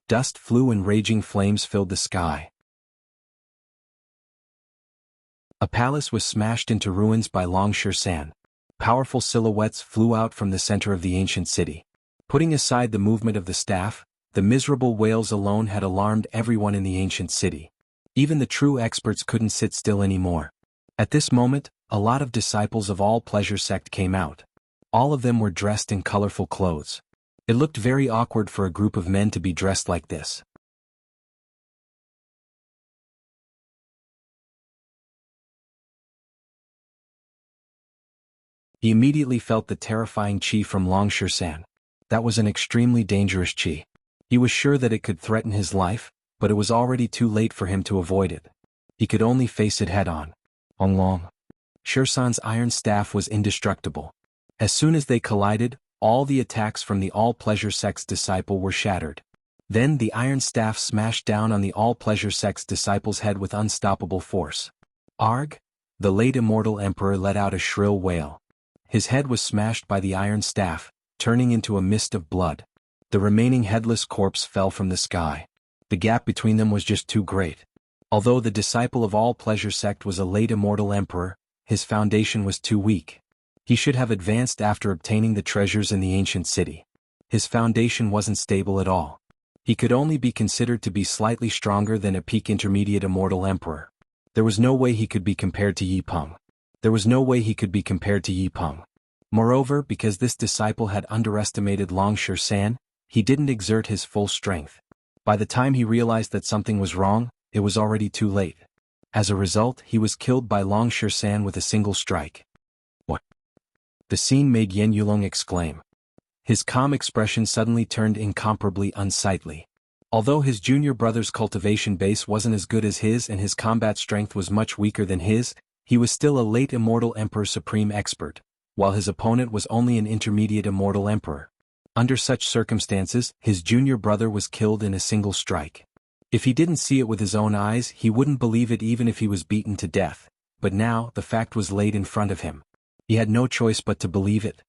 Dust flew and raging flames filled the sky. A palace was smashed into ruins by Long Shersan. Powerful silhouettes flew out from the center of the ancient city. Putting aside the movement of the staff, the miserable wails alone had alarmed everyone in the ancient city. Even the true experts couldn't sit still anymore. At this moment, a lot of disciples of all pleasure sect came out. All of them were dressed in colorful clothes. It looked very awkward for a group of men to be dressed like this. He immediately felt the terrifying chi from Long Shersan. That was an extremely dangerous chi. He was sure that it could threaten his life, but it was already too late for him to avoid it. He could only face it head-on. Long. Shirsan's iron staff was indestructible. As soon as they collided, all the attacks from the all-pleasure sect's disciple were shattered. Then the iron staff smashed down on the all-pleasure sect's disciple's head with unstoppable force. Arg! The late immortal emperor let out a shrill wail. His head was smashed by the iron staff, turning into a mist of blood. The remaining headless corpse fell from the sky. The gap between them was just too great. Although the disciple of all-pleasure sect was a late immortal emperor, his foundation was too weak. He should have advanced after obtaining the treasures in the ancient city. His foundation wasn't stable at all. He could only be considered to be slightly stronger than a peak intermediate immortal emperor. There was no way he could be compared to Yi Peng. Moreover, because this disciple had underestimated Long Shirsan, he didn't exert his full strength. By the time he realized that something was wrong, it was already too late. As a result, he was killed by Long Shirsan with a single strike. What? The scene made Yen Yulong exclaim. His calm expression suddenly turned incomparably unsightly. Although his junior brother's cultivation base wasn't as good as his and his combat strength was much weaker than his, he was still a late immortal emperor supreme expert, while his opponent was only an intermediate immortal emperor. Under such circumstances, his junior brother was killed in a single strike. If he didn't see it with his own eyes, he wouldn't believe it even if he was beaten to death, but now the fact was laid in front of him. He had no choice but to believe it.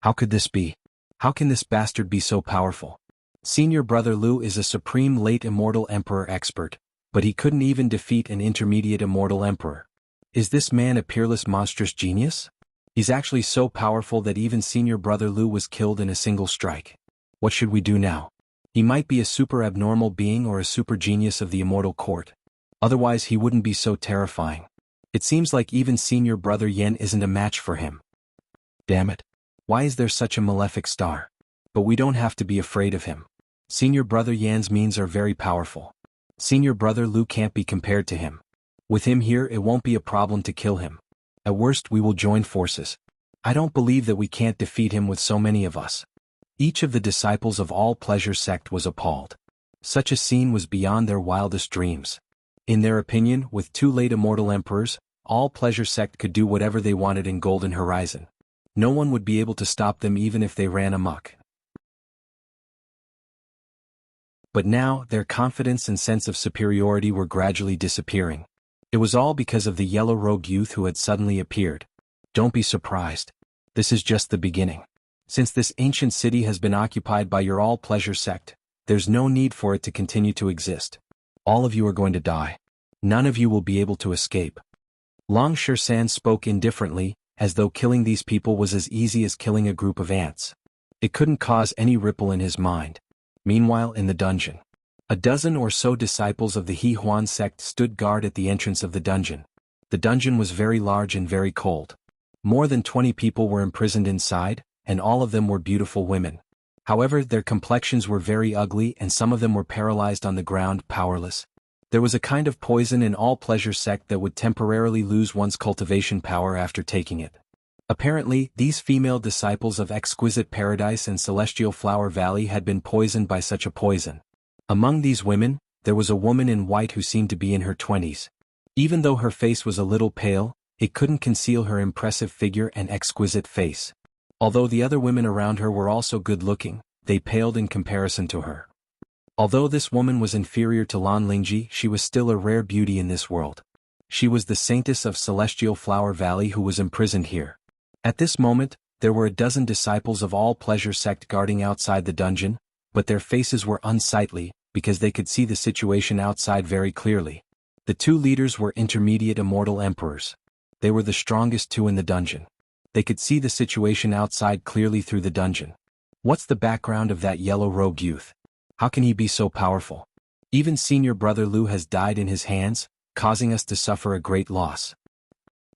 How could this be? How can this bastard be so powerful? Senior brother Lu is a supreme late immortal emperor expert, but he couldn't even defeat an intermediate immortal emperor. Is this man a peerless monstrous genius? He's actually so powerful that even senior brother Lu was killed in a single strike. What should we do now? He might be a super abnormal being or a super genius of the immortal court. Otherwise he wouldn't be so terrifying. It seems like even senior brother Yen isn't a match for him. Damn it. Why is there such a malefic star? But we don't have to be afraid of him. Senior brother Yan's means are very powerful. Senior brother Lu can't be compared to him. With him here, it won't be a problem to kill him. At worst, we will join forces. I don't believe that we can't defeat him with so many of us. Each of the disciples of all pleasure sect was appalled. Such a scene was beyond their wildest dreams. In their opinion, with two late immortal emperors, all pleasure sect could do whatever they wanted in Golden Horizon. No one would be able to stop them even if they ran amok. But now, their confidence and sense of superiority were gradually disappearing. It was all because of the yellow robe youth who had suddenly appeared. Don't be surprised. This is just the beginning. Since this ancient city has been occupied by your all-pleasure sect, there's no need for it to continue to exist. All of you are going to die. None of you will be able to escape. Long Shirsan spoke indifferently, as though killing these people was as easy as killing a group of ants. It couldn't cause any ripple in his mind. Meanwhile, in the dungeon, a dozen or so disciples of the Xuanhuan sect stood guard at the entrance of the dungeon. The dungeon was very large and very cold. More than 20 people were imprisoned inside, and all of them were beautiful women. However, their complexions were very ugly and some of them were paralyzed on the ground, powerless. There was a kind of poison in all pleasure sect that would temporarily lose one's cultivation power after taking it. Apparently, these female disciples of Exquisite Paradise and Celestial Flower Valley had been poisoned by such a poison. Among these women, there was a woman in white who seemed to be in her 20s. Even though her face was a little pale, it couldn't conceal her impressive figure and exquisite face. Although the other women around her were also good-looking, they paled in comparison to her. Although this woman was inferior to Lan Lingji, she was still a rare beauty in this world. She was the saintess of Celestial Flower Valley who was imprisoned here. At this moment, there were a dozen disciples of all pleasure sect guarding outside the dungeon, but their faces were unsightly, because they could see the situation outside very clearly. The two leaders were intermediate immortal emperors. They were the strongest two in the dungeon. They could see the situation outside clearly through the dungeon. What's the background of that yellow-robed youth? How can he be so powerful? Even senior brother Lu has died in his hands, causing us to suffer a great loss.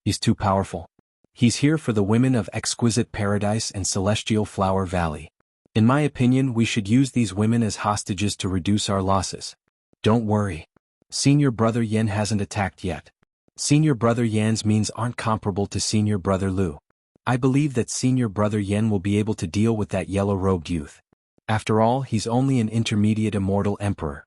He's too powerful. He's here for the women of Exquisite Paradise and Celestial Flower Valley. In my opinion, we should use these women as hostages to reduce our losses. Don't worry. Senior brother Yen hasn't attacked yet. Senior brother Yan's means aren't comparable to senior brother Lu. I believe that senior brother Yen will be able to deal with that yellow-robed youth. After all, he's only an intermediate immortal emperor.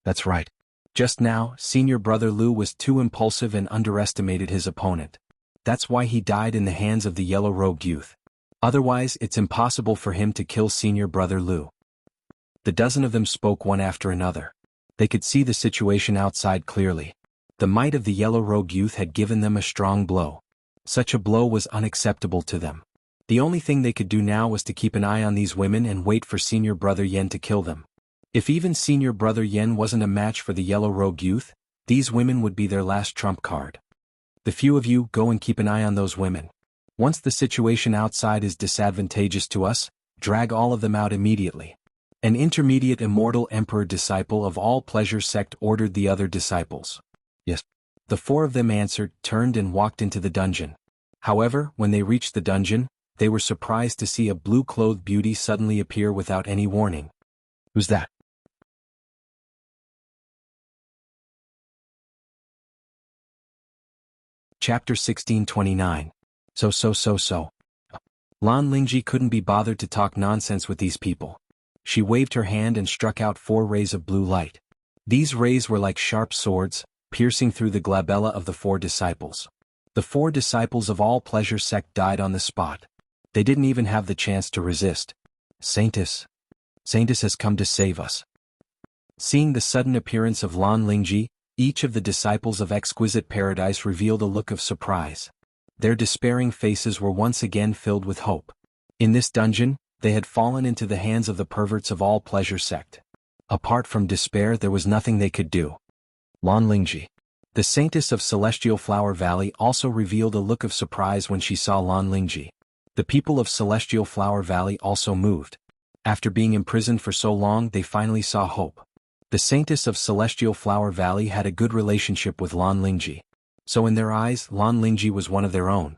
That's right. Just now, senior brother Lu was too impulsive and underestimated his opponent. That's why he died in the hands of the yellow-robed youth. Otherwise, it's impossible for him to kill senior brother Lu. The dozen of them spoke one after another. They could see the situation outside clearly. The might of the yellow-robed youth had given them a strong blow. Such a blow was unacceptable to them. The only thing they could do now was to keep an eye on these women and wait for senior brother Yen to kill them. If even senior brother Yen wasn't a match for the yellow-robed youth, these women would be their last trump card. The few of you go and keep an eye on those women. Once the situation outside is disadvantageous to us, drag all of them out immediately. An intermediate immortal emperor disciple of all pleasure sect ordered the other disciples. Yes. The four of them answered, turned and walked into the dungeon. However, when they reached the dungeon, they were surprised to see a blue-clothed beauty suddenly appear without any warning. Who's that? Chapter 1629. So. Lan Lingji couldn't be bothered to talk nonsense with these people. She waved her hand and struck out 4 rays of blue light. These rays were like sharp swords, piercing through the glabella of the 4 disciples. The 4 disciples of all pleasure sect died on the spot. They didn't even have the chance to resist. Saintess has come to save us. Seeing the sudden appearance of Lan Lingji, each of the disciples of exquisite paradise revealed a look of surprise. Their despairing faces were once again filled with hope. In this dungeon, they had fallen into the hands of the perverts of all pleasure sect. Apart from despair, there was nothing they could do. Lan Lingji, the saintess of Celestial Flower Valley, also revealed a look of surprise when she saw Lan Lingji. The people of Celestial Flower Valley also moved. After being imprisoned for so long, they finally saw hope. The saintess of Celestial Flower Valley had a good relationship with Lan Lingji. So in their eyes, Lan Lingji was one of their own.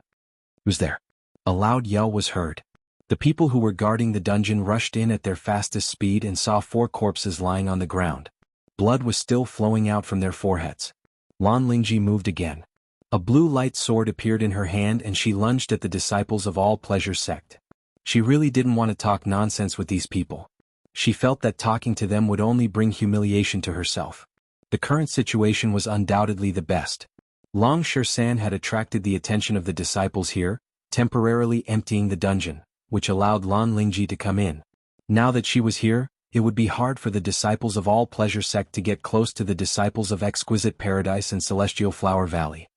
Who's there? A loud yell was heard. The people who were guarding the dungeon rushed in at their fastest speed and saw 4 corpses lying on the ground. Blood was still flowing out from their foreheads. Lan Lingji moved again. A blue light sword appeared in her hand and she lunged at the disciples of all pleasure sect. She really didn't want to talk nonsense with these people. She felt that talking to them would only bring humiliation to herself. The current situation was undoubtedly the best. Long Shersan had attracted the attention of the disciples here, temporarily emptying the dungeon, which allowed Lan Lingji to come in. Now that she was here, it would be hard for the disciples of all pleasure sect to get close to the disciples of exquisite paradise and Celestial Flower Valley.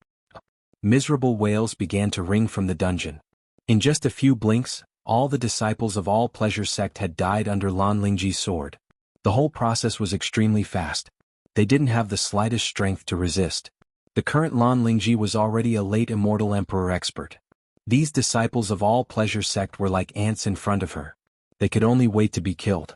Miserable wails began to ring from the dungeon. In just a few blinks, all the disciples of all pleasure sect had died under Lan Lingji's sword. The whole process was extremely fast. They didn't have the slightest strength to resist. The current Lan Lingji was already a late immortal emperor expert. These disciples of all pleasure sect were like ants in front of her. They could only wait to be killed.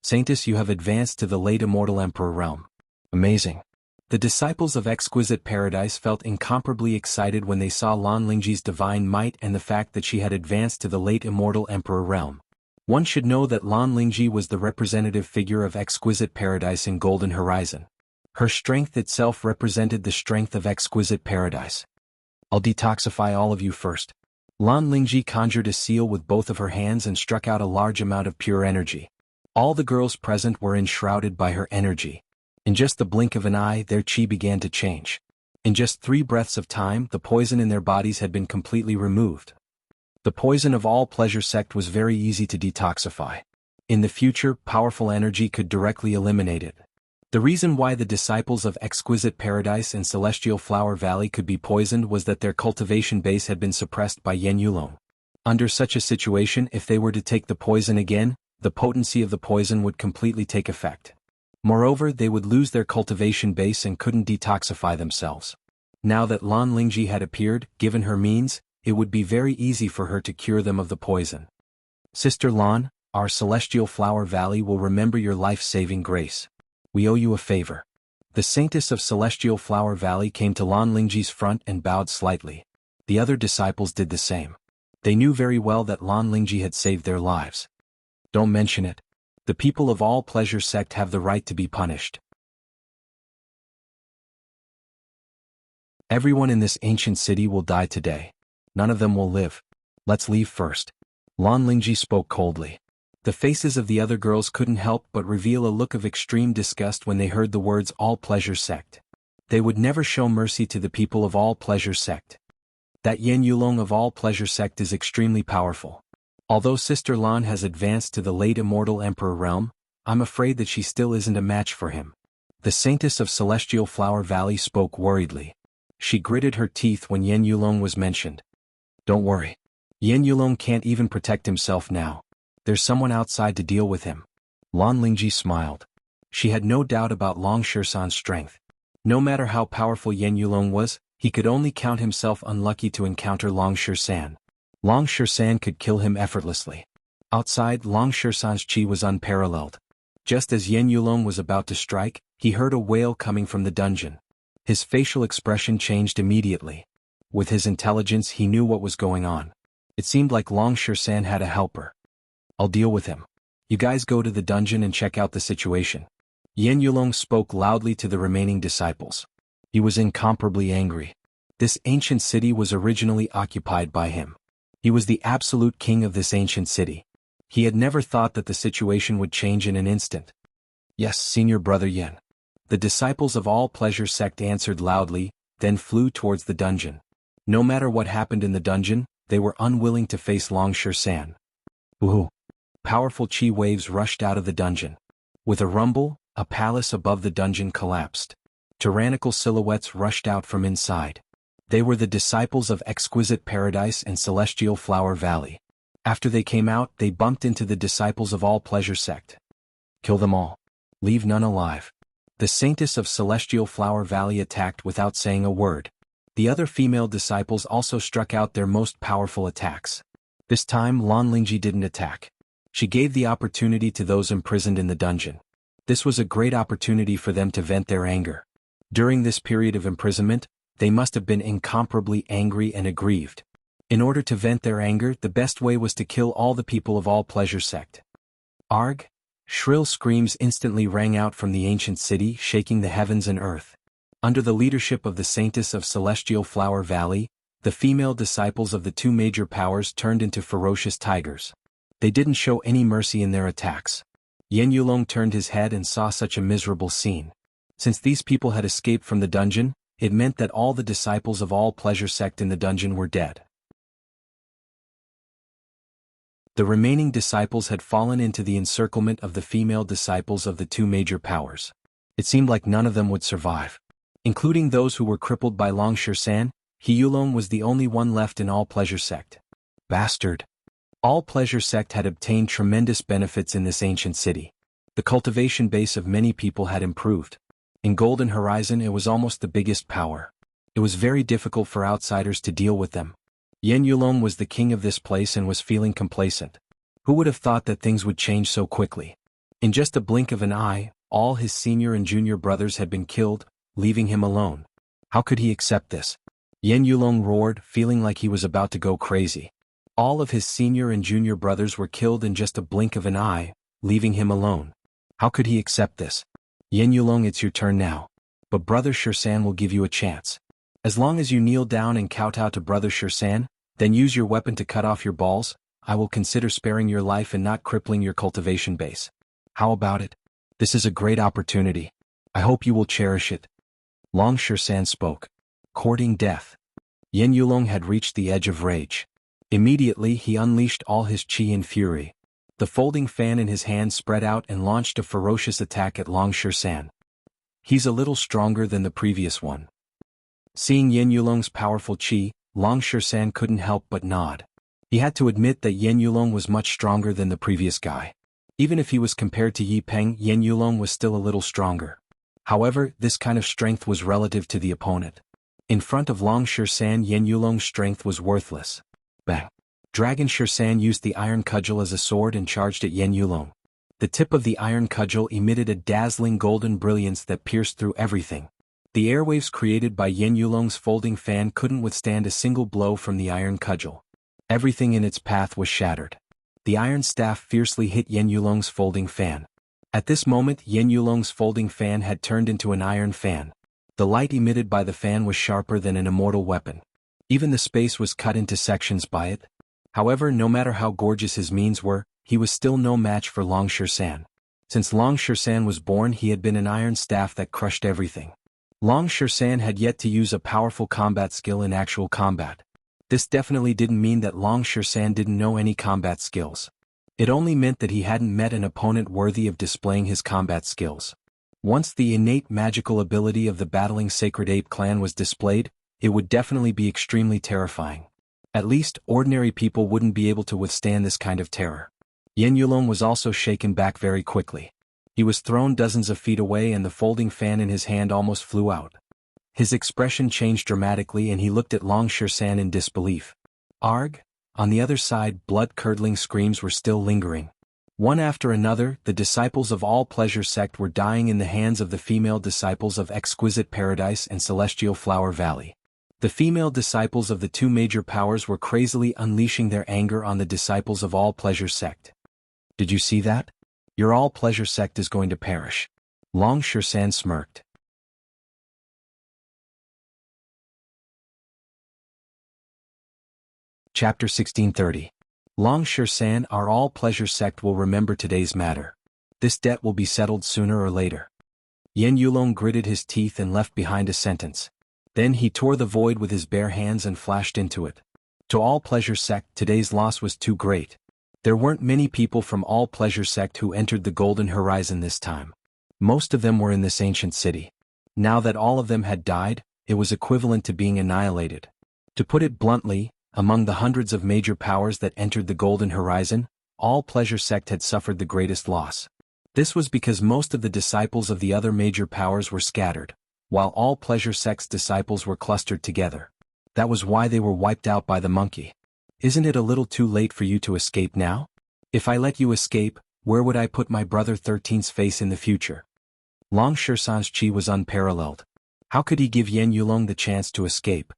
Saintess, you have advanced to the late immortal emperor realm. Amazing. The disciples of exquisite paradise felt incomparably excited when they saw Lan Lingji's divine might and the fact that she had advanced to the late immortal emperor realm. One should know that Lan Lingji was the representative figure of exquisite paradise in Golden Horizon. Her strength itself represented the strength of exquisite paradise. I'll detoxify all of you first. Lan Lingji conjured a seal with both of her hands and struck out a large amount of pure energy. All the girls present were enshrouded by her energy. In just the blink of an eye, their chi began to change. In just 3 breaths of time, the poison in their bodies had been completely removed. The poison of all pleasure sect was very easy to detoxify. In the future, powerful energy could directly eliminate it. The reason why the disciples of exquisite paradise and Celestial Flower Valley could be poisoned was that their cultivation base had been suppressed by Yen Yulong. Under such a situation, if they were to take the poison again, the potency of the poison would completely take effect. Moreover, they would lose their cultivation base and couldn't detoxify themselves. Now that Lan Lingji had appeared, given her means, it would be very easy for her to cure them of the poison. Sister Lan, our Celestial Flower Valley will remember your life-saving grace. We owe you a favor. The saintess of Celestial Flower Valley came to Lan Lingji's front and bowed slightly. The other disciples did the same. They knew very well that Lan Lingji had saved their lives. Don't mention it. The people of all pleasure sect have the right to be punished. Everyone in this ancient city will die today. None of them will live. Let's leave first. Lan Lingji spoke coldly. The faces of the other girls couldn't help but reveal a look of extreme disgust when they heard the words all pleasure sect. They would never show mercy to the people of all pleasure sect. That Yen Yulong of all pleasure sect is extremely powerful. Although Sister Lan has advanced to the late immortal emperor realm, I'm afraid that she still isn't a match for him. The Saintess of Celestial Flower Valley spoke worriedly. She gritted her teeth when Yen Yulong was mentioned. Don't worry. Yen Yulong can't even protect himself now. There's someone outside to deal with him. Lan Lingji smiled. She had no doubt about Long Shisan's strength. No matter how powerful Yen Yulong was, he could only count himself unlucky to encounter Long Shisan. Long Shisan could kill him effortlessly. Outside, Long Shisan's chi was unparalleled. Just as Yen Yulong was about to strike, he heard a wail coming from the dungeon. His facial expression changed immediately. With his intelligence he knew what was going on. It seemed like Long Shisan had a helper. I'll deal with him. You guys go to the dungeon and check out the situation. Yen Yulong spoke loudly to the remaining disciples. He was incomparably angry. This ancient city was originally occupied by him. He was the absolute king of this ancient city. He had never thought that the situation would change in an instant. Yes, Senior Brother Yen. The disciples of all pleasure sect answered loudly, then flew towards the dungeon. No matter what happened in the dungeon, they were unwilling to face Long Shisan. Ooh! Powerful chi waves rushed out of the dungeon. With a rumble, a palace above the dungeon collapsed. Tyrannical silhouettes rushed out from inside. They were the disciples of Exquisite Paradise and Celestial Flower Valley. After they came out, they bumped into the disciples of all pleasure sect. Kill them all. Leave none alive. The Saintess of Celestial Flower Valley attacked without saying a word. The other female disciples also struck out their most powerful attacks. This time Lan Lingji didn't attack. She gave the opportunity to those imprisoned in the dungeon. This was a great opportunity for them to vent their anger. During this period of imprisonment, they must have been incomparably angry and aggrieved. In order to vent their anger, the best way was to kill all the people of all pleasure sect. Arg! Shrill screams instantly rang out from the ancient city, shaking the heavens and earth. Under the leadership of the Saintess of Celestial Flower Valley, the female disciples of the two major powers turned into ferocious tigers. They didn't show any mercy in their attacks. Yen Yulong turned his head and saw such a miserable scene. Since these people had escaped from the dungeon, it meant that all the disciples of all pleasure sect in the dungeon were dead. The remaining disciples had fallen into the encirclement of the female disciples of the two major powers. It seemed like none of them would survive. Including those who were crippled by Long Shisan, He Yulong was the only one left in all pleasure sect. Bastard! All pleasure sect had obtained tremendous benefits in this ancient city. The cultivation base of many people had improved. In Golden Horizon it was almost the biggest power. It was very difficult for outsiders to deal with them. Yen Yulong was the king of this place and was feeling complacent. Who would have thought that things would change so quickly? In just a blink of an eye, all his senior and junior brothers had been killed, leaving him alone. How could he accept this? Yen Yulong roared, feeling like he was about to go crazy. All of his senior and junior brothers were killed in just a blink of an eye, leaving him alone. How could he accept this? Yen Yulong, it's your turn now. But Brother Shisan will give you a chance. As long as you kneel down and kowtow to Brother Shisan, then use your weapon to cut off your balls, I will consider sparing your life and not crippling your cultivation base. How about it? This is a great opportunity. I hope you will cherish it. Long Shisan spoke. Courting death. Yen Yulong had reached the edge of rage. Immediately he unleashed all his chi and fury. The folding fan in his hand spread out and launched a ferocious attack at Long Shisan. He's a little stronger than the previous one. Seeing Yen Yulong's powerful chi, Long Shisan couldn't help but nod. He had to admit that Yen Yulong was much stronger than the previous guy. Even if he was compared to Yi Peng, Yen Yulong was still a little stronger. However, this kind of strength was relative to the opponent. In front of Long Shisan, Yen Yulong's strength was worthless. Bang! Dragon Shisan used the iron cudgel as a sword and charged at Yen Yulong. The tip of the iron cudgel emitted a dazzling golden brilliance that pierced through everything. The airwaves created by Yen Yulong's folding fan couldn't withstand a single blow from the iron cudgel. Everything in its path was shattered. The iron staff fiercely hit Yen Yulong's folding fan. At this moment, Yen Yulong's folding fan had turned into an iron fan. The light emitted by the fan was sharper than an immortal weapon. Even the space was cut into sections by it. However, no matter how gorgeous his means were, he was still no match for Long San. Since Long San was born, he had been an iron staff that crushed everything. Long San had yet to use a powerful combat skill in actual combat. This definitely didn't mean that Long San didn't know any combat skills. It only meant that he hadn't met an opponent worthy of displaying his combat skills. Once the innate magical ability of the battling Sacred Ape clan was displayed, it would definitely be extremely terrifying. At least, ordinary people wouldn't be able to withstand this kind of terror. Yen Yulong was also shaken back very quickly. He was thrown dozens of feet away and the folding fan in his hand almost flew out. His expression changed dramatically and he looked at Long San in disbelief. Arg? On the other side, blood-curdling screams were still lingering. One after another, the disciples of All Pleasure sect were dying in the hands of the female disciples of Exquisite Paradise and Celestial Flower Valley. The female disciples of the two major powers were crazily unleashing their anger on the disciples of All Pleasure sect. Did you see that? Your All Pleasure sect is going to perish. Long San smirked. Chapter 1630. Long San, our All Pleasure sect will remember today's matter. This debt will be settled sooner or later. Yen Yulong gritted his teeth and left behind a sentence. Then he tore the void with his bare hands and flashed into it. To All Pleasure sect, today's loss was too great. There weren't many people from All Pleasure sect who entered the Golden Horizon this time. Most of them were in this ancient city. Now that all of them had died, it was equivalent to being annihilated. To put it bluntly, among the hundreds of major powers that entered the Golden Horizon, All Pleasure sect had suffered the greatest loss. This was because most of the disciples of the other major powers were scattered, while All Pleasure sect's disciples were clustered together. That was why they were wiped out by the monkey. Isn't it a little too late for you to escape now? If I let you escape, where would I put my brother 13's face in the future? Long San's chi was unparalleled. How could he give Yen Yulong the chance to escape?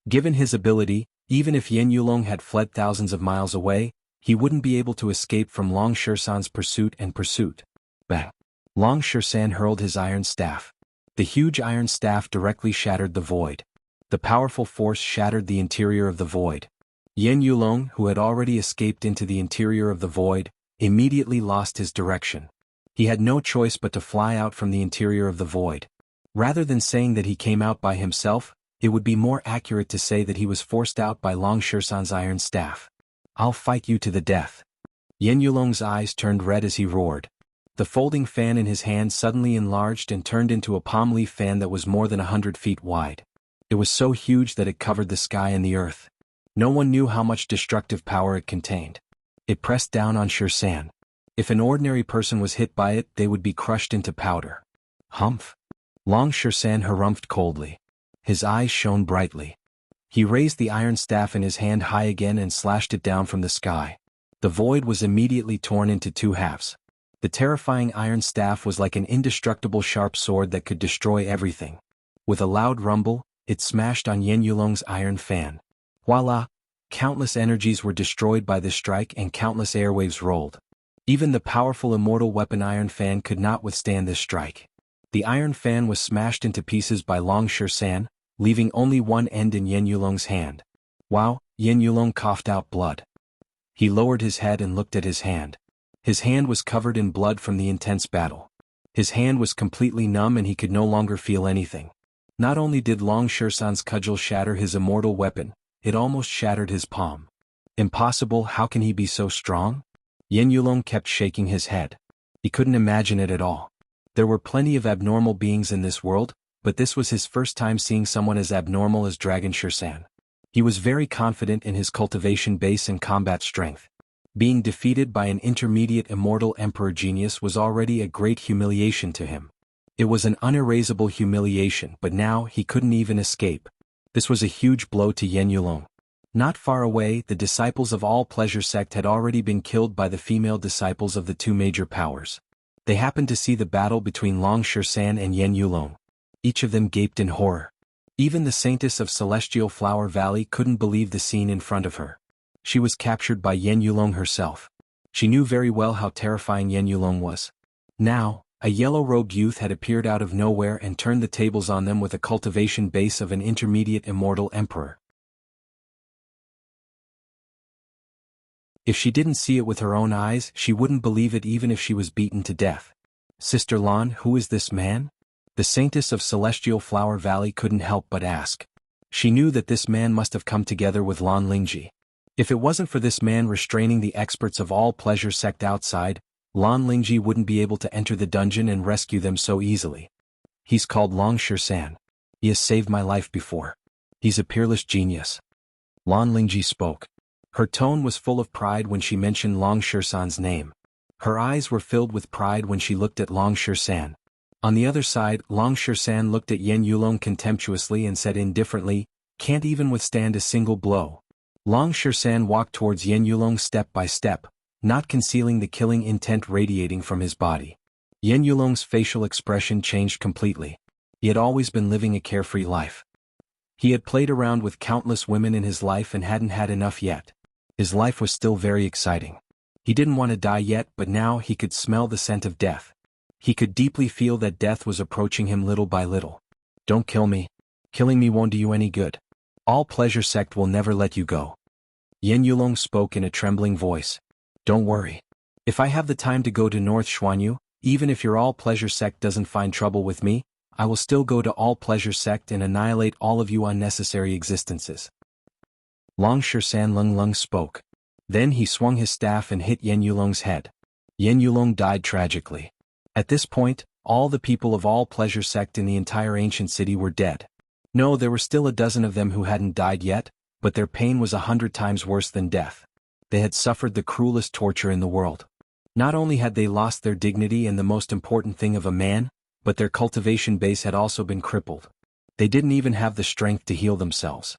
Given his ability, even if Yen Yulong had fled thousands of miles away, he wouldn't be able to escape from Long San's pursuit and pursuit. Bang! Long San hurled his iron staff. The huge iron staff directly shattered the void. The powerful force shattered the interior of the void. Yen Yulong, who had already escaped into the interior of the void, immediately lost his direction. He had no choice but to fly out from the interior of the void. Rather than saying that he came out by himself, it would be more accurate to say that he was forced out by Long San's iron staff. I'll fight you to the death. Yen Yulong's eyes turned red as he roared. The folding fan in his hand suddenly enlarged and turned into a palm leaf fan that was more than 100 feet wide. It was so huge that it covered the sky and the earth. No one knew how much destructive power it contained. It pressed down on San. If an ordinary person was hit by it, they would be crushed into powder. Humph! Long San harumphed coldly. His eyes shone brightly. He raised the iron staff in his hand high again and slashed it down from the sky. The void was immediately torn into two halves. The terrifying iron staff was like an indestructible sharp sword that could destroy everything. With a loud rumble, it smashed on Yen Yulong's iron fan. Voila! Countless energies were destroyed by this strike and countless airwaves rolled. Even the powerful immortal weapon iron fan could not withstand this strike. The iron fan was smashed into pieces by Long San, leaving only one end in Yen Yulong's hand. Wow! Yen Yulong coughed out blood. He lowered his head and looked at his hand. His hand was covered in blood from the intense battle. His hand was completely numb and he could no longer feel anything. Not only did Long San's cudgel shatter his immortal weapon, it almost shattered his palm. Impossible, how can he be so strong? Yen Yulong kept shaking his head. He couldn't imagine it at all. There were plenty of abnormal beings in this world, but this was his first time seeing someone as abnormal as Dragon San. He was very confident in his cultivation base and combat strength. Being defeated by an intermediate immortal emperor genius was already a great humiliation to him. It was an unerasable humiliation, but now he couldn't even escape. This was a huge blow to Yen Yulong. Not far away, the disciples of All Pleasure sect had already been killed by the female disciples of the two major powers. They happened to see the battle between Long San and Yen Yulong. Each of them gaped in horror. Even the saintess of Celestial Flower Valley couldn't believe the scene in front of her. She was captured by Yen Yulong herself. She knew very well how terrifying Yen Yulong was. Now, a yellow-robed youth had appeared out of nowhere and turned the tables on them with a cultivation base of an intermediate immortal emperor. If she didn't see it with her own eyes, she wouldn't believe it even if she was beaten to death. Sister Lan, who is this man? The saintess of Celestial Flower Valley couldn't help but ask. She knew that this man must have come together with Lan Lingji. If it wasn't for this man restraining the experts of all pleasure sect outside, Lan Lingji wouldn't be able to enter the dungeon and rescue them so easily. He's called Long Shisan. He has saved my life before. He's a peerless genius. Lan Lingji spoke. Her tone was full of pride when she mentioned Long Shisan's name. Her eyes were filled with pride when she looked at Long Shisan. On the other side, Long Shisan looked at Yen Yulong contemptuously and said indifferently, "Can't even withstand a single blow." Long Shisan walked towards Yen Yulong step by step, not concealing the killing intent radiating from his body. Yen Yulong's facial expression changed completely. He had always been living a carefree life. He had played around with countless women in his life and hadn't had enough yet. His life was still very exciting. He didn't want to die yet, but now he could smell the scent of death. He could deeply feel that death was approaching him little by little. "Don't kill me. Killing me won't do you any good. All pleasure sect will never let you go." Yen Yulong spoke in a trembling voice. "Don't worry. If I have the time to go to North Xuanhu, even if your all pleasure sect doesn't find trouble with me, I will still go to all pleasure sect and annihilate all of you unnecessary existences." Long Shisan Lung Lung spoke. Then he swung his staff and hit Yen Yulong's head. Yen Yulong died tragically. At this point, all the people of all pleasure sect in the entire ancient city were dead. No, there were still a dozen of them who hadn't died yet, but their pain was 100 times worse than death. They had suffered the cruelest torture in the world. Not only had they lost their dignity and the most important thing of a man, but their cultivation base had also been crippled. They didn't even have the strength to heal themselves.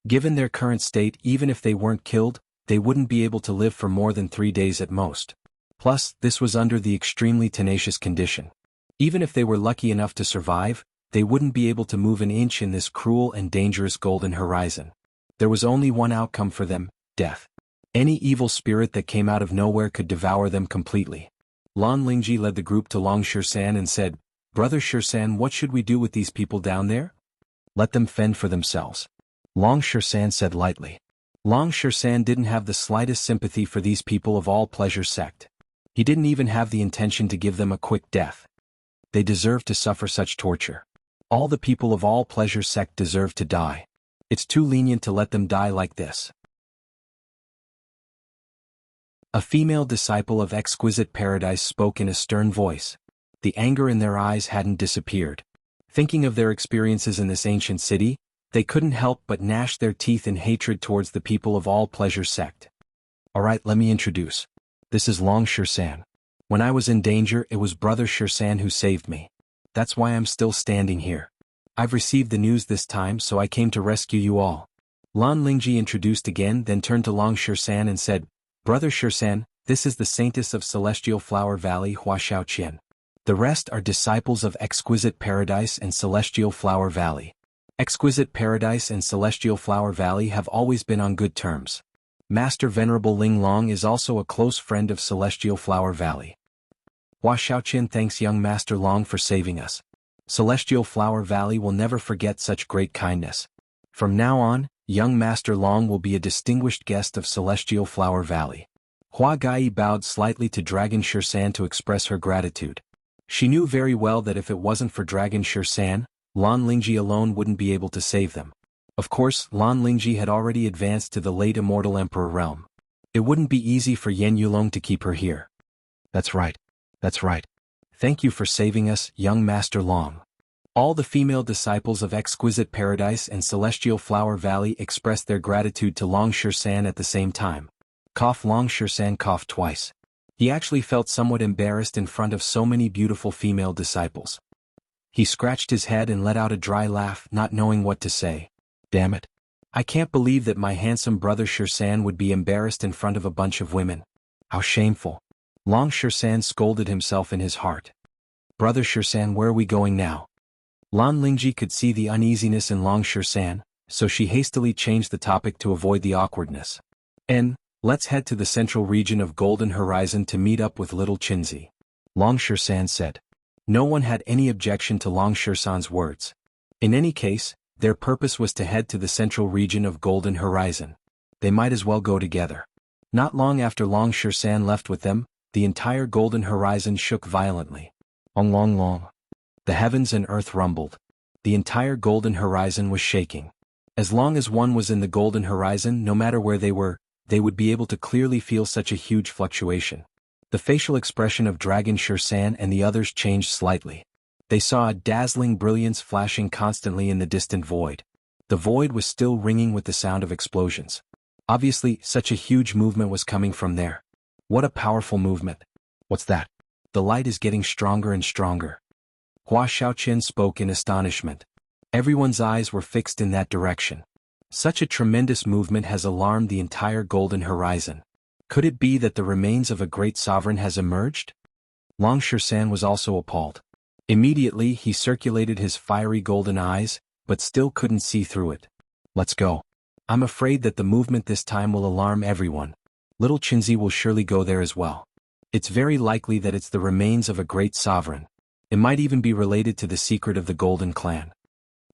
Given their current state, even if they weren't killed, they wouldn't be able to live for more than 3 days at most. Plus, this was under the extremely tenacious condition. Even if they were lucky enough to survive, they wouldn't be able to move an inch in this cruel and dangerous golden horizon. There was only one outcome for them: death. Any evil spirit that came out of nowhere could devour them completely. Lan Lingji led the group to Long Shisan and said, "Brother Shisan, what should we do with these people down there?" "Let them fend for themselves," Long Shisan said lightly. Long Shisan didn't have the slightest sympathy for these people of all pleasure sect. He didn't even have the intention to give them a quick death. They deserved to suffer such torture. All the people of all pleasure sect deserve to die. It's too lenient to let them die like this. A female disciple of Exquisite Paradise spoke in a stern voice. The anger in their eyes hadn't disappeared. Thinking of their experiences in this ancient city, they couldn't help but gnash their teeth in hatred towards the people of all pleasure sect. "Alright, let me introduce. This is Long Shisan. When I was in danger, it was Brother Shisan who saved me. That's why I'm still standing here. I've received the news this time, so I came to rescue you all." Lan Lingji introduced again, then turned to Long Shisan and said, "Brother Shisan, this is the saintess of Celestial Flower Valley, Xianxia. The rest are disciples of Exquisite Paradise and Celestial Flower Valley. Exquisite Paradise and Celestial Flower Valley have always been on good terms. Master Venerable Ling Long is also a close friend of Celestial Flower Valley. Xiaoqian thanks young Master Long for saving us. Celestial Flower Valley will never forget such great kindness. From now on, young Master Long will be a distinguished guest of Celestial Flower Valley." Hua Gai bowed slightly to Dragon Shisan to express her gratitude. She knew very well that if it wasn't for Dragon Shisan, Lan Lingji alone wouldn't be able to save them. Of course, Lan Lingji had already advanced to the late immortal emperor realm. It wouldn't be easy for Yen Yulong to keep her here. That's right. Thank you for saving us, young Master Long." All the female disciples of Exquisite Paradise and Celestial Flower Valley expressed their gratitude to Long Shisan at the same time. Long Shisan coughed twice. He actually felt somewhat embarrassed in front of so many beautiful female disciples. He scratched his head and let out a dry laugh, not knowing what to say. "Damn it. I can't believe that my handsome brother Shisan would be embarrassed in front of a bunch of women. How shameful." Long Shisan scolded himself in his heart. "Brother Shisan, where are we going now?" Lan Lingji could see the uneasiness in Long Shisan, so she hastily changed the topic to avoid the awkwardness. Let's head to the central region of Golden Horizon to meet up with little Chinzi," Long Shisan said. No one had any objection to Long Shisan's words. In any case, their purpose was to head to the central region of Golden Horizon. They might as well go together. Not long after Long Shan left with them, the entire golden horizon shook violently. Long long long. The heavens and earth rumbled. The entire golden horizon was shaking. As long as one was in the golden horizon, no matter where they were, they would be able to clearly feel such a huge fluctuation. The facial expression of Dragon Shan and the others changed slightly. They saw a dazzling brilliance flashing constantly in the distant void. The void was still ringing with the sound of explosions. Obviously, such a huge movement was coming from there. What a powerful movement. What's that? The light is getting stronger and stronger. Hua Xiaoqian spoke in astonishment. Everyone's eyes were fixed in that direction. Such a tremendous movement has alarmed the entire golden horizon. Could it be that the remains of a great sovereign has emerged? Long Shan was also appalled. Immediately he circulated his fiery golden eyes, but still couldn't see through it. Let's go. I'm afraid that the movement this time will alarm everyone. Little Qinzi will surely go there as well. It's very likely that it's the remains of a great sovereign. It might even be related to the secret of the Golden Clan.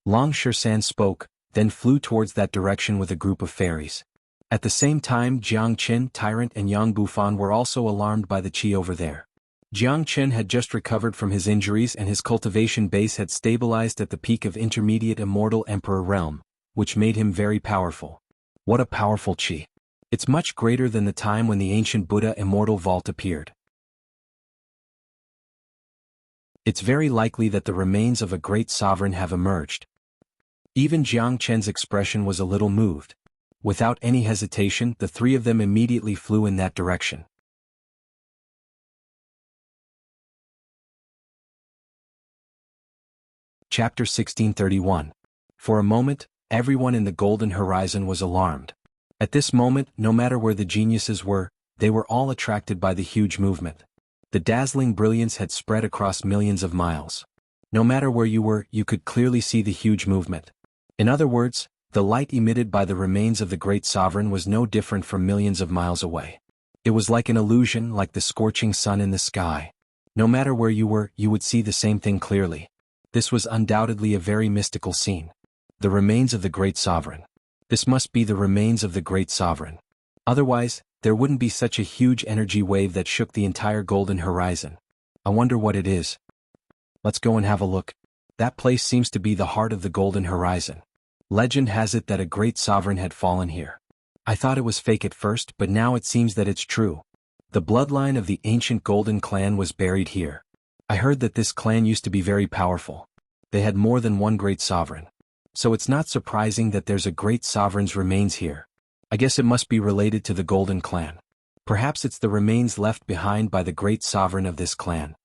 Long Shan spoke, then flew towards that direction with a group of fairies. At the same time, Jiang Qin, Tyrant and Yang Bufan were also alarmed by the qi over there. Jiang Qin had just recovered from his injuries and his cultivation base had stabilized at the peak of intermediate immortal emperor realm, which made him very powerful. What a powerful qi. It's much greater than the time when the ancient Buddha immortal vault appeared. It's very likely that the remains of a great sovereign have emerged. Even Jiang Qin's expression was a little moved. Without any hesitation, the three of them immediately flew in that direction. Chapter 1631. For a moment, everyone in the golden horizon was alarmed. At this moment, no matter where the geniuses were, they were all attracted by the huge movement. The dazzling brilliance had spread across millions of miles. No matter where you were, you could clearly see the huge movement. In other words, the light emitted by the remains of the great sovereign was no different from millions of miles away. It was like an illusion, like the scorching sun in the sky. No matter where you were, you would see the same thing clearly. This was undoubtedly a very mystical scene. The remains of the great sovereign. This must be the remains of the great sovereign. Otherwise, there wouldn't be such a huge energy wave that shook the entire golden horizon. I wonder what it is. Let's go and have a look. That place seems to be the heart of the golden horizon. Legend has it that a great sovereign had fallen here. I thought it was fake at first, but now it seems that it's true. The bloodline of the ancient golden clan was buried here. I heard that this clan used to be very powerful. They had more than one great sovereign. So it's not surprising that there's a great sovereign's remains here. I guess it must be related to the golden clan. Perhaps it's the remains left behind by the great sovereign of this clan.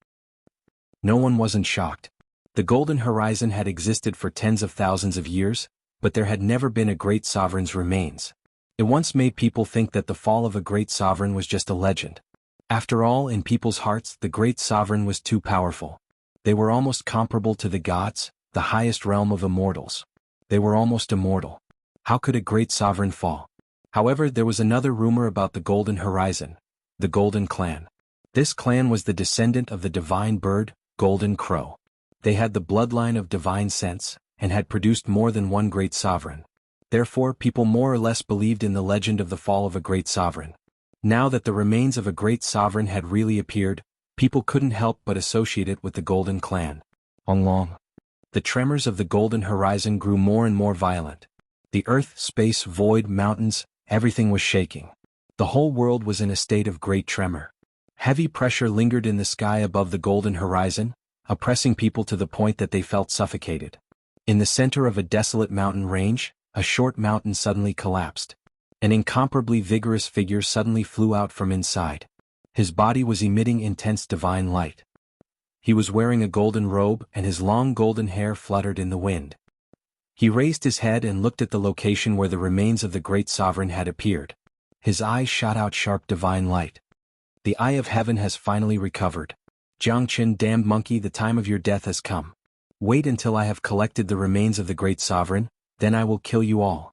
No one wasn't shocked. The golden horizon had existed for tens of thousands of years, but there had never been a great sovereign's remains. It once made people think that the fall of a great sovereign was just a legend. After all, in people's hearts, the great sovereign was too powerful. They were almost comparable to the gods, the highest realm of immortals. They were almost immortal. How could a great sovereign fall? However, there was another rumor about the golden horizon, the golden clan. This clan was the descendant of the divine bird, Golden Crow. They had the bloodline of divine sense, and had produced more than one great sovereign. Therefore, people more or less believed in the legend of the fall of a great sovereign. Now that the remains of a great sovereign had really appeared, people couldn't help but associate it with the golden clan. Long. The tremors of the golden horizon grew more and more violent. The earth, space, void, mountains, everything was shaking. The whole world was in a state of great tremor. Heavy pressure lingered in the sky above the golden horizon, oppressing people to the point that they felt suffocated. In the center of a desolate mountain range, a short mountain suddenly collapsed. An incomparably vigorous figure suddenly flew out from inside. His body was emitting intense divine light. He was wearing a golden robe, and his long golden hair fluttered in the wind. He raised his head and looked at the location where the remains of the great sovereign had appeared. His eyes shot out sharp divine light. The eye of heaven has finally recovered. Jiang Qin, damned monkey, the time of your death has come. Wait until I have collected the remains of the great sovereign, then I will kill you all.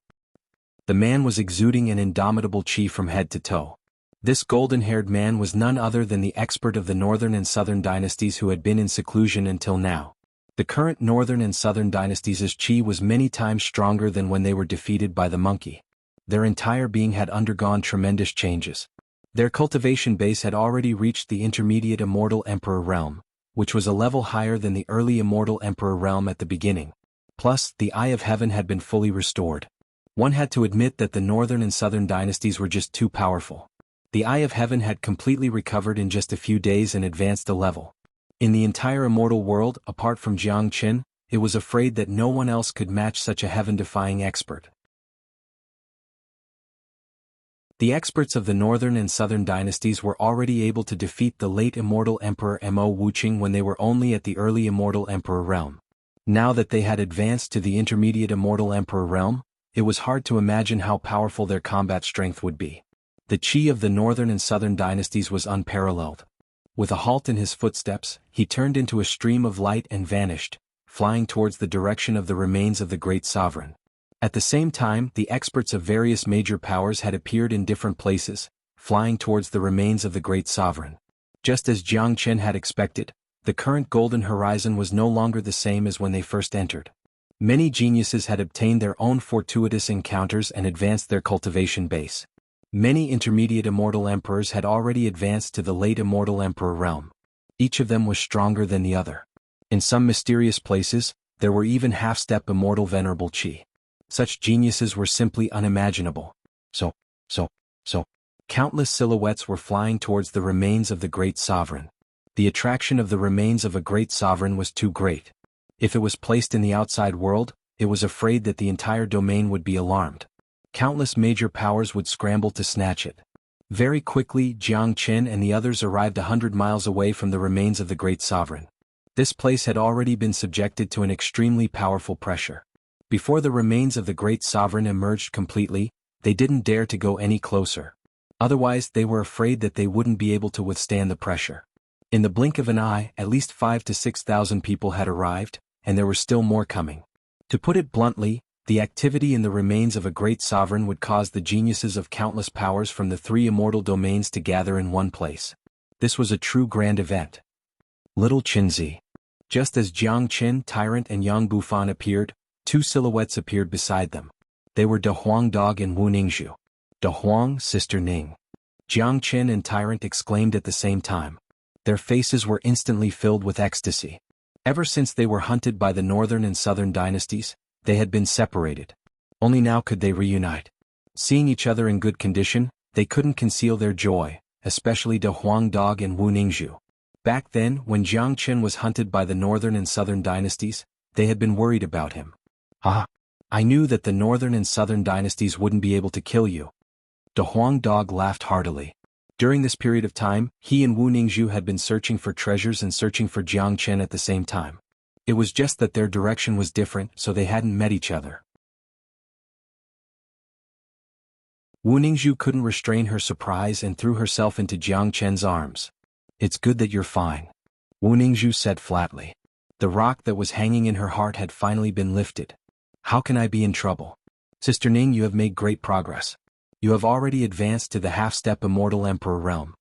The man was exuding an indomitable qi from head to toe. This golden-haired man was none other than the expert of the northern and southern dynasties who had been in seclusion until now. The current northern and southern dynasties' qi was many times stronger than when they were defeated by the monkey. Their entire being had undergone tremendous changes. Their cultivation base had already reached the intermediate Immortal Emperor realm, which was a level higher than the early Immortal Emperor realm at the beginning. Plus, the Eye of Heaven had been fully restored. One had to admit that the northern and southern dynasties were just too powerful. The Eye of Heaven had completely recovered in just a few days and advanced a level. In the entire immortal world, apart from Jianghu, it was afraid that no one else could match such a heaven-defying expert. The experts of the northern and southern dynasties were already able to defeat the late immortal Emperor Mo Wuqing when they were only at the early immortal Emperor realm. Now that they had advanced to the intermediate immortal Emperor realm, it was hard to imagine how powerful their combat strength would be. The chi of the northern and southern dynasties was unparalleled. With a halt in his footsteps, he turned into a stream of light and vanished, flying towards the direction of the remains of the great sovereign. At the same time, the experts of various major powers had appeared in different places, flying towards the remains of the great sovereign. Just as Jianghu had expected, the current golden horizon was no longer the same as when they first entered. Many geniuses had obtained their own fortuitous encounters and advanced their cultivation base. Many intermediate immortal emperors had already advanced to the late immortal emperor realm. Each of them was stronger than the other. In some mysterious places, there were even half-step immortal venerable chi. Such geniuses were simply unimaginable. So. Countless silhouettes were flying towards the remains of the great sovereign. The attraction of the remains of a great sovereign was too great. If it was placed in the outside world, it was afraid that the entire domain would be alarmed. Countless major powers would scramble to snatch it. Very quickly, Jianghu and the others arrived 100 miles away from the remains of the great sovereign. This place had already been subjected to an extremely powerful pressure. Before the remains of the great sovereign emerged completely, they didn't dare to go any closer. Otherwise, they were afraid that they wouldn't be able to withstand the pressure. In the blink of an eye, at least 5,000 to 6,000 people had arrived, and there were still more coming. To put it bluntly, the activity in the remains of a great sovereign would cause the geniuses of countless powers from the three immortal domains to gather in one place. This was a true grand event. Little Qinzi. Just as Jianghu, Tyrant and Yang Bufan appeared, two silhouettes appeared beside them. They were De Huang Dog and Wu Ningzhu. De Huang, Sister Ning. Jianghu and Tyrant exclaimed at the same time. Their faces were instantly filled with ecstasy. Ever since they were hunted by the northern and southern dynasties, they had been separated. Only now could they reunite. Seeing each other in good condition, they couldn't conceal their joy, especially De Huang Dog and Wu Ningzhu. Back then, when Jianghu was hunted by the northern and southern dynasties, they had been worried about him. I knew that the northern and southern dynasties wouldn't be able to kill you. De Huang Dog laughed heartily. During this period of time, he and Wu Ningzhu had been searching for treasures and searching for Jianghu at the same time. It was just that their direction was different, so they hadn't met each other. Wu Ningzhu couldn't restrain her surprise and threw herself into Jianghu's arms. It's good that you're fine, Wu Ningzhu said flatly. The rock that was hanging in her heart had finally been lifted. How can I be in trouble? Sister Ning, you have made great progress. You have already advanced to the half-step immortal emperor realm,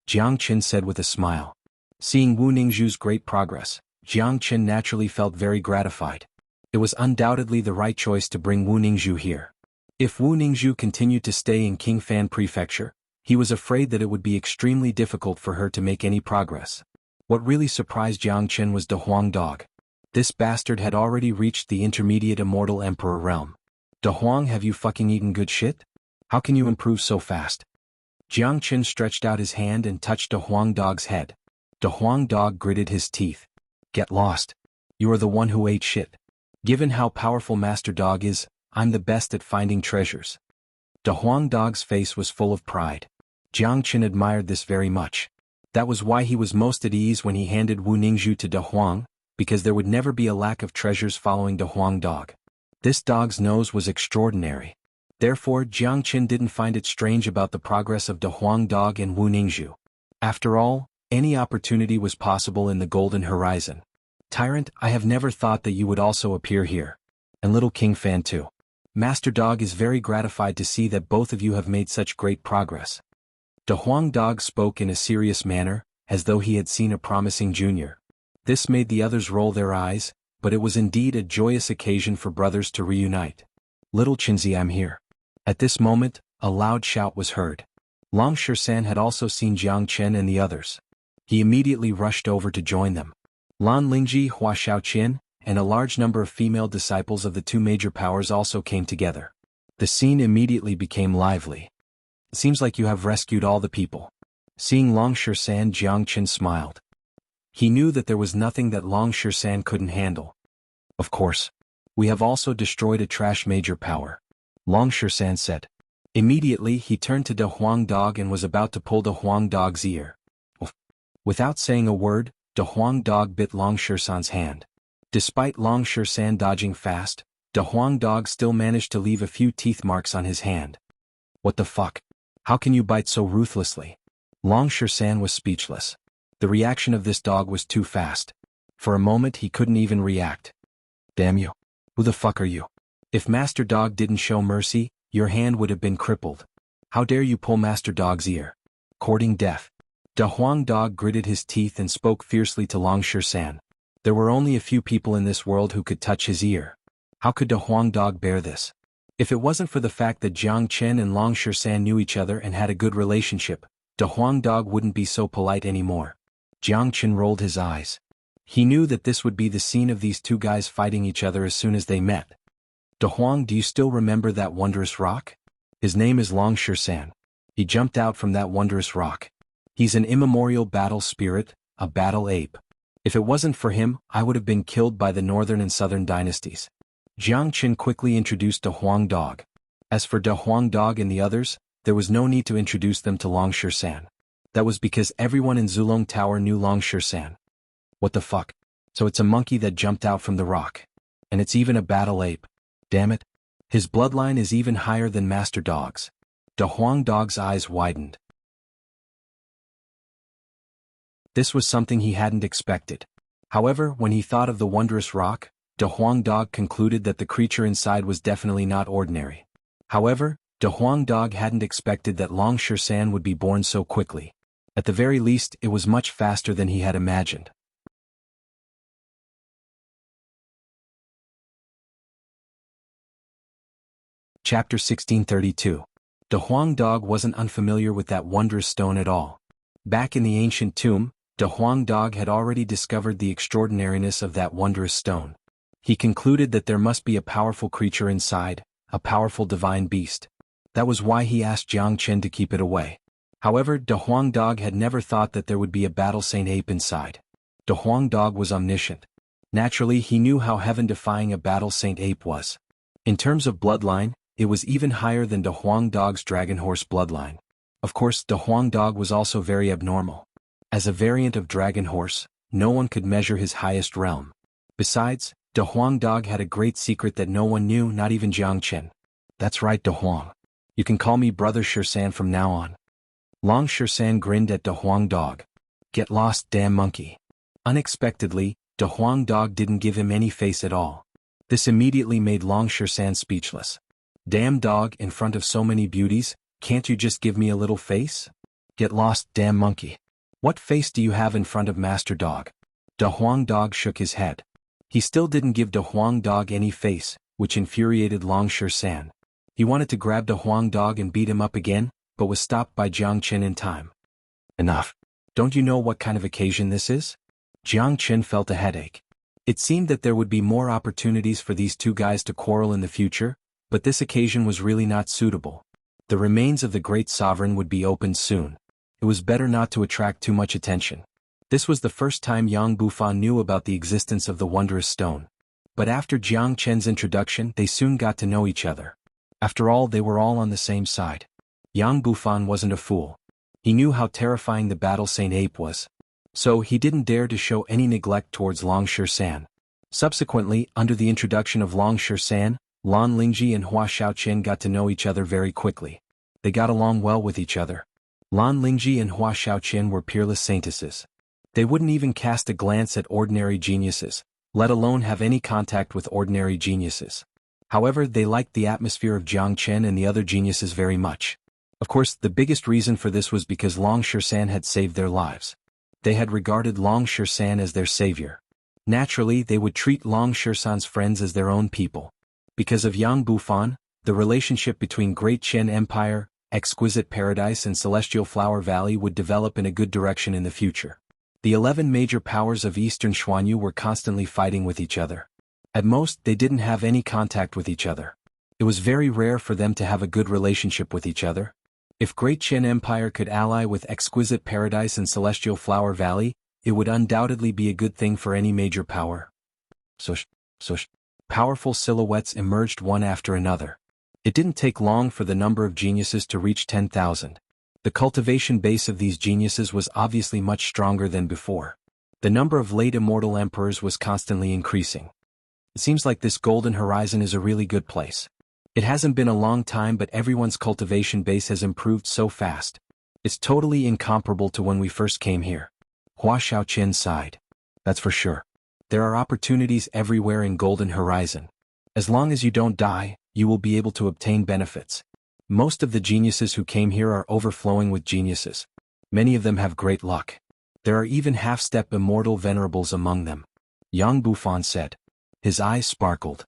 Jianghu said with a smile. Seeing Wu Ningzhu's great progress, Jianghu naturally felt very gratified. It was undoubtedly the right choice to bring Wu Ningzhu here. If Wu Ningzhu continued to stay in Qingfan Prefecture, he was afraid that it would be extremely difficult for her to make any progress. What really surprised Jianghu was De Huang Dog. This bastard had already reached the intermediate immortal emperor realm. De Huang, have you fucking eaten good shit? How can you improve so fast? Jianghu stretched out his hand and touched De Huang Dog's head. De Huang Dog gritted his teeth. Get lost. You are the one who ate shit. Given how powerful Master Dog is, I'm the best at finding treasures. De Huang Dog's face was full of pride. Jianghu admired this very much. That was why he was most at ease when he handed Wu Ningzhu to De Huang, because there would never be a lack of treasures following De Huang Dog. This dog's nose was extraordinary. Therefore, Jianghu didn't find it strange about the progress of De Huang Dog and Wu Ningzhu. After all, any opportunity was possible in the golden horizon. Tyrant, I have never thought that you would also appear here. And Little King Fan too. Master Dog is very gratified to see that both of you have made such great progress. De Huang Dog spoke in a serious manner, as though he had seen a promising junior. This made the others roll their eyes, but it was indeed a joyous occasion for brothers to reunite. Little Qinzi, I'm here. At this moment, a loud shout was heard. Long San had also seen Jiang Chen and the others. He immediately rushed over to join them. Lan Lingji, Hua Xiaoqian, and a large number of female disciples of the two major powers also came together. The scene immediately became lively. It seems like you have rescued all the people. Seeing Long San, Jiang Chen smiled. He knew that there was nothing that Long San couldn't handle. Of course. We have also destroyed a trash major power. Long San said. Immediately he turned to De Huang Dog and was about to pull De Huang Dog's ear. Without saying a word, De Huang Dog bit Long San's hand. Despite Long San dodging fast, De Huang Dog still managed to leave a few teeth marks on his hand. What the fuck? How can you bite so ruthlessly? Long San was speechless. The reaction of this dog was too fast. For a moment he couldn't even react. Damn you. Who the fuck are you? If Master Dog didn't show mercy, your hand would have been crippled. How dare you pull Master Dog's ear? Courting death. De Huang Dog gritted his teeth and spoke fiercely to Long San. There were only a few people in this world who could touch his ear. How could De Huang Dog bear this? If it wasn't for the fact that Jiang Chen and Long San knew each other and had a good relationship, De Huang Dog wouldn't be so polite anymore. Jiang Chen rolled his eyes. He knew that this would be the scene of these two guys fighting each other as soon as they met. De Huang, do you still remember that wondrous rock? His name is Long San. He jumped out from that wondrous rock. He's an immemorial battle spirit, a battle ape. If it wasn't for him, I would have been killed by the northern and southern dynasties. Jiang Chen quickly introduced De Huang Dog. As for De Huang Dog and the others, there was no need to introduce them to Long San. That was because everyone in Zulong Tower knew Long San. What the fuck? So it's a monkey that jumped out from the rock. And it's even a battle ape. Damn it. His bloodline is even higher than Master Dog's. De Huang Dog's eyes widened. This was something he hadn't expected. However, when he thought of the wondrous rock, De Huang Dog concluded that the creature inside was definitely not ordinary. However, De Huang Dog hadn't expected that Long San would be born so quickly. At the very least, it was much faster than he had imagined. Chapter 1632. De Huang Dog wasn't unfamiliar with that wondrous stone at all. Back in the ancient tomb, De Huang Dog had already discovered the extraordinariness of that wondrous stone. He concluded that there must be a powerful creature inside, a powerful divine beast. That was why he asked Jiang Chen to keep it away. However, De Huang Dog had never thought that there would be a battle saint ape inside. De Huang Dog was omniscient. Naturally, he knew how heaven-defying a battle saint ape was. In terms of bloodline, it was even higher than De Huang Dog's dragon horse bloodline. Of course, De Huang Dog was also very abnormal. As a variant of dragon horse, no one could measure his highest realm. Besides, De Huang Dog had a great secret that no one knew, not even Jiang Chen. That's right, De Huang. You can call me Brother San from now on. Long San grinned at De Huang Dog. Get lost, damn monkey. Unexpectedly, De Huang Dog didn't give him any face at all. This immediately made Long San speechless. Damn dog, in front of so many beauties, can't you just give me a little face? Get lost, damn monkey. What face do you have in front of Master Dog? De Huang Dog shook his head. He still didn't give De Huang Dog any face, which infuriated Long San. He wanted to grab De Huang Dog and beat him up again, but was stopped by Jiang Chen in time. Enough. Don't you know what kind of occasion this is? Jiang Chen felt a headache. It seemed that there would be more opportunities for these two guys to quarrel in the future, but this occasion was really not suitable. The remains of the great sovereign would be opened soon. It was better not to attract too much attention. This was the first time Yang Bufan knew about the existence of the wondrous stone. But after Jiang Chen's introduction, they soon got to know each other. After all, they were all on the same side. Yang Bufan wasn't a fool. He knew how terrifying the battle saint ape was. So he didn't dare to show any neglect towards Long San. Subsequently, under the introduction of Long San, Lan Lingji and Hua Xiaoqian got to know each other very quickly. They got along well with each other. Lan Lingji and Hua Xiaoqian were peerless saintesses. They wouldn't even cast a glance at ordinary geniuses, let alone have any contact with ordinary geniuses. However, they liked the atmosphere of Jiang Chen and the other geniuses very much. Of course, the biggest reason for this was because Long San had saved their lives. They had regarded Long San as their savior. Naturally, they would treat Long San's friends as their own people. Because of Yang Bufan, The relationship between Great Qian Empire, Exquisite Paradise and Celestial Flower Valley would develop in a good direction in the future. The 11 major powers of Eastern Xuanhu were constantly fighting with each other. At most, they didn't have any contact with each other. It was very rare for them to have a good relationship with each other. If Great Qian Empire could ally with Exquisite Paradise and Celestial Flower Valley, it would undoubtedly be a good thing for any major power. Powerful silhouettes emerged one after another. It didn't take long for the number of geniuses to reach 10,000. The cultivation base of these geniuses was obviously much stronger than before. The number of late immortal emperors was constantly increasing. It seems like this golden horizon is a really good place. It hasn't been a long time, but everyone's cultivation base has improved so fast. It's totally incomparable to when we first came here. Hua Xiaoqian sighed. That's for sure. There are opportunities everywhere in Golden Horizon. As long as you don't die, you will be able to obtain benefits. Most of the geniuses who came here are overflowing with geniuses. Many of them have great luck. There are even half-step immortal venerables among them. Yang Bufan said. His eyes sparkled.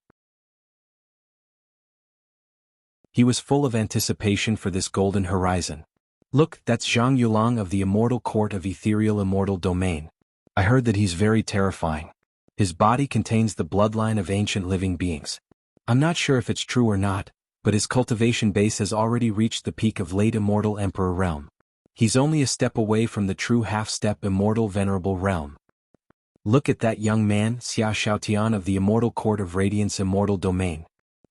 He was full of anticipation for this golden horizon. Look, that's Zhang Yulong of the Immortal Court of Ethereal Immortal Domain. I heard that he's very terrifying. His body contains the bloodline of ancient living beings. I'm not sure if it's true or not, but his cultivation base has already reached the peak of late immortal emperor realm. He's only a step away from the true half-step immortal venerable realm. Look at that young man, Xia Xiaotian of the Immortal Court of Radiance Immortal Domain.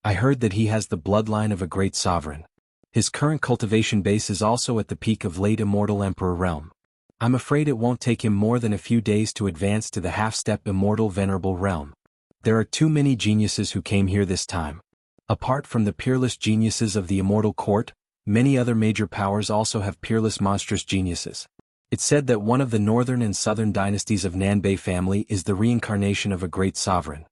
I heard that he has the bloodline of a great sovereign. His current cultivation base is also at the peak of late immortal emperor realm. I'm afraid it won't take him more than a few days to advance to the half-step immortal venerable realm. There are too many geniuses who came here this time. Apart from the peerless geniuses of the Immortal Court, many other major powers also have peerless monstrous geniuses. It's said that one of the northern and southern dynasties of Nanbei family is the reincarnation of a great sovereign.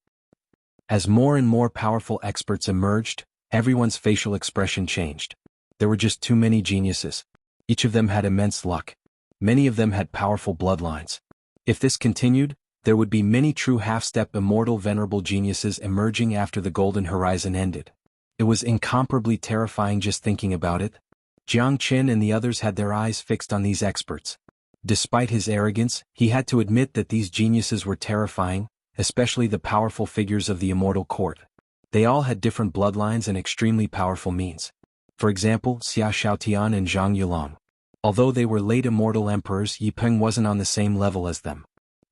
As more and more powerful experts emerged, everyone's facial expression changed. There were just too many geniuses. Each of them had immense luck. Many of them had powerful bloodlines. If this continued, there would be many true half-step immortal venerable geniuses emerging after the Golden Horizon ended. It was incomparably terrifying just thinking about it. Jiang Qin and the others had their eyes fixed on these experts. Despite his arrogance, he had to admit that these geniuses were terrifying, especially the powerful figures of the Immortal Court. They all had different bloodlines and extremely powerful means. For example, Xia Xiaotian and Zhang Yulong. Although they were late immortal emperors, Yi Peng wasn't on the same level as them.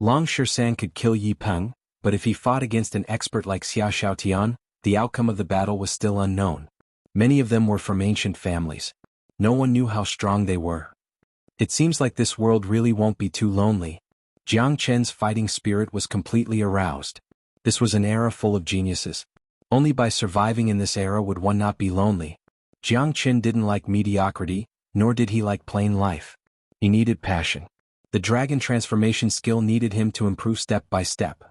Long Shisan could kill Yi Peng, but if he fought against an expert like Xia Xiaotian, the outcome of the battle was still unknown. Many of them were from ancient families. No one knew how strong they were. It seems like this world really won't be too lonely. Jiang Chen's fighting spirit was completely aroused. This was an era full of geniuses. Only by surviving in this era would one not be lonely. Jiang Chen didn't like mediocrity, nor did he like plain life. He needed passion. The dragon transformation skill needed him to improve step by step.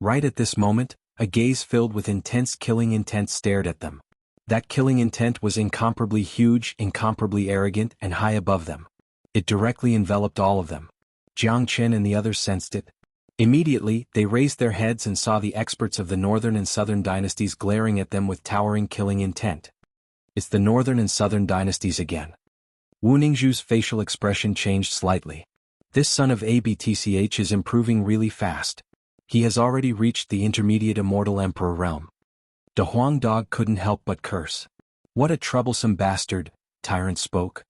Right at this moment, a gaze filled with intense killing intent stared at them. That killing intent was incomparably huge, incomparably arrogant, and high above them. It directly enveloped all of them. Jiang Chen and the others sensed it. Immediately, they raised their heads and saw the experts of the northern and southern dynasties glaring at them with towering killing intent. It's the northern and southern dynasties again. Wu Ningzhu's facial expression changed slightly. This son of Abtch is improving really fast. He has already reached the intermediate immortal emperor realm. The Huang dog couldn't help but curse. What a troublesome bastard, Tyrant spoke.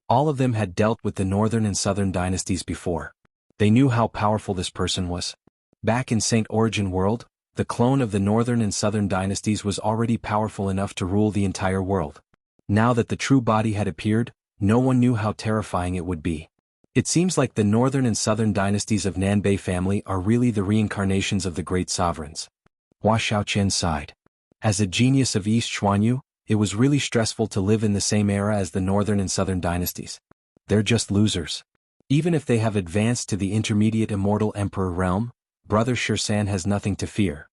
All of them had dealt with the northern and southern dynasties before. They knew how powerful this person was. Back in Saint Origin World, the clone of the northern and southern dynasties was already powerful enough to rule the entire world. Now that the true body had appeared, no one knew how terrifying it would be. It seems like the northern and southern dynasties of Nanbei family are really the reincarnations of the great sovereigns. Hua Xiaoqian sighed. As a genius of East Xuanhu, it was really stressful to live in the same era as the northern and southern dynasties. They're just losers. Even if they have advanced to the intermediate immortal emperor realm, Brother Shisan has nothing to fear.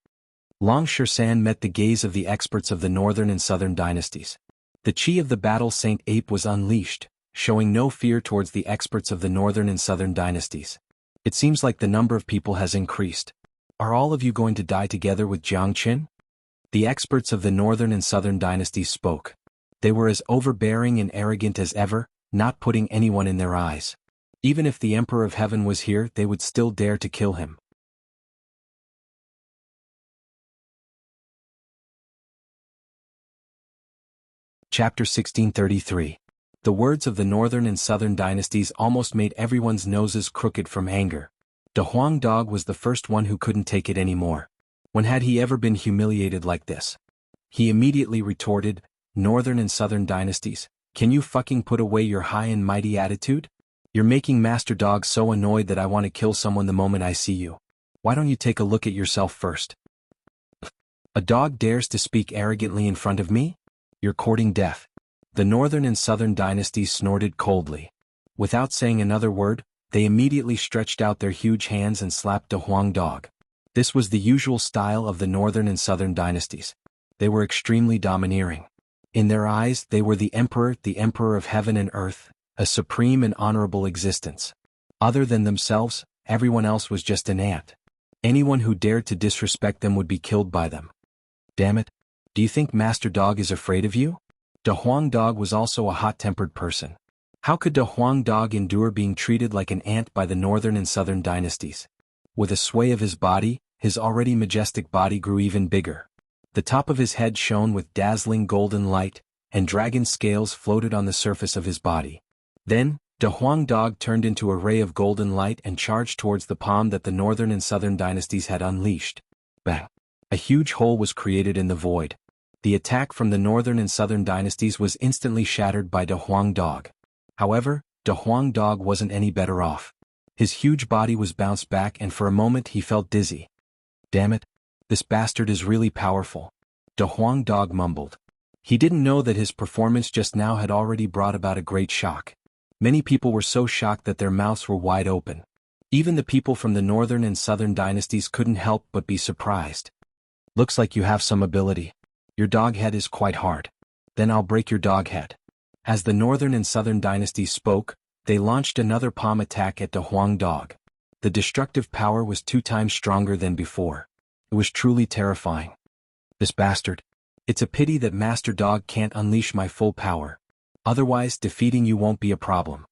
Long Shisan met the gaze of the experts of the northern and southern dynasties. The chi of the battle Saint Ape was unleashed, showing no fear towards the experts of the northern and southern dynasties. It seems like the number of people has increased. Are all of you going to die together with Jiang Qin? The experts of the northern and southern dynasties spoke. They were as overbearing and arrogant as ever, not putting anyone in their eyes. Even if the Emperor of Heaven was here, they would still dare to kill him. Chapter 1633. The words of the northern and southern dynasties almost made everyone's noses crooked from anger. De Huang Dog was the first one who couldn't take it anymore. When had he ever been humiliated like this? He immediately retorted, "Northern and southern dynasties, can you fucking put away your high and mighty attitude? You're making Master Dog so annoyed that I want to kill someone the moment I see you. Why don't you take a look at yourself first? A dog dares to speak arrogantly in front of me? You're courting death." The northern and southern dynasties snorted coldly. Without saying another word, they immediately stretched out their huge hands and slapped De Huang Dog. This was the usual style of the northern and southern dynasties. They were extremely domineering. In their eyes, they were the emperor of heaven and earth, a supreme and honorable existence. Other than themselves, everyone else was just an ant. Anyone who dared to disrespect them would be killed by them. Damn it. Do you think Master Dog is afraid of you? De Huang Dog was also a hot-tempered person. How could De Huang Dog endure being treated like an ant by the northern and southern dynasties? With a sway of his body, his already majestic body grew even bigger. The top of his head shone with dazzling golden light, and dragon scales floated on the surface of his body. Then, De Huang Dog turned into a ray of golden light and charged towards the palm that the northern and southern dynasties had unleashed. Bang! A huge hole was created in the void. The attack from the northern and southern dynasties was instantly shattered by De Huang Dog. However, De Huang Dog wasn't any better off. His huge body was bounced back and for a moment he felt dizzy. Damn it! This bastard is really powerful. De Huang Dog mumbled. He didn't know that his performance just now had already brought about a great shock. Many people were so shocked that their mouths were wide open. Even the people from the northern and southern dynasties couldn't help but be surprised. Looks like you have some ability. Your dog head is quite hard. Then I'll break your dog head. As the northern and southern dynasties spoke, they launched another palm attack at De Huang Dog. The destructive power was 2 times stronger than before. It was truly terrifying. This bastard. It's a pity that Master Dog can't unleash my full power. Otherwise, defeating you won't be a problem.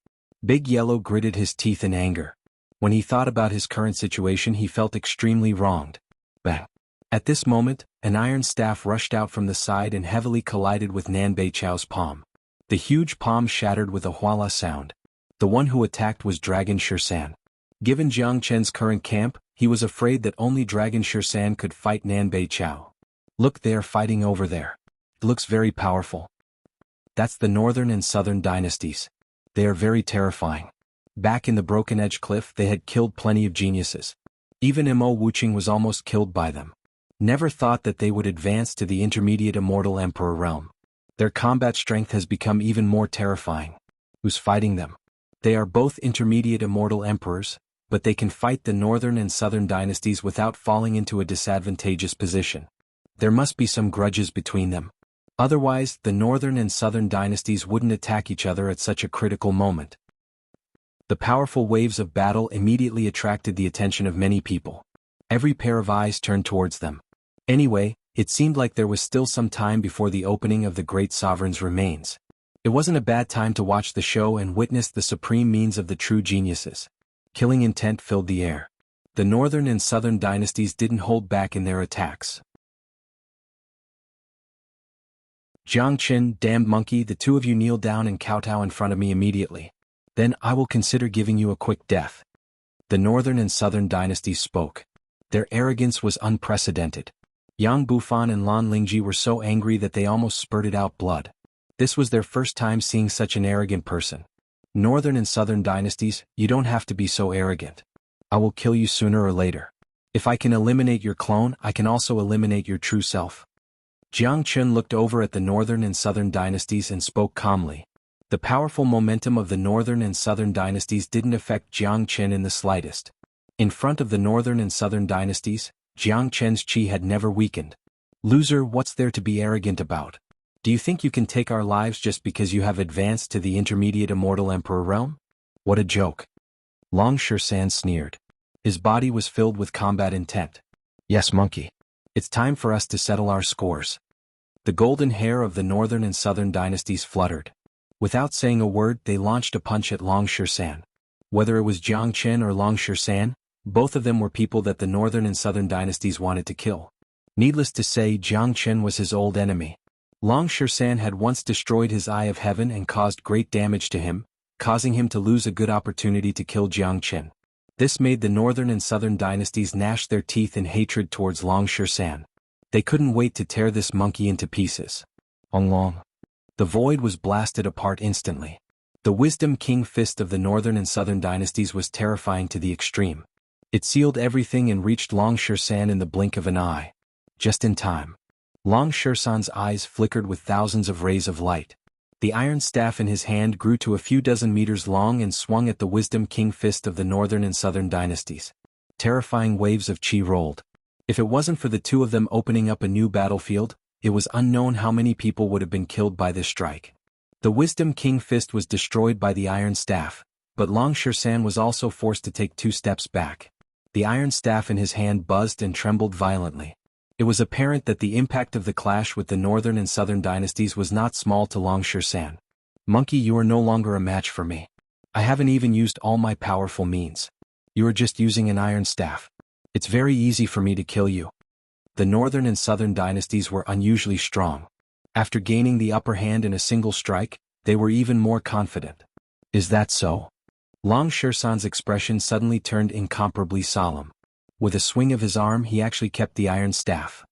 Big Yellow gritted his teeth in anger. When he thought about his current situation, he felt extremely wronged. Bang! At this moment, an iron staff rushed out from the side and heavily collided with Nan Beiqiao's palm. The huge palm shattered with a huala sound. The one who attacked was Dragon Shirsan. Given Jiang Chen's current camp, he was afraid that only Dragon Shirsan could fight Nan Beiqiao. Look, they are fighting over there. It looks very powerful. That's the northern and southern dynasties. They are very terrifying. Back in the Broken Edge Cliff, they had killed plenty of geniuses. Even Mo Wuqing was almost killed by them. Never thought that they would advance to the intermediate immortal emperor realm. Their combat strength has become even more terrifying. Who's fighting them? They are both intermediate immortal emperors, but they can fight the northern and southern dynasties without falling into a disadvantageous position. There must be some grudges between them. Otherwise, the northern and southern dynasties wouldn't attack each other at such a critical moment. The powerful waves of battle immediately attracted the attention of many people. Every pair of eyes turned towards them. Anyway, it seemed like there was still some time before the opening of the great sovereign's remains. It wasn't a bad time to watch the show and witness the supreme means of the true geniuses. Killing intent filled the air. The northern and southern dynasties didn't hold back in their attacks. Jiang Qin, damned monkey, the 2 of you kneel down and kowtow in front of me immediately. Then I will consider giving you a quick death. The northern and southern dynasties spoke. Their arrogance was unprecedented. Yang Bufan and Lan Lingji were so angry that they almost spurted out blood. This was their first time seeing such an arrogant person. Northern and southern dynasties, you don't have to be so arrogant. I will kill you sooner or later. If I can eliminate your clone, I can also eliminate your true self. Jiang Qin looked over at the northern and southern dynasties and spoke calmly. The powerful momentum of the northern and southern dynasties didn't affect Jiang Qin in the slightest. In front of the northern and southern dynasties, Jiang Chen's chi had never weakened. Loser, what's there to be arrogant about? Do you think you can take our lives just because you have advanced to the intermediate immortal emperor realm? What a joke. Long Shirsan sneered. His body was filled with combat intent. Yes, monkey. It's time for us to settle our scores. The golden hair of the northern and southern dynasties fluttered. Without saying a word, they launched a punch at Long San. Whether it was Jiang Chen or Long San, both of them were people that the northern and southern dynasties wanted to kill. Needless to say, Jiang Chen was his old enemy. Long San had once destroyed his Eye of Heaven and caused great damage to him, causing him to lose a good opportunity to kill Jiang Chen. This made the northern and southern dynasties gnash their teeth in hatred towards Long San. They couldn't wait to tear this monkey into pieces. Long. The void was blasted apart instantly. The Wisdom King Fist of the northern and southern dynasties was terrifying to the extreme. It sealed everything and reached Long San in the blink of an eye. Just in time. Long San's eyes flickered with thousands of rays of light. The iron staff in his hand grew to a few dozen meters long and swung at the Wisdom King Fist of the northern and southern dynasties. Terrifying waves of chi rolled. If it wasn't for the two of them opening up a new battlefield, it was unknown how many people would have been killed by this strike. The Wisdom King Fist was destroyed by the iron staff, but Long San was also forced to take 2 steps back. The iron staff in his hand buzzed and trembled violently. It was apparent that the impact of the clash with the northern and southern dynasties was not small to Long San. Monkey, you are no longer a match for me. I haven't even used all my powerful means. You are just using an iron staff. It's very easy for me to kill you. The northern and southern dynasties were unusually strong. After gaining the upper hand in a single strike, they were even more confident. Is that so? Long San's expression suddenly turned incomparably solemn. With a swing of his arm, he actually kept the iron staff.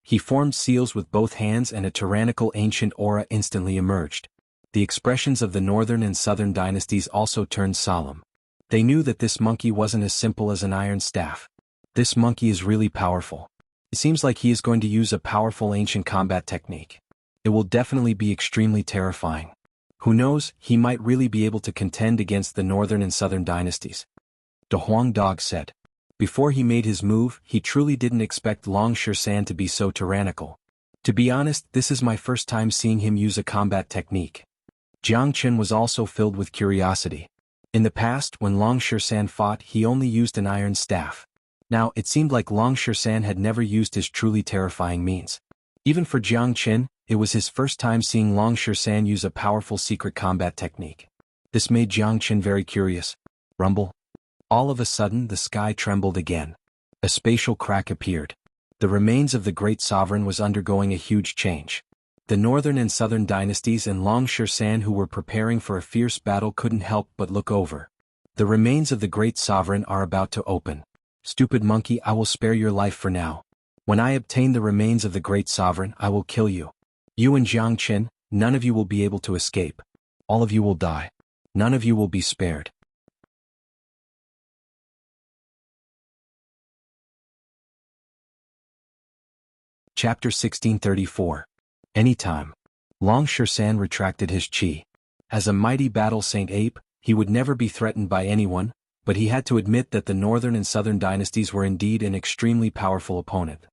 He formed seals with both hands and a tyrannical ancient aura instantly emerged. The expressions of the northern and southern dynasties also turned solemn. They knew that this monkey wasn't as simple as an iron staff. This monkey is really powerful. It seems like he is going to use a powerful ancient combat technique. It will definitely be extremely terrifying. Who knows, he might really be able to contend against the northern and southern dynasties. De Huang Dog said. Before he made his move, he truly didn't expect Long San to be so tyrannical. To be honest, this is my first time seeing him use a combat technique. Jiang Chen was also filled with curiosity. In the past, when Long San fought, he only used an iron staff. Now, it seemed like Long San had never used his truly terrifying means. Even for Jiang Chen, it was his first time seeing Long San use a powerful secret combat technique. This made Jiang Chen very curious. Rumble. All of a sudden, the sky trembled again. A spatial crack appeared. The remains of the great sovereign was undergoing a huge change. The northern and southern dynasties and Long San, who were preparing for a fierce battle, couldn't help but look over. The remains of the great sovereign are about to open. Stupid monkey, I will spare your life for now. When I obtain the remains of the great sovereign, I will kill you. You and Jiang Chen, none of you will be able to escape. All of you will die. None of you will be spared. Chapter 1634. Anytime. Long San retracted his chi. As a mighty battle saint ape, he would never be threatened by anyone, but he had to admit that the northern and southern dynasties were indeed an extremely powerful opponent.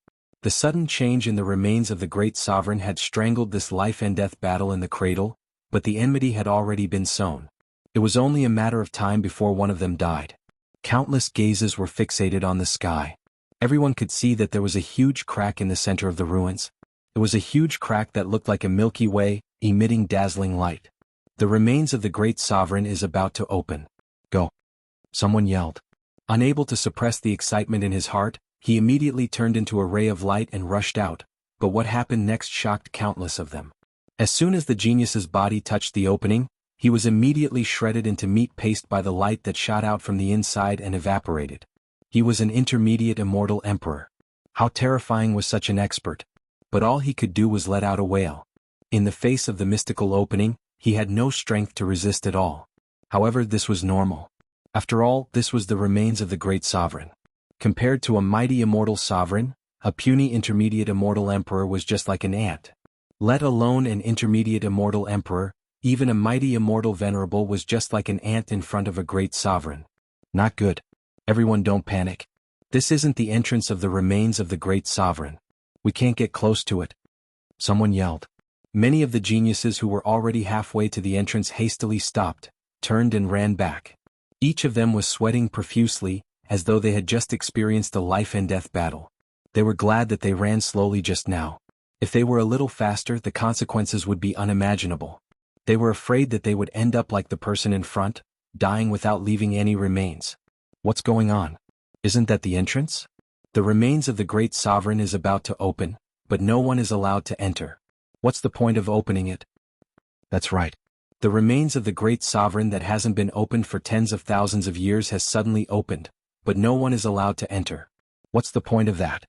The sudden change in the remains of the great sovereign had strangled this life-and-death battle in the cradle, but the enmity had already been sown. It was only a matter of time before one of them died. Countless gazes were fixated on the sky. Everyone could see that there was a huge crack in the center of the ruins. It was a huge crack that looked like a Milky Way, emitting dazzling light. The remains of the great sovereign is about to open. Go. Someone yelled. Unable to suppress the excitement in his heart, he immediately turned into a ray of light and rushed out, but what happened next shocked countless of them. As soon as the genius's body touched the opening, he was immediately shredded into meat paste by the light that shot out from the inside and evaporated. He was an intermediate immortal emperor. How terrifying was such an expert! But all he could do was let out a wail. In the face of the mystical opening, he had no strength to resist at all. However, this was normal. After all, this was the remains of the great sovereign. Compared to a mighty immortal sovereign, a puny intermediate immortal emperor was just like an ant. Let alone an intermediate immortal emperor, even a mighty immortal venerable was just like an ant in front of a great sovereign. Not good. Everyone don't panic. This isn't the entrance of the remains of the great sovereign. We can't get close to it. Someone yelled. Many of the geniuses who were already halfway to the entrance hastily stopped, turned and ran back. Each of them was sweating profusely, as though they had just experienced a life-and-death battle. They were glad that they ran slowly just now. If they were a little faster, the consequences would be unimaginable. They were afraid that they would end up like the person in front, dying without leaving any remains. What's going on? Isn't that the entrance? The remains of the great sovereign is about to open, but no one is allowed to enter. What's the point of opening it? That's right. The remains of the great sovereign that hasn't been opened for tens of thousands of years has suddenly opened, but no one is allowed to enter. What's the point of that?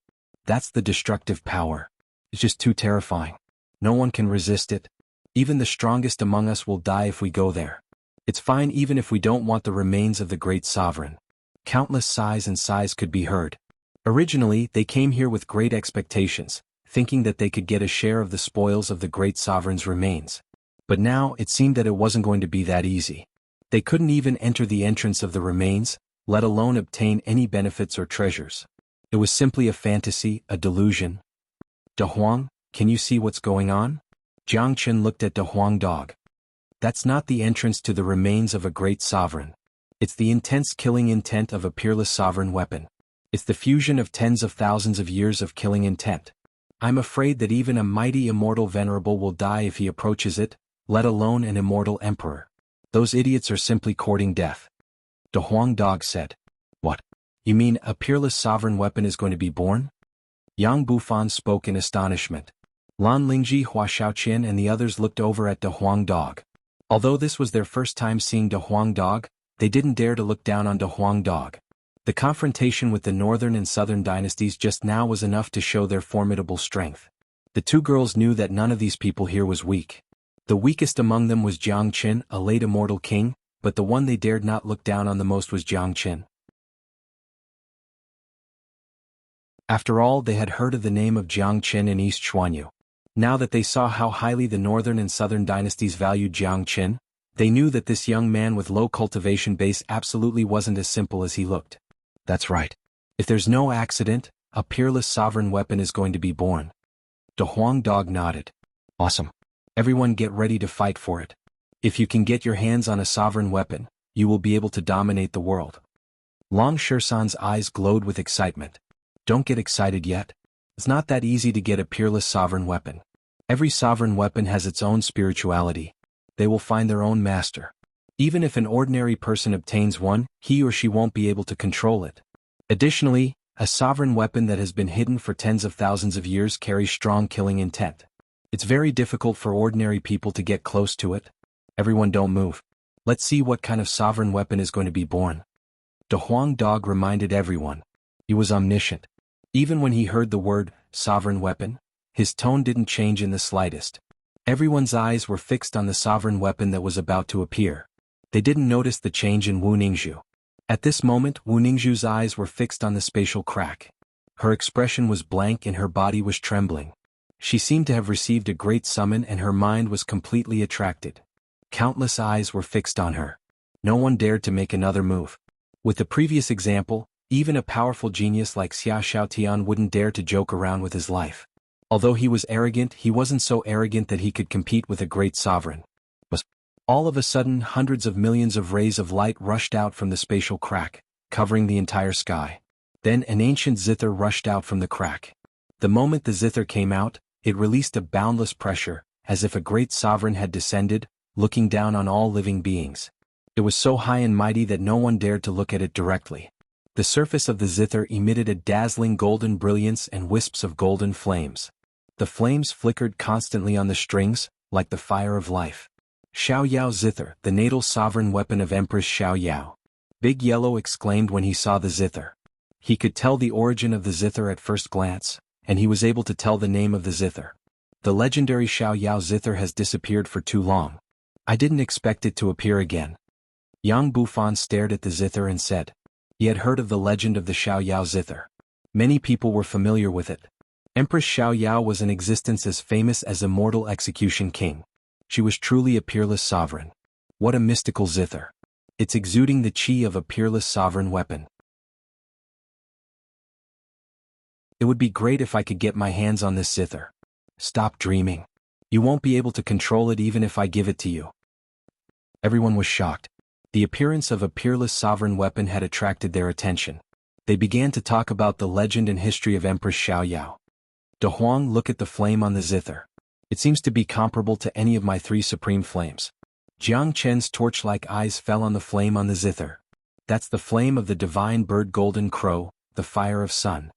That's the destructive power. It's just too terrifying. No one can resist it. Even the strongest among us will die if we go there. It's fine even if we don't want the remains of the great sovereign. Countless sighs and sighs could be heard. Originally, they came here with great expectations, thinking that they could get a share of the spoils of the great sovereign's remains. But now it seemed that it wasn't going to be that easy. They couldn't even enter the entrance of the remains, let alone obtain any benefits or treasures. It was simply a fantasy, a delusion. De Huang, can you see what's going on? Jiang Chen looked at De Huang Dog. That's not the entrance to the remains of a great sovereign. It's the intense killing intent of a peerless sovereign weapon. It's the fusion of tens of thousands of years of killing intent. I'm afraid that even a mighty immortal venerable will die if he approaches it, let alone an immortal emperor. Those idiots are simply courting death. De Huang Dog said. What? You mean a peerless sovereign weapon is going to be born? Yang Bufan spoke in astonishment. Lan Lingji, Hua Xiaoqian and the others looked over at De Huang Dog. Although this was their first time seeing De Huang Dog, they didn't dare to look down on De Huang Dog. The confrontation with the northern and southern dynasties just now was enough to show their formidable strength. The two girls knew that none of these people here was weak. The weakest among them was Jiang Qin, a late immortal king, but the one they dared not look down on the most was Jiang Qin. After all, they had heard of the name of Jiang Qin in East Xuanhu. Now that they saw how highly the northern and southern dynasties valued Jiang Qin, they knew that this young man with low cultivation base absolutely wasn't as simple as he looked. That's right. If there's no accident, a peerless sovereign weapon is going to be born. De Huang Dog nodded. Awesome. Everyone get ready to fight for it. If you can get your hands on a sovereign weapon, you will be able to dominate the world. Long Shersan's eyes glowed with excitement. Don't get excited yet. It's not that easy to get a peerless sovereign weapon. Every sovereign weapon has its own spirituality. They will find their own master. Even if an ordinary person obtains one, he or she won't be able to control it. Additionally, a sovereign weapon that has been hidden for tens of thousands of years carries strong killing intent. It's very difficult for ordinary people to get close to it. Everyone don't move. Let's see what kind of sovereign weapon is going to be born. De Huang Dog reminded everyone. He was omniscient. Even when he heard the word, sovereign weapon, his tone didn't change in the slightest. Everyone's eyes were fixed on the sovereign weapon that was about to appear. They didn't notice the change in Wu Ningzhu. At this moment, Wu Ningzhu's eyes were fixed on the spatial crack. Her expression was blank and her body was trembling. She seemed to have received a great summon and her mind was completely attracted. Countless eyes were fixed on her. No one dared to make another move. With the previous example, even a powerful genius like Xia Xiaotian wouldn't dare to joke around with his life. Although he was arrogant, he wasn't so arrogant that he could compete with a great sovereign. All of a sudden, hundreds of millions of rays of light rushed out from the spatial crack, covering the entire sky. Then an ancient zither rushed out from the crack. The moment the zither came out, it released a boundless pressure, as if a great sovereign had descended, looking down on all living beings. It was so high and mighty that no one dared to look at it directly. The surface of the zither emitted a dazzling golden brilliance and wisps of golden flames. The flames flickered constantly on the strings, like the fire of life. Xiao Yao Zither, the natal sovereign weapon of Empress Xiao Yao. Big Yellow exclaimed when he saw the zither. He could tell the origin of the zither at first glance, and he was able to tell the name of the zither. The legendary Xiao Yao Zither has disappeared for too long. I didn't expect it to appear again. Yang Bufan stared at the zither and said. He had heard of the legend of the Xiao Yao Zither. Many people were familiar with it. Empress Xiao Yao was in existence as famous as Immortal Execution King. She was truly a peerless sovereign. What a mystical zither. It's exuding the chi of a peerless sovereign weapon. It would be great if I could get my hands on this zither. Stop dreaming. You won't be able to control it even if I give it to you. Everyone was shocked. The appearance of a peerless sovereign weapon had attracted their attention. They began to talk about the legend and history of Empress Xiaoyao. "De Huang, look at the flame on the zither. It seems to be comparable to any of my 3 supreme flames." Jiang Chen's torch-like eyes fell on the flame on the zither. "That's the flame of the divine bird golden crow, the fire of sun."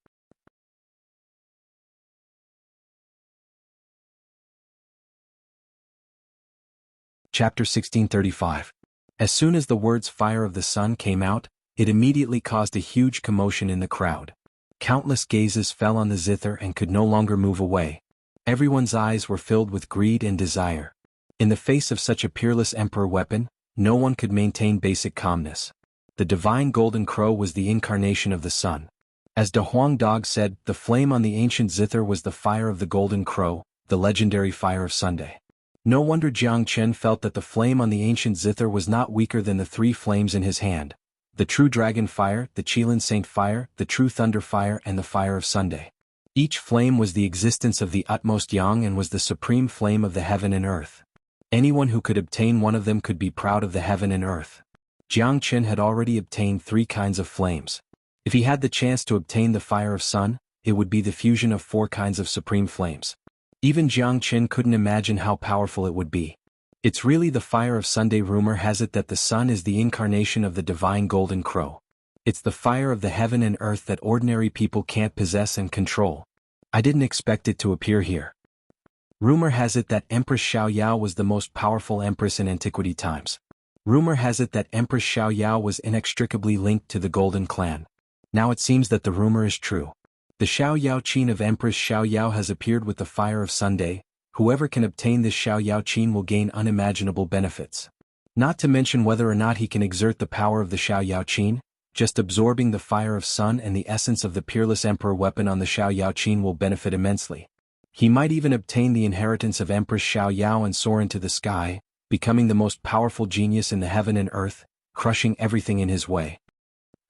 Chapter 1635. As soon as the words fire of the sun came out, it immediately caused a huge commotion in the crowd. Countless gazes fell on the zither and could no longer move away. Everyone's eyes were filled with greed and desire. In the face of such a peerless emperor weapon, no one could maintain basic calmness. The divine golden crow was the incarnation of the sun. As De Huang Dog said, the flame on the ancient zither was the fire of the golden crow, the legendary fire of Sunday. No wonder Jiang Chen felt that the flame on the ancient zither was not weaker than the 3 flames in his hand: the true dragon fire, the Qilin saint fire, the true thunder fire, and the fire of Sunday. Each flame was the existence of the utmost yang and was the supreme flame of the heaven and earth. Anyone who could obtain one of them could be proud of the heaven and earth. Jiang Chen had already obtained 3 kinds of flames. If he had the chance to obtain the fire of sun, it would be the fusion of 4 kinds of supreme flames. Even Jiang Chen couldn't imagine how powerful it would be. It's really the fire of Sunday. Rumor has it that the sun is the incarnation of the divine golden crow. It's the fire of the heaven and earth that ordinary people can't possess and control. I didn't expect it to appear here. Rumor has it that Empress Xiaoyao was the most powerful empress in antiquity times. Rumor has it that Empress Xiaoyao was inextricably linked to the Golden Clan. Now it seems that the rumor is true. The Xiaoyao Qin of Empress Xiaoyao has appeared with the fire of Sunday. Whoever can obtain this Xiaoyao Qin will gain unimaginable benefits. Not to mention whether or not he can exert the power of the Xiaoyao Qin, just absorbing the fire of sun and the essence of the peerless emperor weapon on the Xiaoyao Qin will benefit immensely. He might even obtain the inheritance of Empress Xiaoyao and soar into the sky, becoming the most powerful genius in the heaven and earth, crushing everything in his way.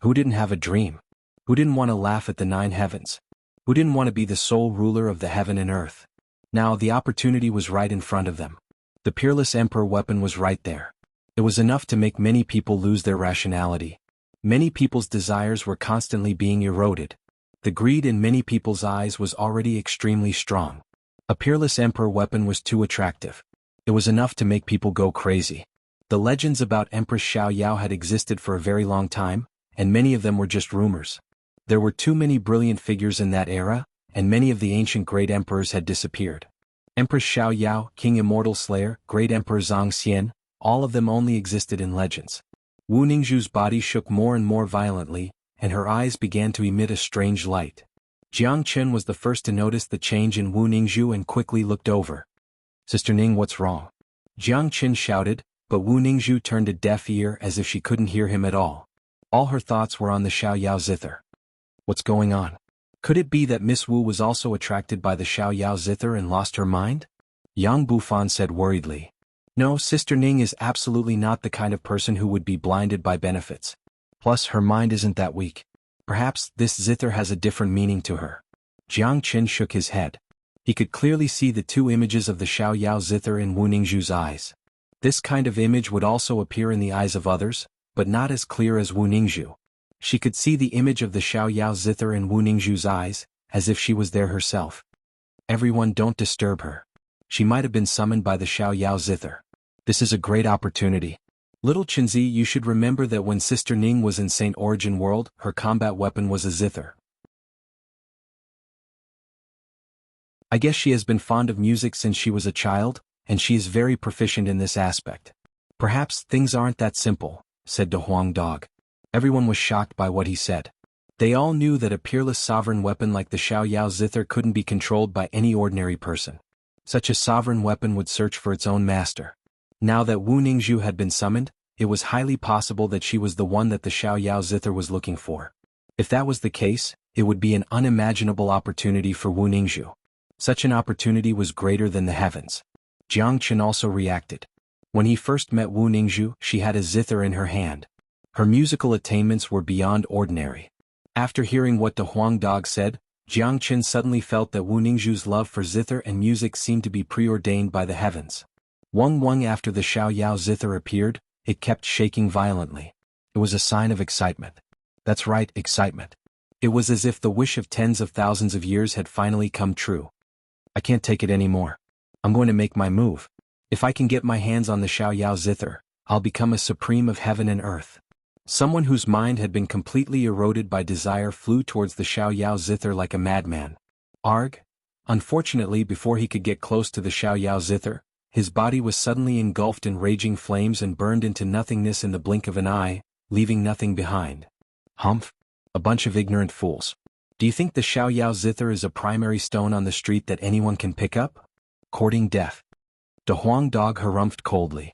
Who didn't have a dream? Who didn't want to laugh at the 9 heavens? Who didn't want to be the sole ruler of the heaven and earth? Now the opportunity was right in front of them. The peerless emperor weapon was right there. It was enough to make many people lose their rationality. Many people's desires were constantly being eroded. The greed in many people's eyes was already extremely strong. A peerless emperor weapon was too attractive. It was enough to make people go crazy. The legends about Empress Xiaoyao had existed for a very long time, and many of them were just rumors. There were too many brilliant figures in that era, and many of the ancient great emperors had disappeared. Empress Xiaoyao, King Immortal Slayer, Great Emperor Zhang, all of them only existed in legends. Wu Ningzhu's body shook more and more violently, and her eyes began to emit a strange light. Jiang Chen was the first to notice the change in Wu Ningzhu and quickly looked over. "Sister Ning, what's wrong?" Jiang Chen shouted, but Wu Ningzhu turned a deaf ear as if she couldn't hear him at all. All her thoughts were on the Xiaoyao zither. What's going on? Could it be that Miss Wu was also attracted by the Xiaoyao zither and lost her mind? Yang Bufan said worriedly. No, Sister Ning is absolutely not the kind of person who would be blinded by benefits. Plus, her mind isn't that weak. Perhaps this zither has a different meaning to her. Jiang Chen shook his head. He could clearly see the 2 images of the Xiaoyao zither in Wu Ningzhu's eyes. This kind of image would also appear in the eyes of others, but not as clear as Wu Ningzhu. She could see the image of the Xiaoyao zither in Wu Ningzhu's eyes, as if she was there herself. Everyone, don't disturb her. She might have been summoned by the Xiaoyao zither. This is a great opportunity. Little Chenzi, you should remember that when Sister Ning was in Saint Origin World, her combat weapon was a zither. I guess she has been fond of music since she was a child, and she is very proficient in this aspect. Perhaps things aren't that simple, said De Huang Dog. Everyone was shocked by what he said. They all knew that a peerless sovereign weapon like the Xiaoyao zither couldn't be controlled by any ordinary person. Such a sovereign weapon would search for its own master. Now that Wu Ningzhu had been summoned, it was highly possible that she was the one that the Xiaoyao zither was looking for. If that was the case, it would be an unimaginable opportunity for Wu Ningzhu. Such an opportunity was greater than the heavens. Jiang Chen also reacted. When he first met Wu Ningzhu, she had a zither in her hand. Her musical attainments were beyond ordinary. After hearing what De Huang Dog said, Jiang Chen suddenly felt that Wu Ningzhu's love for zither and music seemed to be preordained by the heavens. Wang after the Xiaoyao zither appeared, it kept shaking violently. It was a sign of excitement. That's right, excitement. It was as if the wish of tens of thousands of years had finally come true. I can't take it anymore. I'm going to make my move. If I can get my hands on the Xiaoyao zither, I'll become a supreme of heaven and earth. Someone whose mind had been completely eroded by desire flew towards the Xiaoyao zither like a madman. Arg! Unfortunately, before he could get close to the Xiaoyao zither, his body was suddenly engulfed in raging flames and burned into nothingness in the blink of an eye, leaving nothing behind. Humph! A bunch of ignorant fools. Do you think the Xiaoyao zither is a primary stone on the street that anyone can pick up? Courting death. De Huang dog harumphed coldly.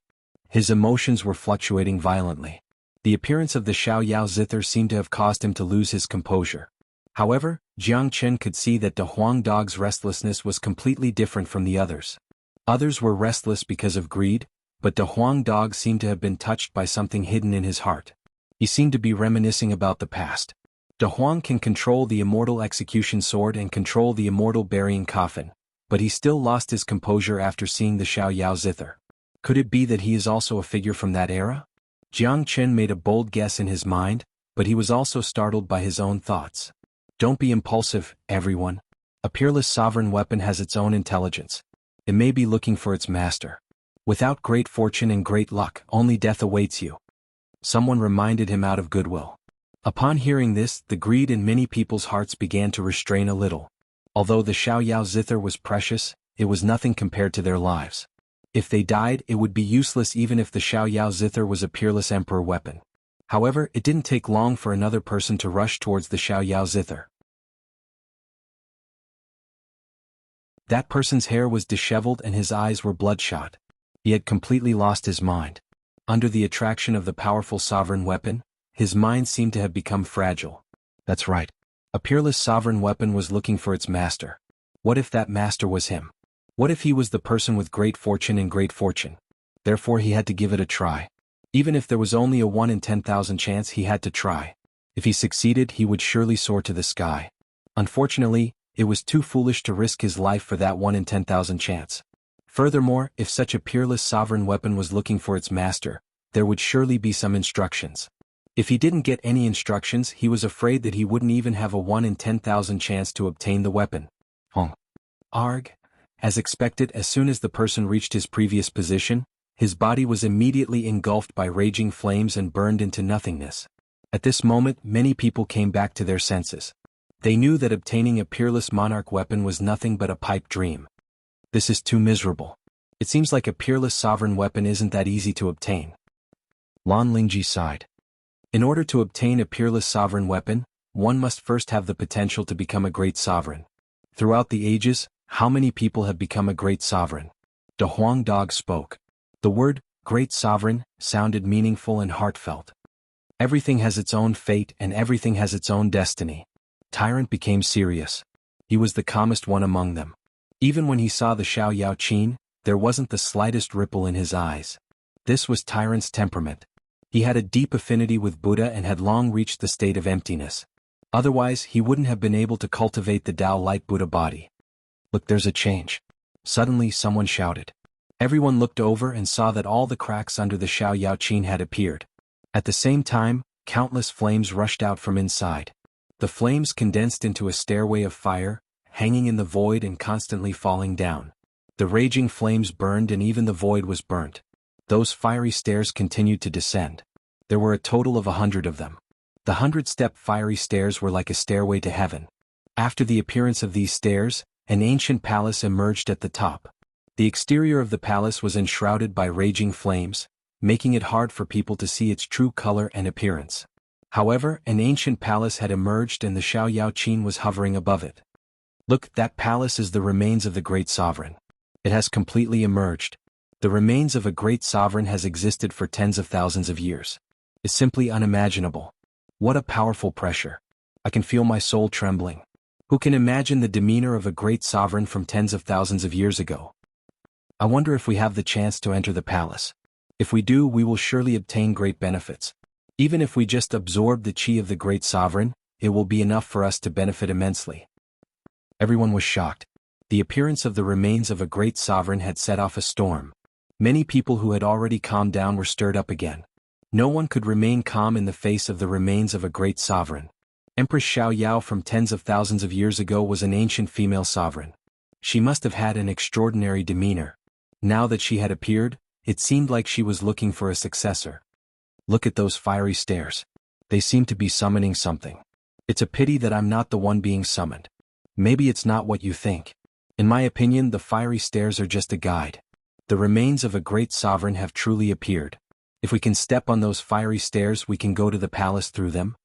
His emotions were fluctuating violently. The appearance of the Xiaoyao zither seemed to have caused him to lose his composure. However, Jiang Chen could see that De Huang dog's restlessness was completely different from the others. Others were restless because of greed, but De Huang dog seemed to have been touched by something hidden in his heart. He seemed to be reminiscing about the past. De Huang can control the immortal execution sword and control the immortal burying coffin, but he still lost his composure after seeing the Xiaoyao zither. Could it be that he is also a figure from that era? Jiang Chen made a bold guess in his mind, but he was also startled by his own thoughts. Don't be impulsive, everyone. A peerless sovereign weapon has its own intelligence. It may be looking for its master. Without great fortune and great luck, only death awaits you. Someone reminded him out of goodwill. Upon hearing this, the greed in many people's hearts began to restrain a little. Although the Xiaoyao zither was precious, it was nothing compared to their lives. If they died, it would be useless even if the Xiaoyao zither was a peerless emperor weapon. However, it didn't take long for another person to rush towards the Xiaoyao zither. That person's hair was disheveled and his eyes were bloodshot. He had completely lost his mind. Under the attraction of the powerful sovereign weapon, his mind seemed to have become fragile. That's right. A peerless sovereign weapon was looking for its master. What if that master was him? What if he was the person with great fortune and great fortune? Therefore he had to give it a try. Even if there was only a 1 in 10,000 chance, he had to try. If he succeeded, he would surely soar to the sky. Unfortunately, it was too foolish to risk his life for that 1 in 10,000 chance. Furthermore, if such a peerless sovereign weapon was looking for its master, there would surely be some instructions. If he didn't get any instructions, he was afraid that he wouldn't even have a 1 in 10,000 chance to obtain the weapon. Arg! As expected, as soon as the person reached his previous position, his body was immediately engulfed by raging flames and burned into nothingness. At this moment, many people came back to their senses. They knew that obtaining a peerless monarch weapon was nothing but a pipe dream. This is too miserable. It seems like a peerless sovereign weapon isn't that easy to obtain. Lan Lingji sighed. In order to obtain a peerless sovereign weapon, one must first have the potential to become a great sovereign. Throughout the ages, how many people have become a great sovereign? De Huang dog spoke. The word, great sovereign, sounded meaningful and heartfelt. Everything has its own fate and everything has its own destiny. Tyrant became serious. He was the calmest one among them. Even when he saw the Xiaoyao Qin, there wasn't the slightest ripple in his eyes. This was Tyrant's temperament. He had a deep affinity with Buddha and had long reached the state of emptiness. Otherwise, he wouldn't have been able to cultivate the Tao Light Buddha body. Look, there's a change. Suddenly someone shouted. Everyone looked over and saw that all the cracks under the Xiaoyao Qin had appeared. At the same time, countless flames rushed out from inside. The flames condensed into a stairway of fire, hanging in the void and constantly falling down. The raging flames burned and even the void was burnt. Those fiery stairs continued to descend. There were a total of 100 of them. The 100-step fiery stairs were like a stairway to heaven. After the appearance of these stairs, an ancient palace emerged at the top. The exterior of the palace was enshrouded by raging flames, making it hard for people to see its true color and appearance. However, an ancient palace had emerged and the Xiaoyao Qin was hovering above it. Look, that palace is the remains of the great sovereign. It has completely emerged. The remains of a great sovereign has existed for tens of thousands of years. It's simply unimaginable. What a powerful pressure. I can feel my soul trembling. Who can imagine the demeanor of a great sovereign from tens of thousands of years ago? I wonder if we have the chance to enter the palace. If we do, we will surely obtain great benefits. Even if we just absorb the chi of the great sovereign, it will be enough for us to benefit immensely. Everyone was shocked. The appearance of the remains of a great sovereign had set off a storm. Many people who had already calmed down were stirred up again. No one could remain calm in the face of the remains of a great sovereign. Empress Xiaoyao from tens of thousands of years ago was an ancient female sovereign. She must have had an extraordinary demeanor. Now that she had appeared, it seemed like she was looking for a successor. Look at those fiery stares. They seem to be summoning something. It's a pity that I'm not the one being summoned. Maybe it's not what you think. In my opinion, the fiery stares are just a guide. The remains of a great sovereign have truly appeared. If we can step on those fiery stairs, we can go to the palace through them.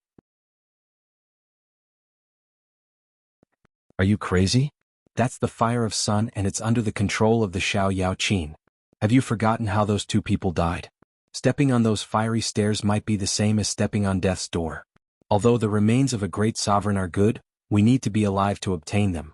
Are you crazy? That's the fire of sun and it's under the control of the Xiao Qin. Have you forgotten how those two people died? Stepping on those fiery stairs might be the same as stepping on death's door. Although the remains of a great sovereign are good, we need to be alive to obtain them.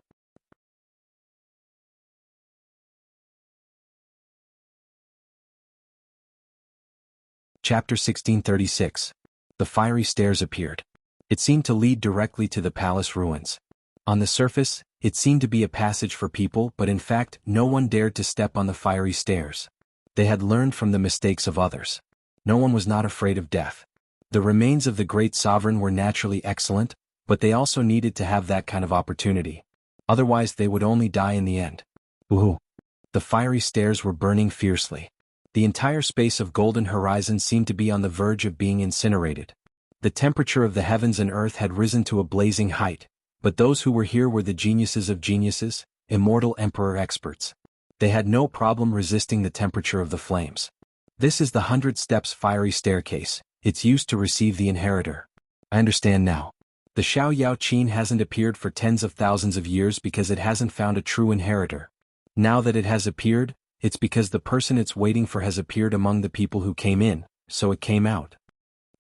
Chapter 1636. The fiery stairs appeared. It seemed to lead directly to the palace ruins. On the surface, it seemed to be a passage for people, but in fact, no one dared to step on the fiery stairs. They had learned from the mistakes of others. No one was not afraid of death. The remains of the great sovereign were naturally excellent, but they also needed to have that kind of opportunity. Otherwise they would only die in the end. Ooh! The fiery stairs were burning fiercely. The entire space of golden horizon seemed to be on the verge of being incinerated. The temperature of the heavens and earth had risen to a blazing height, but those who were here were the geniuses of geniuses, immortal emperor experts. They had no problem resisting the temperature of the flames. This is the 100 steps fiery staircase. It's used to receive the inheritor. I understand now. The Xiao Qin hasn't appeared for tens of thousands of years because it hasn't found a true inheritor. Now that it has appeared, it's because the person it's waiting for has appeared among the people who came in, so it came out.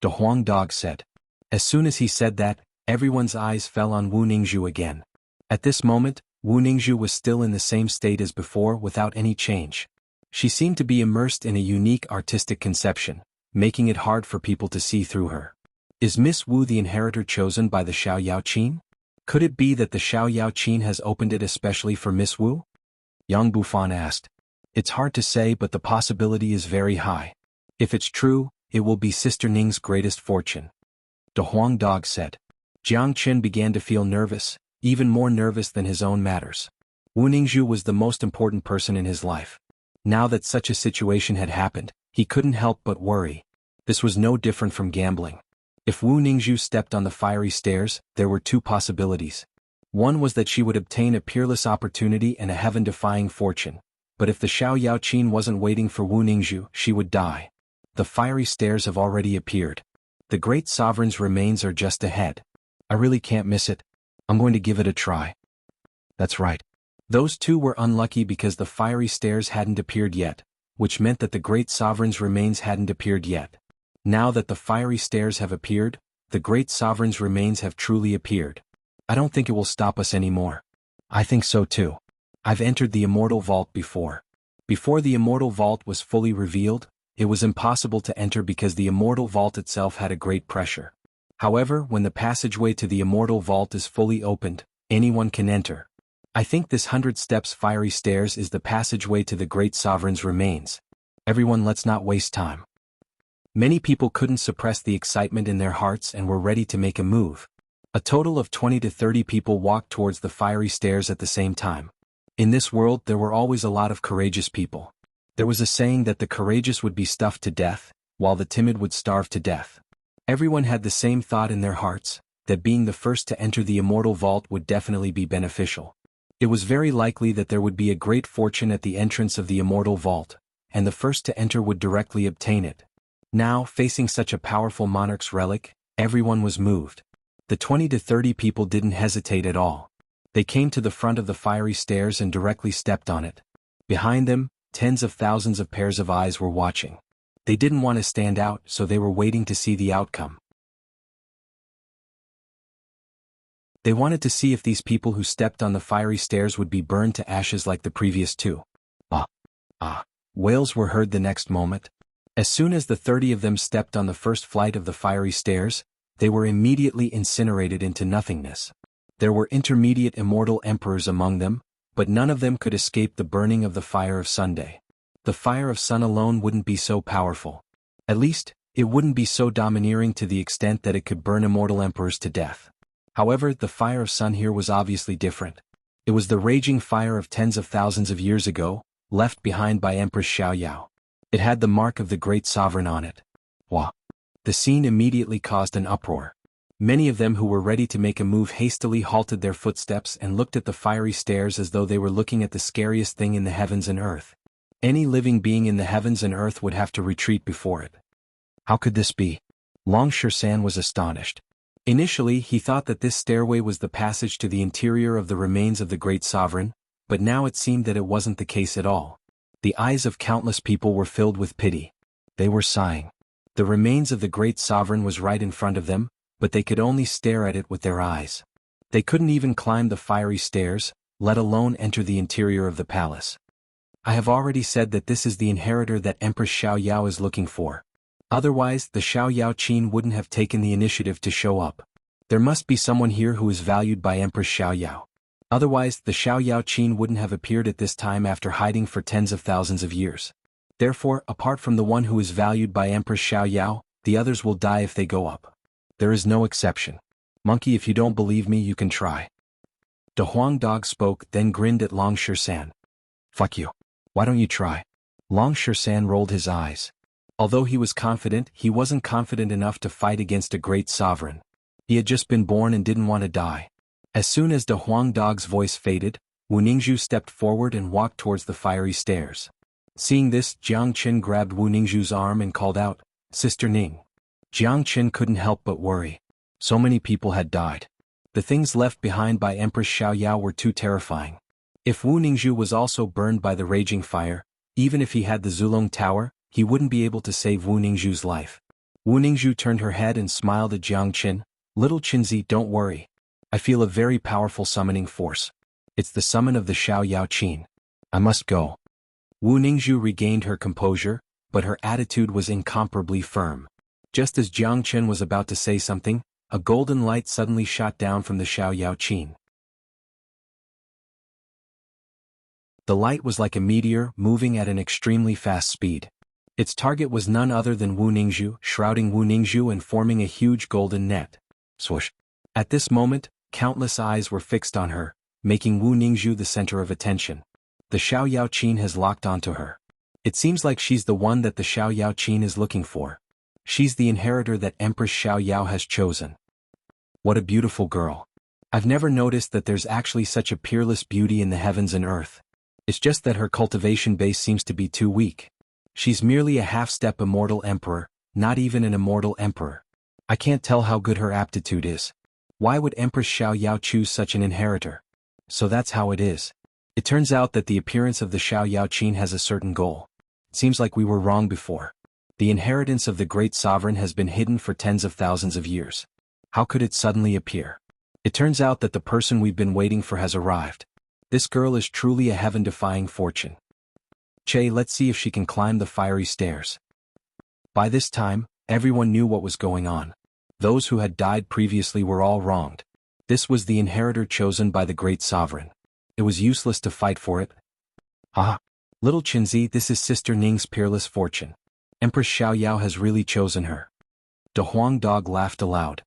The Huang dog said. As soon as he said that, everyone's eyes fell on Wu Ningzhu again. At this moment, Wu Ningzhu was still in the same state as before without any change. She seemed to be immersed in a unique artistic conception, making it hard for people to see through her. Is Miss Wu the inheritor chosen by the Xiao Qin? Could it be that the Xiao Qin has opened it especially for Miss Wu? Yang Bufan asked. It's hard to say, but the possibility is very high. If it's true, it will be Sister Ning's greatest fortune. The Huang dog said. Jiang Qin began to feel nervous, even more nervous than his own matters. Wu Ningzhu was the most important person in his life. Now that such a situation had happened, he couldn't help but worry. This was no different from gambling. If Wu Ningzhu stepped on the fiery stairs, there were two possibilities. One was that she would obtain a peerless opportunity and a heaven-defying fortune. But if the Xiao Qin wasn't waiting for Wu Ningzhu, she would die. The fiery stairs have already appeared. The great sovereign's remains are just ahead. I really can't miss it. I'm going to give it a try. That's right. Those two were unlucky because the fiery stairs hadn't appeared yet, which meant that the great sovereign's remains hadn't appeared yet. Now that the fiery stairs have appeared, the great sovereign's remains have truly appeared. I don't think it will stop us anymore. I think so too. I've entered the immortal vault before. Before the immortal vault was fully revealed, it was impossible to enter because the immortal vault itself had a great pressure. However, when the passageway to the immortal vault is fully opened, anyone can enter. I think this 100 steps fiery stairs is the passageway to the great sovereign's remains. Everyone, let's not waste time. Many people couldn't suppress the excitement in their hearts and were ready to make a move. A total of 20 to 30 people walked towards the fiery stairs at the same time. In this world there were always a lot of courageous people. There was a saying that the courageous would be stuffed to death, while the timid would starve to death. Everyone had the same thought in their hearts, that being the first to enter the immortal vault would definitely be beneficial. It was very likely that there would be a great fortune at the entrance of the immortal vault, and the first to enter would directly obtain it. Now, facing such a powerful monarch's relic, everyone was moved. The 20 to 30 people didn't hesitate at all. They came to the front of the fiery stairs and directly stepped on it. Behind them, tens of thousands of pairs of eyes were watching. They didn't want to stand out, so they were waiting to see the outcome. They wanted to see if these people who stepped on the fiery stairs would be burned to ashes like the previous two. Wails were heard the next moment. As soon as the 30 of them stepped on the first flight of the fiery stairs, they were immediately incinerated into nothingness. There were intermediate immortal emperors among them, but none of them could escape the burning of the fire of Sunday. The fire of sun alone wouldn't be so powerful. At least, it wouldn't be so domineering to the extent that it could burn immortal emperors to death. However, the fire of sun here was obviously different. It was the raging fire of tens of thousands of years ago, left behind by Empress Xiaoyao. It had the mark of the great sovereign on it. Wah! The scene immediately caused an uproar. Many of them who were ready to make a move hastily halted their footsteps and looked at the fiery stairs as though they were looking at the scariest thing in the heavens and earth. Any living being in the heavens and earth would have to retreat before it. How could this be? Long Shersan was astonished. Initially, he thought that this stairway was the passage to the interior of the remains of the great sovereign, but now it seemed that it wasn't the case at all. The eyes of countless people were filled with pity. They were sighing. The remains of the great sovereign was right in front of them, but they could only stare at it with their eyes. They couldn't even climb the fiery stairs, let alone enter the interior of the palace. I have already said that this is the inheritor that Empress Xiaoyao is looking for. Otherwise, the Xiaoyao Qin wouldn't have taken the initiative to show up. There must be someone here who is valued by Empress Xiaoyao. Otherwise, the Xiaoyao Qin wouldn't have appeared at this time after hiding for tens of thousands of years. Therefore, apart from the one who is valued by Empress Xiaoyao, the others will die if they go up. There is no exception. Monkey, if you don't believe me, you can try. De Huang Dog spoke, then grinned at Long Shersan. Fuck you. Why don't you try? Long Shersan rolled his eyes. Although he was confident, he wasn't confident enough to fight against a great sovereign. He had just been born and didn't want to die. As soon as De Huang Dog's voice faded, Wu Ningzhu stepped forward and walked towards the fiery stairs. Seeing this, Jiang Qin grabbed Wu Ningzhu's arm and called out, "Sister Ning." Jiang Qin couldn't help but worry. So many people had died. The things left behind by Empress Xiaoyao were too terrifying. If Wu Ningzhu was also burned by the raging fire, even if he had the Zulong Tower, he wouldn't be able to save Wu Ningzhu's life. Wu Ningzhu turned her head and smiled at Jiang Qin. "Little Qinzi, don't worry. I feel a very powerful summoning force. It's the summon of the Xiaoyao Qin. I must go." Wu Ningzhu regained her composure, but her attitude was incomparably firm. Just as Jiang Qin was about to say something, a golden light suddenly shot down from the Xiaoyao Qin. The light was like a meteor moving at an extremely fast speed. Its target was none other than Wu Ningzhu, shrouding Wu Ningzhu and forming a huge golden net. Swoosh! At this moment, countless eyes were fixed on her, making Wu Ningzhu the center of attention. The Xiaoyao Qin has locked onto her. It seems like she's the one that the Xiaoyao Qin is looking for. She's the inheritor that Empress Xiaoyao has chosen. What a beautiful girl. I've never noticed that there's actually such a peerless beauty in the heavens and earth. It's just that her cultivation base seems to be too weak. She's merely a half-step immortal emperor, not even an immortal emperor. I can't tell how good her aptitude is. Why would Empress Xiaoyao choose such an inheritor? So that's how it is. It turns out that the appearance of the Xiaoyao Qin has a certain goal. Seems like we were wrong before. The inheritance of the great sovereign has been hidden for tens of thousands of years. How could it suddenly appear? It turns out that the person we've been waiting for has arrived. This girl is truly a heaven-defying fortune. Che, let's see if she can climb the fiery stairs. By this time, everyone knew what was going on. Those who had died previously were all wronged. This was the inheritor chosen by the great sovereign. It was useless to fight for it. Ah! Little Qinzi, this is Sister Ning's peerless fortune. Empress Xiaoyao has really chosen her. De Huang Dog laughed aloud.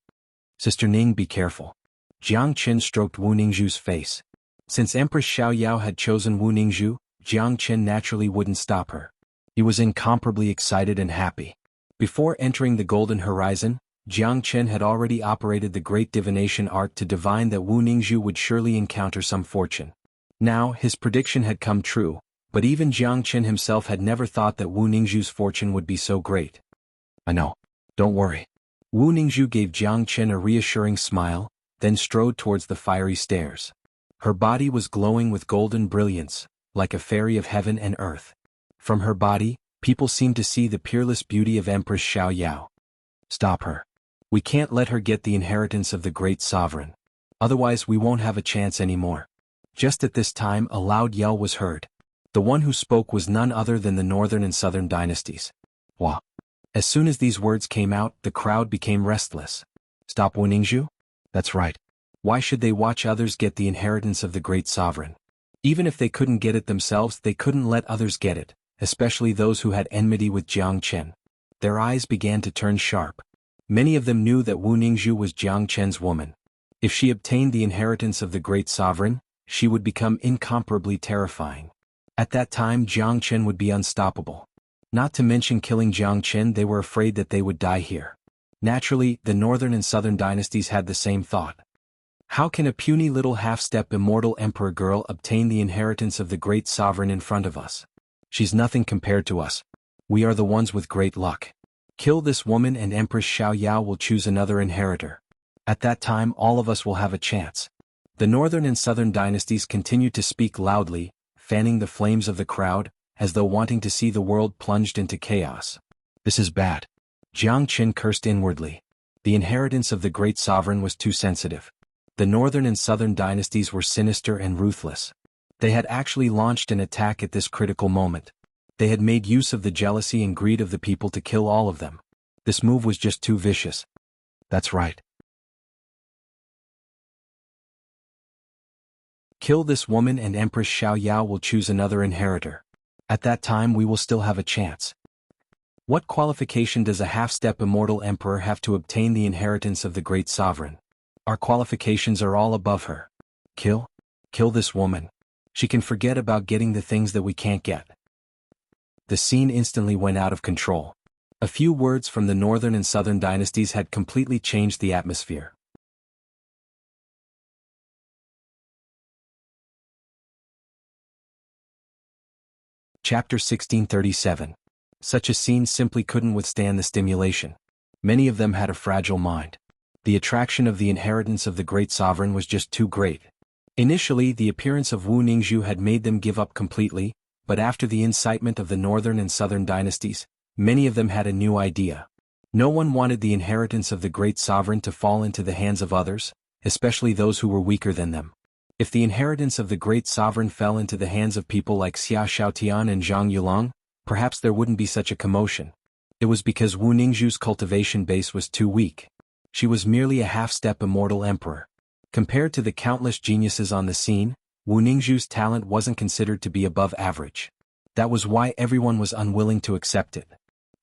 Sister Ning, be careful. Jiang Qin stroked Wu Ningzhu's face. Since Empress Xiaoyao had chosen Wu Ningzhu, Jiang Qin naturally wouldn't stop her. He was incomparably excited and happy. Before entering the Golden Horizon, Jiang Qin had already operated the great divination art to divine that Wu Ningzhu would surely encounter some fortune. Now, his prediction had come true, but even Jiang Qin himself had never thought that Wu Ningzhu's fortune would be so great. I know. Don't worry. Wu Ningzhu gave Jiang Qin a reassuring smile, then strode towards the fiery stairs. Her body was glowing with golden brilliance, like a fairy of heaven and earth. From her body, people seemed to see the peerless beauty of Empress Xiaoyao. Stop her. We can't let her get the inheritance of the great sovereign. Otherwise we won't have a chance anymore. Just at this time a loud yell was heard. The one who spoke was none other than the northern and southern dynasties. Wah! As soon as these words came out, the crowd became restless. Stop Wu Ningzhu? That's right. Why should they watch others get the inheritance of the great sovereign? Even if they couldn't get it themselves, they couldn't let others get it, especially those who had enmity with Jiang Qin. Their eyes began to turn sharp. Many of them knew that Wu Ningzhu was Jiang Qin's woman. If she obtained the inheritance of the great sovereign, she would become incomparably terrifying. At that time Jiang Chen would be unstoppable. Not to mention killing Jiang Chen, they were afraid that they would die here. Naturally, the northern and southern dynasties had the same thought. How can a puny little half-step immortal emperor girl obtain the inheritance of the great sovereign in front of us? She's nothing compared to us. We are the ones with great luck. Kill this woman and Empress Xiaoyao will choose another inheritor. At that time all of us will have a chance. The northern and southern dynasties continued to speak loudly, fanning the flames of the crowd, as though wanting to see the world plunged into chaos. This is bad. Jiang Chen cursed inwardly. The inheritance of the great sovereign was too sensitive. The northern and southern dynasties were sinister and ruthless. They had actually launched an attack at this critical moment. They had made use of the jealousy and greed of the people to kill all of them. This move was just too vicious. That's right. Kill this woman and Empress Xiaoyao will choose another inheritor. At that time we will still have a chance. What qualification does a half-step immortal emperor have to obtain the inheritance of the great sovereign? Our qualifications are all above her. Kill this woman. She can forget about getting the things that we can't get. The scene instantly went out of control. A few words from the northern and southern dynasties had completely changed the atmosphere. Chapter 1637. Such a scene simply couldn't withstand the stimulation. Many of them had a fragile mind. The attraction of the inheritance of the great sovereign was just too great. Initially, the appearance of Wu Ningzhu had made them give up completely, but after the incitement of the northern and southern dynasties, many of them had a new idea. No one wanted the inheritance of the great sovereign to fall into the hands of others, especially those who were weaker than them. If the inheritance of the great sovereign fell into the hands of people like Xia Xiaotian and Zhang Yulong, perhaps there wouldn't be such a commotion. It was because Wu Ningzhu's cultivation base was too weak. She was merely a half-step immortal emperor. Compared to the countless geniuses on the scene, Wu Ningzhu's talent wasn't considered to be above average. That was why everyone was unwilling to accept it.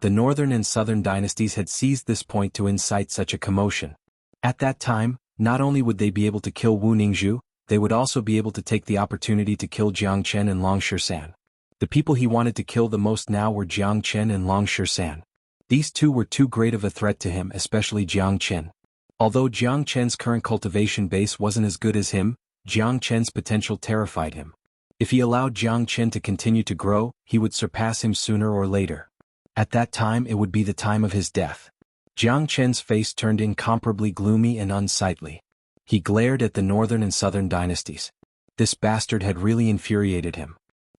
The northern and southern dynasties had seized this point to incite such a commotion. At that time, not only would they be able to kill Wu Ningzhu, they would also be able to take the opportunity to kill Jiang Chen and Long Shisan. The people he wanted to kill the most now were Jiang Chen and Long Shisan. These two were too great of a threat to him, especially Jiang Chen. Although Jiang Chen's current cultivation base wasn't as good as him, Jiang Chen's potential terrified him. If he allowed Jiang Chen to continue to grow, he would surpass him sooner or later. At that time it would be the time of his death. Jiang Chen's face turned incomparably gloomy and unsightly. He glared at the northern and southern dynasties. This bastard had really infuriated him.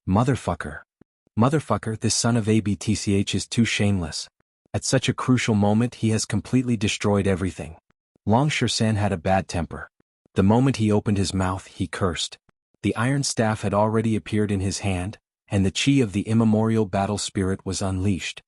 Motherfucker, this son of Abtch is too shameless. At such a crucial moment he has completely destroyed everything. Long Shisan had a bad temper. The moment he opened his mouth he cursed. The iron staff had already appeared in his hand, and the chi of the immemorial battle spirit was unleashed.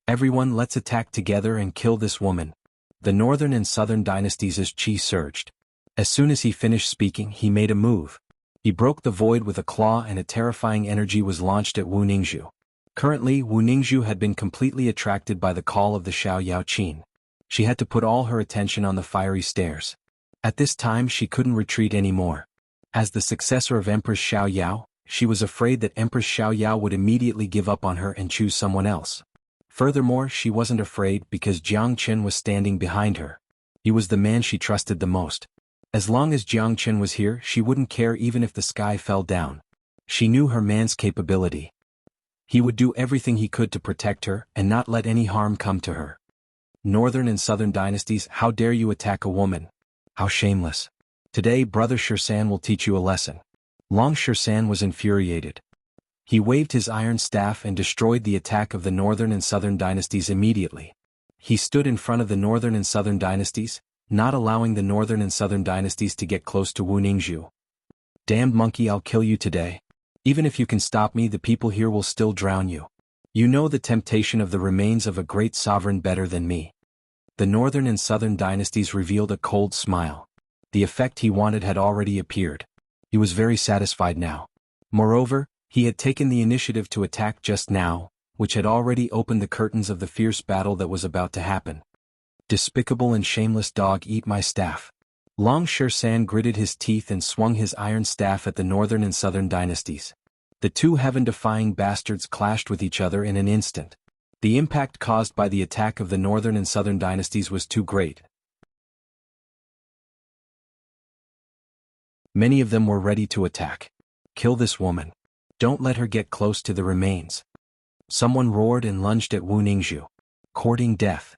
Everyone, let's attack together and kill this woman. The northern and southern dynasties' chi surged. As soon as he finished speaking he made a move. He broke the void with a claw and a terrifying energy was launched at Wu Ningzhu. Currently, Wu Ningzhu had been completely attracted by the call of the Xiaoyao Qin. She had to put all her attention on the fiery stairs. At this time she couldn't retreat anymore. As the successor of Empress Xiaoyao, she was afraid that Empress Xiaoyao would immediately give up on her and choose someone else. Furthermore, she wasn't afraid because Jiang Chen was standing behind her. He was the man she trusted the most. As long as Jiang Chen was here, she wouldn't care even if the sky fell down. She knew her man's capability. He would do everything he could to protect her and not let any harm come to her. Northern and southern dynasties, how dare you attack a woman? How shameless. Today Brother Shisan will teach you a lesson. Long Shisan was infuriated. He waved his iron staff and destroyed the attack of the northern and southern dynasties immediately. He stood in front of the northern and southern dynasties, not allowing the northern and southern dynasties to get close to Wu Ningzhu. Damned monkey, I'll kill you today. Even if you can stop me, the people here will still drown you. You know the temptation of the remains of a great sovereign better than me. The northern and southern dynasties revealed a cold smile. The effect he wanted had already appeared. He was very satisfied now. Moreover, he had taken the initiative to attack just now, which had already opened the curtains of the fierce battle that was about to happen. Despicable and shameless dog, eat my staff. Long Shan gritted his teeth and swung his iron staff at the northern and southern dynasties. The two heaven-defying bastards clashed with each other in an instant. The impact caused by the attack of the northern and southern dynasties was too great. Many of them were ready to attack. Kill this woman. Don't let her get close to the remains. Someone roared and lunged at Wu Ningzhu. Courting death.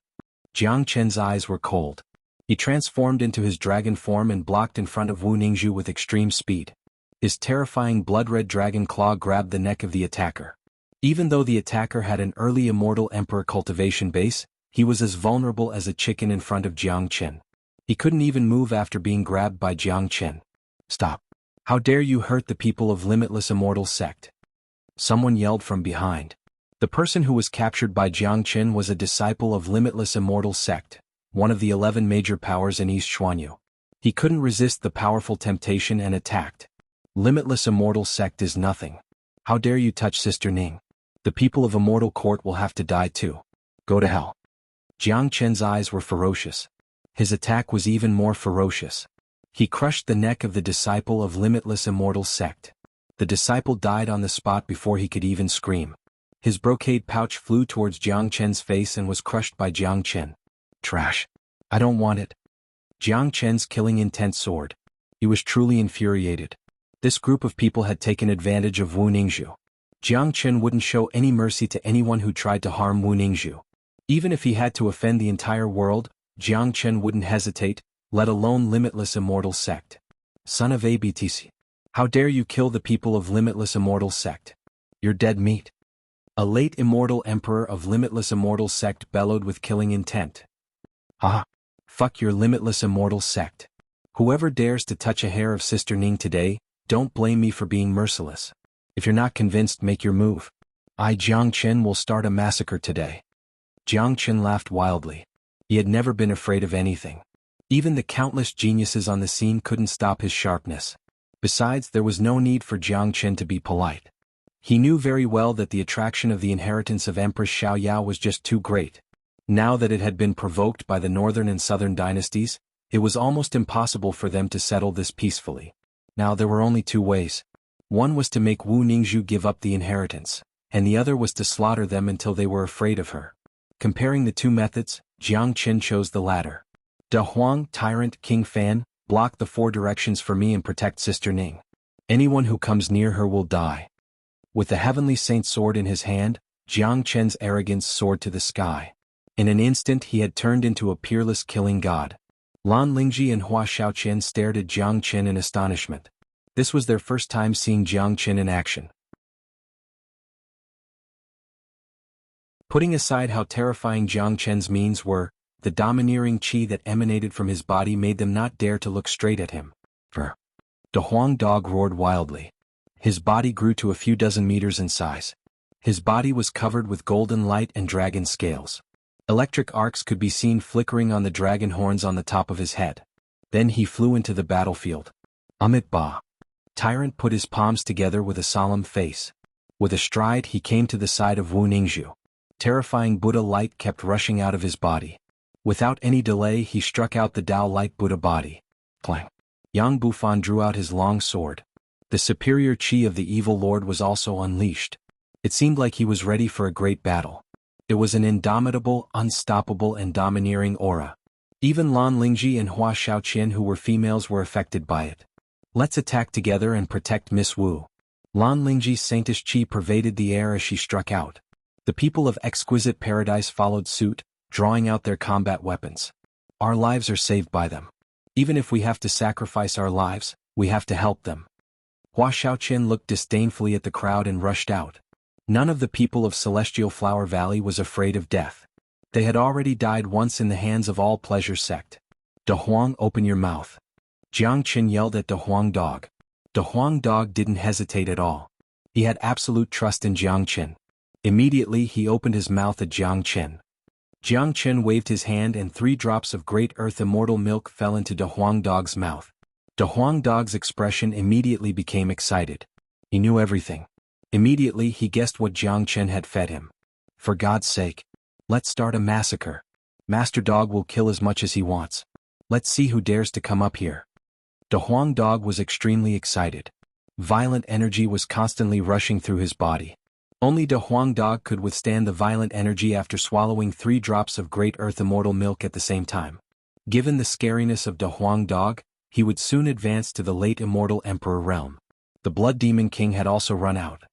Jiang Chen's eyes were cold. He transformed into his dragon form and blocked in front of Wu Ningzhu with extreme speed. His terrifying blood-red dragon claw grabbed the neck of the attacker. Even though the attacker had an early immortal emperor cultivation base, he was as vulnerable as a chicken in front of Jiang Chen. He couldn't even move after being grabbed by Jiang Chen. Stop. How dare you hurt the people of Limitless Immortal Sect? Someone yelled from behind. The person who was captured by Jiang Chen was a disciple of Limitless Immortal Sect, one of the 11 major powers in East Xuanhu. He couldn't resist the powerful temptation and attacked. Limitless Immortal Sect is nothing. How dare you touch Sister Ning? The people of Immortal Court will have to die too. Go to hell. Jiang Chen's eyes were ferocious. His attack was even more ferocious. He crushed the neck of the disciple of Limitless Immortal Sect. The disciple died on the spot before he could even scream. His brocade pouch flew towards Jiang Chen's face and was crushed by Jiang Chen. Trash. I don't want it. Jiang Chen's killing intent soared. He was truly infuriated. This group of people had taken advantage of Wu Ningzhu. Jiang Chen wouldn't show any mercy to anyone who tried to harm Wu Ningzhu. Even if he had to offend the entire world, Jiang Chen wouldn't hesitate, let alone Limitless Immortal Sect. Son of ABTC. How dare you kill the people of Limitless Immortal Sect? You're dead meat. A late immortal emperor of Limitless Immortal Sect bellowed with killing intent. Ah! Fuck your Limitless Immortal Sect. Whoever dares to touch a hair of Sister Ning today, don't blame me for being merciless. If you're not convinced, make your move. I, Jiang Chen, will start a massacre today. Jiang Chen laughed wildly. He had never been afraid of anything. Even the countless geniuses on the scene couldn't stop his sharpness. Besides, there was no need for Jiang Chen to be polite. He knew very well that the attraction of the inheritance of Empress Xiaoyao was just too great. Now that it had been provoked by the northern and southern dynasties, it was almost impossible for them to settle this peacefully. Now there were only two ways. One was to make Wu Ningzhu give up the inheritance, and the other was to slaughter them until they were afraid of her. Comparing the two methods, Jiang Chen chose the latter. Da Huang, Tyrant, King Fan, block the 4 directions for me and protect Sister Ning. Anyone who comes near her will die. With the Heavenly Saint sword in his hand, Jiang Chen's arrogance soared to the sky. In an instant he had turned into a peerless killing god. Lan Lingji and Hua Xiaoqian stared at Jiang Chen in astonishment. This was their first time seeing Jiang Chen in action. Putting aside how terrifying Jiang Chen's means were, the domineering qi that emanated from his body made them not dare to look straight at him. The Huang dog roared wildly. His body grew to a few dozen meters in size. His body was covered with golden light and dragon scales. Electric arcs could be seen flickering on the dragon horns on the top of his head. Then he flew into the battlefield. Amit Ba. Tyrant put his palms together with a solemn face. With a stride he came to the side of Wu Ningzhu. Terrifying Buddha light kept rushing out of his body. Without any delay he struck out the Tao light Buddha body. Clang. Yang Bufan drew out his long sword. The superior qi of the evil lord was also unleashed. It seemed like he was ready for a great battle. It was an indomitable, unstoppable and domineering aura. Even Lan Lingji and Hua Xiaoqian who were females were affected by it. Let's attack together and protect Miss Wu. Lan Lingji's saintish qi pervaded the air as she struck out. The people of Exquisite Paradise followed suit, drawing out their combat weapons. Our lives are saved by them. Even if we have to sacrifice our lives, we have to help them. Hua Xiaoqian looked disdainfully at the crowd and rushed out. None of the people of Celestial Flower Valley was afraid of death. They had already died once in the hands of All Pleasure Sect. Da Huang, open your mouth. Jiang Chen yelled at Da Huang dog. Da Huang dog didn't hesitate at all. He had absolute trust in Jiang Chen. Immediately he opened his mouth at Jiang Chen. Jiang Chen waved his hand and 3 drops of Great Earth Immortal Milk fell into Da Huang dog's mouth. Da Huang dog's expression immediately became excited. He knew everything. Immediately he guessed what Jiang Chen had fed him. For God's sake. Let's start a massacre. Master Dog will kill as much as he wants. Let's see who dares to come up here. De Huang Dog was extremely excited. Violent energy was constantly rushing through his body. Only De Huang Dog could withstand the violent energy after swallowing 3 drops of Great Earth Immortal milk at the same time. Given the scariness of De Huang Dog, he would soon advance to the late Immortal Emperor realm. The Blood Demon King had also run out.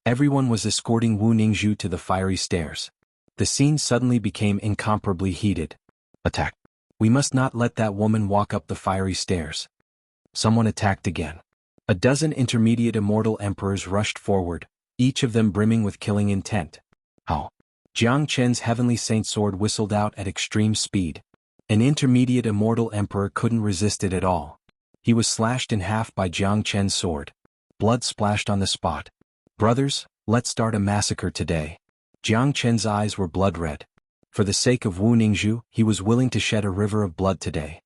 Everyone was escorting Wu Ningzhu to the fiery stairs. The scene suddenly became incomparably heated. Attack! We must not let that woman walk up the fiery stairs. Someone attacked again. A dozen intermediate immortal emperors rushed forward, each of them brimming with killing intent. How? Jiang Chen's heavenly saint sword whistled out at extreme speed. An intermediate immortal emperor couldn't resist it at all. He was slashed in half by Jiang Chen's sword. Blood splashed on the spot. Brothers, let's start a massacre today. Jiang Chen's eyes were blood red. For the sake of Wu Ningzhu, he was willing to shed a river of blood today.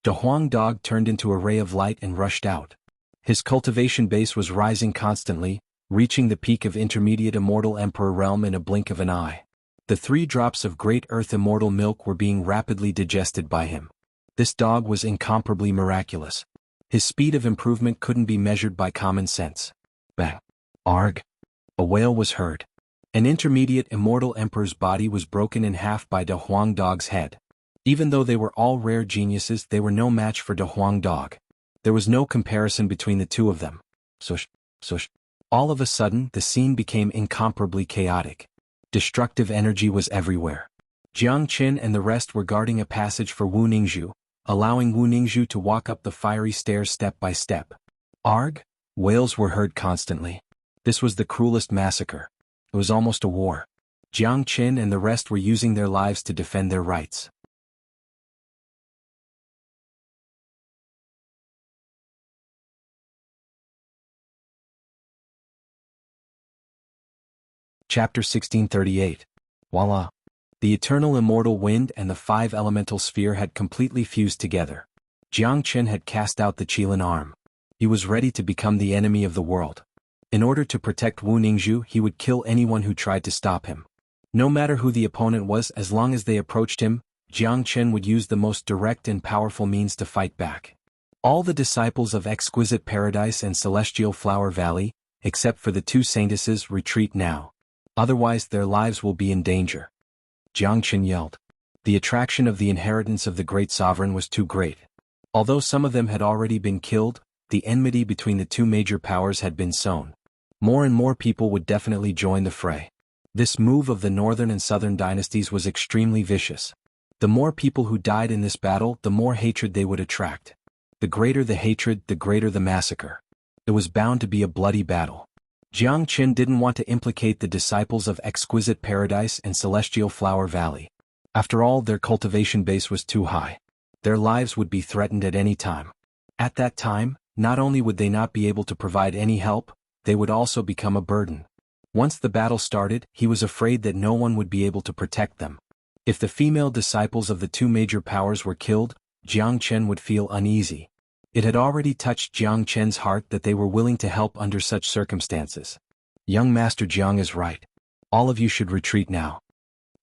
De Huang Dog turned into a ray of light and rushed out. His cultivation base was rising constantly, reaching the peak of intermediate immortal emperor realm in a blink of an eye. The 3 drops of Great Earth Immortal milk were being rapidly digested by him. This dog was incomparably miraculous. His speed of improvement couldn't be measured by common sense. Bang! Arg! A wail was heard. An intermediate immortal emperor's body was broken in half by De Huang Dog's head. Even though they were all rare geniuses, they were no match for De Huang Dog. There was no comparison between the two of them. Sush. All of a sudden, the scene became incomparably chaotic. Destructive energy was everywhere. Jiang Qin and the rest were guarding a passage for Wu Ningzhu, allowing Wu Ningzhu to walk up the fiery stairs step by step. Arg! Wails were heard constantly. This was the cruelest massacre. It was almost a war. Jiang Qin and the rest were using their lives to defend their rights. Chapter 1638. Voila! The eternal immortal wind and the 5 elemental sphere had completely fused together. Jiang Qin had cast out the Qilin arm. He was ready to become the enemy of the world. In order to protect Wu Ningzhu, he would kill anyone who tried to stop him. No matter who the opponent was, as long as they approached him, Jiang Qin would use the most direct and powerful means to fight back. All the disciples of Exquisite Paradise and Celestial Flower Valley, except for the 2 saintesses, retreat now. Otherwise their lives will be in danger. Jiang Qin yelled. The attraction of the inheritance of the great sovereign was too great. Although some of them had already been killed, the enmity between the 2 major powers had been sown. More and more people would definitely join the fray. This move of the northern and southern dynasties was extremely vicious. The more people who died in this battle, the more hatred they would attract. The greater the hatred, the greater the massacre. It was bound to be a bloody battle. Jiang Qin didn't want to implicate the disciples of Exquisite Paradise and Celestial Flower Valley. After all, their cultivation base was too high. Their lives would be threatened at any time. At that time, not only would they not be able to provide any help, they would also become a burden. Once the battle started, he was afraid that no one would be able to protect them. If the female disciples of the 2 major powers were killed, Jiang Qin would feel uneasy. It had already touched Jiang Chen's heart that they were willing to help under such circumstances. Young Master Jiang is right. All of you should retreat now.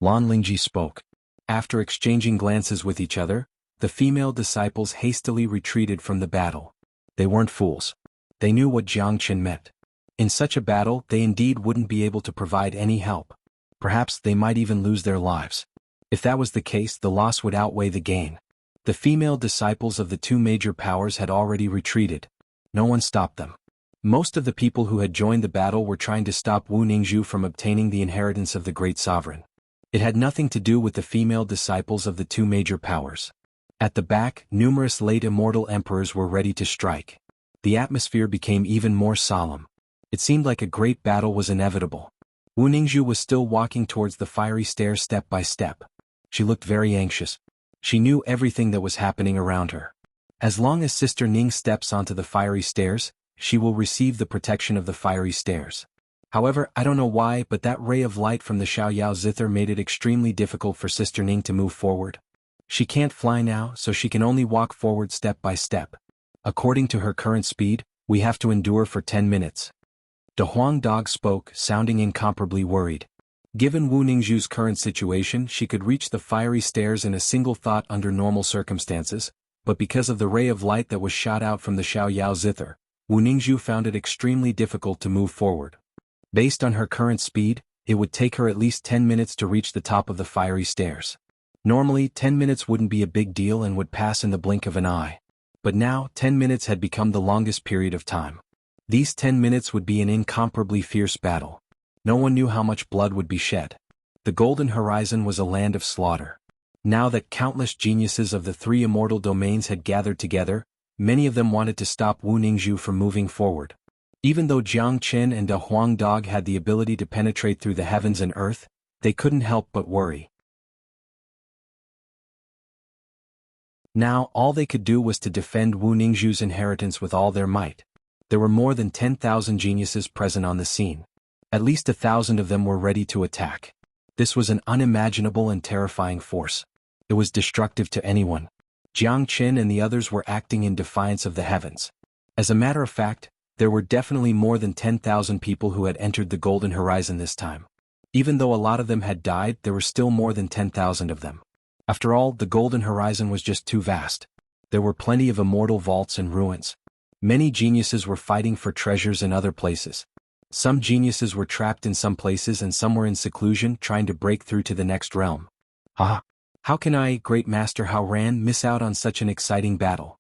Lan Lingji spoke. After exchanging glances with each other, the female disciples hastily retreated from the battle. They weren't fools. They knew what Jiang Qin meant. In such a battle, they indeed wouldn't be able to provide any help. Perhaps they might even lose their lives. If that was the case, the loss would outweigh the gain. The female disciples of the 2 major powers had already retreated. No one stopped them. Most of the people who had joined the battle were trying to stop Wu Ningzhu from obtaining the inheritance of the great sovereign. It had nothing to do with the female disciples of the 2 major powers. At the back, numerous late immortal emperors were ready to strike. The atmosphere became even more solemn. It seemed like a great battle was inevitable. Wu Ningzhu was still walking towards the fiery stairs step by step. She looked very anxious. She knew everything that was happening around her. As long as Sister Ning steps onto the fiery stairs, she will receive the protection of the fiery stairs. However, I don't know why, but that ray of light from the Xiaoyao zither made it extremely difficult for Sister Ning to move forward. She can't fly now, so she can only walk forward step by step. According to her current speed, we have to endure for 10 minutes. De Huang Dog spoke, sounding incomparably worried. Given Wu Ningzhu's current situation, she could reach the fiery stairs in a single thought under normal circumstances, but because of the ray of light that was shot out from the Xiaoyao zither, Wu Ningzhu found it extremely difficult to move forward. Based on her current speed, it would take her at least 10 minutes to reach the top of the fiery stairs. Normally, 10 minutes wouldn't be a big deal and would pass in the blink of an eye. But now, 10 minutes had become the longest period of time. These 10 minutes would be an incomparably fierce battle. No one knew how much blood would be shed. The Golden Horizon was a land of slaughter. Now that countless geniuses of the three immortal domains had gathered together, many of them wanted to stop Wu Ningzhu from moving forward. Even though Jiang Qin and Da Huang Dog had the ability to penetrate through the heavens and earth, they couldn't help but worry. Now, all they could do was to defend Wu Ningzhu's inheritance with all their might. There were more than 10,000 geniuses present on the scene. At least 1,000 of them were ready to attack. This was an unimaginable and terrifying force. It was destructive to anyone. Jiang Qin and the others were acting in defiance of the heavens. As a matter of fact, there were definitely more than 10,000 people who had entered the Golden Horizon this time. Even though a lot of them had died, there were still more than 10,000 of them. After all, the Golden Horizon was just too vast. There were plenty of immortal vaults and ruins. Many geniuses were fighting for treasures in other places. Some geniuses were trapped in some places and some were in seclusion trying to break through to the next realm. How can I, Great Master Haoran, miss out on such an exciting battle?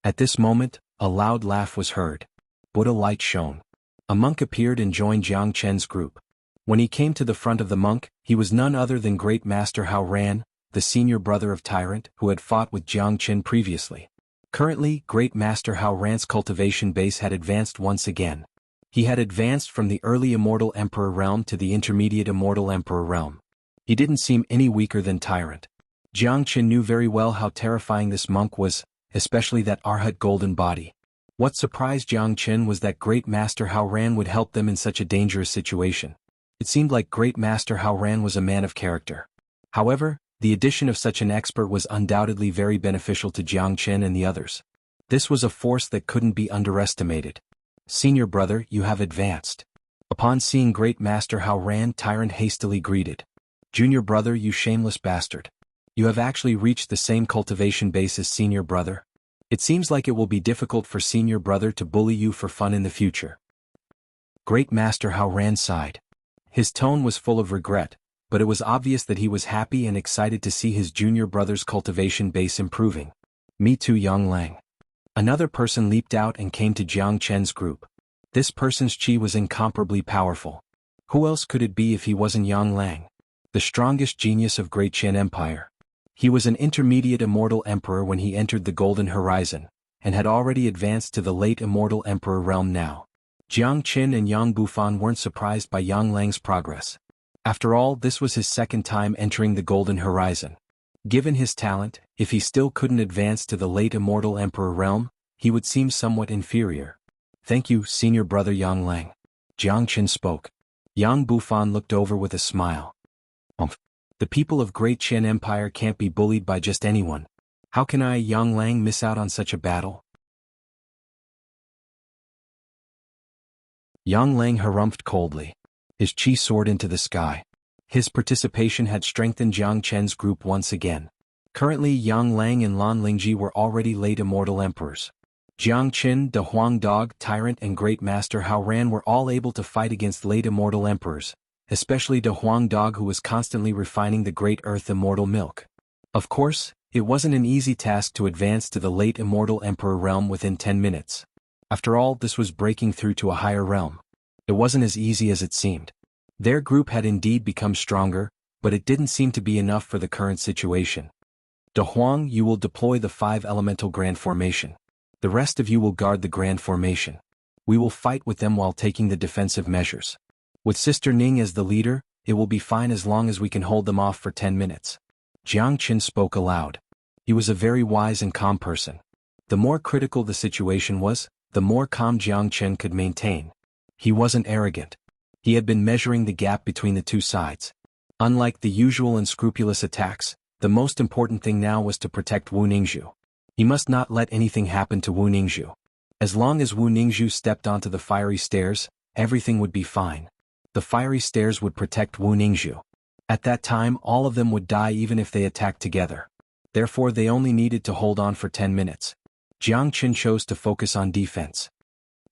At this moment, a loud laugh was heard. Buddha light shone. A monk appeared and joined Jiang Chen's group. When he came to the front of the monk, he was none other than Great Master Haoran, the senior brother of Tyrant, who had fought with Jiang Qin previously. Currently, Great Master Haoran's cultivation base had advanced once again. He had advanced from the early Immortal Emperor realm to the intermediate Immortal Emperor realm. He didn't seem any weaker than Tyrant. Jiang Qin knew very well how terrifying this monk was, especially that Arhat golden body. What surprised Jiang Qin was that Great Master Haoran would help them in such a dangerous situation. It seemed like Great Master Haoran was a man of character. However, the addition of such an expert was undoubtedly very beneficial to Jiang Qin and the others. This was a force that couldn't be underestimated. Senior brother, you have advanced. Upon seeing Great Master Haoran, Tyrant hastily greeted. Junior brother, you shameless bastard. You have actually reached the same cultivation base as senior brother. It seems like it will be difficult for senior brother to bully you for fun in the future. Great Master Haoran sighed. His tone was full of regret, but it was obvious that he was happy and excited to see his junior brother's cultivation base improving. Me too, Yang Lang. Another person leaped out and came to Jiang Chen's group. This person's chi was incomparably powerful. Who else could it be if he wasn't Yang Lang, the strongest genius of Great Qin Empire? He was an intermediate immortal emperor when he entered the Golden Horizon, and had already advanced to the late immortal emperor realm now. Jiang Qin and Yang Bufan weren't surprised by Yang Lang's progress. After all, this was his second time entering the Golden Horizon. Given his talent, if he still couldn't advance to the late immortal emperor realm, he would seem somewhat inferior. Thank you, senior brother Yang Lang. Jiang Qin spoke. Yang Bufan looked over with a smile. The people of Great Qin Empire can't be bullied by just anyone. How can I, Yang Lang, miss out on such a battle? Yang Lang harumphed coldly. His chi soared into the sky. His participation had strengthened Jiang Chen's group once again. Currently, Yang Lang and Lan Lingji were already late immortal emperors. Jiang Qin, Da Huang Dog, Tyrant and Great Master Haoran were all able to fight against late immortal emperors, especially Da Huang Dog, who was constantly refining the Great Earth immortal milk. Of course, it wasn't an easy task to advance to the late immortal emperor realm within 10 minutes. After all, this was breaking through to a higher realm. It wasn't as easy as it seemed. Their group had indeed become stronger, but it didn't seem to be enough for the current situation. Da Huang, you will deploy the 5 elemental grand formation. The rest of you will guard the grand formation. We will fight with them while taking the defensive measures. With Sister Ning as the leader, it will be fine as long as we can hold them off for 10 minutes. Jiang Qin spoke aloud. He was a very wise and calm person. The more critical the situation was, the more calm Jiang Qin could maintain. He wasn't arrogant. He had been measuring the gap between the two sides. Unlike the usual unscrupulous attacks, the most important thing now was to protect Wu Ningzhu. He must not let anything happen to Wu Ningzhu. As long as Wu Ningzhu stepped onto the fiery stairs, everything would be fine. The fiery stairs would protect Wu Ningzhu. At that time all of them would die even if they attacked together. Therefore they only needed to hold on for 10 minutes. Jiang Qin chose to focus on defense.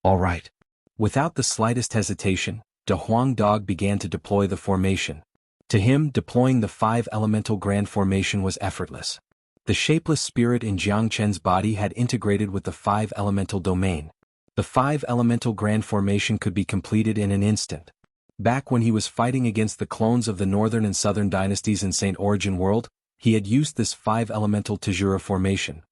Alright. Without the slightest hesitation, De Huang Dog began to deploy the formation. To him, deploying the 5 elemental grand formation was effortless. The shapeless spirit in Jiang Chen's body had integrated with the 5 elemental domain. The 5 elemental grand formation could be completed in an instant. Back when he was fighting against the clones of the northern and southern dynasties in St. Origin World, he had used this 5 elemental Tajura formation.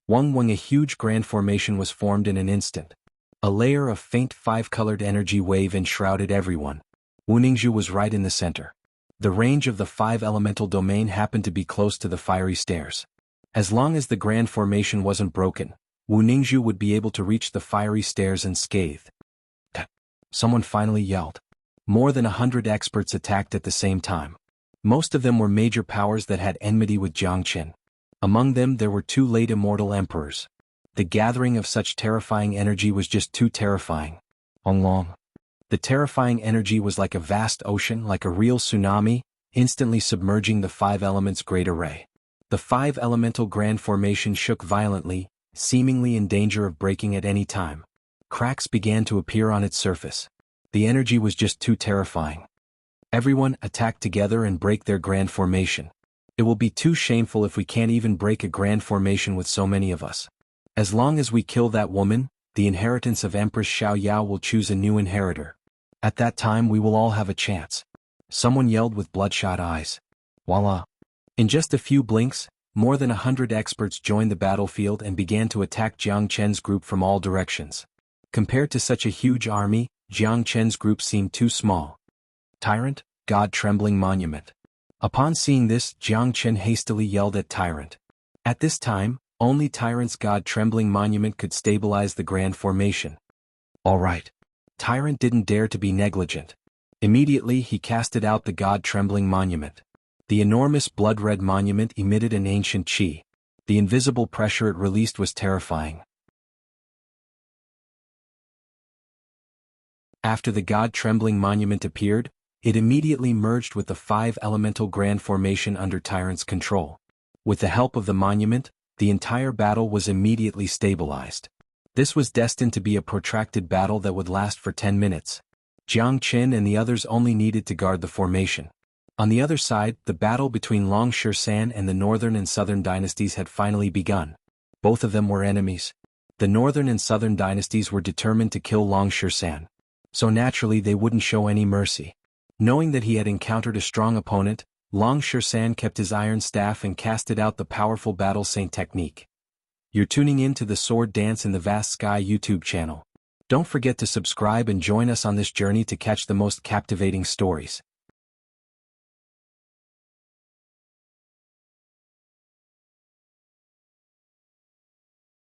Weng, a huge grand formation was formed in an instant. A layer of faint 5-colored energy wave enshrouded everyone. Wu Ningzhu was right in the center. The range of the 5 elemental domain happened to be close to the fiery stairs. As long as the grand formation wasn't broken, Wu Ningzhu would be able to reach the fiery stairs unscathed. Someone finally yelled. More than 100 experts attacked at the same time. Most of them were major powers that had enmity with Jiang Qin. Among them there were 2 late immortal emperors. The gathering of such terrifying energy was just too terrifying. Long. The terrifying energy was like a vast ocean, like a real tsunami, instantly submerging the 5 elements' great array. The 5 elemental grand formation shook violently, seemingly in danger of breaking at any time. Cracks began to appear on its surface. The energy was just too terrifying. Everyone attack together and break their grand formation. It will be too shameful if we can't even break a grand formation with so many of us. As long as we kill that woman, the inheritance of Empress Xiaoyao will choose a new inheritor. At that time we will all have a chance. Someone yelled with bloodshot eyes. Voila! In just a few blinks, more than 100 experts joined the battlefield and began to attack Jiang Chen's group from all directions. Compared to such a huge army, Jiang Chen's group seemed too small. Tyrant, God Trembling Monument. Upon seeing this, Jiang Chen hastily yelled at Tyrant. At this time, only Tyrant's God Trembling Monument could stabilize the grand formation. Alright. Tyrant didn't dare to be negligent. Immediately he casted out the God Trembling Monument. The enormous blood-red monument emitted an ancient qi. The invisible pressure it released was terrifying. After the God Trembling Monument appeared, it immediately merged with the 5 elemental grand formation under Tyrant's control. With the help of the monument, the entire battle was immediately stabilized. This was destined to be a protracted battle that would last for 10 minutes. Jiang Qin and the others only needed to guard the formation. On the other side, the battle between Long Shisan and the northern and southern dynasties had finally begun. Both of them were enemies. The northern and southern dynasties were determined to kill Long Shisan. So naturally they wouldn't show any mercy. Knowing that he had encountered a strong opponent, Long Shisan kept his iron staff and casted out the powerful battle saint technique. You're tuning in to the Sword Dance in the Vast Sky YouTube channel. Don't forget to subscribe and join us on this journey to catch the most captivating stories.